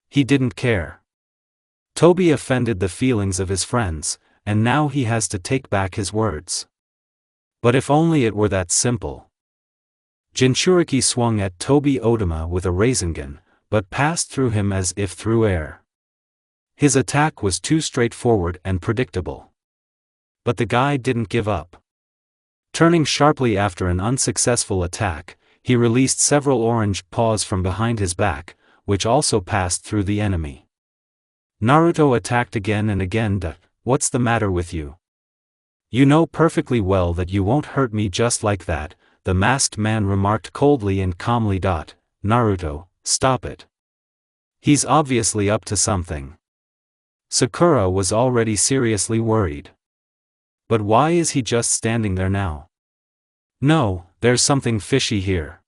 He didn't care. Toby offended the feelings of his friends, and now he has to take back his words. But if only it were that simple. Jinchuriki swung at Toby Odama with a Rasengan, but passed through him as if through air. His attack was too straightforward and predictable. But the guy didn't give up. Turning sharply after an unsuccessful attack, he released several orange paws from behind his back, which also passed through the enemy. Naruto attacked again and again. What's the matter with you? You know perfectly well that you won't hurt me just like that, the masked man remarked coldly and calmly. Naruto, stop it. He's obviously up to something. Sakura was already seriously worried. But why is he just standing there now? No, there's something fishy here.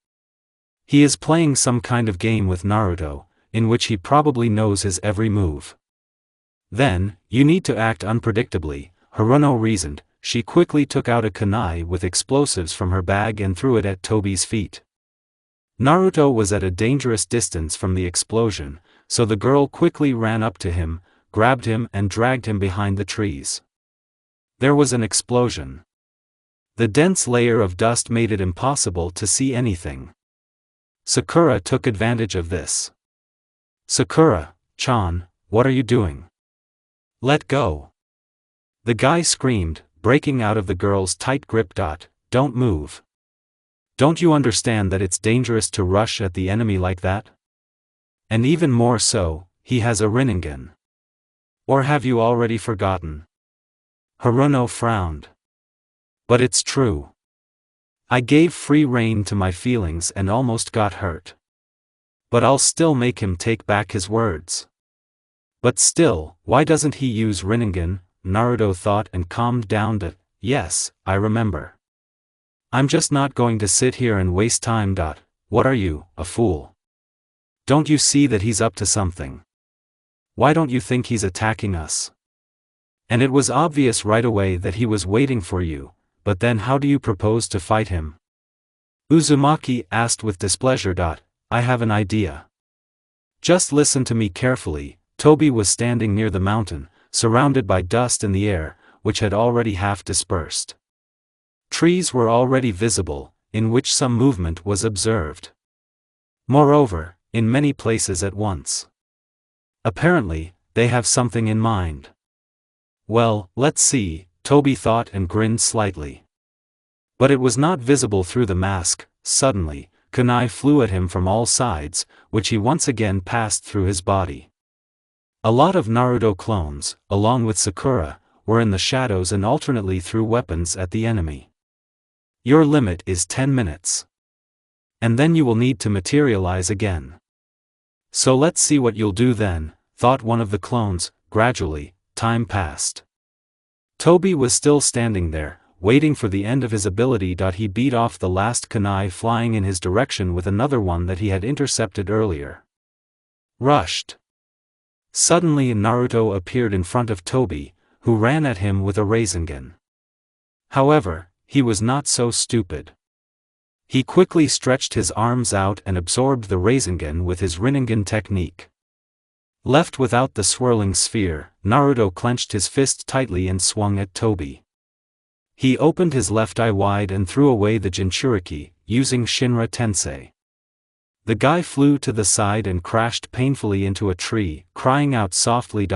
He is playing some kind of game with Naruto, in which he probably knows his every move. Then, you need to act unpredictably, Haruno reasoned. She quickly took out a kunai with explosives from her bag and threw it at Toby's feet. Naruto was at a dangerous distance from the explosion, so the girl quickly ran up to him, grabbed him and dragged him behind the trees. There was an explosion. The dense layer of dust made it impossible to see anything. Sakura took advantage of this. Sakura-chan, what are you doing? Let go. The guy screamed, breaking out of the girl's tight grip. Don't move. Don't you understand that it's dangerous to rush at the enemy like that? And even more so, he has a Rinnegan. Or have you already forgotten? Haruno frowned. But it's true. I gave free rein to my feelings and almost got hurt. But I'll still make him take back his words. But still, why doesn't he use Rinnegan? Naruto thought and calmed down. Yes, I remember. I'm just not going to sit here and waste time. What are you, a fool? Don't you see that he's up to something? Why don't you think he's attacking us? And it was obvious right away that he was waiting for you, but then how do you propose to fight him? Uzumaki asked with displeasure. I have an idea. Just listen to me carefully. Toby was standing near the mountain, surrounded by dust in the air, which had already half dispersed. Trees were already visible, in which some movement was observed. Moreover, in many places at once. Apparently, they have something in mind. Well, let's see, Toby thought and grinned slightly. But it was not visible through the mask. Suddenly, kunai flew at him from all sides, which he once again passed through his body. A lot of Naruto clones, along with Sakura, were in the shadows and alternately threw weapons at the enemy. Your limit is 10 minutes. And then you will need to materialize again. So let's see what you'll do then, thought one of the clones. Gradually, time passed. Toby was still standing there, waiting for the end of his ability. He beat off the last kunai flying in his direction with another one that he had intercepted earlier. Rushed. Suddenly Naruto appeared in front of Toby, who ran at him with a Rasengan. However, he was not so stupid. He quickly stretched his arms out and absorbed the Rasengan with his Rinnegan technique. Left without the swirling sphere, Naruto clenched his fist tightly and swung at Toby. He opened his left eye wide and threw away the Jinchuriki, using Shinra Tensei. The guy flew to the side and crashed painfully into a tree, crying out softly.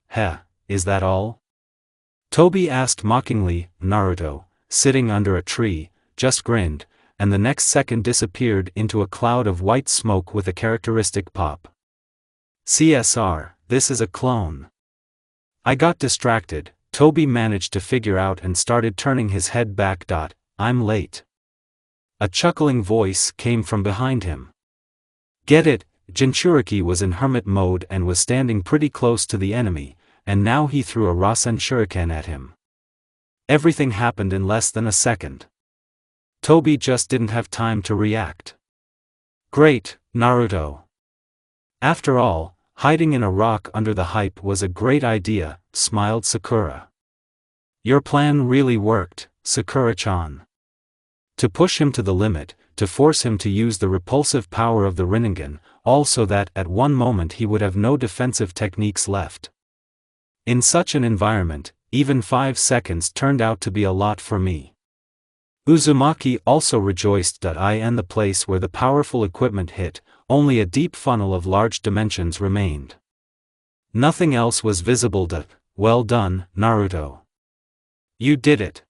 Heh, is that all? Toby asked mockingly. Naruto, sitting under a tree, just grinned, and the next second disappeared into a cloud of white smoke with a characteristic pop. CSR, this is a clone. I got distracted, Toby managed to figure out and started turning his head back. I'm late. A chuckling voice came from behind him. Get it, Jinchuriki was in hermit mode and was standing pretty close to the enemy, and now he threw a Rasen Shuriken at him. Everything happened in less than a second. Toby just didn't have time to react. Great, Naruto. After all, hiding in a rock under the hype was a great idea, smiled Sakura. Your plan really worked, Sakura-chan. To push him to the limit, to force him to use the repulsive power of the Rinnegan, all so that at one moment he would have no defensive techniques left. In such an environment, even 5 seconds turned out to be a lot for me. Uzumaki also rejoiced that I and the place where the powerful equipment hit, only a deep funnel of large dimensions remained. Nothing else was visible. Well done, Naruto. You did it.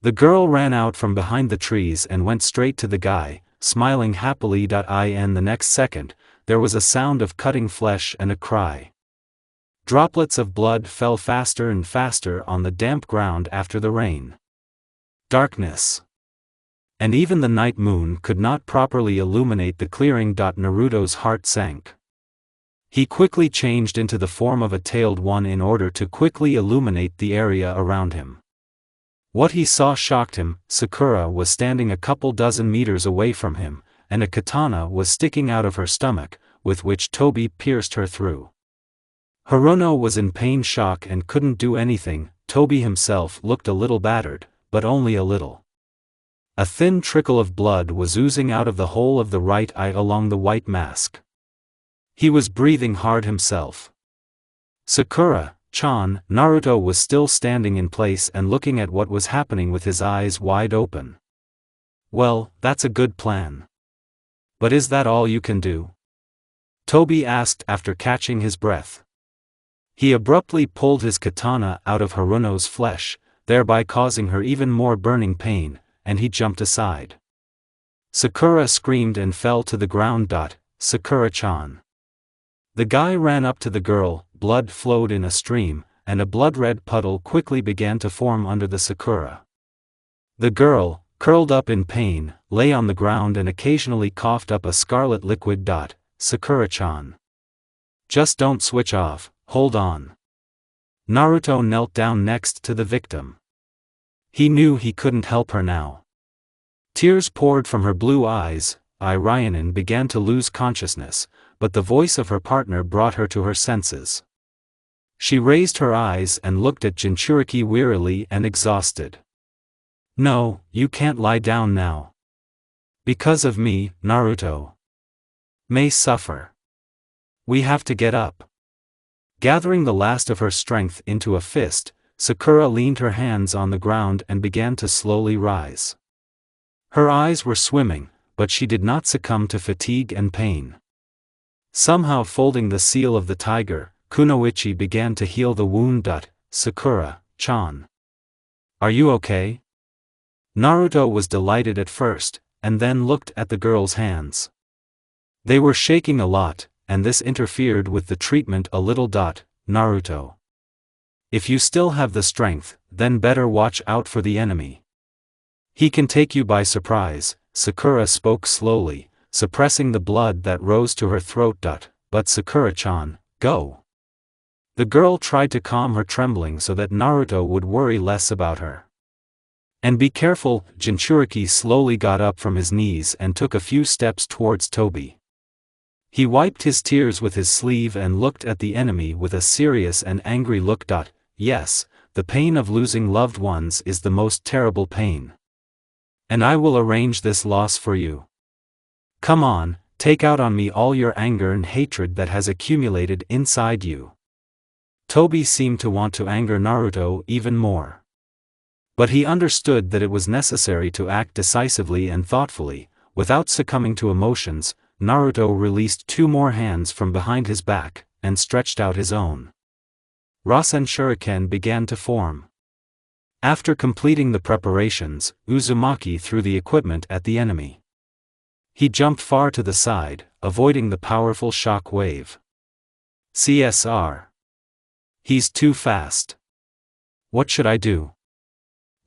The girl ran out from behind the trees and went straight to the guy, smiling happily. And the next second, there was a sound of cutting flesh and a cry. Droplets of blood fell faster and faster on the damp ground after the rain. Darkness. And even the night moon could not properly illuminate the clearing. Naruto's heart sank. He quickly changed into the form of a tailed one in order to quickly illuminate the area around him. What he saw shocked him. Sakura was standing a couple dozen meters away from him, and a katana was sticking out of her stomach, with which Toby pierced her through. Hirono was in pain shock and couldn't do anything. Toby himself looked a little battered, but only a little. A thin trickle of blood was oozing out of the hole of the right eye along the white mask. He was breathing hard himself. Sakura-chan, Naruto was still standing in place and looking at what was happening with his eyes wide open. Well, that's a good plan. But is that all you can do? Toby asked after catching his breath. He abruptly pulled his katana out of Hirono's flesh, thereby causing her even more burning pain, and he jumped aside. Sakura screamed and fell to the ground. Sakura-chan. The guy ran up to the girl, blood flowed in a stream, and a blood-red puddle quickly began to form under the Sakura. The girl, curled up in pain, lay on the ground and occasionally coughed up a scarlet liquid. Sakura-chan. Just don't switch off, hold on. Naruto knelt down next to the victim. He knew he couldn't help her now. Tears poured from her blue eyes. Ryanin began to lose consciousness, but the voice of her partner brought her to her senses. She raised her eyes and looked at Jinchuriki wearily and exhausted. No, you can't lie down now. Because of me, Naruto may suffer. We have to get up. Gathering the last of her strength into a fist, Sakura leaned her hands on the ground and began to slowly rise. Her eyes were swimming, but she did not succumb to fatigue and pain. Somehow folding the seal of the tiger, Kunoichi began to heal the wound. Sakura-chan. Are you okay? Naruto was delighted at first, and then looked at the girl's hands. They were shaking a lot, and this interfered with the treatment a little. Naruto. If you still have the strength, then better watch out for the enemy. He can take you by surprise. Sakura spoke slowly, suppressing the blood that rose to her throat. But Sakura-chan, go. The girl tried to calm her trembling so that Naruto would worry less about her. And be careful. Jinchuriki slowly got up from his knees and took a few steps towards Toby. He wiped his tears with his sleeve and looked at the enemy with a serious and angry look. Yes, the pain of losing loved ones is the most terrible pain. And I will arrange this loss for you. Come on, take out on me all your anger and hatred that has accumulated inside you. Toby seemed to want to anger Naruto even more. But he understood that it was necessary to act decisively and thoughtfully. Without succumbing to emotions, Naruto released 2 more hands from behind his back, and stretched out his own. Rasen Shuriken began to form. After completing the preparations, Uzumaki threw the equipment at the enemy. He jumped far to the side, avoiding the powerful shock wave. CSR. He's too fast. What should I do?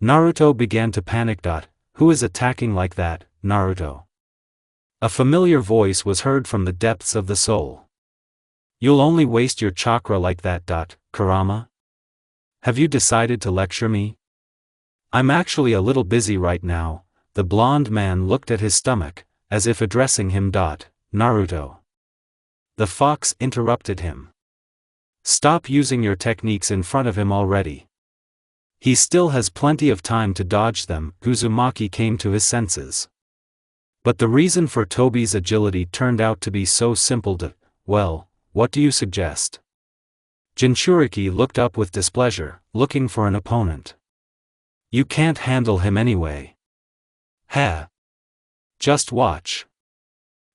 Naruto began to panic. Who is attacking like that, Naruto? A familiar voice was heard from the depths of the soul. You'll only waste your chakra like that. Kurama? Have you decided to lecture me? I'm actually a little busy right now. The blonde man looked at his stomach, as if addressing him. Naruto. The fox interrupted him. Stop using your techniques in front of him already. He still has plenty of time to dodge them. Uzumaki came to his senses. But the reason for Toby's agility turned out to be so simple. Well, what do you suggest? Jinchuriki looked up with displeasure, looking for an opponent. You can't handle him anyway. Heh. Just watch.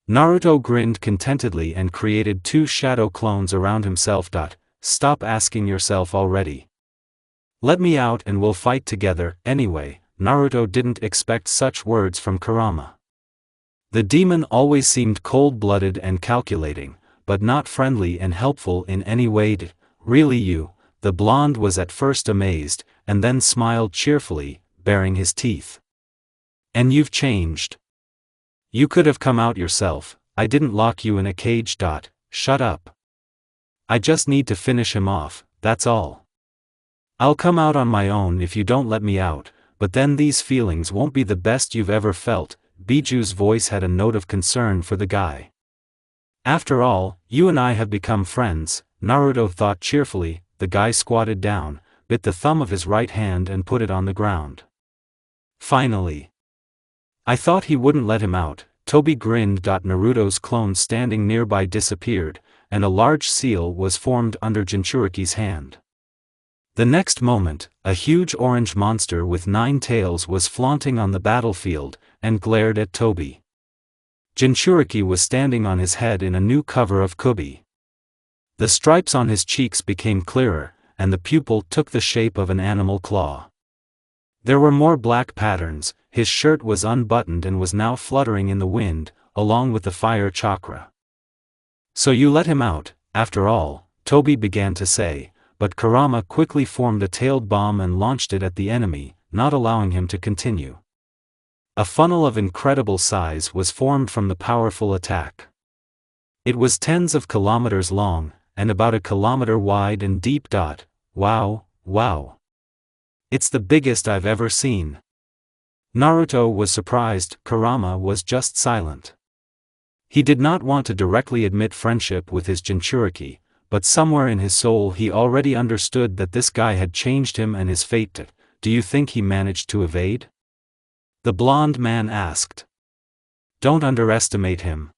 Naruto grinned contentedly and created 2 shadow clones around himself. Stop asking yourself already. Let me out and we'll fight together. Anyway, Naruto didn't expect such words from Kurama. The demon always seemed cold-blooded and calculating, but not friendly and helpful in any way. Really you? The blonde was at first amazed, and then smiled cheerfully, baring his teeth. And you've changed. You could have come out yourself. I didn't lock you in a cage. Shut up. I just need to finish him off, that's all. I'll come out on my own if you don't let me out, but then these feelings won't be the best you've ever felt. Biju's voice had a note of concern for the guy. After all, you and I have become friends, Naruto thought cheerfully. The guy squatted down, bit the thumb of his right hand and put it on the ground. Finally. I thought he wouldn't let him out. Toby grinned. Naruto's clone standing nearby disappeared, and a large seal was formed under Jinchuriki's hand. The next moment, a huge orange monster with 9 tails was flaunting on the battlefield, and glared at Toby. Jinchuriki was standing on his head in a new cover of Kubi. The stripes on his cheeks became clearer, and the pupil took the shape of an animal claw. There were more black patterns. His shirt was unbuttoned and was now fluttering in the wind, along with the fire chakra. So you let him out, after all, Toby began to say, but Kurama quickly formed a tailed bomb and launched it at the enemy, not allowing him to continue. A funnel of incredible size was formed from the powerful attack. It was tens of kilometers long, and about a kilometer wide and deep. Wow, wow. It's the biggest I've ever seen. Naruto was surprised. Kurama was just silent. He did not want to directly admit friendship with his Jinchuriki, but somewhere in his soul he already understood that this guy had changed him and his fate. Do you think he managed to evade? The blonde man asked. Don't underestimate him.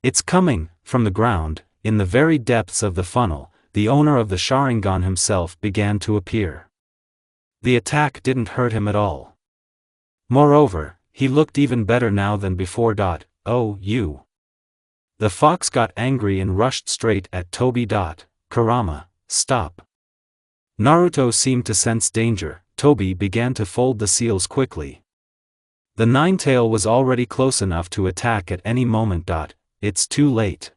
It's coming. From the ground, in the very depths of the funnel, the owner of the Sharingan himself began to appear. The attack didn't hurt him at all. Moreover, he looked even better now than before. Oh, you. The fox got angry and rushed straight at Toby. Kurama, stop. Naruto seemed to sense danger. Toby began to fold the seals quickly. The 9-tail was already close enough to attack at any moment. It's too late.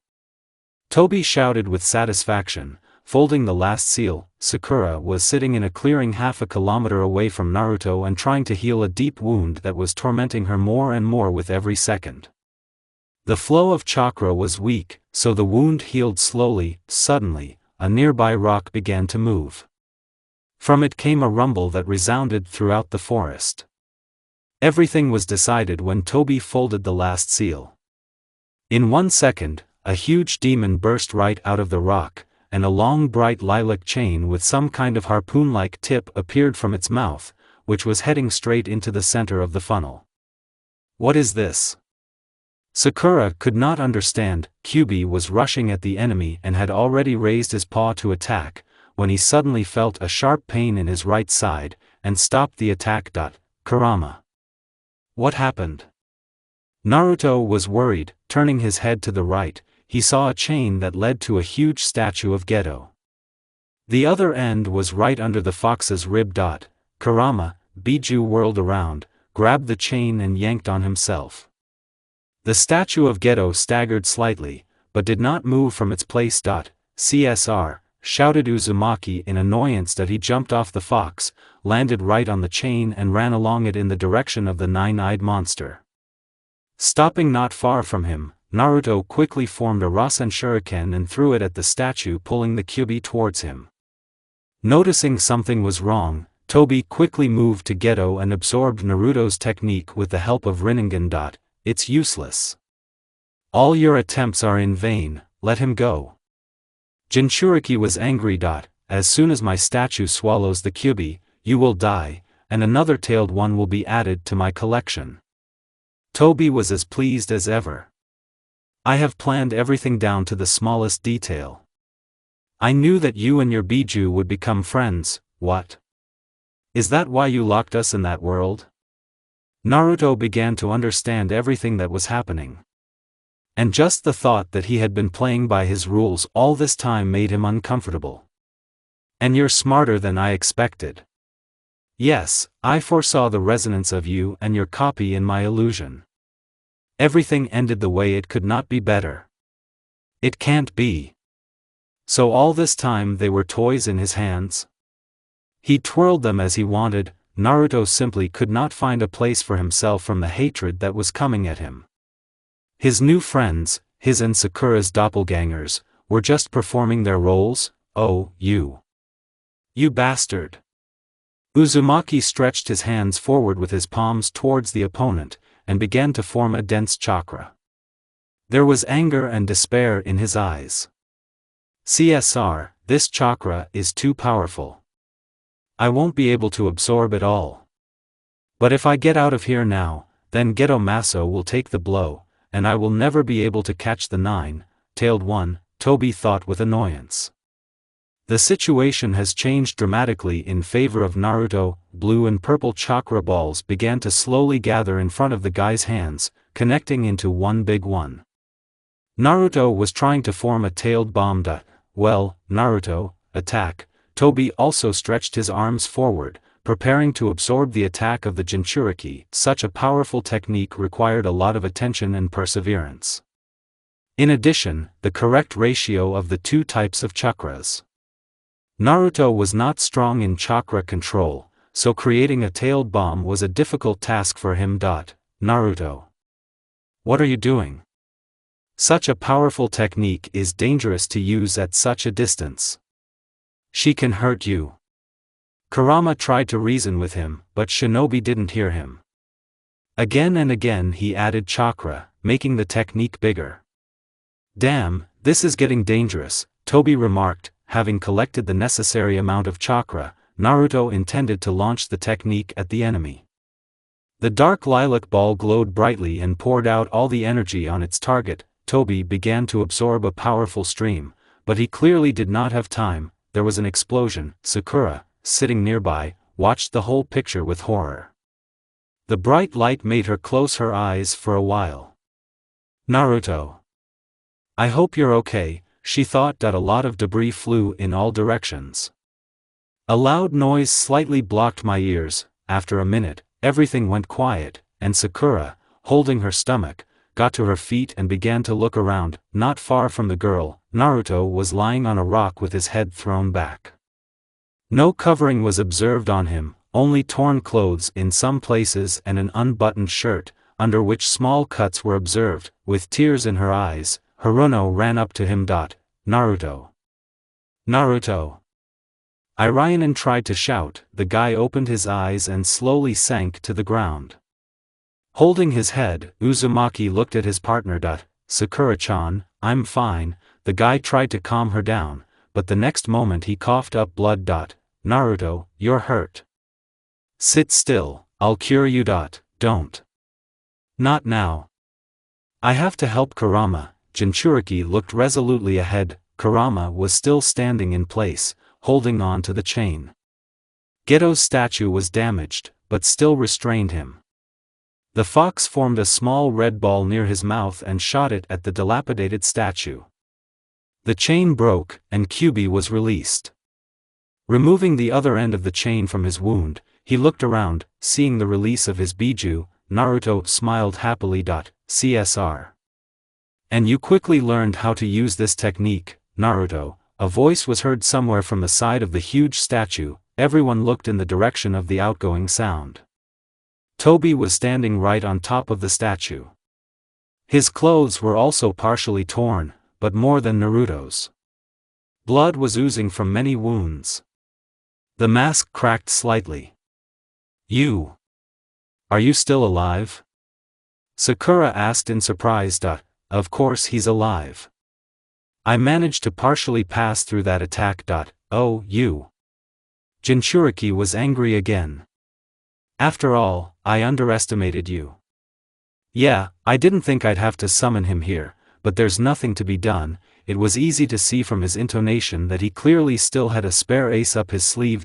Toby shouted with satisfaction, folding the last seal. Sakura was sitting in a clearing half a kilometer away from Naruto and trying to heal a deep wound that was tormenting her more and more with every second. The flow of chakra was weak, so the wound healed slowly. Suddenly, a nearby rock began to move. From it came a rumble that resounded throughout the forest. Everything was decided when Toby folded the last seal. In 1 second, a huge demon burst right out of the rock, and a long bright lilac chain with some kind of harpoon-like tip appeared from its mouth, which was heading straight into the center of the funnel. What is this? Sakura could not understand. Kyubi was rushing at the enemy and had already raised his paw to attack, when he suddenly felt a sharp pain in his right side, and stopped the attack. Kurama. What happened? Naruto was worried. Turning his head to the right, he saw a chain that led to a huge statue of Geto. The other end was right under the fox's rib. Kurama, Biju whirled around, grabbed the chain and yanked on himself. The statue of Geto staggered slightly, but did not move from its place. CSR, shouted Uzumaki in annoyance. He jumped off the fox, landed right on the chain and ran along it in the direction of the 9-eyed monster. Stopping not far from him, Naruto quickly formed a Rasen Shuriken and threw it at the statue, pulling the Kyubi towards him. Noticing something was wrong, Toby quickly moved to Geto and absorbed Naruto's technique with the help of Rinnegan. It's useless. All your attempts are in vain, let him go. Jinchuriki was angry. As soon as my statue swallows the Kyubi, you will die, and another tailed one will be added to my collection. Toby was as pleased as ever. I have planned everything down to the smallest detail. I knew that you and your Biju would become friends. What? Is that why you locked us in that world? Naruto began to understand everything that was happening. And just the thought that he had been playing by his rules all this time made him uncomfortable. And you're smarter than I expected. Yes, I foresaw the resonance of you and your copy in my illusion. Everything ended the way it could not be better. It can't be. So all this time they were toys in his hands? He twirled them as he wanted. Naruto simply could not find a place for himself from the hatred that was coming at him. His new friends, his and Sakura's doppelgangers, were just performing their roles. Oh, you bastard. Uzumaki stretched his hands forward with his palms towards the opponent, and began to form a dense chakra. There was anger and despair in his eyes. CSR, this chakra is too powerful. I won't be able to absorb it all. But if I get out of here now, then Geto Maso will take the blow, and I will never be able to catch the nine-tailed one, Toby thought with annoyance. The situation has changed dramatically in favor of Naruto. Blue and purple chakra balls began to slowly gather in front of the guy's hands, connecting into one big one. Naruto was trying to form a tailed bomb. Well, Naruto, attack. Toby also stretched his arms forward, preparing to absorb the attack of the Jinchuriki. Such a powerful technique required a lot of attention and perseverance. In addition, the correct ratio of the two types of chakras. Naruto was not strong in chakra control, so creating a tailed bomb was a difficult task for him. Naruto. What are you doing? Such a powerful technique is dangerous to use at such a distance. She can hurt you. Kurama tried to reason with him, but Shinobi didn't hear him. Again and again he added chakra, making the technique bigger. Damn, this is getting dangerous, Toby remarked. Having collected the necessary amount of chakra, Naruto intended to launch the technique at the enemy. The dark lilac ball glowed brightly and poured out all the energy on its target. Toby began to absorb a powerful stream, but he clearly did not have time. There was an explosion. Sakura, sitting nearby, watched the whole picture with horror. The bright light made her close her eyes for a while. Naruto. I hope you're okay, she thought. A lot of debris flew in all directions. A loud noise slightly blocked my ears. After a minute, everything went quiet, and Sakura, holding her stomach, got to her feet and began to look around. Not far from the girl, Naruto was lying on a rock with his head thrown back. No covering was observed on him, only torn clothes in some places and an unbuttoned shirt, under which small cuts were observed. With tears in her eyes, Haruno ran up to him. Naruto. Naruto. Irainen tried to shout. The guy opened his eyes and slowly sank to the ground. Holding his head, Uzumaki looked at his partner. Sakura-chan, I'm fine. The guy tried to calm her down, but the next moment he coughed up blood. Naruto, you're hurt. Sit still, I'll cure you. Don't. Not now. I have to help Kurama. Jinchuriki looked resolutely ahead. Kurama was still standing in place, holding on to the chain. Geto's statue was damaged, but still restrained him. The fox formed a small red ball near his mouth and shot it at the dilapidated statue. The chain broke, and Kyubi was released. Removing the other end of the chain from his wound, he looked around. Seeing the release of his Biju, Naruto smiled happily. CSR. And you quickly learned how to use this technique, Naruto. A voice was heard somewhere from the side of the huge statue. Everyone looked in the direction of the outgoing sound. Toby was standing right on top of the statue. His clothes were also partially torn, but more than Naruto's. Blood was oozing from many wounds. The mask cracked slightly. Are you still alive? Sakura asked in surprise. Of course he's alive. I managed to partially pass through that attack. Oh, you. Jinchuriki was angry again. After all, I underestimated you. Yeah, I didn't think I'd have to summon him here, but there's nothing to be done. it was easy to see from his intonation that he clearly still had a spare ace up his sleeve.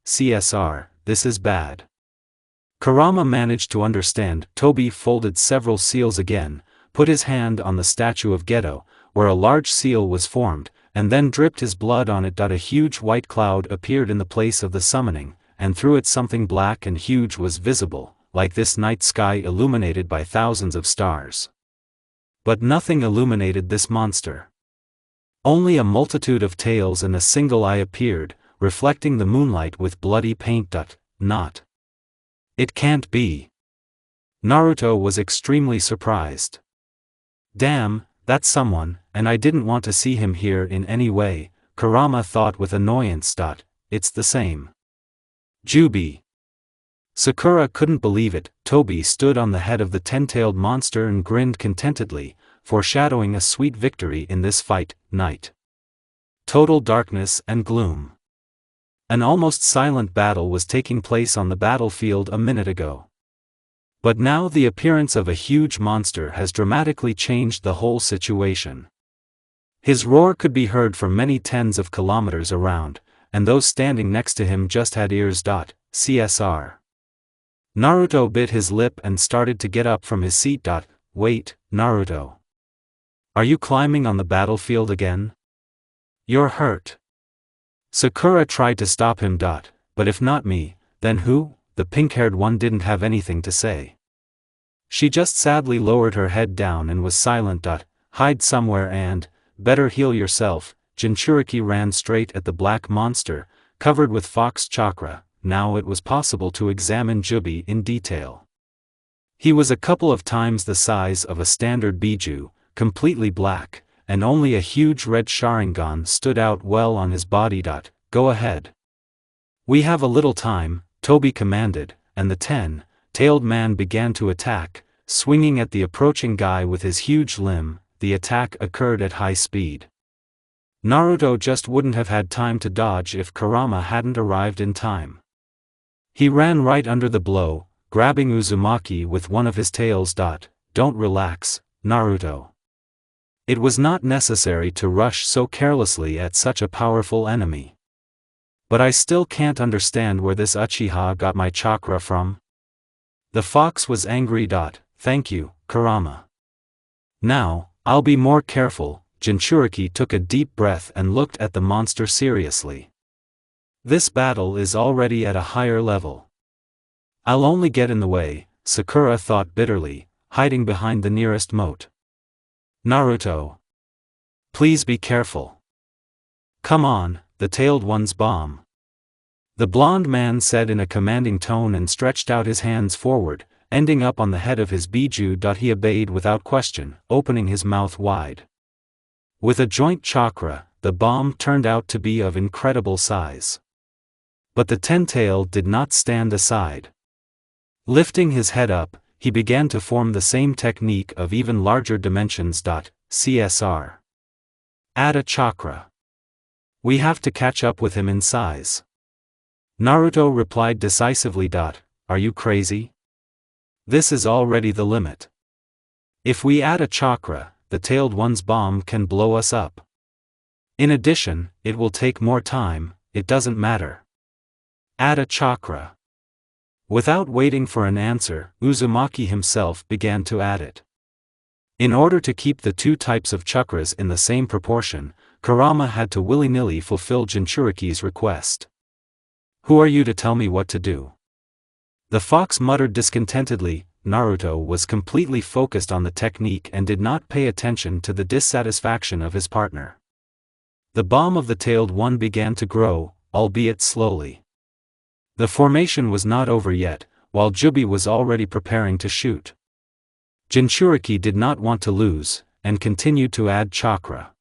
CSR, this is bad. Kurama managed to understand. Toby folded several seals again, put his hand on the statue of Geto, where a large seal was formed, and then dripped his blood on it. A huge white cloud appeared in the place of the summoning, and through it something black and huge was visible, like this night sky illuminated by thousands of stars. But nothing illuminated this monster. Only a multitude of tails and a single eye appeared, reflecting the moonlight with bloody paint. Not. It can't be. Naruto was extremely surprised. Damn, that's someone, and I didn't want to see him here in any way, Kurama thought with annoyance. It's the same. Jubi. Sakura couldn't believe it. Toby stood on the head of the ten-tailed monster and grinned contentedly, foreshadowing a sweet victory in this fight. Night. Total darkness and gloom. An almost silent battle was taking place on the battlefield a minute ago. But now the appearance of a huge monster has dramatically changed the whole situation. His roar could be heard for many tens of kilometers around, and those standing next to him just had ears. CSR. Naruto bit his lip and started to get up from his seat. Wait, Naruto. Are you climbing on the battlefield again? You're hurt. Sakura tried to stop him. But if not me, then who? The pink-haired one didn't have anything to say. She just sadly lowered her head down and was silent. Hide somewhere and, better heal yourself. Jinchuriki ran straight at the black monster, covered with fox chakra. Now it was possible to examine Jubi in detail. He was a couple of times the size of a standard Biju, completely black, and only a huge red Sharingan stood out well on his body. Go ahead. We have a little time, Toby commanded, and the ten-tailed man began to attack, swinging at the approaching guy with his huge limb. The attack occurred at high speed. Naruto just wouldn't have had time to dodge if Kurama hadn't arrived in time. He ran right under the blow, grabbing Uzumaki with one of his tails. Don't relax, Naruto. It was not necessary to rush so carelessly at such a powerful enemy. But I still can't understand where this Uchiha got my chakra from. The fox was angry. Thank you, Kurama. Now, I'll be more careful. Jinchuriki took a deep breath and looked at the monster seriously. This battle is already at a higher level. I'll only get in the way, Sakura thought bitterly, hiding behind the nearest moat. Naruto. Please be careful. Come on, the tailed one's bomb. The blonde man said in a commanding tone and stretched out his hands forward, ending up on the head of his Biju. He obeyed without question, opening his mouth wide. With a joint chakra, the bomb turned out to be of incredible size. But the ten-tailed did not stand aside. Lifting his head up, he began to form the same technique of even larger dimensions. CSR. Add a chakra. We have to catch up with him in size. Naruto replied decisively. Are you crazy? This is already the limit. If we add a chakra, the tailed one's bomb can blow us up. In addition, it will take more time. It doesn't matter. Add a chakra. Without waiting for an answer, Uzumaki himself began to add it. In order to keep the two types of chakras in the same proportion, Kurama had to willy-nilly fulfill Jinchuriki's request. Who are you to tell me what to do? The fox muttered discontentedly. Naruto was completely focused on the technique and did not pay attention to the dissatisfaction of his partner. The bomb of the tailed one began to grow, albeit slowly. The formation was not over yet, while Jubi was already preparing to shoot. Jinchuriki did not want to lose, and continued to add chakra.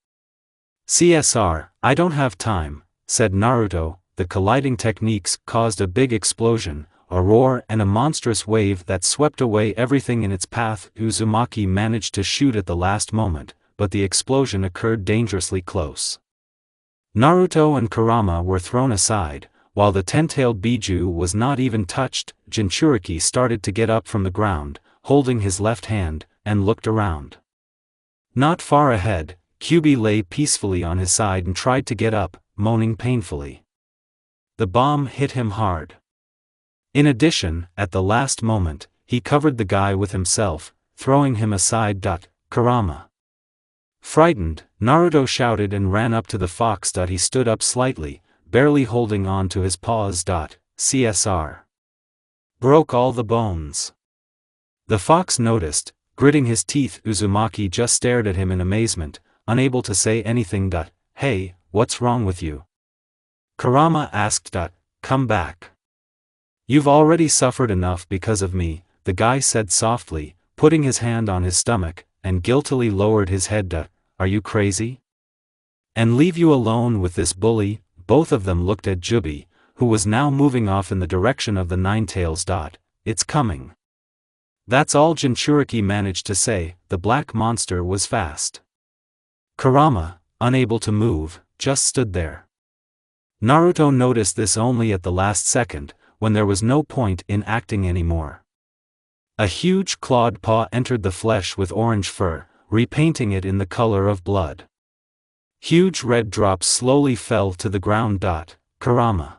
CSR, I don't have time, said Naruto. The colliding techniques caused a big explosion, a roar and a monstrous wave that swept away everything in its path. Uzumaki managed to shoot at the last moment, but the explosion occurred dangerously close. Naruto and Kurama were thrown aside. While the ten-tailed Biju was not even touched, Jinchuriki started to get up from the ground, holding his left hand, and looked around. Not far ahead, Kyubi lay peacefully on his side and tried to get up, moaning painfully. The bomb hit him hard. In addition, at the last moment, he covered the guy with himself, throwing him aside. Kurama. Frightened, Naruto shouted and ran up to the fox. He stood up slightly, barely holding on to his paws. CSR. Broke all the bones. The fox noticed, gritting his teeth. Uzumaki just stared at him in amazement, unable to say anything. Hey, what's wrong with you? Kurama asked. Come back. You've already suffered enough because of me, the guy said softly, putting his hand on his stomach, and guiltily lowered his head. Are you crazy? And leave you alone with this bully? Both of them looked at Jubi, who was now moving off in the direction of the Nine-Tails. It's coming. That's all Jinchuriki managed to say. The black monster was fast. Kurama, unable to move, just stood there. Naruto noticed this only at the last second, when there was no point in acting anymore. A huge clawed paw entered the flesh with orange fur, repainting it in the color of blood. Huge red drops slowly fell to the ground. Kurama.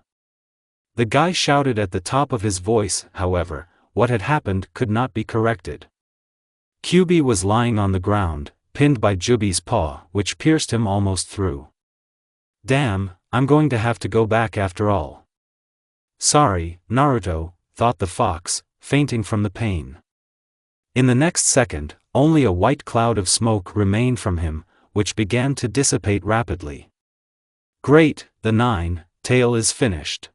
The guy shouted at the top of his voice. However, what had happened could not be corrected. Kyubi was lying on the ground, pinned by Jubi's paw, which pierced him almost through. Damn, I'm going to have to go back after all. Sorry, Naruto, thought the fox, fainting from the pain. In the next second, only a white cloud of smoke remained from him, which began to dissipate rapidly. Great, the Nine-Tail is finished.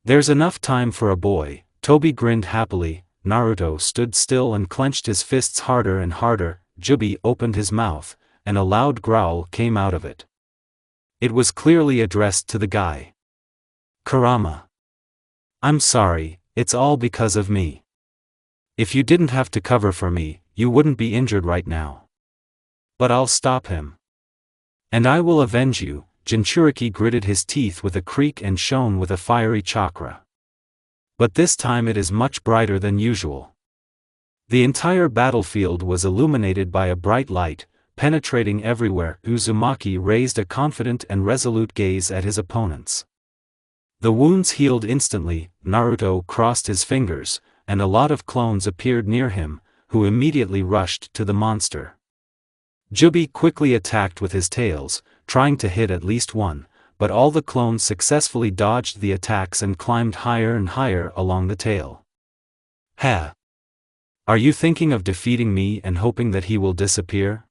There's enough time for a boy. Toby grinned happily. Naruto stood still and clenched his fists harder and harder. Jubi opened his mouth, and a loud growl came out of it. It was clearly addressed to the guy. Kurama. I'm sorry, it's all because of me. If you didn't have to cover for me, you wouldn't be injured right now. But I'll stop him. And I will avenge you. Jinchuriki gritted his teeth with a creak and shone with a fiery chakra. But this time it is much brighter than usual. The entire battlefield was illuminated by a bright light, penetrating everywhere. Uzumaki raised a confident and resolute gaze at his opponents. The wounds healed instantly. Naruto crossed his fingers, and a lot of clones appeared near him, who immediately rushed to the monster. Jubi quickly attacked with his tails, trying to hit at least one, but all the clones successfully dodged the attacks and climbed higher and higher along the tail. Ha! Are you thinking of defeating me and hoping that he will disappear?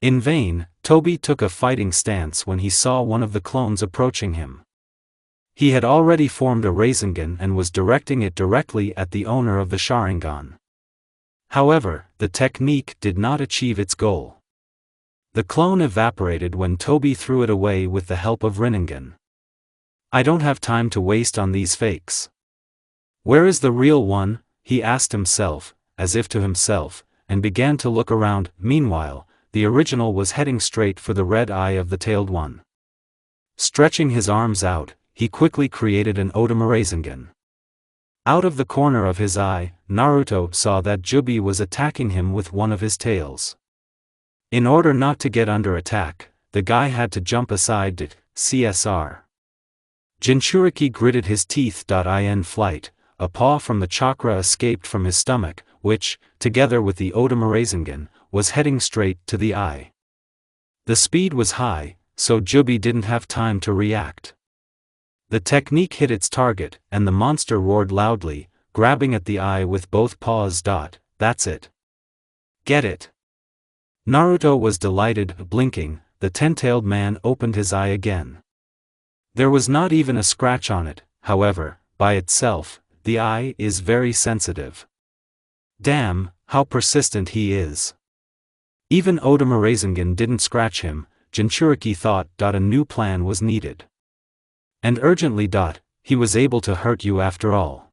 In vain, Toby took a fighting stance when he saw one of the clones approaching him. He had already formed a Rasengan and was directing it directly at the owner of the Sharingan. However, the technique did not achieve its goal. The clone evaporated when Toby threw it away with the help of Rinnegan. I don't have time to waste on these fakes. Where is the real one? He asked himself, as if to himself, and began to look around. Meanwhile, the original was heading straight for the red eye of the tailed one. Stretching his arms out, he quickly created an Otama Rasengan. Out of the corner of his eye, Naruto saw that Jubi was attacking him with one of his tails. In order not to get under attack, the guy had to jump aside. CSR. Jinchuriki gritted his teeth. In flight, a paw from the chakra escaped from his stomach, which, together with the Otama Rasengan, was heading straight to the eye. The speed was high, so Jubi didn't have time to react. The technique hit its target, and the monster roared loudly, grabbing at the eye with both paws. That's it. Get it. Naruto was delighted. Blinking, the ten-tailed man opened his eye again. There was not even a scratch on it. However, by itself, the eye is very sensitive. Damn, how persistent he is. Even Otama Rasengan didn't scratch him. Jinchuriki thought. A new plan was needed. And urgently. He was able to hurt you after all.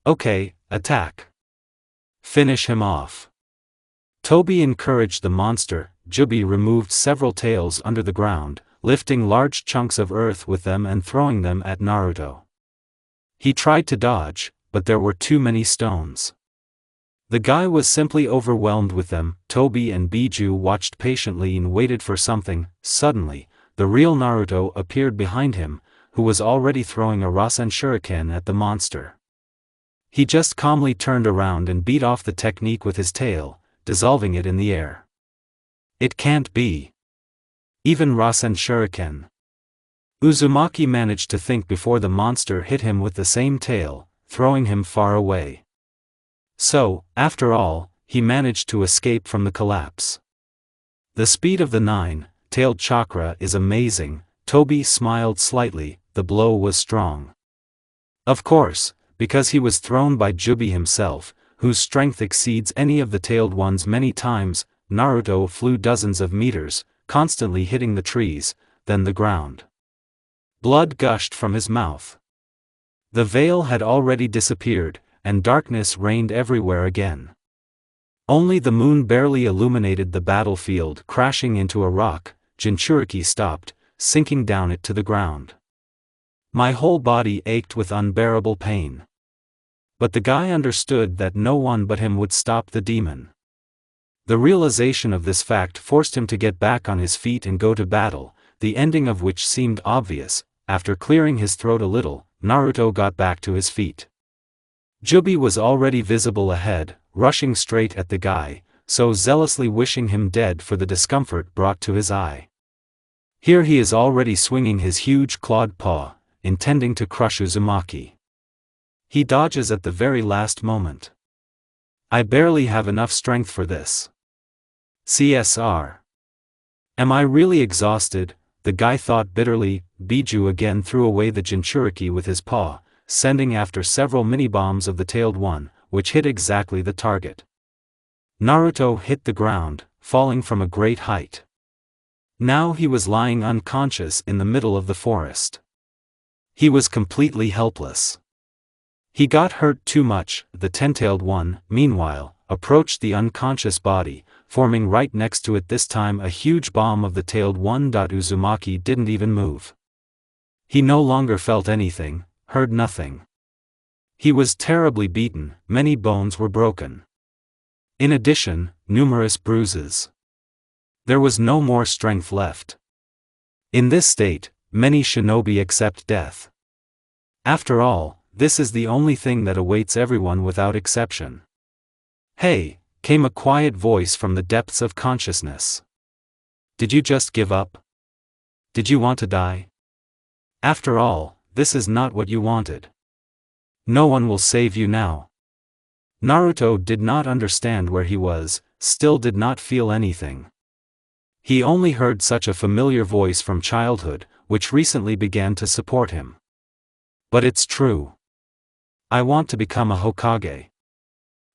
Okay, attack. Finish him off. Toby encouraged the monster. Jubi removed several tails under the ground, lifting large chunks of earth with them and throwing them at Naruto. He tried to dodge, but there were too many stones. The guy was simply overwhelmed with them. Toby and Biju watched patiently and waited for something. Suddenly, the real Naruto appeared behind him, who was already throwing a Rasen shuriken at the monster. He just calmly turned around and beat off the technique with his tail, dissolving it in the air. It can't be. Even Rasen shuriken. Uzumaki managed to think before the monster hit him with the same tail, throwing him far away. So, after all, he managed to escape from the collapse. The speed of the nine-tailed chakra is amazing. Toby smiled slightly. The blow was strong. Of course, because he was thrown by Jubi himself, whose strength exceeds any of the tailed ones many times. Naruto flew dozens of meters, constantly hitting the trees, then the ground. Blood gushed from his mouth. The veil had already disappeared, and darkness reigned everywhere again. Only the moon barely illuminated the battlefield. Crashing into a rock, Jinchuriki stopped, sinking down it to the ground. My whole body ached with unbearable pain. But the guy understood that no one but him would stop the demon. The realization of this fact forced him to get back on his feet and go to battle, the ending of which seemed obvious. After clearing his throat a little, Naruto got back to his feet. Jubi was already visible ahead, rushing straight at the guy, so zealously wishing him dead for the discomfort brought to his eye. Here he is already swinging his huge clawed paw, intending to crush Uzumaki. He dodges at the very last moment. I barely have enough strength for this. CSR. Am I really exhausted? The guy thought bitterly. Biju again threw away the Jinchuriki with his paw, sending after several mini-bombs of the tailed one, which hit exactly the target. Naruto hit the ground, falling from a great height. Now he was lying unconscious in the middle of the forest. He was completely helpless. He got hurt too much. The ten-tailed one, meanwhile, approached the unconscious body, forming right next to it, this time a huge bomb of the tailed one. Uzumaki didn't even move. He no longer felt anything, heard nothing. He was terribly beaten. Many bones were broken. In addition, numerous bruises. There was no more strength left. In this state, many shinobi accept death. After all, this is the only thing that awaits everyone without exception. Hey, came a quiet voice from the depths of consciousness. Did you just give up? Did you want to die? After all, this is not what you wanted. No one will save you now. Naruto did not understand where he was, still did not feel anything. He only heard such a familiar voice from childhood, which recently began to support him. But it's true. I want to become a Hokage.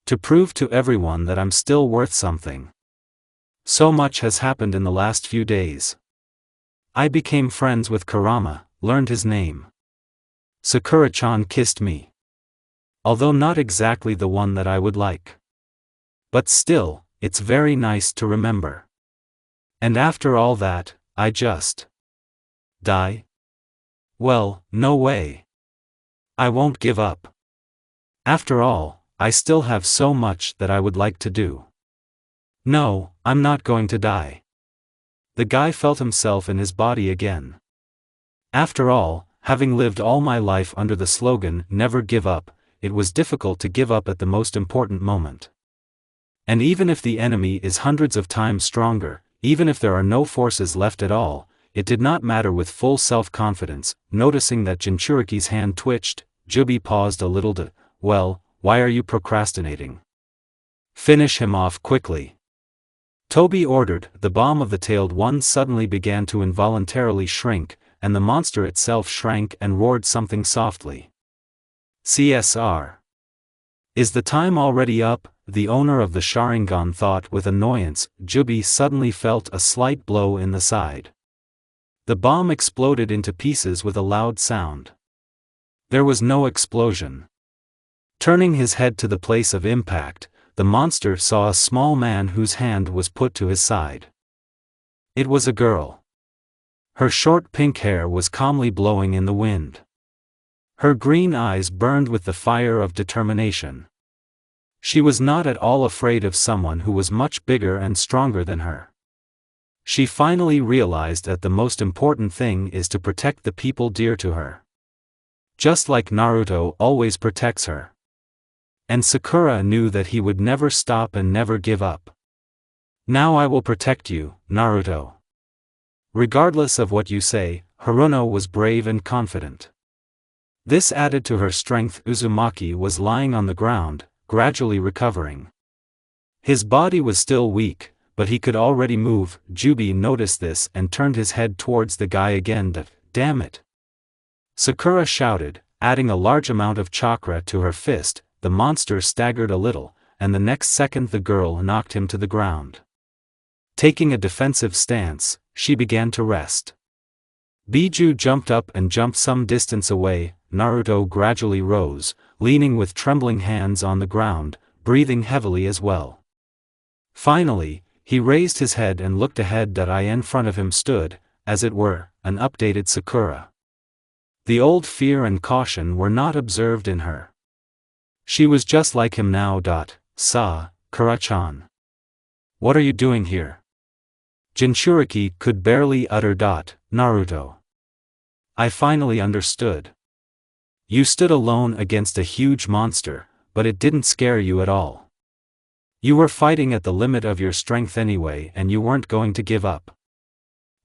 To prove to everyone that I'm still worth something. So much has happened in the last few days. I became friends with Kurama, learned his name. Sakura-chan kissed me. Although not exactly the one that I would like. But still, it's very nice to remember. And after all that, I just die? Well, no way. I won't give up. After all, I still have so much that I would like to do. No, I'm not going to die. The guy felt himself in his body again. After all, having lived all my life under the slogan, "Never give up," it was difficult to give up at the most important moment. And even if the enemy is hundreds of times stronger, even if there are no forces left at all, it did not matter. With full self-confidence, noticing that Jinchuriki's hand twitched, Jubi paused a little to, well, why are you procrastinating? Finish him off quickly. Toby ordered. The bomb of the tailed one suddenly began to involuntarily shrink, and the monster itself shrank and roared something softly. CSR. Is the time already up? The owner of the Sharingan thought with annoyance. Jubi suddenly felt a slight blow in the side. The bomb exploded into pieces with a loud sound. There was no explosion. Turning his head to the place of impact, the monster saw a small man whose hand was put to his side. It was a girl. Her short pink hair was calmly blowing in the wind. Her green eyes burned with the fire of determination. She was not at all afraid of someone who was much bigger and stronger than her. She finally realized that the most important thing is to protect the people dear to her. Just like Naruto always protects her. And Sakura knew that he would never stop and never give up. Now I will protect you, Naruto. Regardless of what you say, Haruno was brave and confident. This added to her strength. Uzumaki was lying on the ground, gradually recovering. His body was still weak, but he could already move. Jubi noticed this and turned his head towards the guy again. Damn it! Sakura shouted, adding a large amount of chakra to her fist. The monster staggered a little, and the next second the girl knocked him to the ground. Taking a defensive stance, she began to rest. Biju jumped up and jumped some distance away. Naruto gradually rose, leaning with trembling hands on the ground, breathing heavily as well. Finally, he raised his head and looked ahead. In front of him stood, as it were, an updated Sakura. The old fear and caution were not observed in her. She was just like him now. Sakura-chan. What are you doing here? Jinchuriki could barely utter. Naruto. I finally understood. You stood alone against a huge monster, but it didn't scare you at all. You were fighting at the limit of your strength anyway and you weren't going to give up.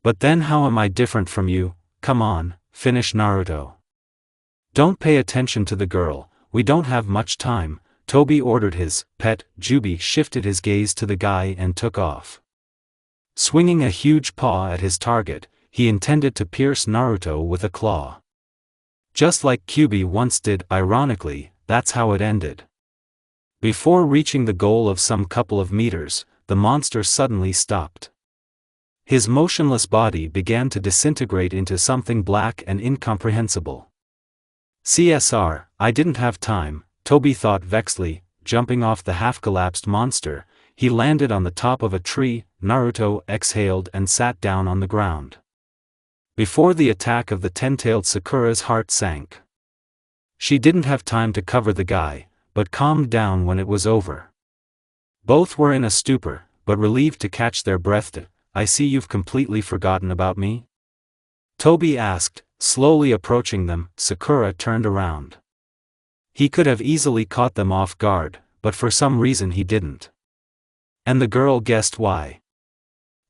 But then how am I different from you? Come on, finish Naruto. Don't pay attention to the girl, we don't have much time, Toby ordered his pet. Jubi shifted his gaze to the guy and took off. Swinging a huge paw at his target, he intended to pierce Naruto with a claw. Just like Kyuubi once did. Ironically, that's how it ended. Before reaching the goal of some couple of meters, the monster suddenly stopped. His motionless body began to disintegrate into something black and incomprehensible. CSR, I didn't have time, Toby thought vexedly. Jumping off the half-collapsed monster, he landed on the top of a tree. Naruto exhaled and sat down on the ground. Before the attack of the ten-tailed Sakura's heart sank. She didn't have time to cover the guy, but calmed down when it was over. Both were in a stupor, but relieved to catch their breath. I see you've completely forgotten about me? Toby asked, slowly approaching them. Sakura turned around. He could have easily caught them off guard, but for some reason he didn't. And the girl guessed why.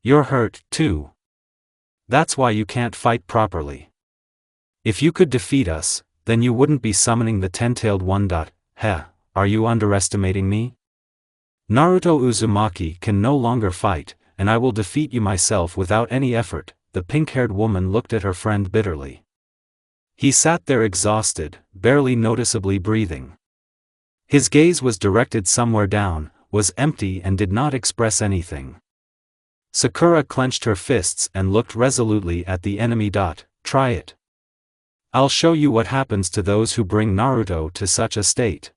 You're hurt, too. That's why you can't fight properly. If you could defeat us, then you wouldn't be summoning the ten-tailed one. Heh, are you underestimating me? Naruto Uzumaki can no longer fight, and I will defeat you myself without any effort. The pink-haired woman looked at her friend bitterly. He sat there exhausted, barely noticeably breathing. His gaze was directed somewhere down, was empty and did not express anything. Sakura clenched her fists and looked resolutely at the enemy. Try it. I'll show you what happens to those who bring Naruto to such a state.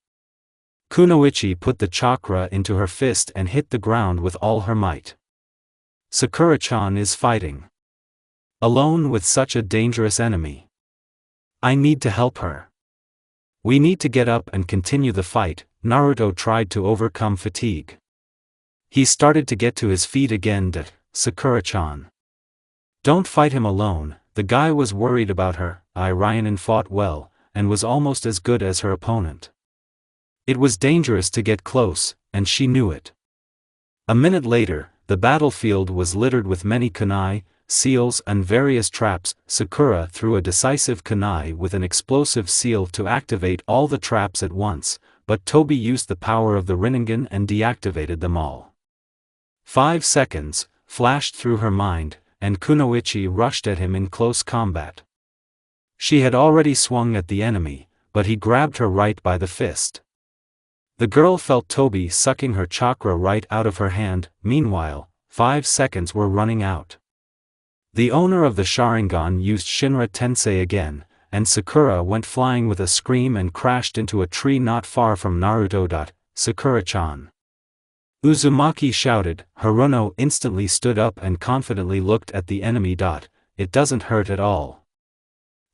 Kunoichi put the chakra into her fist and hit the ground with all her might. Sakura-chan is fighting alone with such a dangerous enemy. I need to help her. We need to get up and continue the fight. Naruto tried to overcome fatigue. He started to get to his feet again. Sakura-chan. Don't fight him alone. The guy was worried about her. Ryanin fought well, and was almost as good as her opponent. It was dangerous to get close, and she knew it. A minute later, the battlefield was littered with many kunai, seals and various traps. Sakura threw a decisive kunai with an explosive seal to activate all the traps at once, but Toby used the power of the Rinnegan and deactivated them all. 5 seconds flashed through her mind, and Kunoichi rushed at him in close combat. She had already swung at the enemy, but he grabbed her right by the fist. The girl felt Toby sucking her chakra right out of her hand. Meanwhile, 5 seconds were running out. The owner of the Sharingan used Shinra Tensei again, and Sakura went flying with a scream and crashed into a tree not far from Naruto. Sakura-chan. Uzumaki shouted. Haruno instantly stood up and confidently looked at the enemy. It doesn't hurt at all.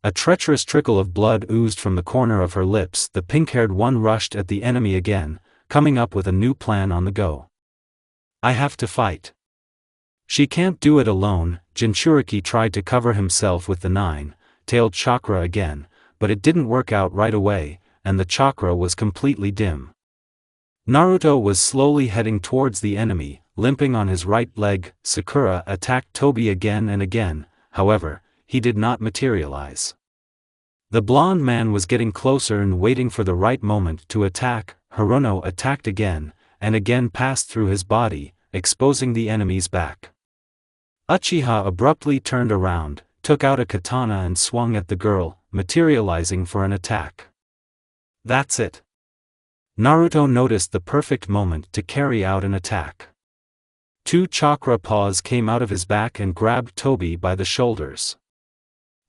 A treacherous trickle of blood oozed from the corner of her lips. The pink-haired one rushed at the enemy again, coming up with a new plan on the go. I have to fight. She can't do it alone. Jinchuriki tried to cover himself with the nine-tailed chakra again, but it didn't work out right away, and the chakra was completely dim. Naruto was slowly heading towards the enemy, limping on his right leg. Sakura attacked Tobi again and again, however, he did not materialize. The blonde man was getting closer and waiting for the right moment to attack. Hirono attacked again, and again passed through his body, exposing the enemy's back. Uchiha abruptly turned around, took out a katana and swung at the girl, materializing for an attack. That's it. Naruto noticed the perfect moment to carry out an attack. Two chakra paws came out of his back and grabbed Tobi by the shoulders.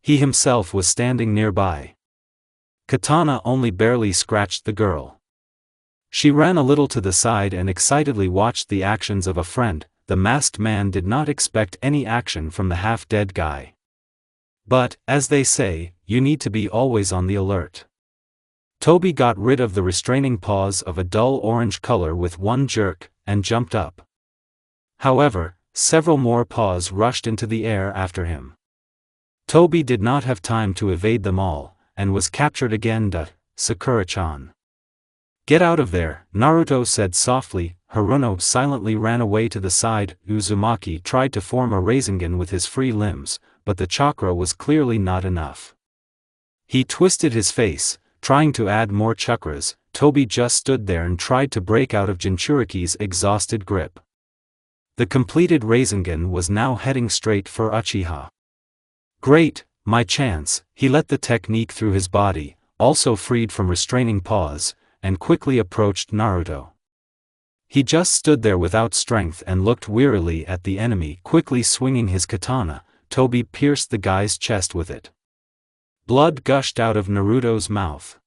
He himself was standing nearby. Katana only barely scratched the girl. She ran a little to the side and excitedly watched the actions of a friend. The masked man did not expect any action from the half-dead guy. But, as they say, you need to be always on the alert. Tobi got rid of the restraining paws of a dull orange color with one jerk, and jumped up. However, several more paws rushed into the air after him. Tobi did not have time to evade them all, and was captured again. Sakura-chan. Get out of there, Naruto said softly. Hirono silently ran away to the side. Uzumaki tried to form a Rasengan with his free limbs, but the chakra was clearly not enough. He twisted his face, trying to add more chakras. Tobi just stood there and tried to break out of Jinchuriki's exhausted grip. The completed Rasengan was now heading straight for Uchiha. Great, my chance. He let the technique through his body, also freed from restraining paws, and quickly approached Naruto. He just stood there without strength and looked wearily at the enemy. Quickly swinging his katana, Tobi pierced the guy's chest with it. Blood gushed out of Naruto's mouth.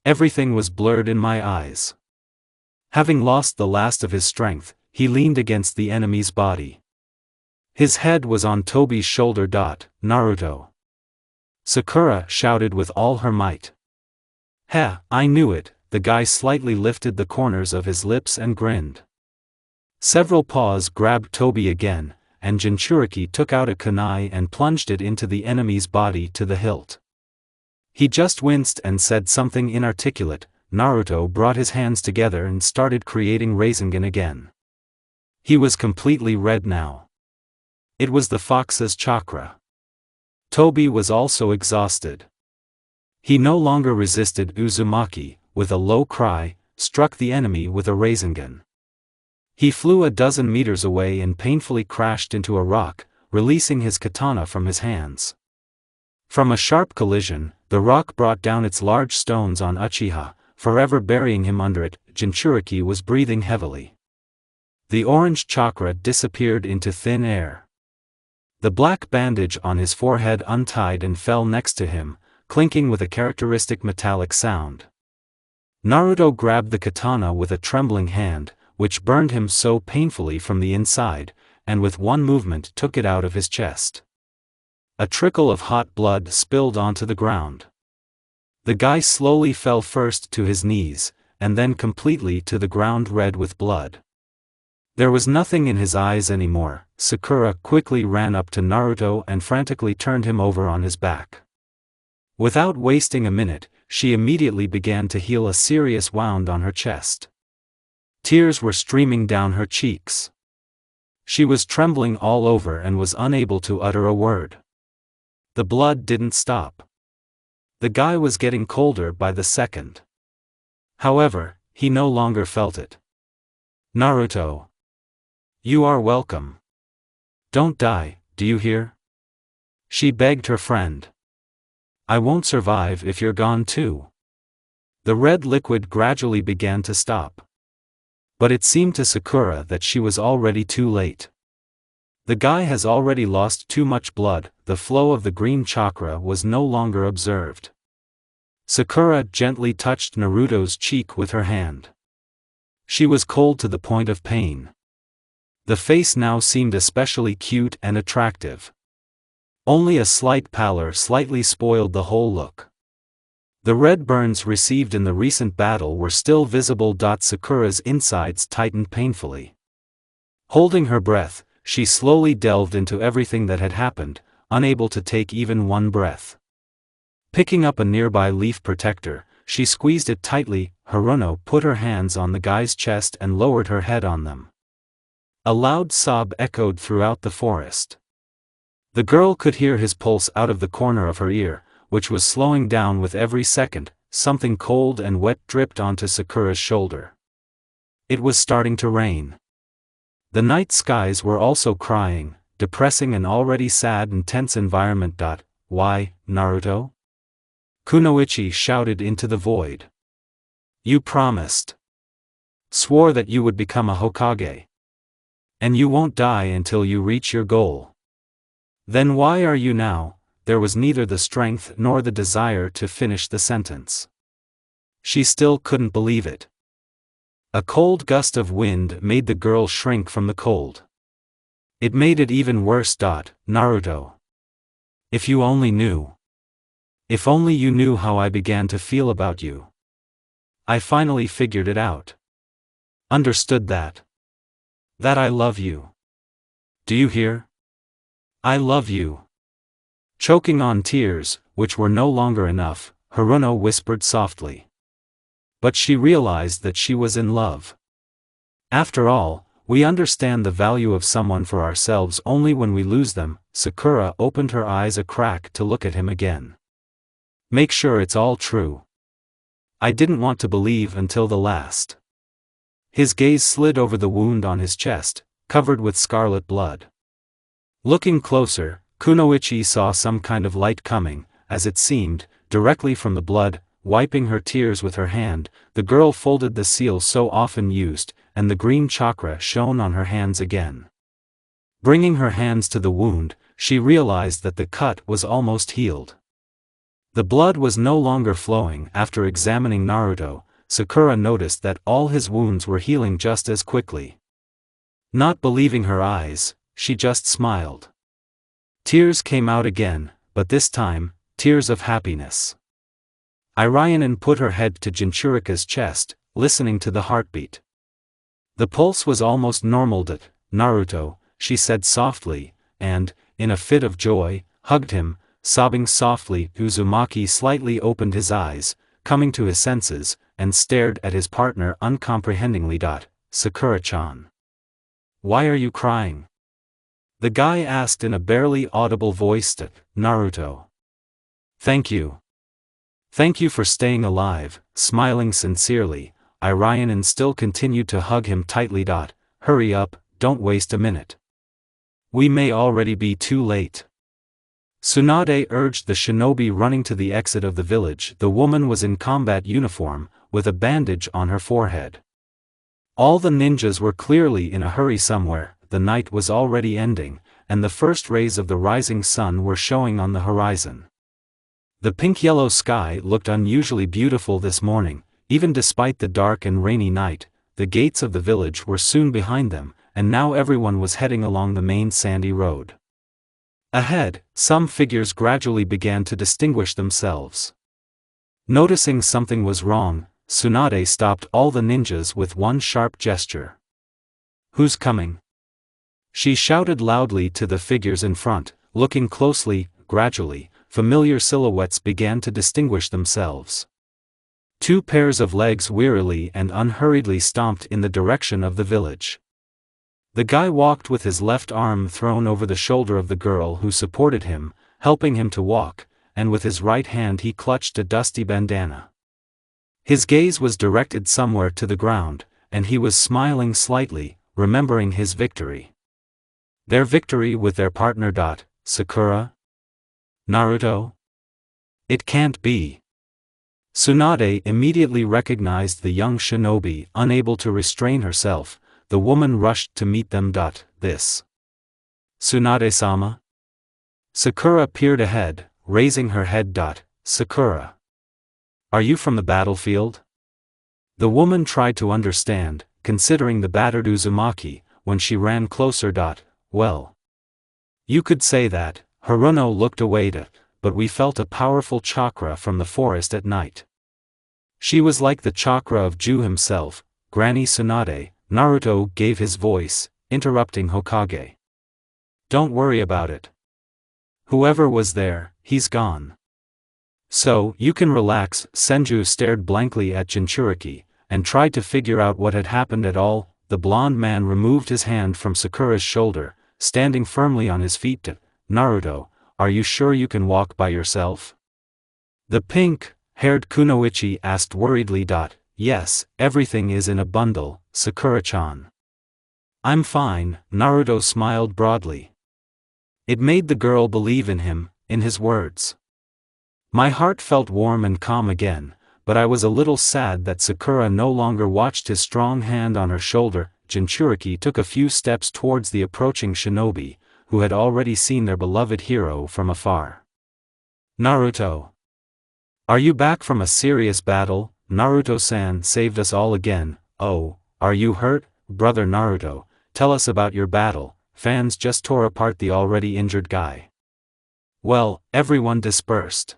Everything was blurred in my eyes. Having lost the last of his strength, he leaned against the enemy's body. His head was on Tobi's shoulder. Naruto. Sakura shouted with all her might. Heh, I knew it. The guy slightly lifted the corners of his lips and grinned. Several paws grabbed Tobi again, and Jinchuriki took out a kunai and plunged it into the enemy's body to the hilt. He just winced and said something inarticulate. Naruto brought his hands together and started creating Rasengan again. He was completely red now. It was the fox's chakra. Tobi was also exhausted. He no longer resisted. Uzumaki, with a low cry, struck the enemy with a Rasengan. He flew a dozen meters away and painfully crashed into a rock, releasing his katana from his hands. From a sharp collision, the rock brought down its large stones on Uchiha, forever burying him under it. Jinchuriki was breathing heavily. The orange chakra disappeared into thin air. The black bandage on his forehead untied and fell next to him, clinking with a characteristic metallic sound. Naruto grabbed the katana with a trembling hand, which burned him so painfully from the inside, and with one movement took it out of his chest. A trickle of hot blood spilled onto the ground. The guy slowly fell first to his knees, and then completely to the ground, red with blood. There was nothing in his eyes anymore. Sakura quickly ran up to Naruto and frantically turned him over on his back. Without wasting a minute, she immediately began to heal a serious wound on her chest. Tears were streaming down her cheeks. She was trembling all over and was unable to utter a word. The blood didn't stop. The guy was getting colder by the second. However, he no longer felt it. Naruto. You are welcome. Don't die, do you hear? She begged her friend. I won't survive if you're gone too. The red liquid gradually began to stop. But it seemed to Sakura that she was already too late. The guy has already lost too much blood. The flow of the green chakra was no longer observed. Sakura gently touched Naruto's cheek with her hand. She was cold to the point of pain. The face now seemed especially cute and attractive. Only a slight pallor slightly spoiled the whole look. The red burns received in the recent battle were still visible. Sakura's insides tightened painfully. Holding her breath, she slowly delved into everything that had happened, unable to take even one breath. Picking up a nearby leaf protector, she squeezed it tightly. Haruno put her hands on the guy's chest and lowered her head on them. A loud sob echoed throughout the forest. The girl could hear his pulse out of the corner of her ear, which was slowing down with every second. Something cold and wet dripped onto Sakura's shoulder. It was starting to rain. The night skies were also crying, depressing an already sad and tense environment. Why, Naruto? Kunoichi shouted into the void. You promised. Swore that you would become a Hokage. And you won't die until you reach your goal. Then why are you now? There was neither the strength nor the desire to finish the sentence. She still couldn't believe it. A cold gust of wind made the girl shrink from the cold. It made it even worse. Naruto. If you only knew. If only you knew how I began to feel about you. I finally figured it out. Understood that. That I love you. Do you hear? I love you. Choking on tears, which were no longer enough, Haruno whispered softly. But she realized that she was in love. After all, we understand the value of someone for ourselves only when we lose them. Sakura opened her eyes a crack to look at him again. Make sure it's all true. I didn't want to believe until the last. His gaze slid over the wound on his chest, covered with scarlet blood. Looking closer, Kunoichi saw some kind of light coming, as it seemed, directly from the blood. Wiping her tears with her hand, the girl folded the seal so often used, and the green chakra shone on her hands again. Bringing her hands to the wound, she realized that the cut was almost healed. The blood was no longer flowing. After examining Naruto, Sakura noticed that all his wounds were healing just as quickly. Not believing her eyes, she just smiled. Tears came out again, but this time, tears of happiness. Irionen put her head to Jinchurika's chest, listening to the heartbeat. The pulse was almost normal. Naruto, she said softly, and, in a fit of joy, hugged him, sobbing softly. Uzumaki slightly opened his eyes, coming to his senses, and stared at his partner uncomprehendingly. Sakura-chan. Why are you crying? The guy asked in a barely audible voice. Naruto. Thank you. Thank you for staying alive. Smiling sincerely, Irionen still continued to hug him tightly. Hurry up, don't waste a minute. We may already be too late. Tsunade urged the shinobi running to the exit of the village. The woman was in combat uniform, with a bandage on her forehead. All the ninjas were clearly in a hurry somewhere. The night was already ending, and the first rays of the rising sun were showing on the horizon. The pink-yellow sky looked unusually beautiful this morning. Even despite the dark and rainy night, the gates of the village were soon behind them, and now everyone was heading along the main sandy road. Ahead, some figures gradually began to distinguish themselves. Noticing something was wrong, Tsunade stopped all the ninjas with one sharp gesture. Who's coming? She shouted loudly to the figures in front. Looking closely, gradually, familiar silhouettes began to distinguish themselves. Two pairs of legs wearily and unhurriedly stomped in the direction of the village. The guy walked with his left arm thrown over the shoulder of the girl who supported him, helping him to walk, and with his right hand he clutched a dusty bandana. His gaze was directed somewhere to the ground, and he was smiling slightly, remembering his victory. Their victory with their partner. Sakura? Naruto? It can't be. Tsunade immediately recognized the young shinobi. Unable to restrain herself, the woman rushed to meet them. This. Tsunade-sama? Sakura peered ahead, raising her head. Sakura. Are you from the battlefield? The woman tried to understand, considering the battered Uzumaki, when she ran closer. Well. You could say that. Haruno looked away. but we felt a powerful chakra from the forest at night. She was like the chakra of Ju himself, Granny Tsunade. Naruto gave his voice, interrupting Hokage. Don't worry about it. Whoever was there, he's gone. So, you can relax. Senju stared blankly at Jinchuriki, and tried to figure out what had happened at all. The blonde man removed his hand from Sakura's shoulder, standing firmly on his feet. Naruto, are you sure you can walk by yourself? The pink-haired Kunoichi asked worriedly. Yes, everything is in a bundle, Sakura-chan. I'm fine, Naruto smiled broadly. It made the girl believe in him, in his words. My heart felt warm and calm again, but I was a little sad that Sakura no longer watched his strong hand on her shoulder. Jinchuriki took a few steps towards the approaching shinobi, who had already seen their beloved hero from afar. Naruto. Are you back from a serious battle? Naruto-san saved us all again. Oh, are you hurt, brother Naruto? Tell us about your battle. Fans just tore apart the already injured guy. Well, everyone dispersed.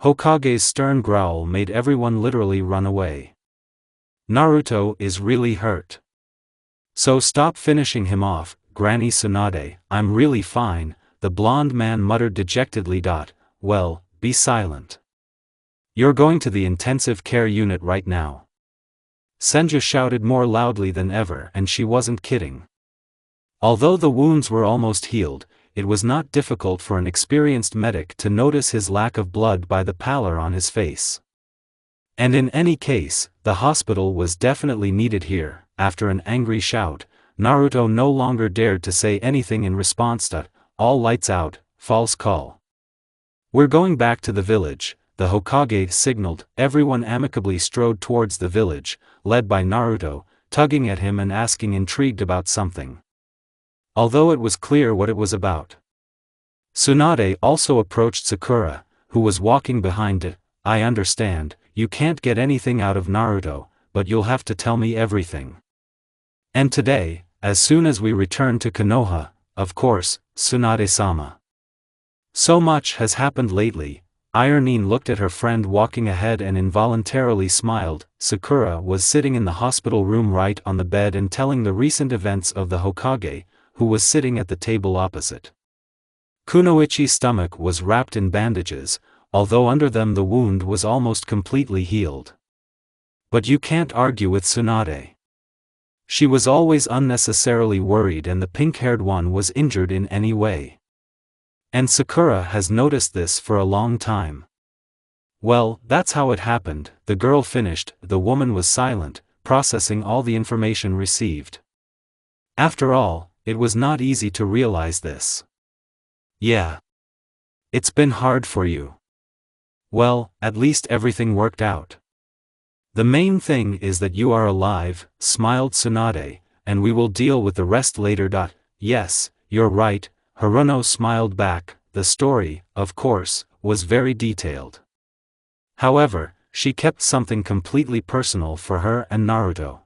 Hokage's stern growl made everyone literally run away. Naruto is really hurt. So stop finishing him off, Granny Tsunade. I'm really fine, the blonde man muttered dejectedly. Well, be silent. You're going to the intensive care unit right now. Senju shouted more loudly than ever, and she wasn't kidding. Although the wounds were almost healed, it was not difficult for an experienced medic to notice his lack of blood by the pallor on his face. And in any case, the hospital was definitely needed here. After an angry shout, Naruto no longer dared to say anything in response. All lights out, false call. We're going back to the village, the Hokage signaled. Everyone amicably strode towards the village, led by Naruto, tugging at him and asking intrigued about something. Although it was clear what it was about. Tsunade also approached Sakura, who was walking behind it. I understand, you can't get anything out of Naruto, but you'll have to tell me everything. And today, as soon as we return to Konoha, of course, Tsunade-sama. So much has happened lately. Irene looked at her friend walking ahead and involuntarily smiled. Sakura was sitting in the hospital room right on the bed and telling the recent events of the Hokage, who was sitting at the table opposite. Kunoichi's stomach was wrapped in bandages, although under them the wound was almost completely healed. But you can't argue with Tsunade. She was always unnecessarily worried, and the pink-haired one was injured in any way. And Sakura has noticed this for a long time. Well, that's how it happened, the girl finished. The woman was silent, processing all the information received. After all, it was not easy to realize this. Yeah. It's been hard for you. Well, at least everything worked out. The main thing is that you are alive, smiled Tsunade, and we will deal with the rest later. Yes, you're right, Haruno smiled back. The story, of course, was very detailed. However, she kept something completely personal for her and Naruto.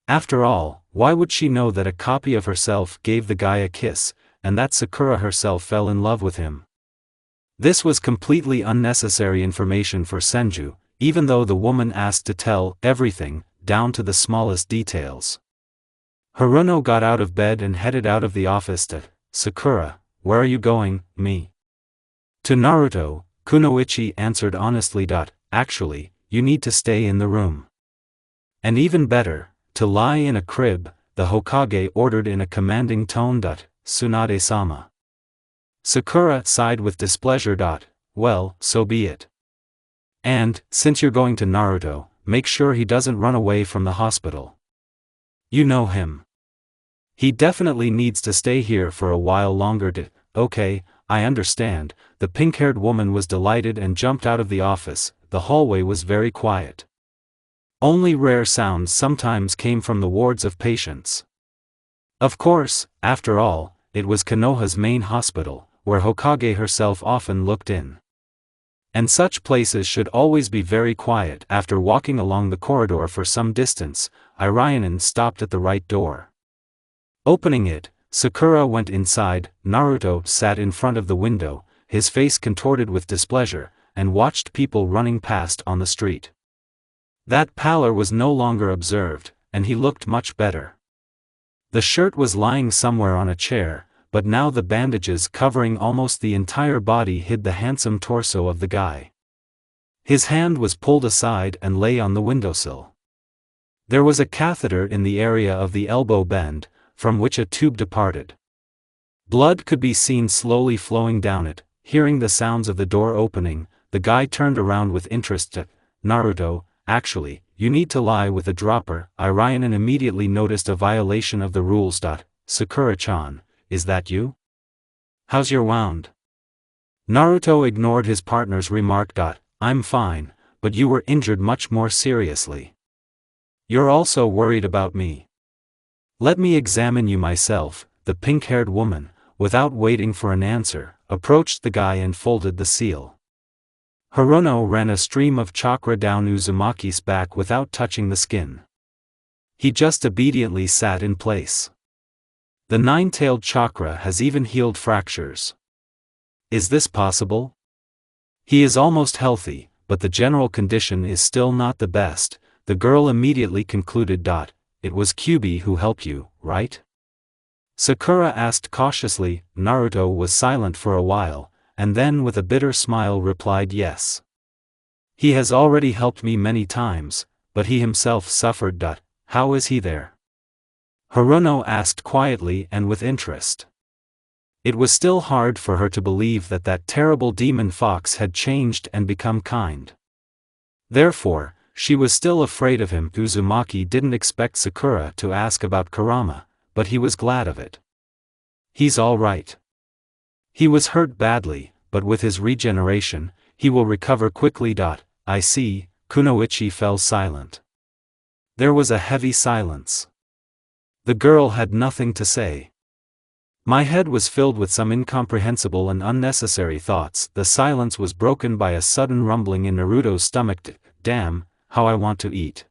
After all, why would she know that a copy of herself gave the guy a kiss, and that Sakura herself fell in love with him? This was completely unnecessary information for Senju, even though the woman asked to tell everything, down to the smallest details. Haruno got out of bed and headed out of the office. Sakura, where are you going? Me. To Naruto, Kunoichi answered honestly. Actually, you need to stay in the room. And even better, to lie in a crib, the Hokage ordered in a commanding tone. Tsunade-sama. Sakura sighed with displeasure. Well, so be it. And, since you're going to Naruto, make sure he doesn't run away from the hospital. You know him. He definitely needs to stay here for a while longer. Okay, I understand. The pink-haired woman was delighted and jumped out of the office. The hallway was very quiet. Only rare sounds sometimes came from the wards of patients. Of course, after all, it was Konoha's main hospital, where Hokage herself often looked in. And such places should always be very quiet. After walking along the corridor for some distance, Irinen stopped at the right door. Opening it, Sakura went inside. Naruto sat in front of the window, his face contorted with displeasure, and watched people running past on the street. That pallor was no longer observed, and he looked much better. The shirt was lying somewhere on a chair, but now the bandages covering almost the entire body hid the handsome torso of the guy. His hand was pulled aside and lay on the windowsill. There was a catheter in the area of the elbow bend, from which a tube departed. Blood could be seen slowly flowing down it. Hearing the sounds of the door opening, the guy turned around with interest. Naruto, actually, you need to lie with a dropper. Ryanin immediately noticed a violation of the rules. Sakura-chan, is that you? How's your wound? Naruto ignored his partner's remark. I'm fine, but you were injured much more seriously. You're also worried about me. Let me examine you myself. The pink-haired woman, without waiting for an answer, approached the guy and folded the seal. Hirono ran a stream of chakra down Uzumaki's back without touching the skin. He just obediently sat in place. The nine-tailed chakra has even healed fractures. Is this possible? He is almost healthy, but the general condition is still not the best. The girl immediately concluded. It was Kyubi who helped you, right? Sakura asked cautiously. Naruto was silent for a while, and then with a bitter smile replied yes. He has already helped me many times, but he himself suffered. How is he there? Hirono asked quietly and with interest. It was still hard for her to believe that that terrible demon fox had changed and become kind. Therefore, she was still afraid of him. Uzumaki didn't expect Sakura to ask about Kurama, but he was glad of it. He's all right. He was hurt badly, but with his regeneration, he will recover quickly. I see. Kunoichi fell silent. There was a heavy silence. The girl had nothing to say. My head was filled with some incomprehensible and unnecessary thoughts. The silence was broken by a sudden rumbling in Naruto's stomach. Damn, how I want to eat.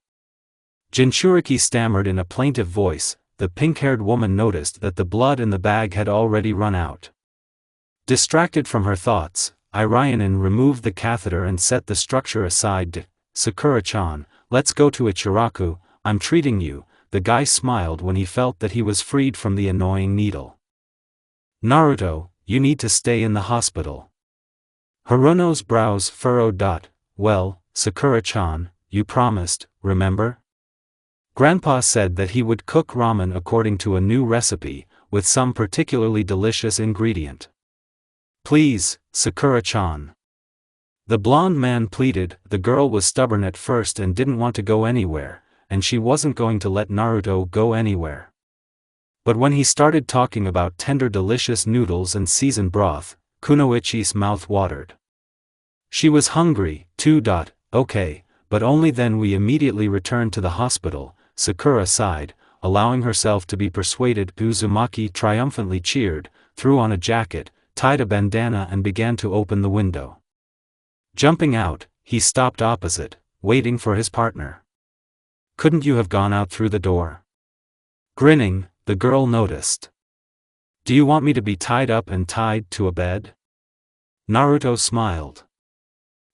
Jinchuriki stammered in a plaintive voice. The pink-haired woman noticed that the blood in the bag had already run out. Distracted from her thoughts, Ryanin removed the catheter and set the structure aside. Sakura-chan, let's go to Ichiraku. I'm treating you. The guy smiled when he felt that he was freed from the annoying needle. Naruto, you need to stay in the hospital. Hirono's brows furrowed. Well, Sakura-chan, you promised, remember? Grandpa said that he would cook ramen according to a new recipe, with some particularly delicious ingredient. Please, Sakura-chan. The blonde man pleaded. The girl was stubborn at first and didn't want to go anywhere, and she wasn't going to let Naruto go anywhere. But when he started talking about tender delicious noodles and seasoned broth, Kunoichi's mouth watered. She was hungry, too. Okay, but only then. We immediately returned to the hospital. Sakura sighed, allowing herself to be persuaded. Uzumaki triumphantly cheered, threw on a jacket, tied a bandana and began to open the window. Jumping out, he stopped opposite, waiting for his partner. Couldn't you have gone out through the door? Grinning, the girl noticed. Do you want me to be tied up and tied to a bed? Naruto smiled.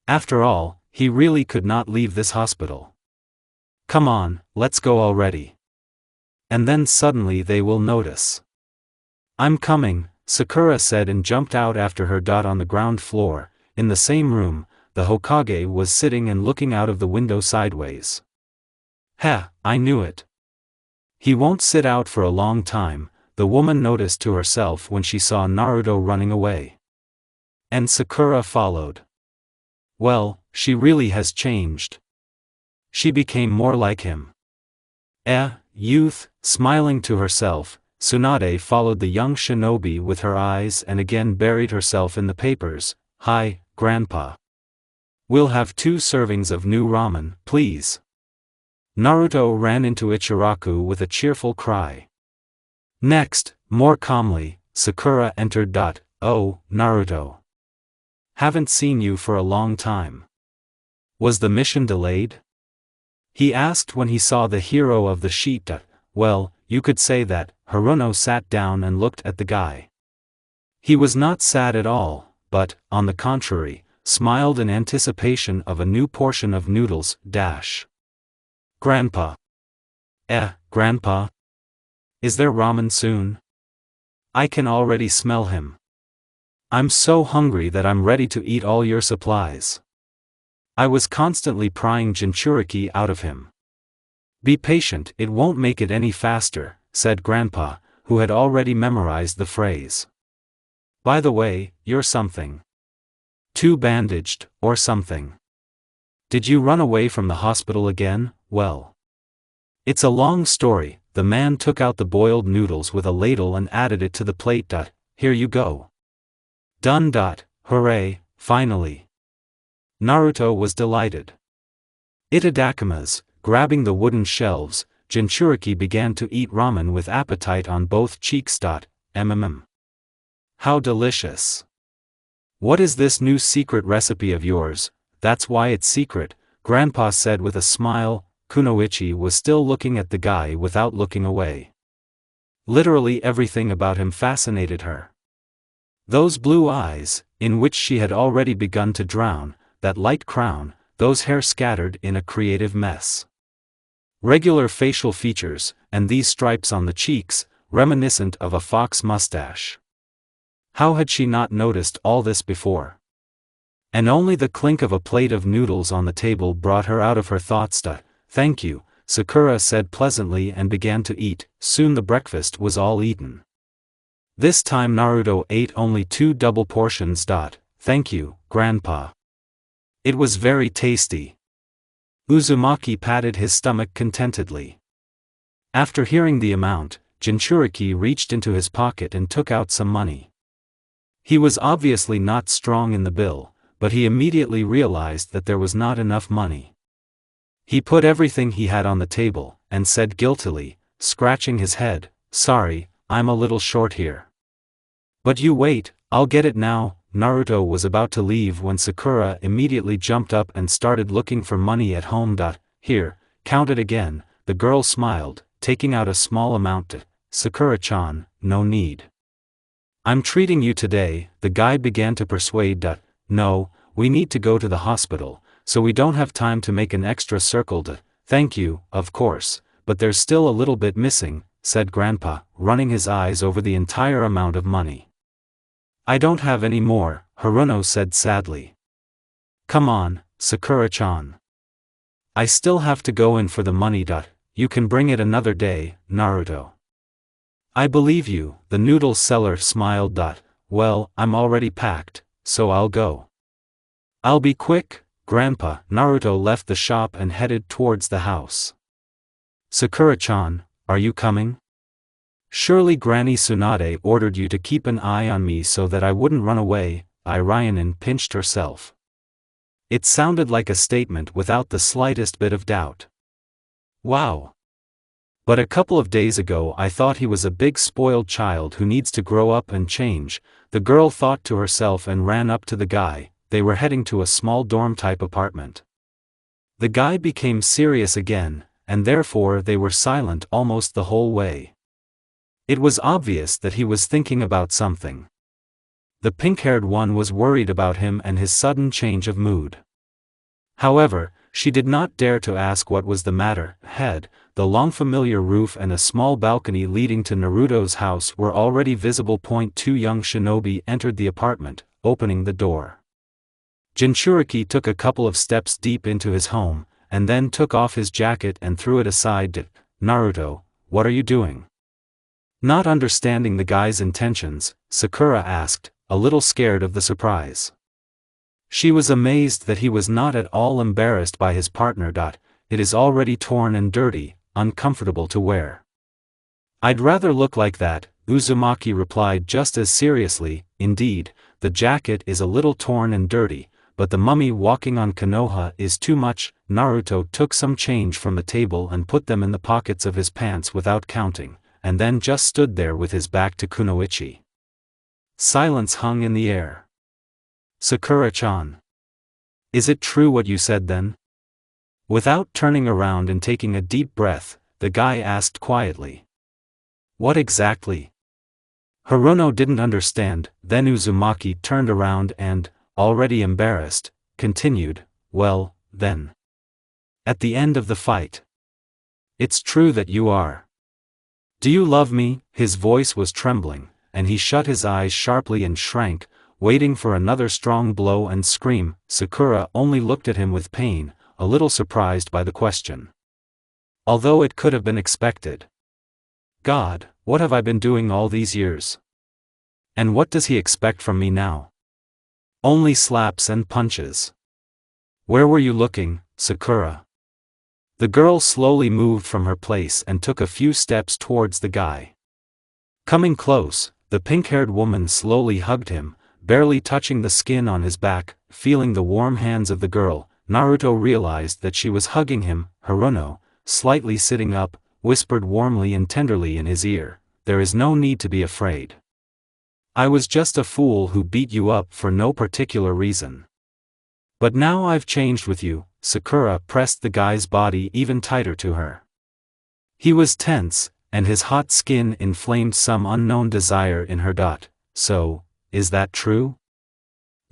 After all, he really could not leave this hospital. Come on, let's go already. And then suddenly they will notice. I'm coming, Sakura said and jumped out after her. On the ground floor, in the same room, the Hokage was sitting and looking out of the window sideways. I knew it. He won't sit out for a long time, the woman noticed to herself when she saw Naruto running away. And Sakura followed. Well, she really has changed. She became more like him. Youth, smiling to herself, Tsunade followed the young shinobi with her eyes and again buried herself in the papers. Hi, Grandpa. We'll have 2 servings of new ramen, please. Naruto ran into Ichiraku with a cheerful cry. Next, more calmly, Sakura entered. Oh, Naruto. Haven't seen you for a long time. Was the mission delayed? He asked when he saw the hero of the sheet. Well, you could say that. Hirono sat down and looked at the guy. He was not sad at all, but, on the contrary, smiled in anticipation of a new portion of noodles. Grandpa. Grandpa? Is there ramen soon? I can already smell him. I'm so hungry that I'm ready to eat all your supplies. I was constantly prying Jinchuriki out of him. Be patient, it won't make it any faster, said Grandpa, who had already memorized the phrase. By the way, you're something. Too bandaged, or something. Did you run away from the hospital again? Well. It's a long story. The man took out the boiled noodles with a ladle and added it to the plate. Here you go. Done. Hooray, finally. Naruto was delighted. Itadakimasu, grabbing the wooden shelves, Jinchuriki began to eat ramen with appetite on both cheeks. How delicious. What is this new secret recipe of yours? That's why it's secret, Grandpa said with a smile. Kunoichi was still looking at the guy without looking away. Literally everything about him fascinated her. Those blue eyes, in which she had already begun to drown, that light crown, those hair scattered in a creative mess. Regular facial features, and these stripes on the cheeks, reminiscent of a fox mustache. How had she not noticed all this before? And only the clink of a plate of noodles on the table brought her out of her thoughts. Thank you, Sakura said pleasantly and began to eat. Soon the breakfast was all eaten. This time Naruto ate only 2 double portions. Thank you, Grandpa. It was very tasty. Uzumaki patted his stomach contentedly. After hearing the amount, Jinchuriki reached into his pocket and took out some money. He was obviously not strong in the bill, but he immediately realized that there was not enough money. He put everything he had on the table, and said guiltily, scratching his head, sorry, I'm a little short here. But you wait, I'll get it now. Naruto was about to leave when Sakura immediately jumped up and started looking for money at home. Here, count it again, the girl smiled, taking out a small amount. Sakura-chan, no need. I'm treating you today, the guy began to persuade. No, we need to go to the hospital, so we don't have time to make an extra circle. Thank you, of course, but there's still a little bit missing, said Grandpa, running his eyes over the entire amount of money. I don't have any more, Haruno said sadly. Come on, Sakura-chan. I still have to go in for the money. You can bring it another day, Naruto. I believe you, the noodle seller smiled. Well, I'm already packed, so I'll go. I'll be quick, Grandpa. Naruto left the shop and headed towards the house. Sakura-chan, are you coming? Surely Granny Tsunade ordered you to keep an eye on me so that I wouldn't run away. Ryanin pinched herself. It sounded like a statement without the slightest bit of doubt. Wow. But a couple of days ago I thought he was a big spoiled child who needs to grow up and change, the girl thought to herself and ran up to the guy. They were heading to a small dorm-type apartment. The guy became serious again, and therefore they were silent almost the whole way. It was obvious that he was thinking about something. The pink-haired one was worried about him and his sudden change of mood. However, she did not dare to ask what was the matter. The long familiar roof and a small balcony leading to Naruto's house were already visible. 2 young shinobi entered the apartment, opening the door. Jinchuriki took a couple of steps deep into his home, and then took off his jacket and threw it aside. Naruto, what are you doing? Not understanding the guy's intentions, Sakura asked, a little scared of the surprise. She was amazed that he was not at all embarrassed by his partner. It is already torn and dirty, uncomfortable to wear. I'd rather look like that, Uzumaki replied just as seriously. Indeed, the jacket is a little torn and dirty, but the mummy walking on Konoha is too much. Naruto took some change from the table and put them in the pockets of his pants without counting, and then just stood there with his back to Kunoichi. Silence hung in the air. Sakura-chan. Is it true what you said then? Without turning around and taking a deep breath, the guy asked quietly. What exactly? Haruno didn't understand. Then Uzumaki turned around and, already embarrassed, continued, "Well, then. At the end of the fight. It's true that you are. Do you love me?" His voice was trembling, and he shut his eyes sharply and shrank, waiting for another strong blow and scream. Sakura only looked at him with pain, a little surprised by the question. Although it could have been expected. God, what have I been doing all these years? And what does he expect from me now? Only slaps and punches. Where were you looking, Sakura? The girl slowly moved from her place and took a few steps towards the guy. Coming close, the pink-haired woman slowly hugged him, barely touching the skin on his back. Feeling the warm hands of the girl, Naruto realized that she was hugging him. Haruno, slightly sitting up, whispered warmly and tenderly in his ear, "There is no need to be afraid. I was just a fool who beat you up for no particular reason. But now I've changed with you." Sakura pressed the guy's body even tighter to her. He was tense, and his hot skin inflamed some unknown desire in her. "So, is that true?"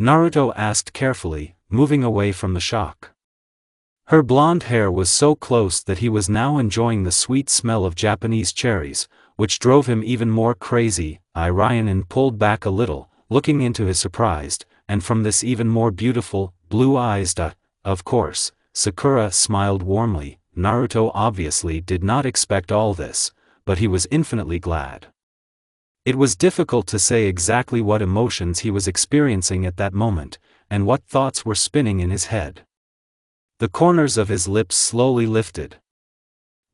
Naruto asked carefully, moving away from the shock. Her blonde hair was so close that he was now enjoying the sweet smell of Japanese cherries, which drove him even more crazy. Ryanin pulled back a little, looking into his surprised, and from this even more beautiful, blue eyes. "Of course," Sakura smiled warmly. Naruto obviously did not expect all this, but he was infinitely glad. It was difficult to say exactly what emotions he was experiencing at that moment, and what thoughts were spinning in his head. The corners of his lips slowly lifted.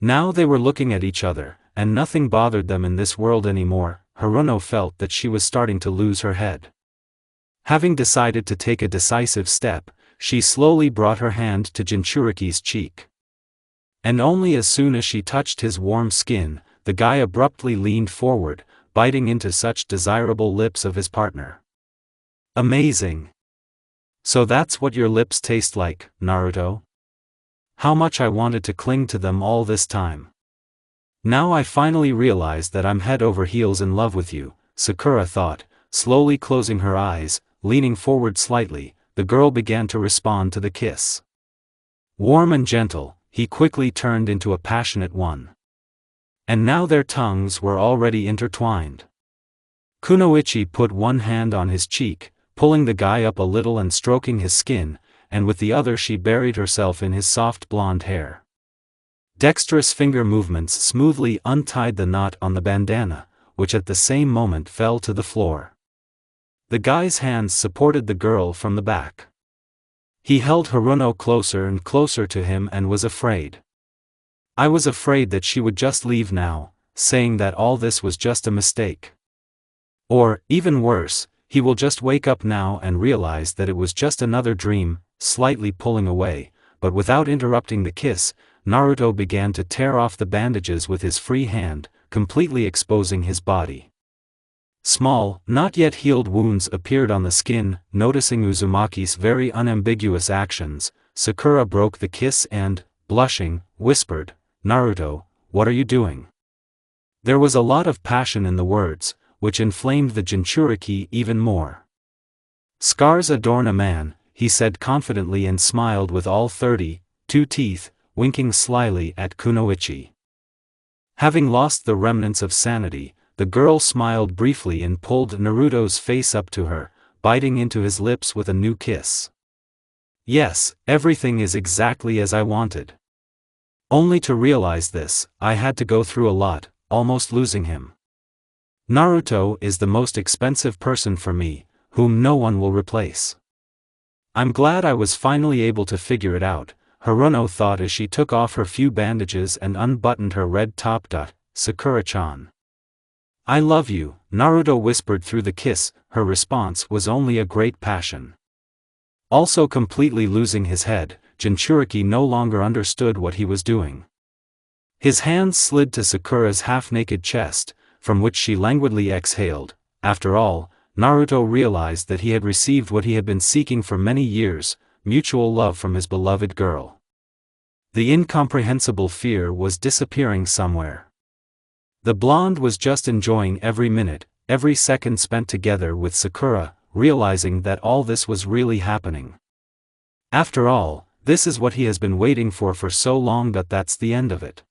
Now they were looking at each other, and nothing bothered them in this world anymore. Haruno felt that she was starting to lose her head. Having decided to take a decisive step, she slowly brought her hand to Jinchuriki's cheek. And only as soon as she touched his warm skin, the guy abruptly leaned forward, biting into such desirable lips of his partner. Amazing. "So that's what your lips taste like, Naruto? How much I wanted to cling to them all this time. Now I finally realize that I'm head over heels in love with you," Sakura thought, slowly closing her eyes. Leaning forward slightly, the girl began to respond to the kiss. Warm and gentle, he quickly turned into a passionate one. And now their tongues were already intertwined. Kunoichi put one hand on his cheek, pulling the guy up a little and stroking his skin, and with the other she buried herself in his soft blonde hair. Dexterous finger movements smoothly untied the knot on the bandana, which at the same moment fell to the floor. The guy's hands supported the girl from the back. He held Haruno closer and closer to him and was afraid. "I was afraid that she would just leave now, saying that all this was just a mistake. Or, even worse, he will just wake up now and realize that it was just another dream." Slightly pulling away, but without interrupting the kiss, Naruto began to tear off the bandages with his free hand, completely exposing his body. Small, not yet healed wounds appeared on the skin. Noticing Uzumaki's very unambiguous actions, Sakura broke the kiss and, blushing, whispered, "Naruto, what are you doing?" There was a lot of passion in the words, which inflamed the Jinchuriki even more. "Scars adorn a man," he said confidently and smiled with all 32 teeth, winking slyly at Kunoichi. Having lost the remnants of sanity, the girl smiled briefly and pulled Naruto's face up to her, biting into his lips with a new kiss. "Yes, everything is exactly as I wanted. Only to realize this, I had to go through a lot, almost losing him. Naruto is the most expensive person for me, whom no one will replace. I'm glad I was finally able to figure it out," Haruno thought as she took off her few bandages and unbuttoned her red top. "Sakura-chan. I love you," Naruto whispered through the kiss. Her response was only a great passion. Also completely losing his head, Jinchuriki no longer understood what he was doing. His hands slid to Sakura's half-naked chest, from which she languidly exhaled. After all, Naruto realized that he had received what he had been seeking for many years, mutual love from his beloved girl. The incomprehensible fear was disappearing somewhere. The blonde was just enjoying every minute, every second spent together with Sakura, realizing that all this was really happening. After all, this is what he has been waiting for so long, but that's the end of it.